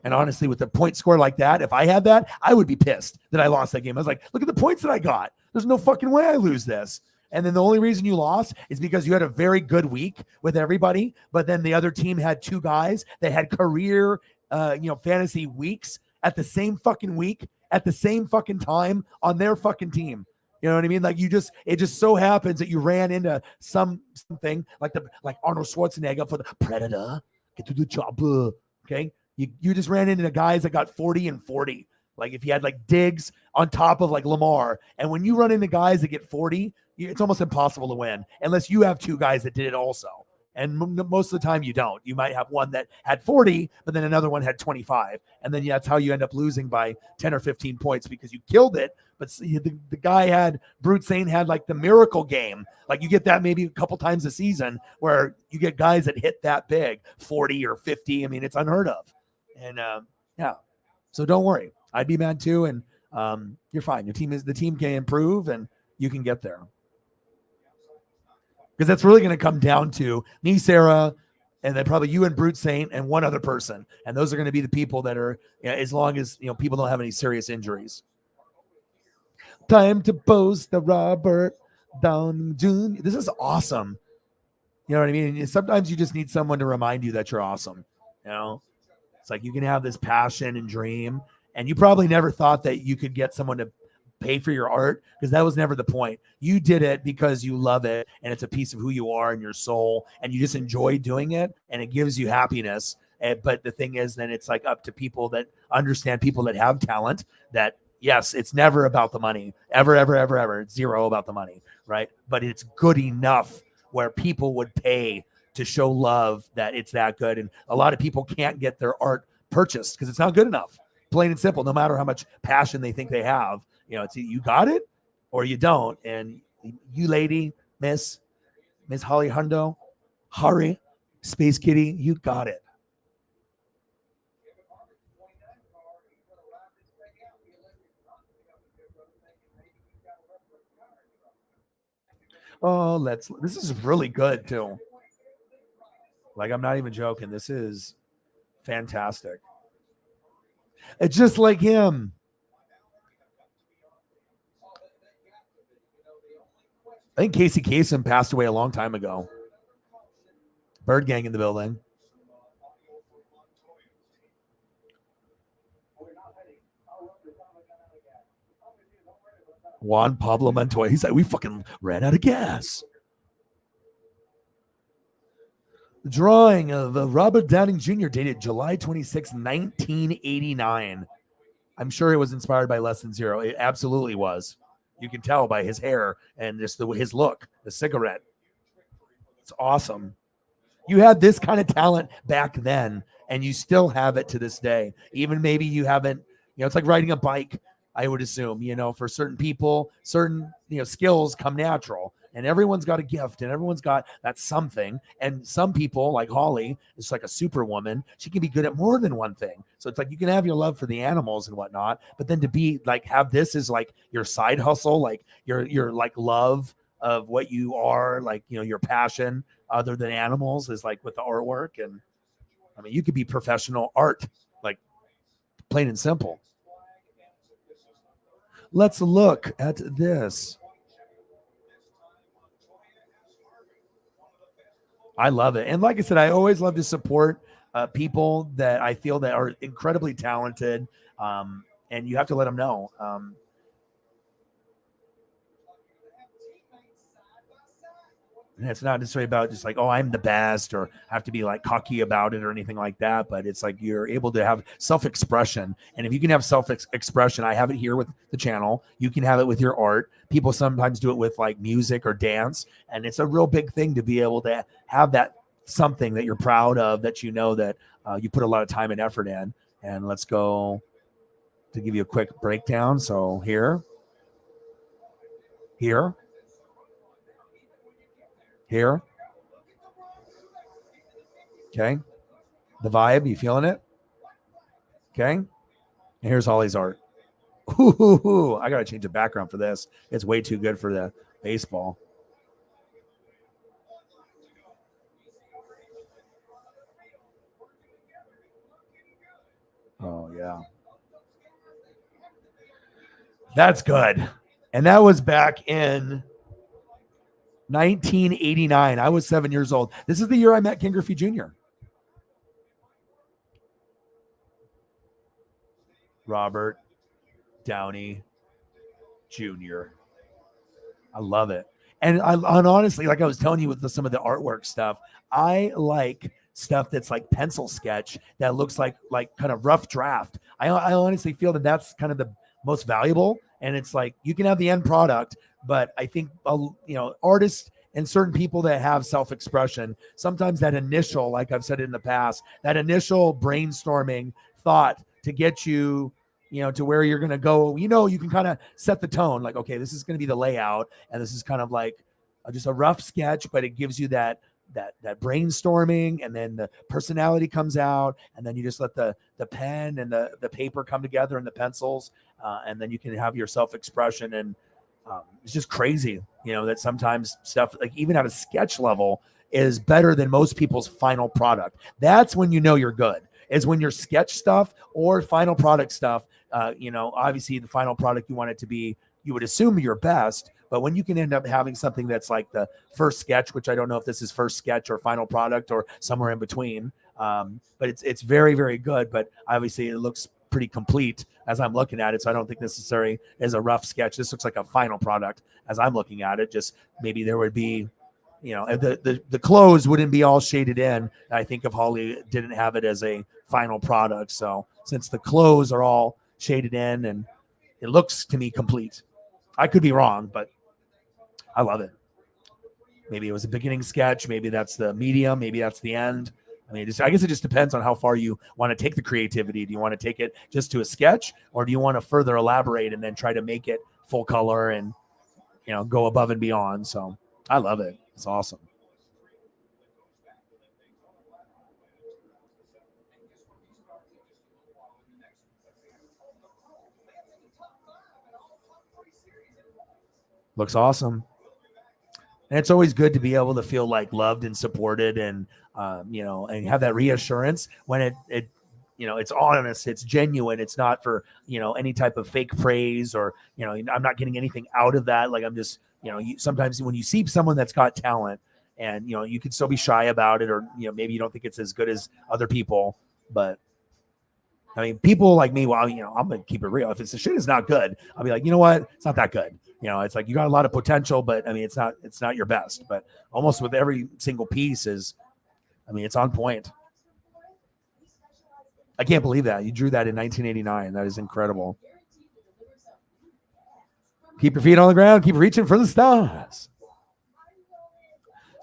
And honestly, with the point score like that, if I had that, I would be pissed that I lost that game. I was like, look at the points that I got. There's no fucking way I lose this. And then the only reason you lost is because you had a very good week with everybody, but then the other team had 2 guys that had career, fantasy weeks at the same fucking week, at the same fucking time on their fucking team. You know what I mean? Like it just so happens that you ran into something like Arnold Schwarzenegger for the Predator, get to the job. Okay. You just ran into the guys that got 40 and 40. Like if you had like Diggs on top of like Lamar, and when you run into guys that get 40, it's almost impossible to win unless you have 2 guys that did it also. And most of the time you don't. You might have one that had 40, but then another one had 25. And then that's how you end up losing by 10 or 15 points because you killed it. But the guy Brute Saint had like the miracle game. Like you get that maybe a couple times a season where you get guys that hit that big, 40 or 50. I mean, it's unheard of. And so don't worry. I'd be mad too. And you're fine. The team can improve and you can get there. Because that's really going to come down to me, Sarah, and then probably you and Brute Saint and one other person. And those are going to be the people that are, as long as people don't have any serious injuries. Time to post the Robert Down Jr. This is awesome. You know what I mean? And sometimes you just need someone to remind you that you're awesome. It's like you can have this passion and dream, and you probably never thought that you could get someone to pay for your art, because that was never the point. You did it because you love it and it's a piece of who you are and your soul, and you just enjoy doing it and it gives you happiness. But the thing is, then it's like up to people that understand, people that have talent, that yes, it's never about the money, ever, ever, ever, ever. It's zero about the money, right? But it's good enough where people would pay to show love, that it's that good. And a lot of people can't get their art purchased because it's not good enough. Plain and simple, no matter how much passion they think they have, it's you got it or you don't. And you lady, Miss Holly Hundo, Hari, Space Kitty, you got it. Oh, this is really good too. Like, I'm not even joking. This is fantastic. It's just like him. I think Casey Kasem passed away a long time ago. Bird Gang in the building. Juan Pablo Montoya. He's like, we fucking ran out of gas. The drawing of Robert Downing Jr. dated July 26, 1989. I'm sure it was inspired by Less Than Zero. It absolutely was. You can tell by his hair and just his look, the cigarette. It's awesome. You had this kind of talent back then, and you still have it to this day. Even maybe you haven't, it's like riding a bike, I would assume, for certain people, certain, skills come natural, and everyone's got a gift and everyone's got that something. And some people like Holly is like a superwoman. She can be good at more than one thing. So it's like, you can have your love for the animals and whatnot, but then to be like, have this as like your side hustle, like your like love of what you are, like, your passion other than animals is like with the artwork. And I mean, you could be professional art, like plain and simple. Let's look at this. I love it. And like I said, I always love to support people that I feel that are incredibly talented. And you have to let them know. And it's not necessarily about just like, oh, I'm the best, or have to be like cocky about it or anything like that. But it's like you're able to have self-expression. And if you can have self-expression, I have it here with the channel. You can have it with your art. People sometimes do it with like music or dance. And it's a real big thing to be able to have that something that you're proud of, that that you put a lot of time and effort in. And let's go to give you a quick breakdown. So here. Okay. The vibe, you feeling it? Okay. And here's Holly's art. Ooh, I got to change the background for this. It's way too good for the baseball. Oh, yeah. That's good. And that was back in 1989. I was 7 years old. This is the year I met Ken Griffey Jr. Robert Downey Jr. I love it. And honestly, like I was telling you with some of the artwork stuff, I like stuff that's like pencil sketch that looks like kind of rough draft. I honestly feel that that's kind of the most valuable. And it's like, you can have the end product, but I think, artists and certain people that have self-expression, sometimes that initial, like I've said in the past, that initial brainstorming thought to get you, to where you're going to go, you can kind of set the tone, like, okay, this is going to be the layout. And this is kind of like just a rough sketch, but it gives you that brainstorming, and then the personality comes out, and then you just let the pen and the paper come together and the pencils, and then you can have your self-expression. And it's just crazy, that sometimes stuff like even at a sketch level is better than most people's final product. That's when you're good, is when your sketch stuff or final product stuff, obviously the final product you want it to be, you would assume your best. But when you can end up having something that's like the first sketch, which I don't know if this is first sketch or final product or somewhere in between, but it's very, very good. But obviously it looks pretty complete as I'm looking at it. So I don't think necessarily is a rough sketch. This looks like a final product as I'm looking at it. Just maybe there would be, the clothes wouldn't be all shaded in. I think if Holly didn't have it as a final product. So since the clothes are all shaded in and it looks to me complete, I could be wrong, but I love it. Maybe it was a beginning sketch. Maybe that's the medium. Maybe that's the end. I mean, I guess it just depends on how far you want to take the creativity. Do you want to take it just to a sketch, or do you want to further elaborate and then try to make it full color and, go above and beyond? So I love it. It's awesome. Looks awesome. And it's always good to be able to feel like loved and supported and, and have that reassurance when it's honest, it's genuine. It's not for, any type of fake praise or, I'm not getting anything out of that. Like I'm just, sometimes when you see someone that's got talent and, you can still be shy about it or, maybe you don't think it's as good as other people, but I mean, people like me, well, I'm going to keep it real. If the shit is not good, I'll be like, you know what? It's not that good. It's like you got a lot of potential, but I mean, it's not your best. But almost with every single piece it's on point. I can't believe that you drew that in 1989. That is incredible. Keep your feet on the ground. Keep reaching for the stars.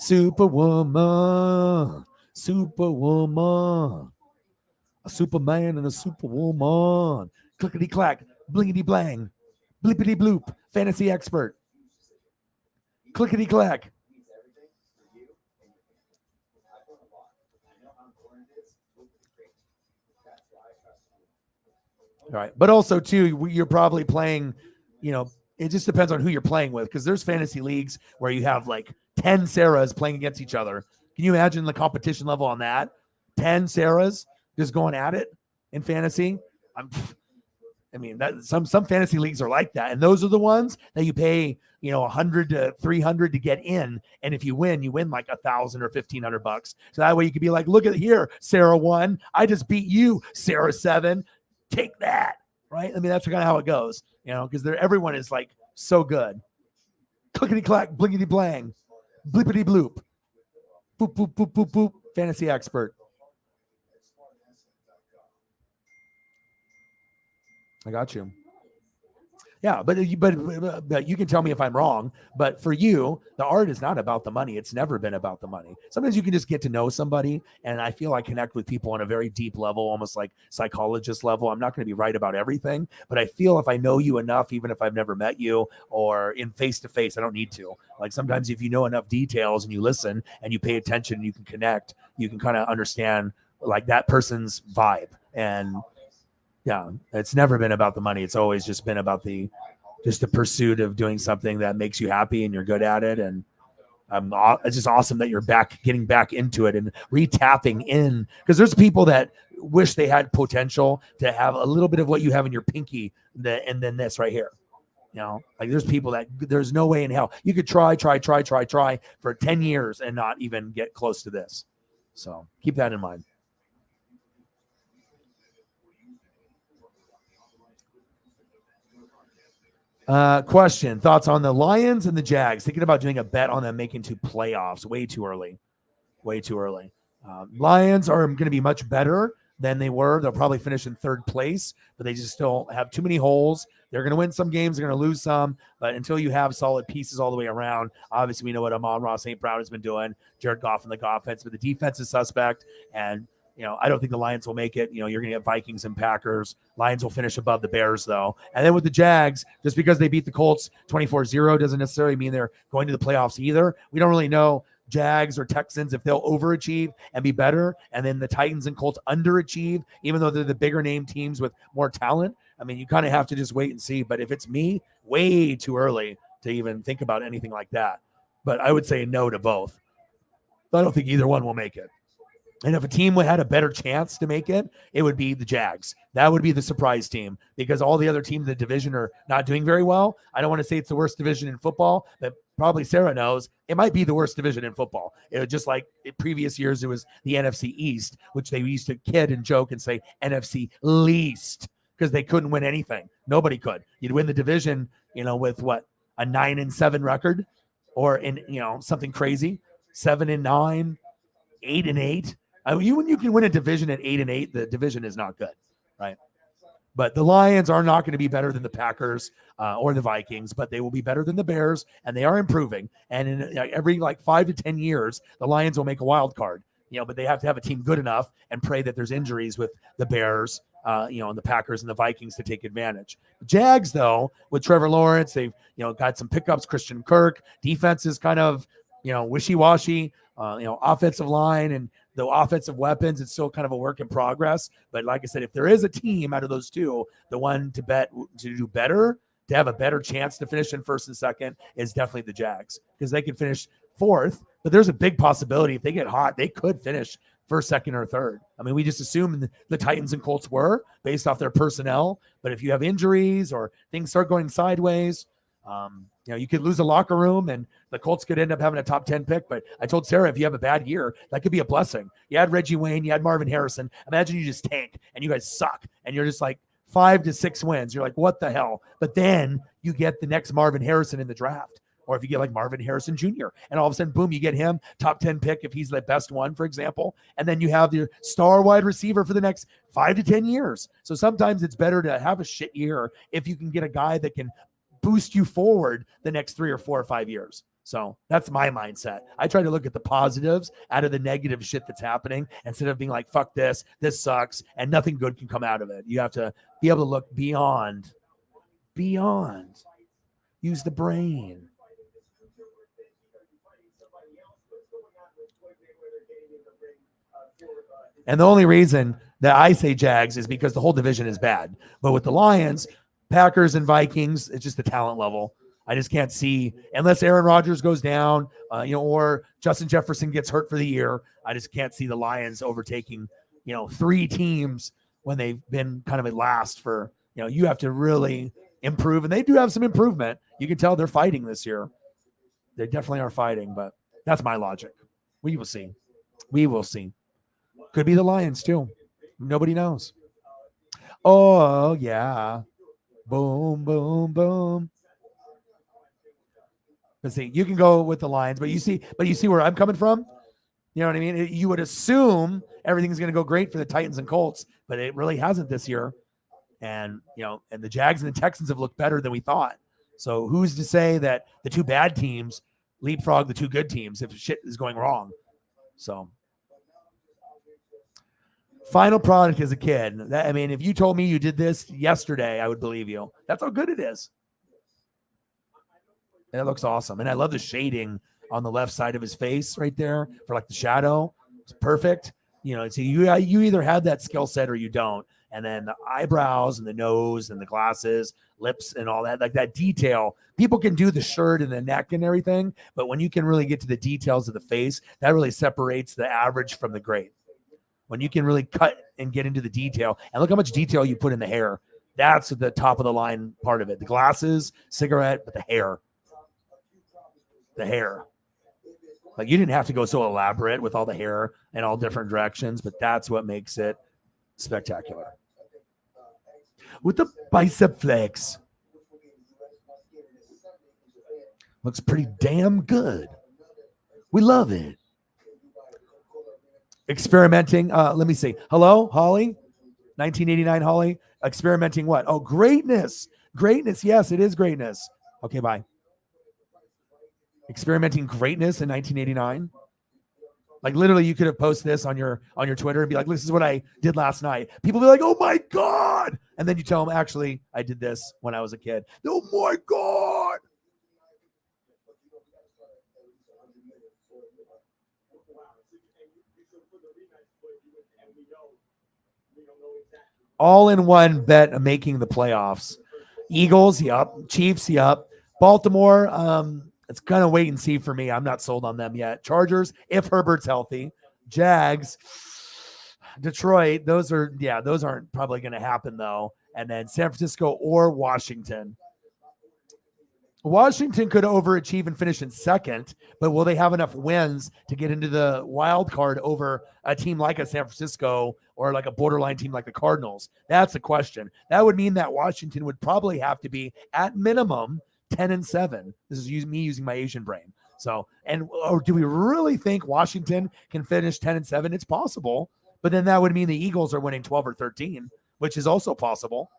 Superwoman, superwoman, a Superman and a superwoman. Clickety clack, blingity blang, blippity bloop. Fantasy expert. Clickety clack. All right. But also, too, you're probably playing, it just depends on who you're playing with because there's fantasy leagues where you have like 10 Sarahs playing against each other. Can you imagine the competition level on that? 10 Sarahs just going at it in fantasy? That some fantasy leagues are like that. And those are the ones that you pay, $100 to $300 to get in. And if you win like $1,000 or $1,500. So that way you could be like, look at here, Sarah 1. I just beat you, Sarah 7. Take that. Right. I mean, that's kind of how it goes, because everyone is like so good. Clickety clack, blinkety blang, blippity bloop. Boop, boop, boop, boop, boop. Fantasy expert. I got you. Yeah, but you can tell me if I'm wrong. But for you, the art is not about the money. It's never been about the money. Sometimes you can just get to know somebody, and I feel I connect with people on a very deep level, almost like psychologist level. I'm not going to be right about everything, but I feel if I know you enough, even if I've never met you or in face to face, I don't need to. Like sometimes if you know enough details and you listen and you pay attention and you can connect, you can kind of understand like that person's vibe. And yeah, it's never been about the money. It's always just been about the pursuit of doing something that makes you happy and you're good at it. And it's just awesome that you're getting back into it and re-tapping in, because there's people that wish they had potential to have a little bit of what you have in your pinky, and then this right here. Like there's people that there's no way in hell you could try for 10 years and not even get close to this. So keep that in mind. Question, thoughts on the Lions and the Jags? Thinking about doing a bet on them making to playoffs. Way too early. Lions are going to be much better than they were. They'll probably finish in third place, but they just still have too many holes. They're going to win some games. They're going to lose some. But until you have solid pieces all the way around, obviously we know what Amon-Ra St. Brown has been doing, Jared Goff in the offense, but the defense is suspect. And I don't think the Lions will make it. You're going to get Vikings and Packers. Lions will finish above the Bears, though. And then with the Jags, just because they beat the Colts 24-0 doesn't necessarily mean they're going to the playoffs either. We don't really know Jags or Texans if they'll overachieve and be better. And then the Titans and Colts underachieve, even though they're the bigger name teams with more talent. I mean, you kind of have to just wait and see. But if it's me, way too early to even think about anything like that. But I would say no to both. I don't think either one will make it. And if a team had a better chance to make it, it would be the Jags. That would be the surprise team, because all the other teams in the division are not doing very well. I don't want to say it's the worst division in football, but probably Sarah knows it might be the worst division in football. It was just like in previous years, it was the NFC East, which they used to kid and joke and say NFC least. because they couldn't win anything. Nobody could. You'd win the division, with what, a 9-7 record, or something crazy, 7-9, 8-8. I mean, when you can win a division at 8-8, the division is not good, right? But the Lions are not going to be better than the Packers or the Vikings, but they will be better than the Bears, and they are improving. And in every 5 to 10 years, the Lions will make a wild card. But they have to have a team good enough and pray that there's injuries with the Bears, and the Packers and the Vikings to take advantage. Jags, though, with Trevor Lawrence, they've got some pickups. Christian Kirk, defense is kind of wishy-washy. Offensive line and the offensive weapons, it's still kind of a work in progress. But like I said, if there is a team out of those two, the one to bet to do better, to have a better chance to finish in first and second, is definitely the Jags, because they can finish fourth. But there's a big possibility if they get hot, they could finish first, second, or third. I mean, we just assume the Titans and Colts were based off their personnel. But if you have injuries or things start going sideways, you could lose a locker room and the Colts could end up having a top 10 pick. But I told Sarah, if you have a bad year, that could be a blessing. You had Reggie Wayne, you had Marvin Harrison. Imagine you just tank and you guys suck and you're just 5 to 6 wins. You're like, what the hell? But then you get the next Marvin Harrison in the draft. Or if you get Marvin Harrison Jr. and all of a sudden, boom, you get him top 10 pick if he's the best one, for example. And then you have your star wide receiver for the next 5 to 10 years. So sometimes it's better to have a shit year if you can get a guy that can boost you forward the next 3 or 4 or 5 years. So that's my mindset. I try to look at the positives out of the negative shit that's happening instead of being like, fuck this sucks, and nothing good can come out of it. You have to be able to look beyond, use the brain. And the only reason that I say Jags is because the whole division is bad. But with the Lions, Packers, and Vikings, it's just the talent level. I just can't see, unless Aaron Rodgers goes down, or Justin Jefferson gets hurt for the year, I just can't see the Lions overtaking, 3 teams when they've been kind of at last for, you have to really improve. And they do have some improvement. You can tell they're fighting this year. They definitely are fighting, but that's my logic. We will see. We will see. Could be the Lions too. Nobody knows. Oh, yeah. Boom, boom, boom. Let's see. You can go with the Lions, but you see where I'm coming from? You know what I mean? You would assume everything's going to go great for the Titans and Colts, but it really hasn't this year. And, and the Jags and the Texans have looked better than we thought. So who's to say that the 2 bad teams leapfrog the 2 good teams if shit is going wrong? So final product as a kid. If you told me you did this yesterday, I would believe you. That's how good it is. And it looks awesome. And I love the shading on the left side of his face right there for the shadow. It's perfect. So you either have that skill set or you don't. And then the eyebrows and the nose and the glasses, lips and all that, that detail. People can do the shirt and the neck and everything, but when you can really get to the details of the face, that really separates the average from the great. When you can really cut and get into the detail, and look how much detail you put in the hair. That's the top of the line part of it. The glasses, cigarette, but the hair. The hair. You didn't have to go so elaborate with all the hair in all different directions, but that's what makes it spectacular. With the bicep flex. Looks pretty damn good. We love it. Experimenting. Let me see. Hello, Holly? 1989 Holly. Experimenting what? Oh, greatness. Greatness. Yes, it is greatness. Okay, bye. Experimenting greatness in 1989. Literally, you could have posted this on your Twitter and be like, "This is what I did last night." People be like, "Oh my God!" And then you tell them, "Actually, I did this when I was a kid." Oh my God! All in one bet of making the playoffs. Eagles, yep. Chiefs, yep. Baltimore, it's kind of wait and see for me. I'm not sold on them yet. Chargers, if Herbert's healthy. Jags, Detroit, those aren't probably going to happen though. And then San Francisco or Washington. Washington could overachieve and finish in second, but will they have enough wins to get into the wild card over a team like a San Francisco or like a borderline team like the Cardinals? That's the question. That would mean that Washington would probably have to be at minimum 10-7. This is me using my Asian brain. So, or do we really think Washington can finish 10-7? It's possible, but then that would mean the Eagles are winning 12 or 13, which is also possible.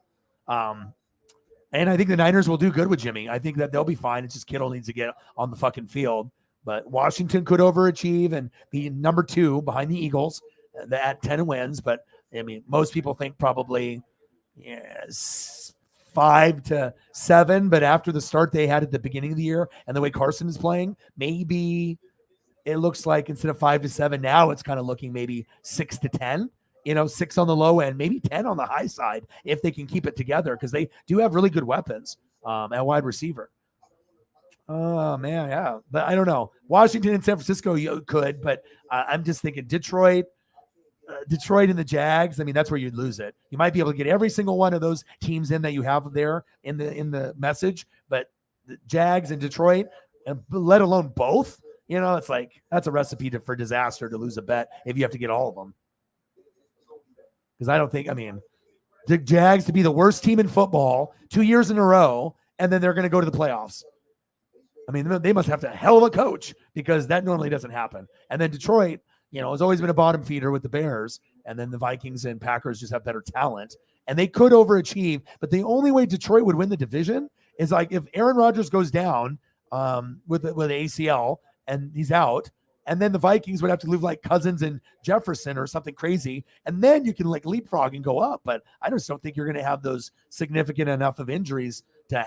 And I think the Niners will do good with Jimmy. I think that they'll be fine. It's just Kittle needs to get on the fucking field. But Washington could overachieve and be number 2 behind the Eagles at 10 wins. But, I mean, most people think probably 5-7. But after the start they had at the beginning of the year and the way Carson is playing, maybe it looks like instead of 5-7 now, it's kind of looking maybe 6-10. 6 on the low end, maybe 10 on the high side if they can keep it together, because they do have really good weapons at wide receiver. Oh, man, yeah. But I don't know. Washington and San Francisco could, but I'm just thinking Detroit and the Jags. I mean, that's where you'd lose it. You might be able to get every single one of those teams in that you have there in the message, but the Jags and Detroit, and let alone both, it's like that's a recipe for disaster to lose a bet if you have to get all of them. Because I don't think, the Jags to be the worst team in football 2 years in a row, and then they're going to go to the playoffs. I mean, they must have a hell of a coach, because that normally doesn't happen. And then Detroit, has always been a bottom feeder with the Bears, and then the Vikings and Packers just have better talent, and they could overachieve. But the only way Detroit would win the division is like if Aaron Rodgers goes down with ACL and he's out. And then the Vikings would have to lose like Cousins and Jefferson or something crazy. And then you can like leapfrog and go up. But I just don't think you're going to have those significant enough of injuries to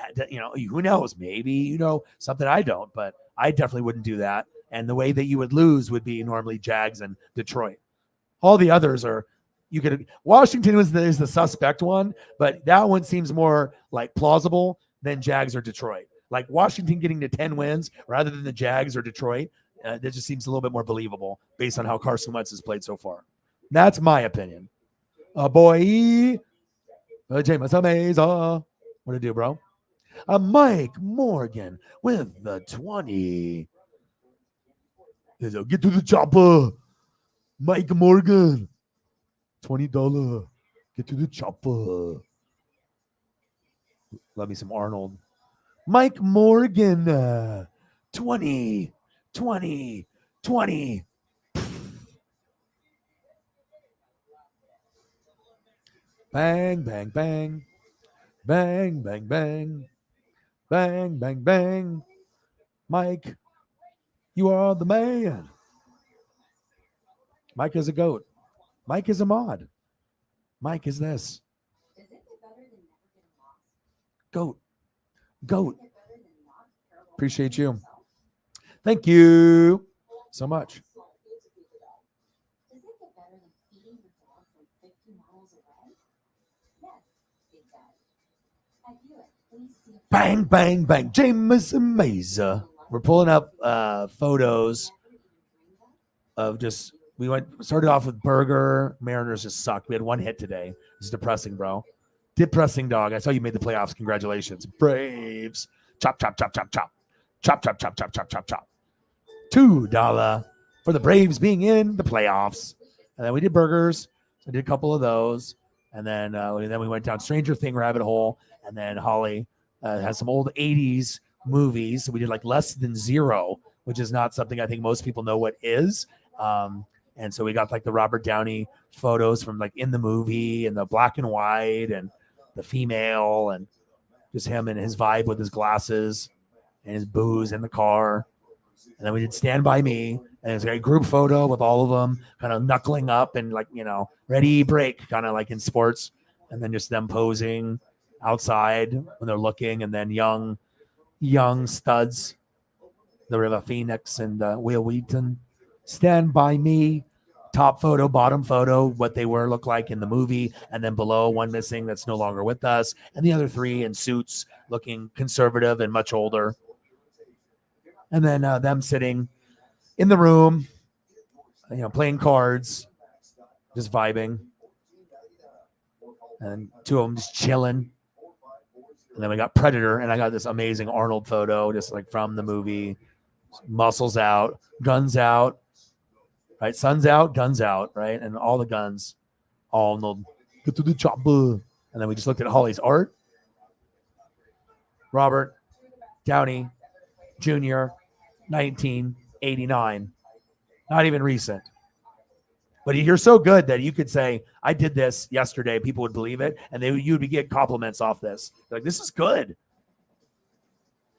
who knows? Maybe, something I don't. But I definitely wouldn't do that. And the way that you would lose would be normally Jags and Detroit. All the others are, Washington is the suspect one. But that one seems more like plausible than Jags or Detroit. Like Washington getting to 10 wins rather than the Jags or Detroit. That just seems a little bit more believable based on how Carson Wentz has played so far. That's my opinion. Boy, James Amazing. What to do, bro? Mike Morgan with the 20. Get to the chopper. Mike Morgan. $20. Get to the chopper. Love me some Arnold. Mike Morgan. 20. Bang, bang, bang. Bang, bang, bang. Bang, bang, bang. Mike, you are the man. Mike is a goat. Mike is a mod. Mike is this. Goat. Appreciate you. Thank you so much. Bang, bang, bang. James Amazing. We're pulling up photos of started off with Burger. Mariners just sucked. We had one hit today. It's depressing, bro. Depressing, dog. I saw you made the playoffs. Congratulations. Braves. Chop, chop, chop, chop, chop. Chop, chop, chop, chop, chop, chop, chop. $2 for the Braves being in the playoffs. And then we did burgers. I did a couple of those. And then we went down Stranger Thing rabbit hole. And then Holly has some old 80s movies. So we did like Less Than Zero, which is not something I think most people know what is. And so we got like the Robert Downey photos from like in the movie and the black and white and the female and just him and his vibe with his glasses and his booze in the car. And then we did Stand By Me, and it's a group photo with all of them kind of knuckling up and like, ready, break, kind of like in sports. And then just them posing outside when they're looking, and then young studs, the River Phoenix and Will Wheaton. Stand By Me, top photo, bottom photo, what they look like in the movie, and then below one missing that's no longer with us, and the other three in suits looking conservative and much older. And then them sitting in the room, playing cards, just vibing. And two of them just chilling. And then we got Predator, and I got this amazing Arnold photo, just like from the movie. Muscles out, guns out, right? Sun's out, guns out, right? And all the guns, Arnold, get to the chopper. And then we just looked at Holly's art. Robert Downey Jr., 1989. Not even recent. But you're so good that you could say, I did this yesterday. People would believe it. And you'd be getting compliments off this. Like, this is good.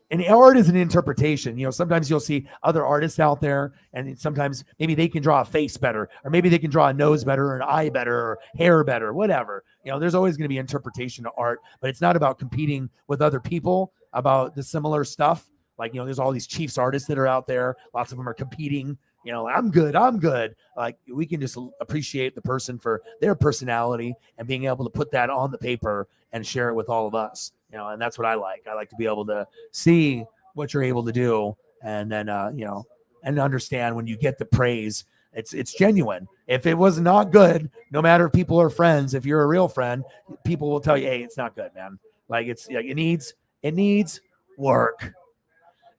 And art is an interpretation. Sometimes you'll see other artists out there, and sometimes maybe they can draw a face better, or maybe they can draw a nose better, or an eye better, or hair better, whatever. There's always going to be interpretation of art, but it's not about competing with other people about the similar stuff. Like, there's all these Chiefs artists that are out there. Lots of them are competing. I'm good. Like, we can just appreciate the person for their personality and being able to put that on the paper and share it with all of us. And that's what I like. I like to be able to see what you're able to do, and then, and understand when you get the praise, it's genuine. If it was not good, no matter if people are friends, if you're a real friend, people will tell you, hey, it's not good, man. Like, it needs work.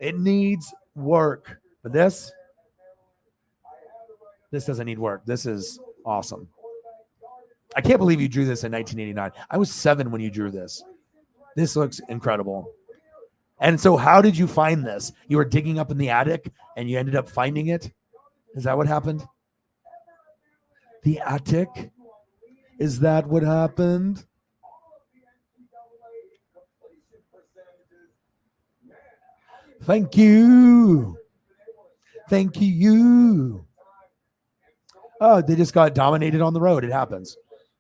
It needs work. But this doesn't need work. This is awesome. I can't believe you drew this in 1989. I was 7 when you drew this. This looks incredible. And so how did you find this? You were digging up in the attic and you ended up finding it? Is that what happened? The attic? Is that what happened? Thank you. Thank you. Oh, they just got dominated on the road. It happens.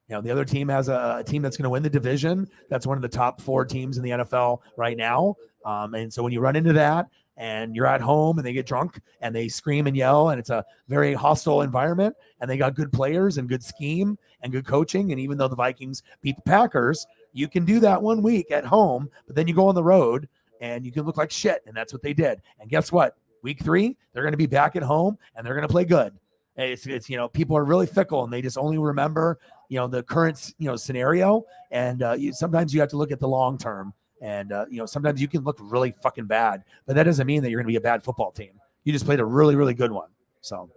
The other team has a team that's going to win the division. That's one of the top 4 teams in the NFL right now. And so when you run into that and you're at home and they get drunk and they scream and yell and it's a very hostile environment and they got good players and good scheme and good coaching. And even though the Vikings beat the Packers, you can do that one week at home, but then you go on the road and you can look like shit. And that's what they did. And guess what? Week 3, they're going to be back at home and they're going to play good. It's people are really fickle and they just only remember, the current, scenario. And sometimes you have to look at the long term. And, sometimes you can look really fucking bad, but that doesn't mean that you're going to be a bad football team. You just played a really, really good one. So.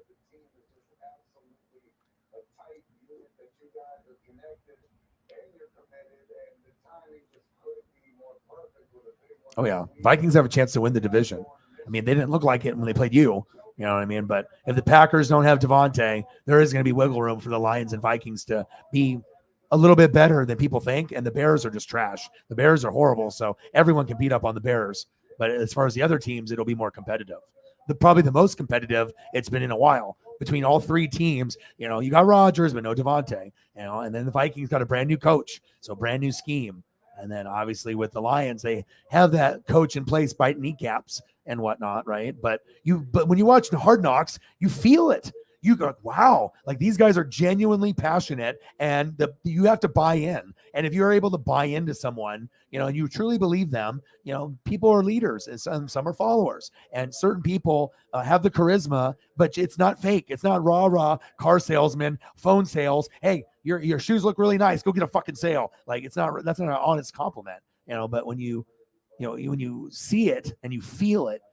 Oh, yeah. Vikings have a chance to win the division. I mean, they didn't look like it when they played you. You know what I mean? But if the Packers don't have Devontae, there is going to be wiggle room for the Lions and Vikings to be a little bit better than people think. And the Bears are just trash. The Bears are horrible. So everyone can beat up on the Bears. But as far as the other teams, it'll be more competitive. Probably the most competitive it's been in a while between all 3 teams. You got Rodgers, but no Devontae. And then the Vikings got a brand new coach. So brand new scheme. And then obviously with the Lions, they have that coach in place biting kneecaps and whatnot, right? But when you watch the Hard Knocks, you feel it. You go, wow, like these guys are genuinely passionate, and you have to buy in. And if you're able to buy into someone, and you truly believe them, people are leaders and some are followers. And certain people have the charisma, but it's not fake. It's not rah car salesman, phone sales. Hey, your shoes look really nice. Go get a fucking sale. Like that's not an honest compliment, But when when you see it and you feel it,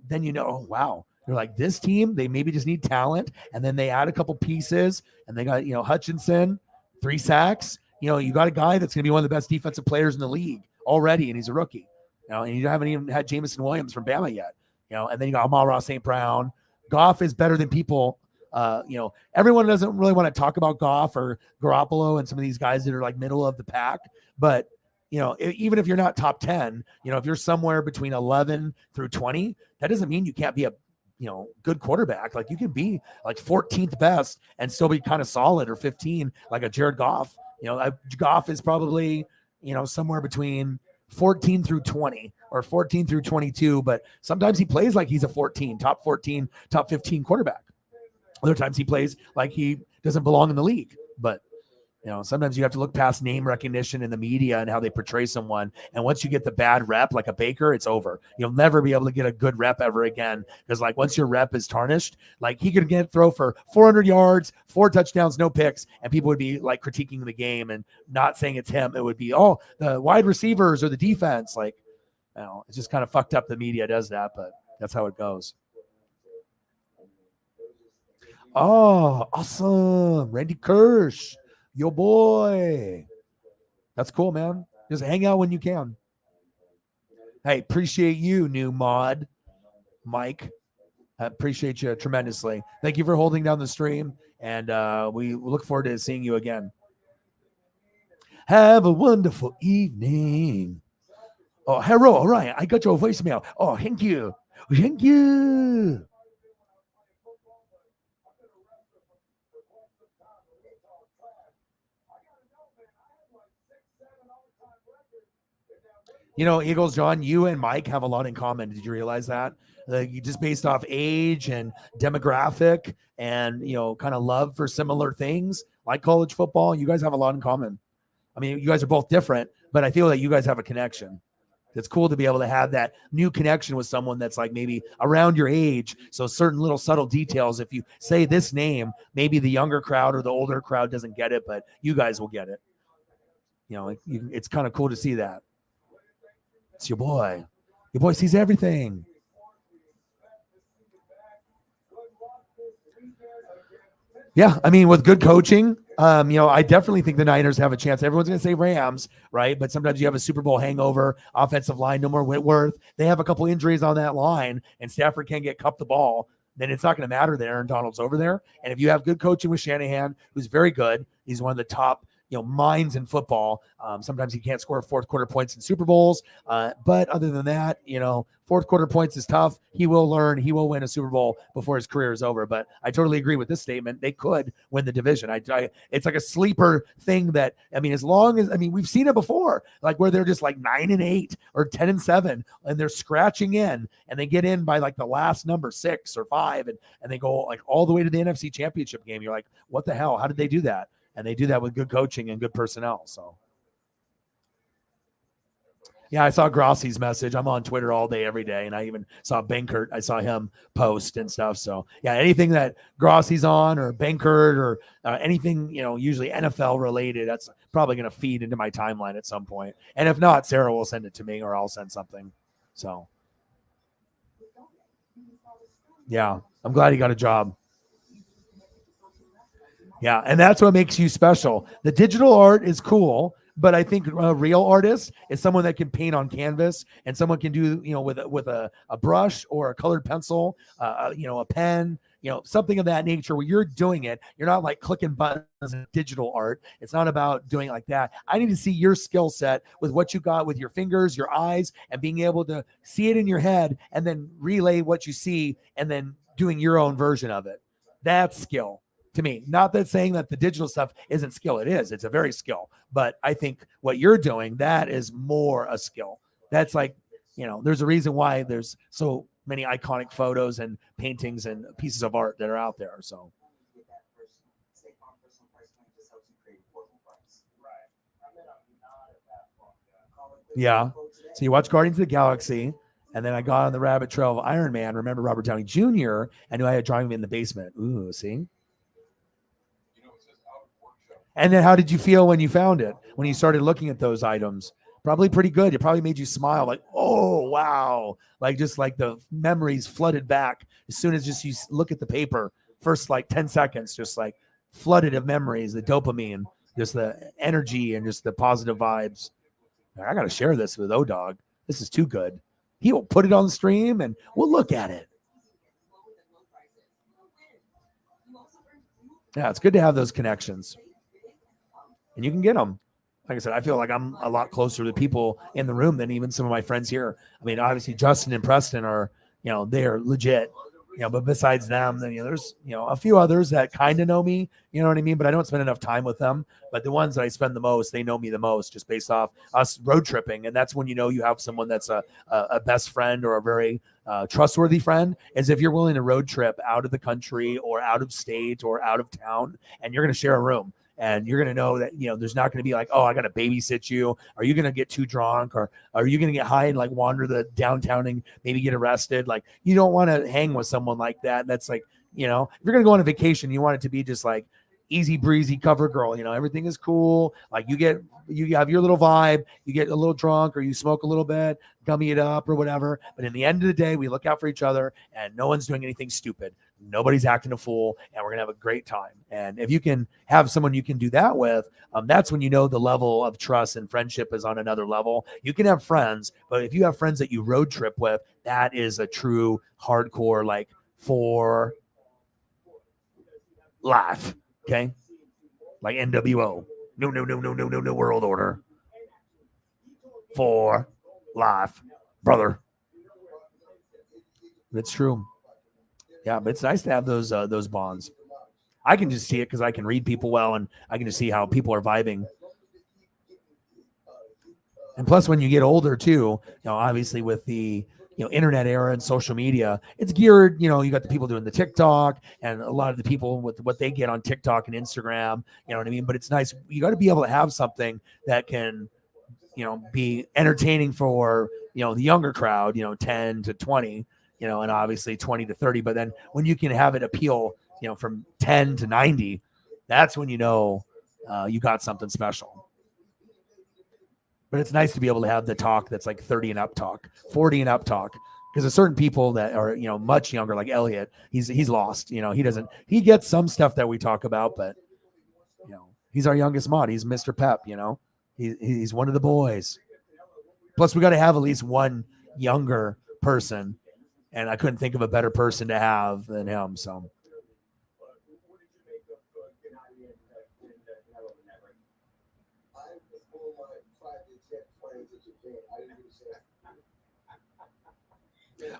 then oh, wow. You're like, this team, they maybe just need talent. And then they add a couple pieces and they got, Hutchinson, 3 sacks. You got a guy that's going to be one of the best defensive players in the league already. And he's a rookie, and you haven't even had Jameson Williams from Bama yet, and then you got Amon-Ra St. Brown. Goff is better than people. Everyone doesn't really want to talk about Goff or Garoppolo and some of these guys that are like middle of the pack. But, even if you're not top 10, if you're somewhere between 11 through 20, that doesn't mean you can't be a good quarterback. Like you can be like 14th best and still be kind of solid, or 15, like a Jared Goff. Goff is probably, somewhere between 14 through 20 or 14 through 22, but sometimes he plays like he's a 14, top 15 quarterback. Other times he plays like he doesn't belong in the league. But You know, sometimes you have to look past name recognition in the media and how they portray someone. And once you get the bad rep, like a Baker, it's over. You'll never be able to get a good rep ever again. Because like once your rep is tarnished, like he could throw for 400 yards, 4 touchdowns, no picks, and people would be like critiquing the game and not saying it's him. It would be, oh, the wide receivers or the defense. Like, you know, it's just kind of fucked up. The media does that, but that's how it goes. Oh, awesome. Randy Kirsch. Yo, boy. That's cool, man. Just hang out when you can. Hey, appreciate you, new mod, Mike. I appreciate you tremendously. Thank you for holding down the stream, and we look forward to seeing you again. Have a wonderful evening. Oh, hello. All right. I got your voicemail. Oh, thank you. Thank you. You know, Eagles, John, you and Mike have a lot in common. Did you realize that? You just based off age and demographic and, you know, kind of love for similar things like college football. You guys have a lot in common. I mean, you guys are both different, but I feel that you guys have a connection. It's cool to be able to have that new connection with someone that's like maybe around your age. So certain little subtle details, if you say this name, maybe the younger crowd or the older crowd doesn't get it, but you guys will get it. You know, it's kind of cool to see that. It's your boy. Your boy sees everything. Yeah, I mean, with good coaching, you know, I definitely think the Niners have a chance. Everyone's going to say Rams, right? But sometimes you have a Super Bowl hangover, offensive line, no more Whitworth. They have a couple injuries on that line, and Stafford can't get cup the ball. Then it's not going to matter that Aaron Donald's over there. And if you have good coaching with Shanahan, who's very good, he's one of the top, you know, minds in football. Sometimes he can't score fourth quarter points in Super Bowls. But other than that, you know, fourth quarter points is tough. He will learn. He will win a Super Bowl before his career is over. But I totally agree with this statement. They could win the division. It's like a sleeper thing that, I mean, as long as, I mean, we've seen it before, like where they're just like 9-8 or 10-7, and they're scratching in and they get in by like the last number 6 or 5. And they go like all the way to the NFC Championship game. You're like, what the hell? How did they do that? And they do that with good coaching and good personnel. So, yeah, I saw Grossi's message. I'm on Twitter all day, every day. And I even saw Bankert. I saw him post and stuff. So, yeah, anything that Grossi's on or Bankert or anything, you know, usually NFL related, that's probably going to feed into my timeline at some point. And if not, Sarah will send it to me or I'll send something. So, yeah, I'm glad he got a job. Yeah, and that's what makes you special. The digital art is cool, but I think a real artist is someone that can paint on canvas and someone can do, you know, with a brush or a colored pencil, you know, a pen, you know, something of that nature where you're doing it. You're not like clicking buttons in digital art. It's not about doing it like that. I need to see your skill set with what you got with your fingers, your eyes, and being able to see it in your head and then relay what you see and then doing your own version of it. That's skill. To me, not that saying that the digital stuff isn't skill. It is. It's a very skill. But I think what you're doing, that is more a skill. That's like, you know, there's a reason why there's so many iconic photos and paintings and pieces of art that are out there. So. Yeah. So you watch Guardians of the Galaxy, and then I got on the rabbit trail of Iron Man. Remember Robert Downey Jr. I knew I had drawing him in the basement. Ooh, see? And then how did you feel when you found it? When you started looking at those items? Probably pretty good. It probably made you smile like, oh, wow. Like just like the memories flooded back as soon as just you look at the paper. First like 10 seconds, just like flooded of memories, the dopamine, just the energy and just the positive vibes. I got to share this with O-Dog. This is too good. He will put it on the stream and we'll look at it. Yeah, it's good to have those connections. And you can get them. Like I said, I feel like I'm a lot closer to people in the room than even some of my friends here. I mean, obviously Justin and Preston are, you know, they're legit, you know, but besides them, then, you know, there's, you know, a few others that kind of know me, you know what I mean? But I don't spend enough time with them. But the ones that I spend the most, they know me the most just based off us road tripping. And that's when, you know, you have someone that's a best friend or a very trustworthy friend, is if you're willing to road trip out of the country or out of state or out of town, and you're going to share a room. And you're going to know that, there's not going to be like, oh, I got to babysit you. Are you going to get too drunk? Or are you going to get high and like wander the downtown and maybe get arrested? Like, you don't want to hang with someone like that. That's like, if you're going to go on a vacation, you want it to be just like easy breezy cover girl. Everything is cool. Like you have your little vibe, you get a little drunk or you smoke a little bit, gummy it up or whatever. But in the end of the day, we look out for each other and no one's doing anything stupid. Nobody's acting a fool and we're going to have a great time. And if you can have someone you can do that with, that's when the level of trust and friendship is on another level. You can have friends, but if you have friends that you road trip with, that is a true hardcore, like for life. Okay. Like NWO. No world order. For life, brother. That's true. Yeah, but it's nice to have those bonds. I can just see it because I can read people well, and I can just see how people are vibing. And plus, when you get older too, obviously with the internet era and social media, it's geared. You got the people doing the TikTok, and a lot of the people with what they get on TikTok and Instagram. You know what I mean? But it's nice. You got to be able to have something that can, be entertaining for the younger crowd. 10 to 20. And obviously 20 to 30. But then when you can have it appeal, from 10 to 90, that's when you got something special. But it's nice to be able to have the talk that's like 30 and up talk, 40 and up talk. Because there's certain people that are, much younger, like Elliot, he's lost. He gets some stuff that we talk about, but, he's our youngest mod. He's Mr. Pep, he's one of the boys. Plus, we got to have at least one younger person. And I couldn't think of a better person to have than him. So.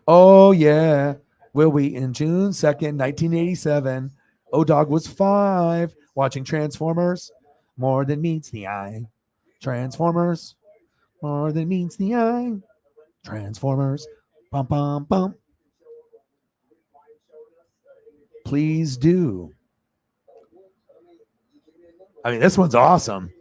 Oh, yeah. Will we in June 2nd, 1987? O-Dog was 5 watching Transformers. More than meets the eye. Transformers. More than meets the eye. Transformers. Bum, bum, bum. Please do. I mean, this one's awesome.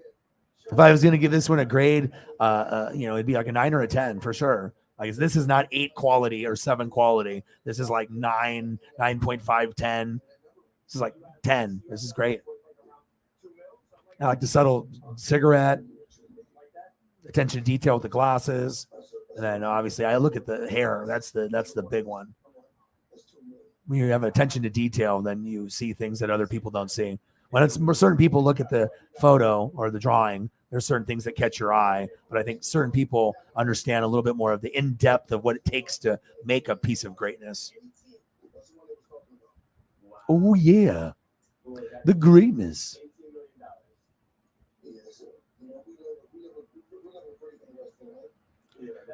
If I was going to give this one a grade, it'd be like a 9 or a 10 for sure. Like, this is not 8 quality or 7 quality. This is like 9, 9.5, 10. This is like 10. This is great. I like the subtle cigarette, attention to detail with the glasses. And then obviously I look at the hair. That's the big one. When you have attention to detail, then you see things that other people don't see. When certain people look at the photo or the drawing, there's certain things that catch your eye. But I think certain people understand a little bit more of the in-depth of what it takes to make a piece of greatness. Oh, yeah. The greatness.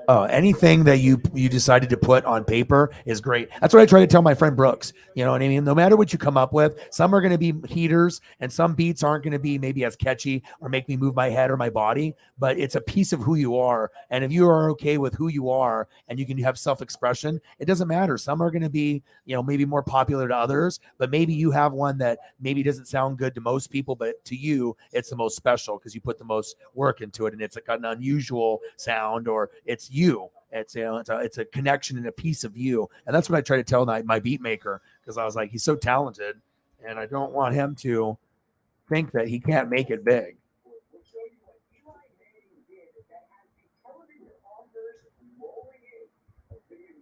Anything that you decided to put on paper is great. That's what I try to tell my friend Brooks. You know what I mean? No matter what you come up with, some are going to be heaters and some beats aren't going to be maybe as catchy or make me move my head or my body, but it's a piece of who you are. And if you are okay with who you are and you can have self-expression, it doesn't matter. Some are going to be, maybe more popular to others, but maybe you have one that maybe doesn't sound good to most people, but to you, it's the most special because you put the most work into it and it's like an unusual sound or it's you. It's it's a connection and a piece of you, and that's what I try to tell my beat maker because I was like, he's so talented, and I don't want him to think that he can't make it big.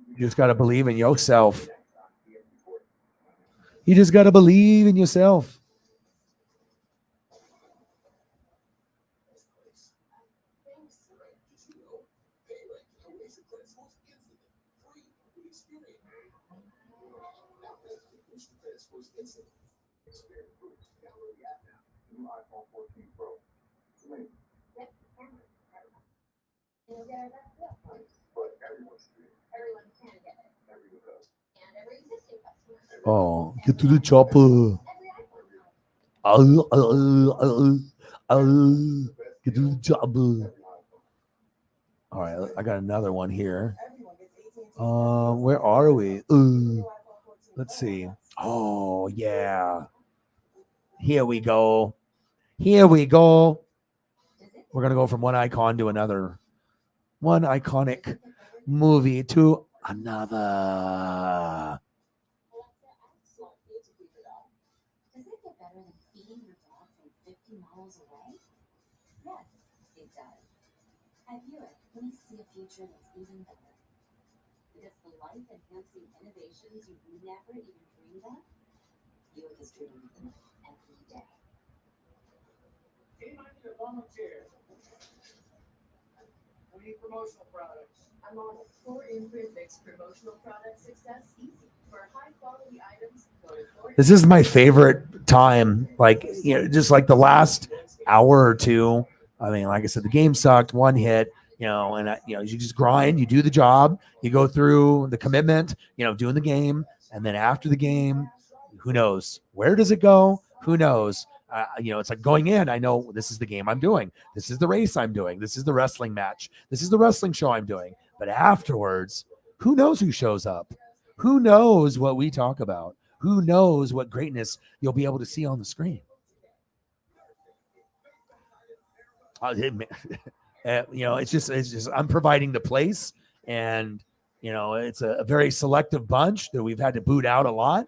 You just got to believe in yourself. You just got to believe in yourself. Oh, get to the chopper. Get to the chopper. All right, I got another one here. Where are we? Let's see. Oh, yeah. Here we go. Here we go. We're going to go from one icon to another. One iconic movie to another. Does it get better than feeding your dog from 50 miles away? Yes, it does. At Buick, we see a future that's even better. Because the life-enhancing innovations you never even dreamed of, Buick is dreaming of them every day. Team, I need a volunteer. We need promotional products. I'm on it. 4-imprint makes promotional product success easy. For high-quality items, go to 4 This is my favorite time. Like, just like the last hour or two. I mean, like I said, the game sucked, one hit, and you just grind, you do the job, you go through the commitment, doing the game. And then after the game, who knows? Where does it go? Who knows? It's like going in. I know this is the game I'm doing. This is the race I'm doing. This is the wrestling match. This is the wrestling show I'm doing. But afterwards, who knows who shows up? Who knows what we talk about? Who knows what greatness you'll be able to see on the screen? It's just I'm providing the place, and it's a very selective bunch that we've had to boot out a lot.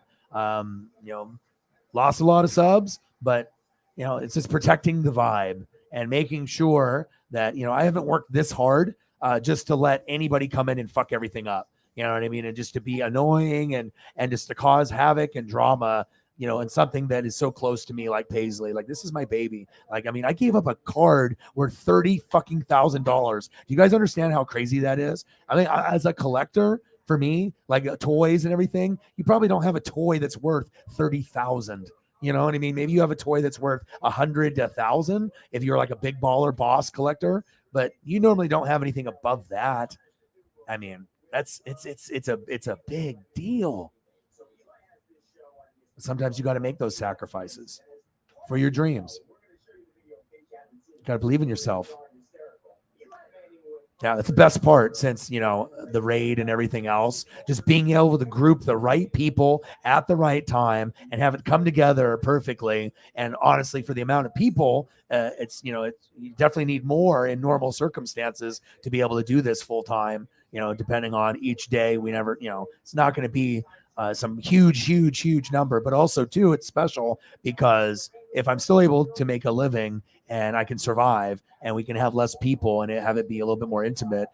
Lost a lot of subs, but it's just protecting the vibe and making sure that I haven't worked this hard just to let anybody come in and fuck everything up. You know what I mean? And just to be annoying and just to cause havoc and drama, and something that is so close to me, like Paisley. Like, this is my baby. Like, I mean, I gave up a card worth $30,000. Do you guys understand how crazy that is? I mean, as a collector, for me, like toys and everything, you probably don't have a toy that's worth 30,000. You know what I mean? Maybe you have a toy that's worth 100 to 1,000 if you're like a big baller boss collector, but you normally don't have anything above that. I mean, it's a big deal. Sometimes you got to make those sacrifices for your dreams. You got to believe in yourself. Yeah, that's the best part, since the raid and everything else, just being able to group the right people at the right time and have it come together perfectly. And honestly, for the amount of people, you definitely need more in normal circumstances to be able to do this full time. Depending on each day, we never, it's not going to be some huge number, but also too, it's special because if I'm still able to make a living and I can survive and we can have less people and have it be a little bit more intimate,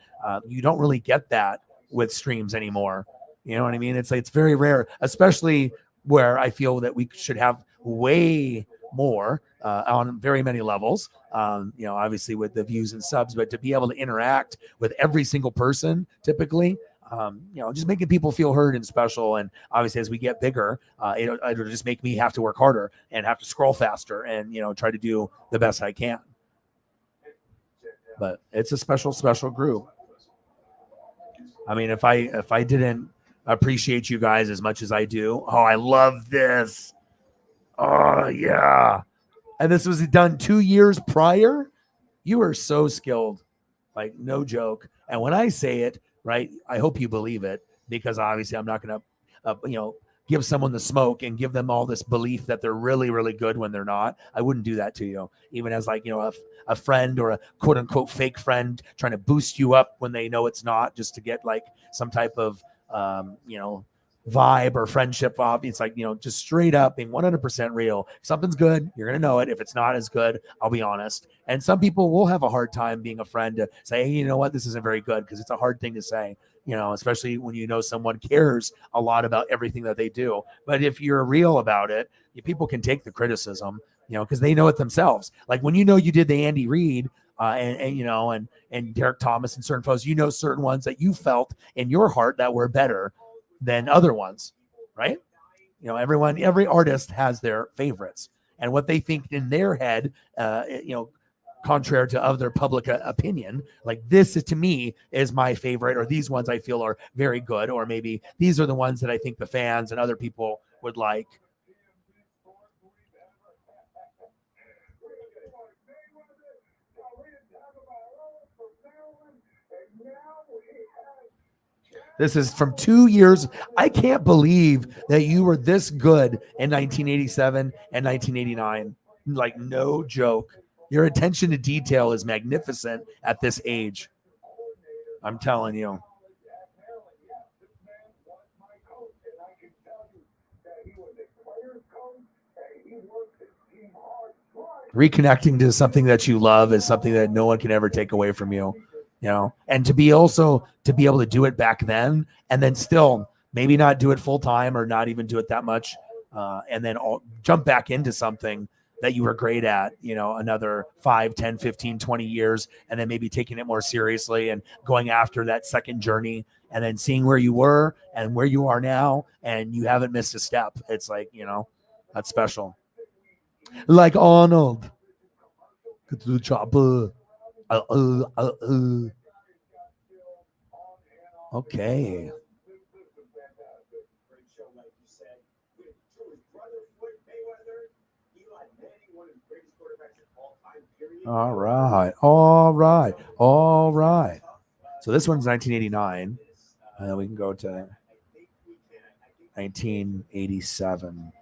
you don't really get that with streams anymore. You know what I mean? It's very rare, especially where I feel that we should have way more on very many levels, obviously with the views and subs, but to be able to interact with every single person typically, just making people feel heard and special. And obviously as we get bigger, it'll just make me have to work harder and have to scroll faster and, try to do the best I can. But it's a special group. I mean, if I didn't appreciate you guys as much as I do, I love this. Oh yeah. And this was done 2 years prior. You are so skilled, like no joke. And when I say it, right, I hope you believe it, because obviously I'm not going to, give someone the smoke and give them all this belief that they're really, really good when they're not. I wouldn't do that to you, even as like, a friend or a quote unquote fake friend trying to boost you up when they know it's not, just to get like some type of, vibe or friendship off. It's like, just straight up being 100% real. If something's good, you're going to know it. If it's not as good, I'll be honest. And some people will have a hard time being a friend to say, hey, you know what, this isn't very good, because it's a hard thing to say, especially when someone cares a lot about everything that they do. But if you're real about it, people can take the criticism, because they know it themselves. Like when you did the Andy Reid and Derek Thomas and certain folks, certain ones that you felt in your heart that were better than other ones, right? Every artist has their favorites and what they think in their head, contrary to other public opinion. Like, this is, to me, is my favorite, or these ones I feel are very good, or maybe these are the ones that I think the fans and other people would like. This is from 2 years. I can't believe that you were this good in 1987 and 1989. Like, no joke. Your attention to detail is magnificent at this age. I'm telling you. Reconnecting to something that you love is something that no one can ever take away from you, and to be able to do it back then, and then still maybe not do it full time or not even do it that much, and then jump back into something that you were great at, another 5, 10, 15, 20 years, and then maybe taking it more seriously and going after that second journey, and then seeing where you were and where you are now, and you haven't missed a step. It's like, that's special. Like Arnold. Get to the chopper. Okay. All right. So this one's 1989. And then we can go to 1987.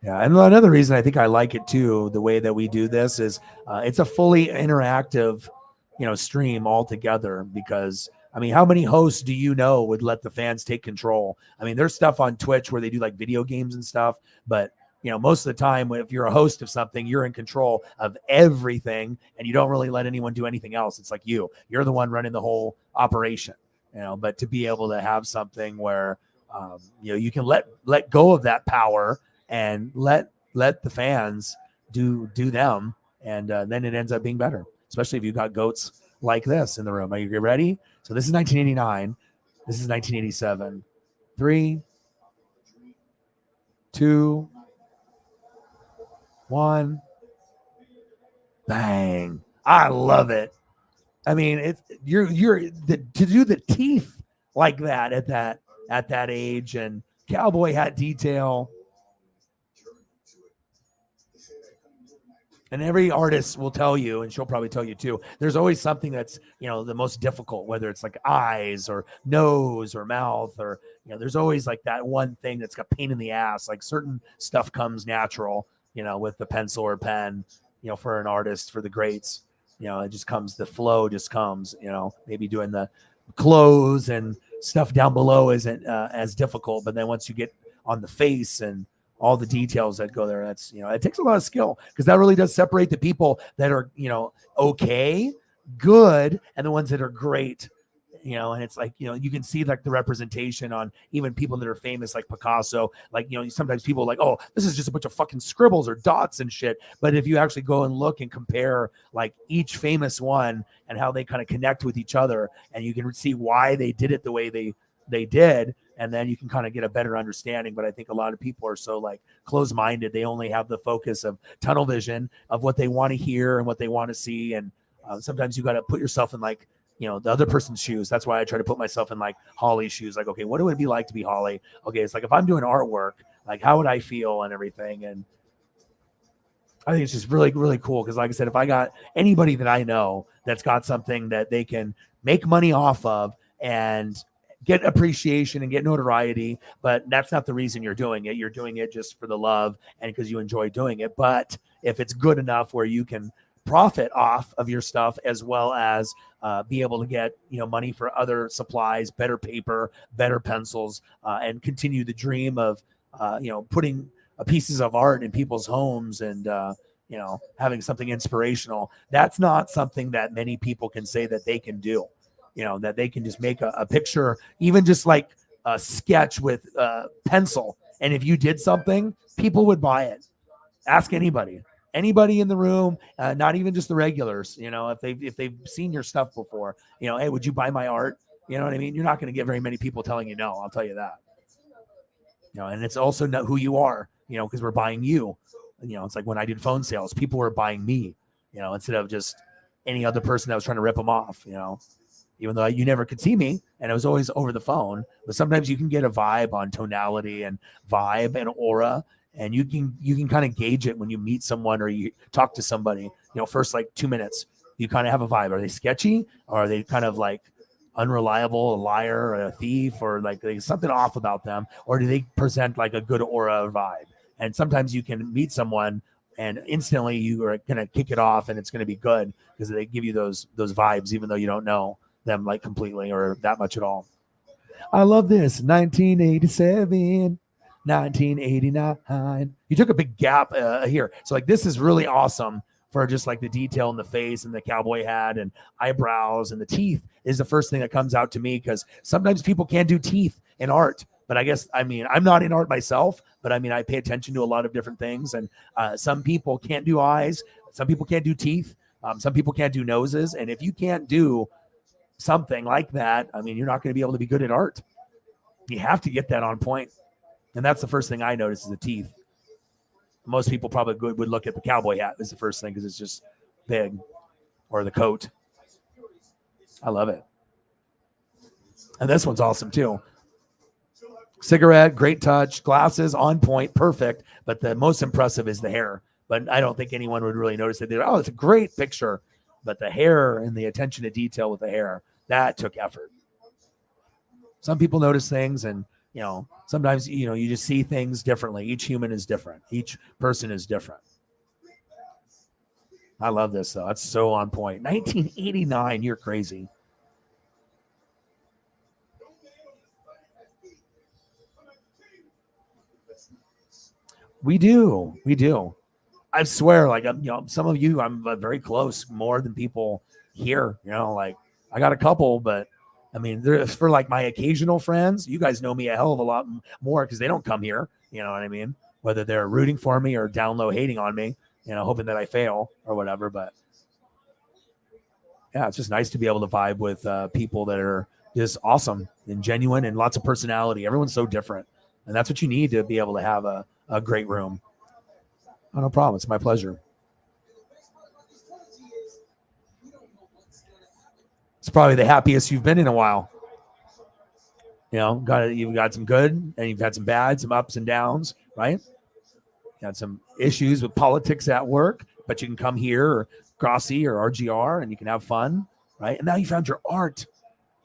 Yeah, and another reason I think I like it too, the way that we do this is it's a fully interactive, stream altogether. Because I mean, how many hosts do you know would let the fans take control? I mean, there's stuff on Twitch where they do like video games and stuff, but most of the time, if you're a host of something, you're in control of everything, and you don't really let anyone do anything else. It's like you're the one running the whole operation. But to be able to have something where you can let go of that power and let the fans do them, and then it ends up being better, especially if you've got goats like this in the room. Are you ready? So this is 1989. This is 1987. 3, 2, 1. Bang. I love it. I mean, to do the teeth like that at that age, and cowboy hat detail. And every artist will tell you, and she'll probably tell you too, there's always something that's, the most difficult, whether it's like eyes or nose or mouth, or, there's always like that one thing that's got pain in the ass. Like certain stuff comes natural, with the pencil or pen, for an artist, for the greats, it just comes, the flow just comes, maybe doing the clothes and stuff down below isn't as difficult. But then once you get on the face and all the details that go there, that's, it takes a lot of skill, because that really does separate the people that are, okay, good, and the ones that are great, and it's like, you can see like the representation on even people that are famous, like Picasso. Like, sometimes people are like, oh, this is just a bunch of fucking scribbles or dots and shit. But if you actually go and look and compare like each famous one and how they kind of connect with each other, and you can see why they did it the way they did, and then you can kind of get a better understanding. But I think a lot of people are so like closed-minded. They only have the focus of tunnel vision of what they want to hear and what they want to see. And sometimes you got to put yourself in like, the other person's shoes. That's why I try to put myself in like Holly's shoes. Like, okay, what would it be like to be Holly? Okay, it's like, if I'm doing artwork, like how would I feel and everything? And I think it's just really, really cool. Because like I said, if I got anybody that I know that's got something that they can make money off of and get appreciation and get notoriety, but that's not the reason you're doing it. You're doing it just for the love and because you enjoy doing it. But if it's good enough where you can profit off of your stuff, as well as be able to get money for other supplies, better paper, better pencils, and continue the dream of putting pieces of art in people's homes, and having something inspirational. That's not something that many people can say that they can do. That they can just make a picture, even just like a sketch with pencil, and if you did something, people would buy it. Ask anybody in the room, not even just the regulars, if they've seen your stuff before, hey, would you buy my art? You know what I mean? You're not going to get very many people telling you no. I'll tell you that. And it's also not who you are, because we're buying you. It's like when I did phone sales, people were buying me, instead of just any other person that was trying to rip them off, even though you never could see me and it was always over the phone. But sometimes you can get a vibe on tonality and vibe and aura. And you can kind of gauge it when you meet someone or you talk to somebody, first like 2 minutes, You kind of have a vibe. Are they sketchy? Or are they kind of like unreliable, a liar, or a thief, or like there's something off about them? Or do they present like a good aura vibe? And sometimes you can meet someone and instantly you are going to kick it off and it's going to be good because they give you those vibes, even though you don't know them like completely or that much at all. I love this. 1987, 1989. You took a big gap here. So like this is really awesome for just like the detail in the face and the cowboy hat and eyebrows and the teeth is the first thing that comes out to me because sometimes people can't do teeth in art. But I guess, I mean, I'm not in art myself, but I mean, I pay attention to a lot of different things. And some people can't do eyes. Some people can't do teeth. Some people can't do noses. And if you can't do something like that, I mean, you're not going to be able to be good at art. You have to get that on point. And that's the first thing I notice is the teeth. Most people probably would look at the cowboy hat as the first thing because it's just big, or the coat. I love it. And this one's awesome too. Cigarette, great touch, glasses on point, perfect. But the most impressive is the hair. But I don't think anyone would really notice it. Oh, it's a great picture. But the hair and the attention to detail with the hair, that took effort. Some people notice things and, you know, sometimes, you know, you just see things differently. Each human is different. Each person is different. I love this, though. That's so on point. 1989, you're crazy. We do. I swear, like, you know, some of you, I'm very close, more than people here. You know, like I got a couple, but I mean, for like my occasional friends, you guys know me a hell of a lot more because they don't come here. You know what I mean? Whether they're rooting for me or down low hating on me, you know, hoping that I fail or whatever. But yeah, it's just nice to be able to vibe with people that are just awesome and genuine and lots of personality. Everyone's so different, and that's what you need to be able to have a great room. Oh, no problem. It's my pleasure. It's probably the happiest you've been in a while. You know, you've got some good and you've had some bad, some ups and downs, right? You had some issues with politics at work, but you can come here or Grossi or RGR and you can have fun, right? And now you found your art.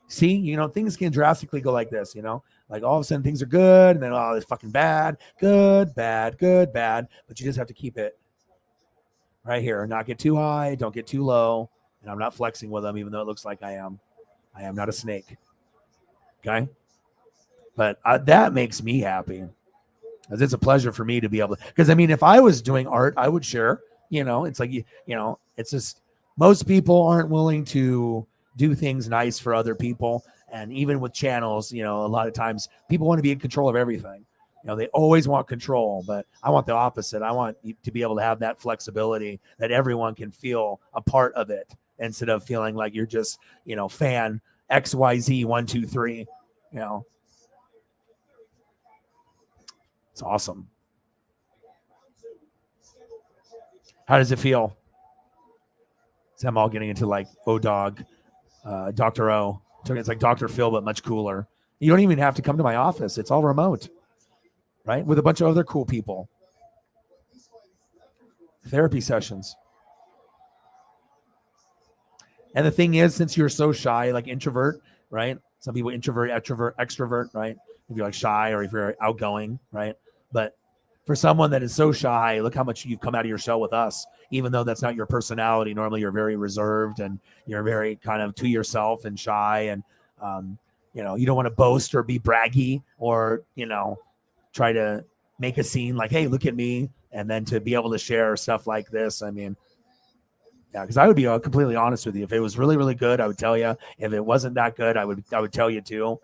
See, you know, things can drastically go like this, you know, like all of a sudden things are good and then, oh, it's fucking bad, good, bad, good, bad. But you just have to keep it right here. Not get too high, don't get too low. And I'm not flexing with them, even though it looks like I am. I am not a snake. Okay? But that makes me happy. Because it's a pleasure for me to be able to. Because, I mean, if I was doing art, I would share. You know, it's like, you know, it's just most people aren't willing to do things nice for other people. And even with channels, you know, a lot of times people want to be in control of everything. You know, they always want control, but I want the opposite. I want you to be able to have that flexibility that everyone can feel a part of it instead of feeling like you're just, you know, fan XYZ 1, 2, 3, you know. It's awesome. How does it feel? So I'm all getting into like O-Dog, Dr. O. It's like Dr. Phil, but much cooler. You don't even have to come to my office. It's all remote, right? With a bunch of other cool people. Therapy sessions. And the thing is, since you're so shy, like introvert, right? Some people introvert, extrovert, right? If you're like shy or if you're outgoing, right? But for someone that is so shy, look how much you've come out of your shell with us, even though that's not your personality. Normally you're very reserved and you're very kind of to yourself and shy. And, you know, you don't want to boast or be braggy or, you know, try to make a scene like, hey, look at me. And then to be able to share stuff like this. I mean, yeah, because I would be completely honest with you. If it was really, really good, I would tell you. If it wasn't that good, I would tell you too.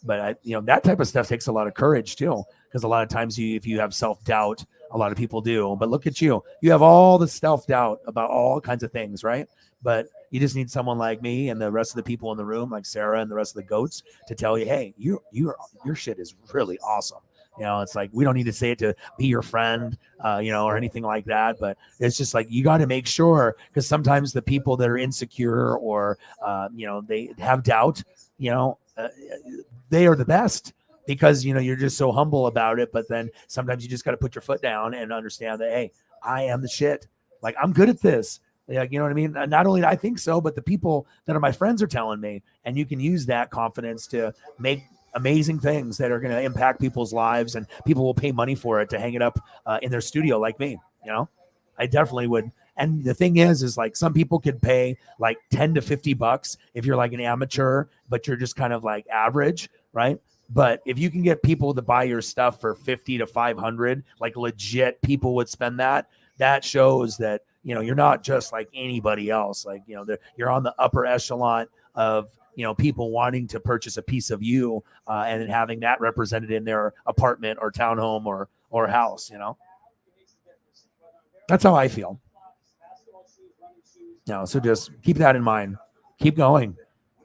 But you know, that type of stuff takes a lot of courage too, because a lot of times if you have self-doubt, a lot of people do. But look at you. You have all the self-doubt about all kinds of things, right? But you just need someone like me and the rest of the people in the room, like Sarah and the rest of the goats, to tell you, hey, your shit is really awesome. You know, it's like we don't need to say it to be your friend, you know, or anything like that. But it's just like you got to make sure, because sometimes the people that are insecure or, you know, they have doubt, you know, they are the best because, you know, you're just so humble about it. But then sometimes you just got to put your foot down and understand that, hey, I am the shit. Like, I'm good at this. Like, you know what I mean? Not only I think so, but the people that are my friends are telling me, and you can use that confidence to make amazing things that are going to impact people's lives, and people will pay money for it to hang it up in their studio like me. You know, I definitely would. And the thing is like some people could pay like 10 to 50 bucks if you're like an amateur, but you're just kind of like average, right? But if you can get people to buy your stuff for 50 to 500, like legit people would spend that, that shows that, you know, you're not just like anybody else. Like, you know, you're on the upper echelon of, you know, people wanting to purchase a piece of you and then having that represented in their apartment or townhome or house, you know. That's how I feel. No, so just keep that in mind. Keep going.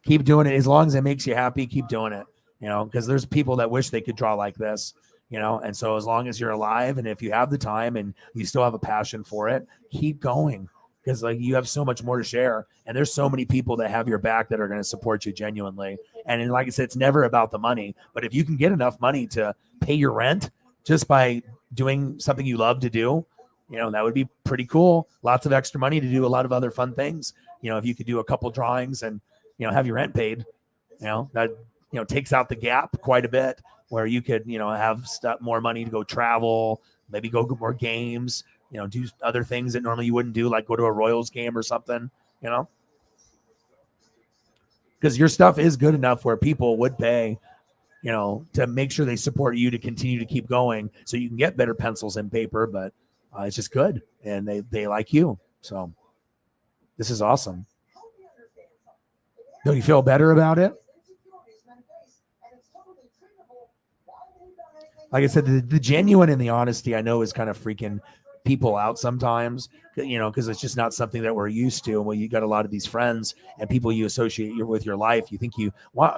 Keep doing it. As long as it makes you happy, keep doing it. You know, because there's people that wish they could draw like this, you know, and so as long as you're alive and if you have the time and you still have a passion for it, keep going, because like you have so much more to share, and there's so many people that have your back that are going to support you genuinely. And like I said, it's never about the money, but if you can get enough money to pay your rent just by doing something you love to do, you know, that would be pretty cool. Lots of extra money to do a lot of other fun things. You know, if you could do a couple drawings and, you know, have your rent paid, you know, that, you know, takes out the gap quite a bit, where you could, you know, have more money to go travel, maybe go get more games, you know, do other things that normally you wouldn't do, like go to a Royals game or something, you know, because your stuff is good enough where people would pay, you know, to make sure they support you to continue to keep going so you can get better pencils and paper, but it's just good. And they like you. So this is awesome. Don't you feel better about it? Like I said, the genuine and the honesty I know is kind of freaking people out sometimes, you know, because it's just not something that we're used to. Well, you got a lot of these friends and people you associate with your life. You think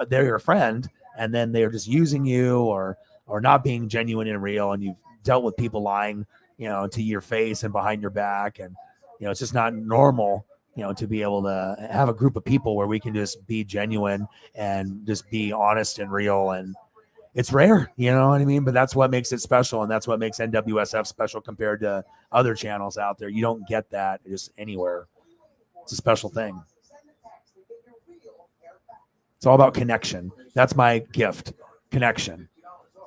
they're your friend, and then they're just using you or not being genuine and real. And you've dealt with people lying, you know, to your face and behind your back. And, you know, it's just not normal, you know, to be able to have a group of people where we can just be genuine and just be honest and real. And it's rare, you know what I mean? But that's what makes it special. And that's what makes NWSF special compared to other channels out there. You don't get that just anywhere. It's a special thing. It's all about connection. That's my gift. Connection.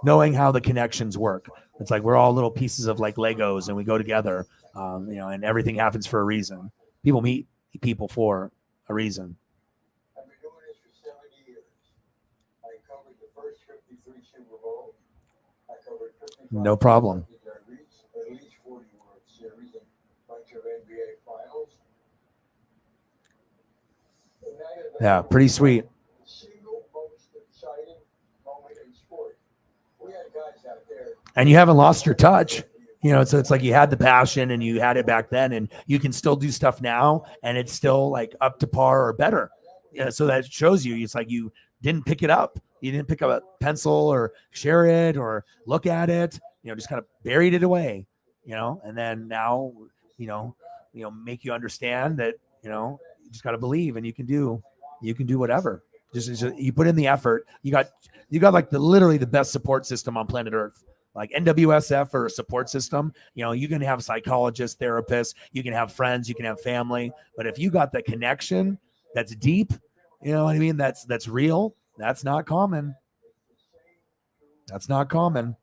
Knowing how the connections work. It's like we're all little pieces of like Legos and we go together, you know, and everything happens for a reason. People meet people for a reason. I've been doing this for 70 years. I covered the first 53 Super Bowl. I covered 55. No problem. At least 40 World Series and a bunch of NBA finals. Yeah, pretty sweet. The single most exciting moment in sport. We had guys out there. And you haven't lost your touch. You know, so it's like you had the passion and you had it back then, and you can still do stuff now, and it's still like up to par or better. Yeah, so that shows you it's like you didn't pick it up. You didn't pick up a pencil or share it or look at it. You know, just kind of buried it away. You know, and then now, you know, make you understand that, you know, you just got to believe, and you can do whatever. Just you put in the effort. You got like literally the best support system on planet Earth. Like NWSF or a support system, you know, you can have psychologists, therapists, you can have friends, you can have family. But if you got the connection that's deep, you know what I mean? That's real. That's not common. That's not common.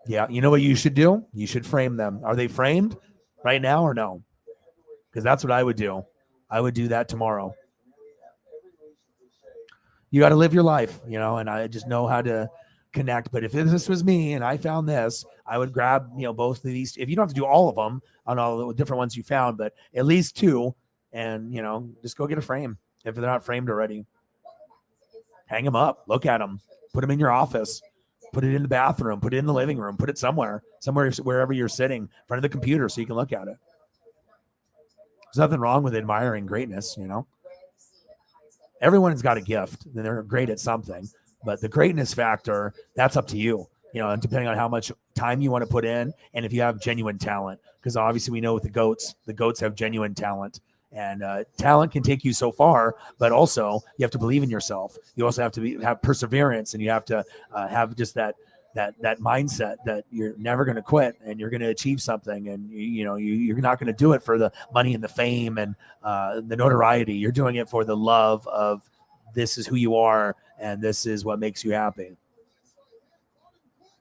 Yeah. You know what you should do? You should frame them. Are they framed right now or no? Because that's what I would do. I would do that tomorrow. You got to live your life, you know, and I just know how to connect. But if this was me and I found this, I would grab, you know, both of these. If you don't have to do all of them on all the different ones you found, but at least two, and, you know, just go get a frame if they're not framed already. Hang them up, look at them, put them in your office, put it in the bathroom, put it in the living room, put it somewhere wherever you're sitting in front of the computer so you can look at it. There's nothing wrong with admiring greatness, you know. Everyone's got a gift and they're great at something, but the greatness factor, that's up to you, you know, and depending on how much time you want to put in and if you have genuine talent, because obviously we know with the goats have genuine talent, and talent can take you so far, but also you have to believe in yourself. You also have to have perseverance, and you have to have just that that mindset that you're never going to quit and you're going to achieve something, and you're not going to do it for the money and the fame and the notoriety. You're doing it for the love of this is who you are and this is what makes you happy.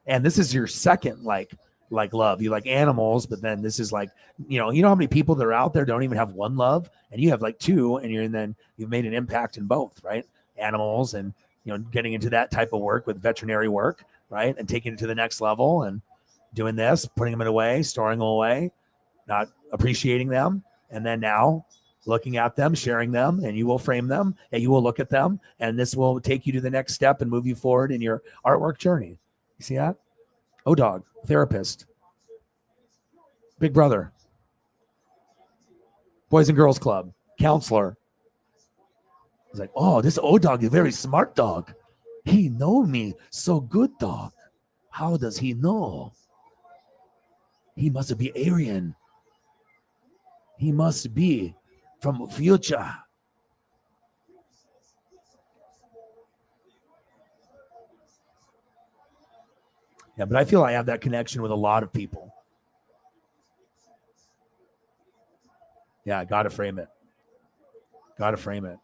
And this is your second like love. You like animals, but then this is like, you know how many people that are out there don't even have one love, and you have like two, and then you've made an impact in both, right? Animals and getting into that type of work with veterinary work, right? And taking it to the next level and doing this, putting them away, storing them away, not appreciating them. And then now looking at them, sharing them, and you will frame them and you will look at them, and this will take you to the next step and move you forward in your artwork journey. You see that? O-Dog, therapist, Big Brother, Boys and Girls Club, counselor. He's like, oh, this O-Dog is a very smart dog. He know me so good, dog. How does he know? He must be Aryan. He must be from future. Yeah, but I feel I have that connection with a lot of people. Yeah, got to frame it. Got to frame it.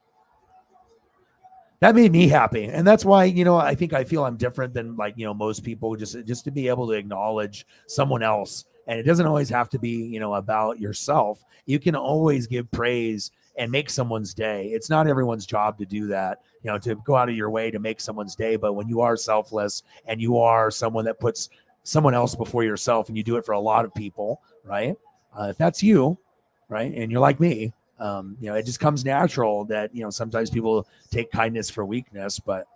That made me happy. And that's why, I think I feel I'm different than most people, just to be able to acknowledge someone else. And it doesn't always have to be, about yourself. You can always give praise and make someone's day. It's not everyone's job to do that, to go out of your way to make someone's day. But when you are selfless and you are someone that puts someone else before yourself, and you do it for a lot of people, right? If that's you, right, and you're like me, it just comes natural that, sometimes people take kindness for weakness, but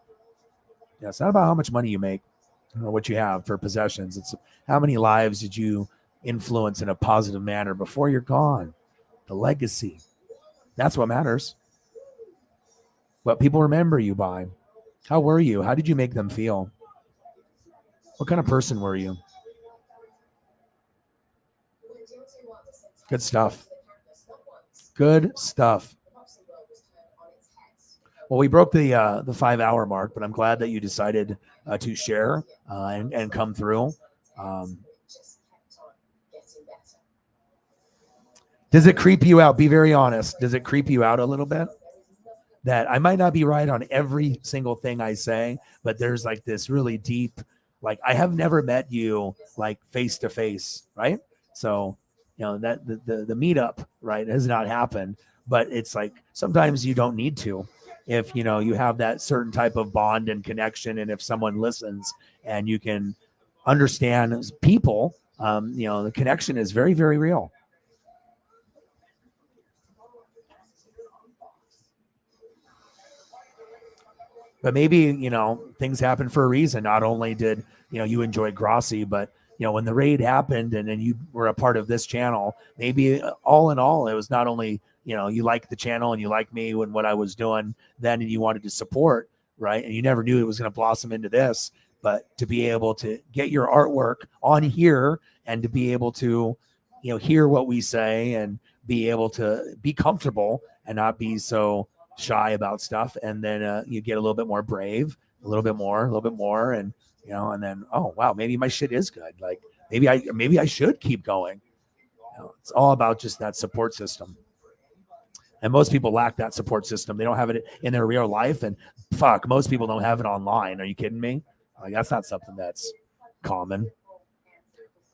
it's not about how much money you make or what you have for possessions. It's how many lives did you influence in a positive manner before you're gone. The legacy. That's what matters. What people remember you by. How were you? How did you make them feel? What kind of person were you? Good stuff. Good stuff. Well, we broke the 5-hour mark, but I'm glad that you decided to share and come through. Does it creep you out? Be very honest. Does it creep you out a little bit? That I might not be right on every single thing I say, but there's like this really deep, I have never met you face to face, right? So, that the meetup, right, has not happened, but it's sometimes you don't need to. If, you have that certain type of bond and connection, and if someone listens and you can understand people, the connection is very, very real. But maybe, things happen for a reason. Not only did, you enjoy Grossi, but, when the raid happened and then you were a part of this channel, maybe all in all, it was not only, you liked the channel and you liked me and what I was doing then, and you wanted to support, right? And you never knew it was going to blossom into this, but to be able to get your artwork on here and to be able to, hear what we say and be able to be comfortable and not be so shy about stuff, and then you get a little bit more brave, a little bit more, and and then, oh wow, maybe my shit is good. Maybe I should keep going. It's all about just that support system, and most people lack that support system. They don't have it in their real life, and most people don't have it online. Are you kidding me? That's not something that's common.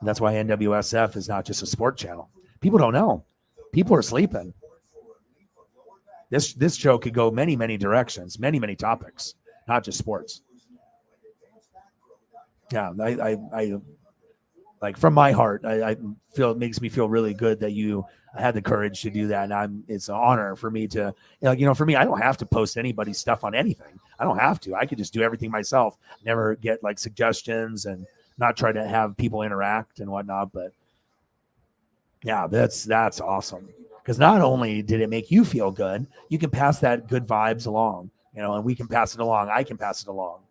And that's why NWSF is not just a sport channel. People don't know. People are sleeping. This show could go many, many directions, many, many topics, not just sports. Yeah, I from my heart, I feel it makes me feel really good that you had the courage to do that. And it's an honor for me to, for me, I don't have to post anybody's stuff on anything. I don't have to. I could just do everything myself. Never get suggestions and not try to have people interact and whatnot. But yeah, that's awesome. Because not only did it make you feel good, you can pass that good vibes along, and we can pass it along. I can pass it along,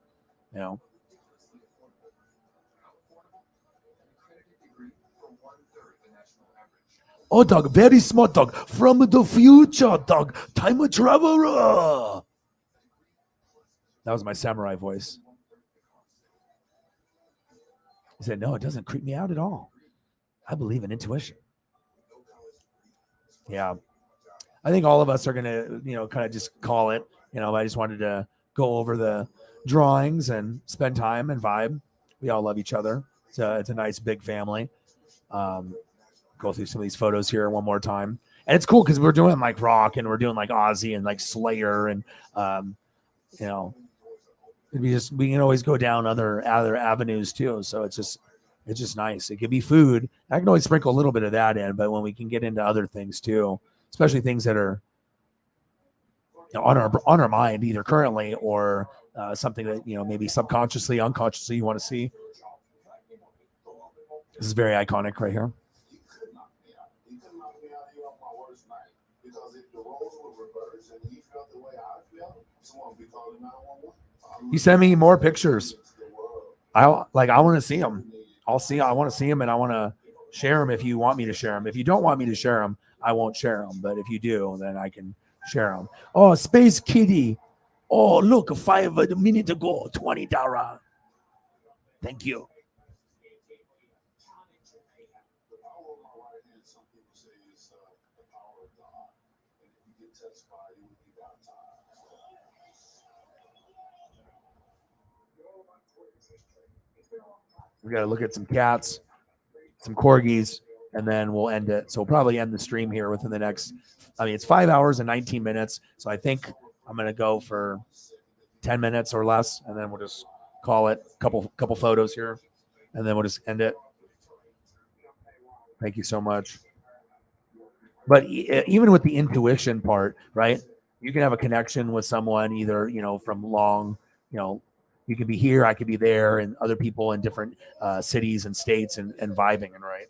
Oh, dog, very smart dog. From the future, dog. Time traveler. That was my samurai voice. He said, no, it doesn't creep me out at all. I believe in intuition. Yeah. I think all of us are going to, kind of just call it. I just wanted to go over the drawings and spend time and vibe. We all love each other. It's a nice big family. Go through some of these photos here one more time. And it's cool because we're doing like rock and we're doing like Ozzy and like Slayer and, we can always go down other avenues too. So it's just nice. It could be food. I can always sprinkle a little bit of that in, but when we can get into other things too, especially things that are on our mind, either currently or something that maybe subconsciously, unconsciously you want to see. This is very iconic right here. You send me more pictures. I want to see them. I want to see them and I want to share them if you want me to share them. If you don't want me to share them, I won't share them. But if you do, then I can share them. Oh, Space Kitty. Oh, look, 5 minutes ago, $20. Thank you. We got to look at some cats, some corgis, and then we'll end it. So we'll probably end the stream here within the next, it's 5 hours and 19 minutes. So I think I'm going to go for 10 minutes or less, and then we'll just call it a couple photos here, and then we'll just end it. Thank you so much. But even with the intuition part, right? You can have a connection with someone either, from long, you could be here, I could be there, and other people in different cities and states and vibing, and right.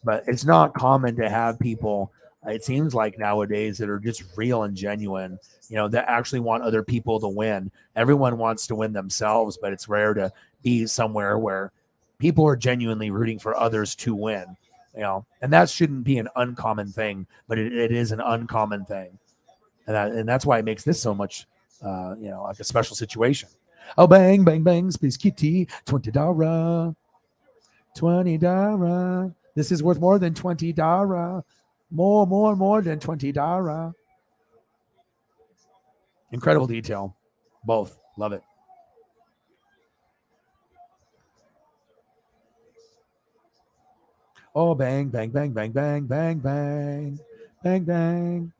But it's not common to have people, it seems like nowadays, that are just real and genuine, that actually want other people to win. Everyone wants to win themselves, but it's rare to be somewhere where people are genuinely rooting for others to win, and that shouldn't be an uncommon thing, but it is an uncommon thing. And that's why it makes this so much, like a special situation. Oh, bang, bang, bang, Space Kitty, $20. $20. This is worth more than $20. More than $20. Incredible detail. Both. Love it. Oh, bang, bang, bang, bang, bang, bang, bang, bang, bang.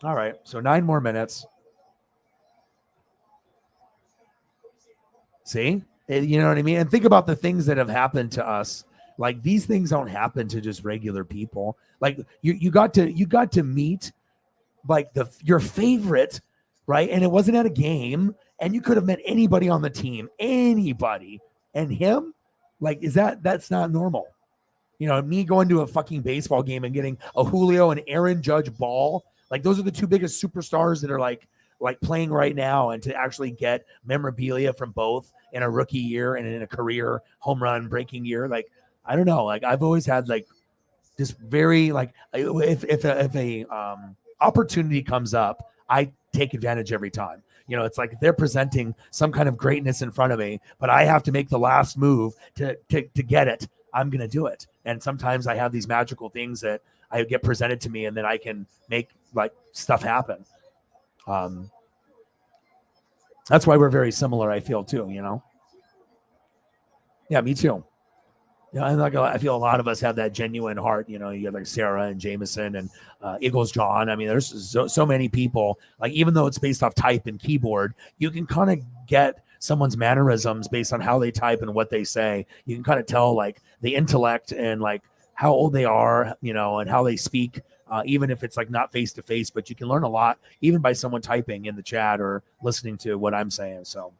All right. So 9 more minutes. See? You know what I mean? And think about the things that have happened to us. Like, these things don't happen to just regular people. Like, you got to meet like your favorite, right? And it wasn't at a game, and you could have met anybody on the team, anybody, and him. Like, that's not normal. Me going to a fucking baseball game and getting a Julio and Aaron Judge ball. Like, those are the two biggest superstars that are like playing right now, and to actually get memorabilia from both in a rookie year and in a career home run breaking year. Like, I don't know. Like, I've always had like this very, like, if a opportunity comes up, I take advantage every time. It's like they're presenting some kind of greatness in front of me, but I have to make the last move to get it. I'm going to do it. And sometimes I have these magical things that I get presented to me, and then I can make like stuff happen. That's why we're very similar, I feel, too, Yeah, me too. Yeah, and I feel a lot of us have that genuine heart. You have like Sarah and Jameson and Eagles John. I mean, there's so many people. Like, even though it's based off type and keyboard, you can kind of get someone's mannerisms based on how they type and what they say. You can kind of tell like the intellect and like how old they are, and how they speak. Even if it's like not face to face, but you can learn a lot even by someone typing in the chat or listening to what I'm saying. So.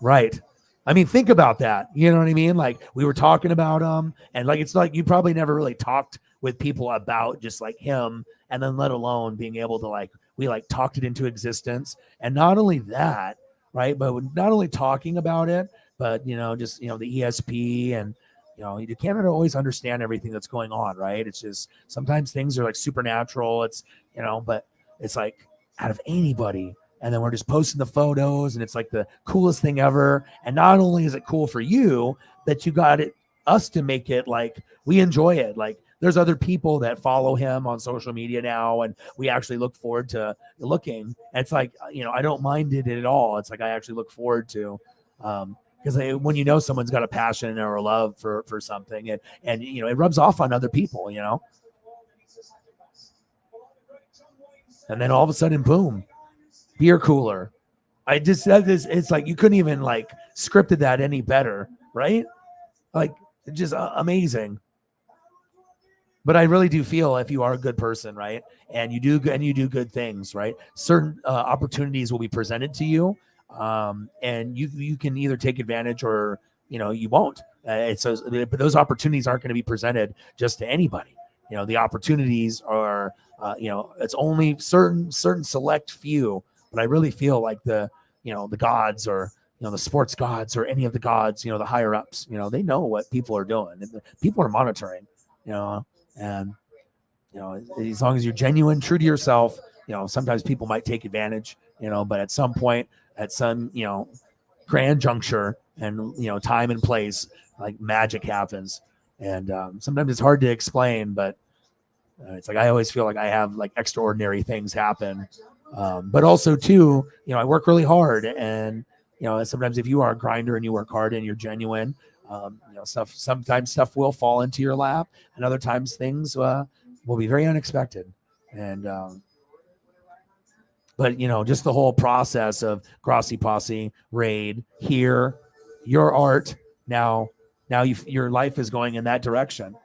Right. I mean, think about that. You know what I mean? Like, we were talking about him, and like, it's like you probably never really talked with people about just like him, and then let alone being able to we talked it into existence. And not only that, right, but not only talking about it, but just the ESP, and you can't always understand everything that's going on, right? It's just sometimes things are like supernatural. It's but It's like out of anybody. And then we're just posting the photos, and it's like the coolest thing ever. And not only is it cool for you that you got it, us to make it like we enjoy it. Like there's other people that follow him on social media now, and we actually look forward to looking. And it's like, I don't mind it at all. It's like I actually look forward to, because when you know someone's got a passion or a love for something, and it rubs off on other people, and then all of a sudden, boom, beer cooler. I just said this. It's like you couldn't even like scripted that any better, right? Like just amazing. But I really do feel if you are a good person, right, and you do good things, right, certain opportunities will be presented to you, and you can either take advantage or you won't. But those opportunities aren't going to be presented just to anybody. The opportunities are, it's only certain select few. But I really feel like the gods, or the sports gods, or any of the gods, the higher ups, they know what people are doing. People are monitoring, and as long as you're genuine, true to yourself, sometimes people might take advantage, but at some point, at some grand juncture, and time and place, like magic happens, and sometimes it's hard to explain, but it's like I always feel like I have like extraordinary things happen. But also too, I work really hard, and sometimes if you are a grinder and you work hard and you're genuine, sometimes stuff will fall into your lap, and other times things will be very unexpected. And but just the whole process of Grossi Posse, Raid, here, your art, now your life is going in that direction.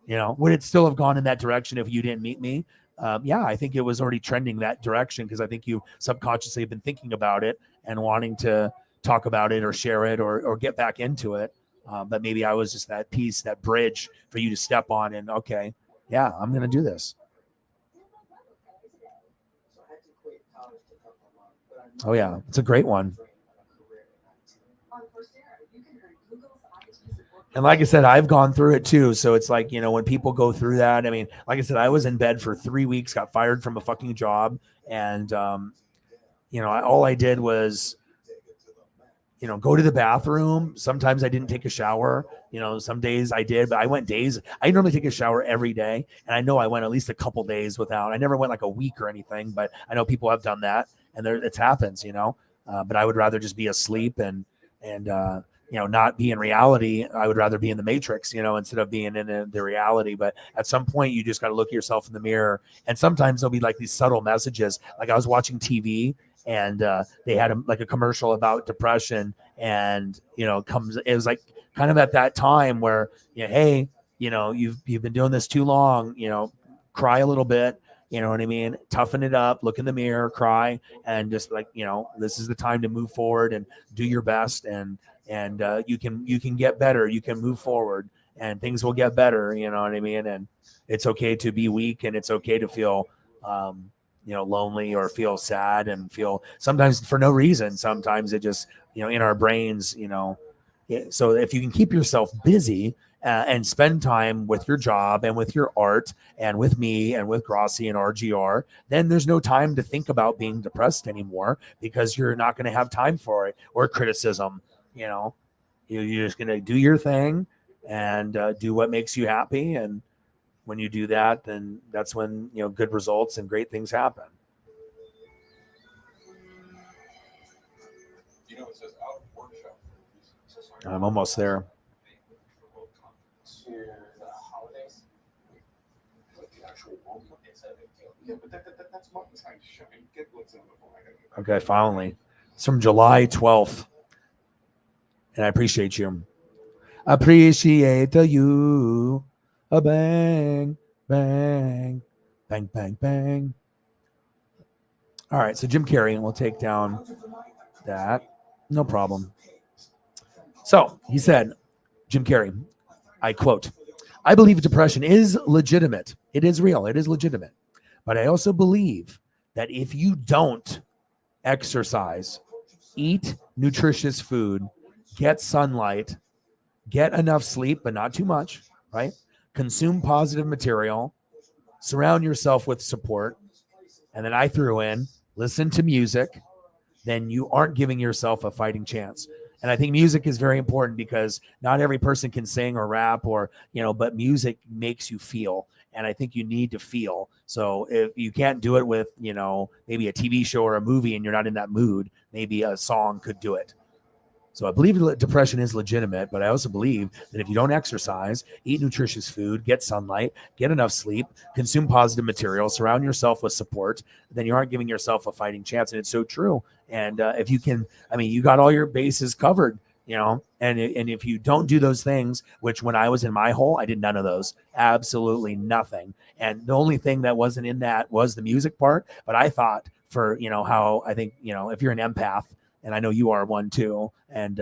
Would it still have gone in that direction if you didn't meet me? Yeah, I think it was already trending that direction, because I think you subconsciously have been thinking about it and wanting to talk about it or share it or get back into it. But maybe I was just that piece, that bridge for you to step on, and okay, yeah, I'm going to do this. Oh yeah, it's a great one. And like I said, I've gone through it too. So it's like, when people go through that, I mean, like I said, I was in bed for 3 weeks, got fired from a fucking job. And, all I did was, go to the bathroom. Sometimes I didn't take a shower. Some days I did, but I went days. I normally take a shower every day. And I know I went at least a couple days without. I never went like a week or anything, but I know people have done that, and it happens, but I would rather just be asleep and not be in reality. I would rather be in the matrix, instead of being in the reality. But at some point you just got to look at yourself in the mirror. And sometimes there'll be like these subtle messages. Like I was watching TV, and they had a commercial about depression, and it was like kind of at that time where, hey, you've been doing this too long, cry a little bit, you know what I mean? Toughen it up, look in the mirror, cry, and just like, this is the time to move forward and do your best. And you can get better. You can move forward, and things will get better. You know what I mean? And it's okay to be weak, and it's okay to feel, lonely, or feel sad, and feel sometimes for no reason. Sometimes it just, in our brains, so if you can keep yourself busy, and spend time with your job and with your art and with me and with Grossi and RGR, then there's no time to think about being depressed anymore, because you're not going to have time for it, or criticism. You're just going to do your thing and do what makes you happy. And when you do that, then that's when, good results and great things happen. It says out workshop. I'm almost there. Yeah, but that's Martin's time to shine. Get what's in before I gotta Okay, finally. It's from July 12th. And I appreciate you. Appreciate you. A bang, bang, bang, bang, bang. All right, so Jim Carrey, and we'll take down that. No problem. So he said, Jim Carrey, I quote, "I believe depression is legitimate. It is real. It is legitimate. But I also believe that if you don't exercise, eat nutritious food, get sunlight, get enough sleep, but not too much, right? Consume positive material, surround yourself with support, and then I threw in listen to music, then you aren't giving yourself a fighting chance. And I think music is very important because not every person can sing or rap or, but music makes you feel. And I think you need to feel. So if you can't do it with, maybe a TV show or a movie and you're not in that mood, maybe a song could do it. So I believe depression is legitimate, but I also believe that if you don't exercise, eat nutritious food, get sunlight, get enough sleep, consume positive material, surround yourself with support, then you aren't giving yourself a fighting chance. And it's so true. And if you can, you got all your bases covered, and if you don't do those things, which when I was in my hole, I did none of those, absolutely nothing. And the only thing that wasn't in that was the music part. But I thought for, how I think, if you're an empath, and I know you are one too. And,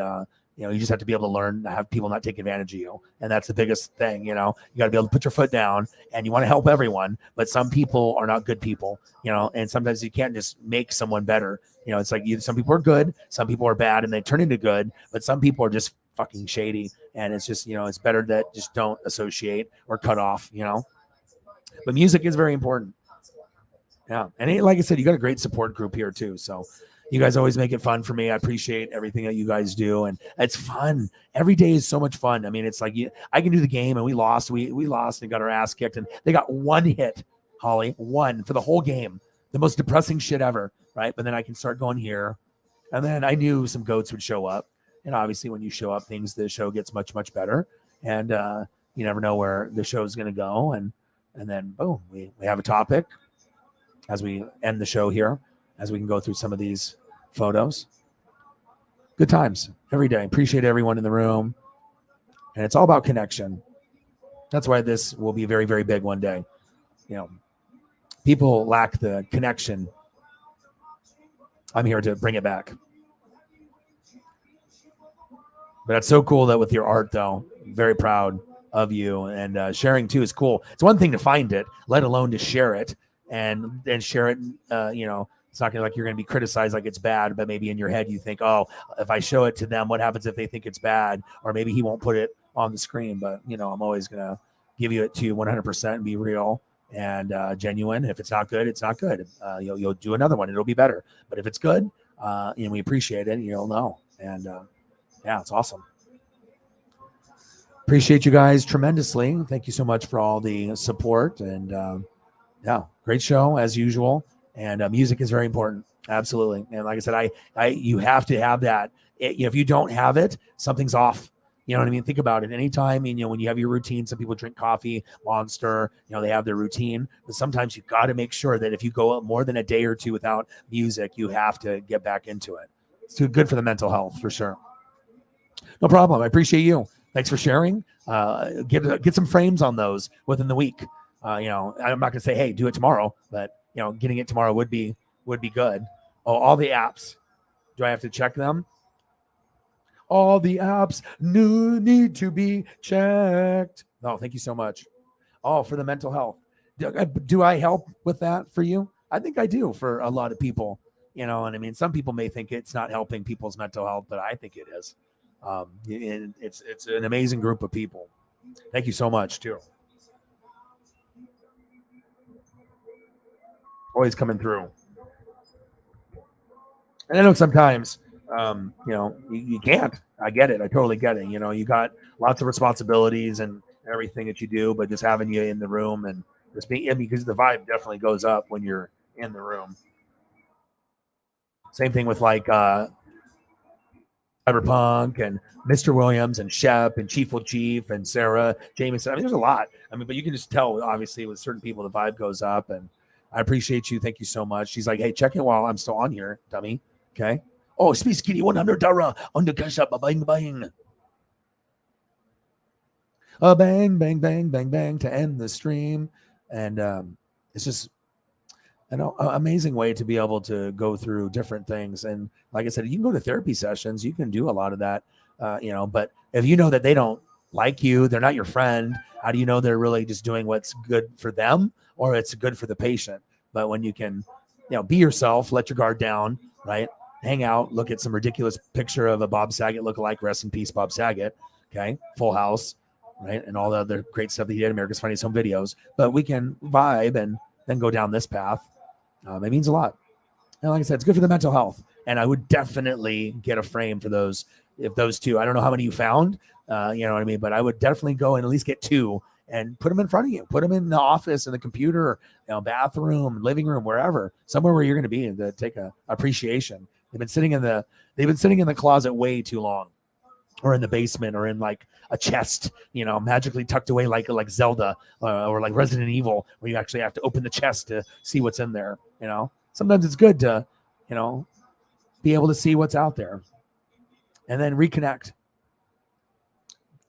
you just have to be able to learn to have people not take advantage of you. And that's the biggest thing, you got to be able to put your foot down, and you want to help everyone, but some people are not good people, and sometimes you can't just make someone better. It's like some people are good, some people are bad and they turn into good, but some people are just fucking shady. And it's just, it's better that just don't associate or cut off, but music is very important. Yeah. And like I said, you got a great support group here too. So you guys always make it fun for me. I appreciate everything that you guys do. And it's fun. Every day is so much fun. It's like I can do the game, and we lost. We lost and got our ass kicked. And they got one hit, Holly, one for the whole game. The most depressing shit ever, right? But then I can start going here. And then I knew some goats would show up. And obviously when you show up, the show gets much, much better. And you never know where the show is going to go. And then, boom, we have a topic as we end the show here, as we can go through some of these photos. Good times every day. Appreciate everyone in the room. And it's all about connection. That's why this will be very, very big one day. People lack the connection. I'm here to bring it back. But it's so cool that with your art, though, very proud of you. And sharing, too, is cool. It's one thing to find it, let alone to share it. And share it, it's not like you're going to be criticized like it's bad, but maybe in your head you think, oh, if I show it to them, what happens if they think it's bad? Or maybe he won't put it on the screen. But, I'm always going to give you it to you 100% and be real and genuine. If it's not good, it's not good. You'll do another one. It'll be better. But if it's good, we appreciate it, you'll know. And yeah, it's awesome. Appreciate you guys tremendously. Thank you so much for all the support. And yeah, great show as usual. And music is very important. Absolutely. And like I said, you have to have that. If you don't have it, something's off. You know what I mean? Think about it. Anytime, when you have your routine, some people drink coffee, Monster, they have their routine. But sometimes you got to make sure that if you go more than a day or two without music, you have to get back into it. It's too good for the mental health, for sure. No problem. I appreciate you. Thanks for sharing. Get some frames on those within the week. I'm not going to say, hey, do it tomorrow, but getting it tomorrow would be good. Oh, all the apps. Do I have to check them? All the apps need to be checked. Oh, thank you so much. Oh, for the mental health. Do I help with that for you? I think I do for a lot of people. Some people may think it's not helping people's mental health, but I think it is. And it's an amazing group of people. Thank you so much too. Always coming through. And I know sometimes, you can't. I get it. I totally get it. You got lots of responsibilities and everything that you do, but just having you in the room and just being, because the vibe definitely goes up when you're in the room. Same thing with like Cyberpunk and Mr. Williams and Shep and Chief Will Chief and Sarah Jameson. There's a lot. But you can just tell, obviously, with certain people, the vibe goes up. And I appreciate you. Thank you so much. She's like, hey, check it while I'm still on here, dummy. Okay. Oh, Space Kitty 100 Dara on the cash up. Bang, bang. Bang, bang, bang, bang, bang to end the stream. And it's just an amazing way to be able to go through different things. And like I said, you can go to therapy sessions. You can do a lot of that, but if you know that they don't like you, they're not your friend, how do you know they're really just doing what's good for them or it's good for the patient? But when you can, be yourself, let your guard down, right? Hang out, look at some ridiculous picture of a Bob Saget lookalike, rest in peace, Bob Saget. Okay. Full House, right? And all the other great stuff that he did, America's Funniest Home Videos. But we can vibe and then go down this path. It means a lot. And like I said, it's good for the mental health. And I would definitely get a frame for those, if those two. I don't know how many you found, you know what I mean? But I would definitely go and at least get two and put them in front of you. Put them in the office, in the computer, bathroom, living room, wherever, somewhere where you're going to be, and to take a appreciation. They've been sitting in the closet way too long, or in the basement, or in like a chest, magically tucked away like Zelda, or like Resident Evil, where you actually have to open the chest to see what's in there. Sometimes it's good to, be able to see what's out there and then reconnect.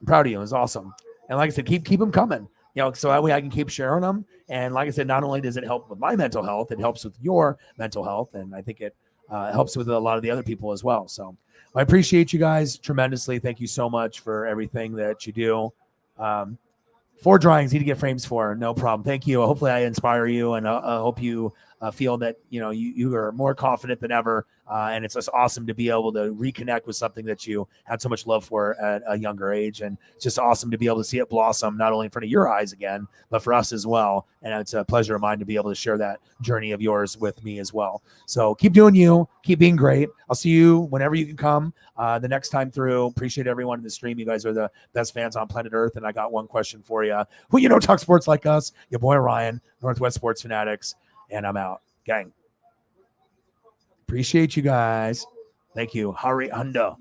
I'm proud of you. It was awesome. And like I said, keep them coming, so that way I can keep sharing them. And like I said, not only does it help with my mental health, it helps with your mental health. And I think it helps with a lot of the other people as well. So I appreciate you guys tremendously. Thank you so much for everything that you do. 4 drawings, need to get frames for. No problem. Thank you. Hopefully I inspire you, and I hope you feel that, you are more confident than ever. And it's just awesome to be able to reconnect with something that you had so much love for at a younger age. And it's just awesome to be able to see it blossom, not only in front of your eyes again, but for us as well. And it's a pleasure of mine to be able to share that journey of yours with me as well. So keep doing you, keep being great. I'll see you whenever you can come the next time through. Appreciate everyone in the stream. You guys are the best fans on planet Earth. And I got one question for you. Who talk sports like us? Your boy Ryan, Northwest Sports Fanatics. And I'm out. Gang. Appreciate you guys. Thank you. Hari Anda.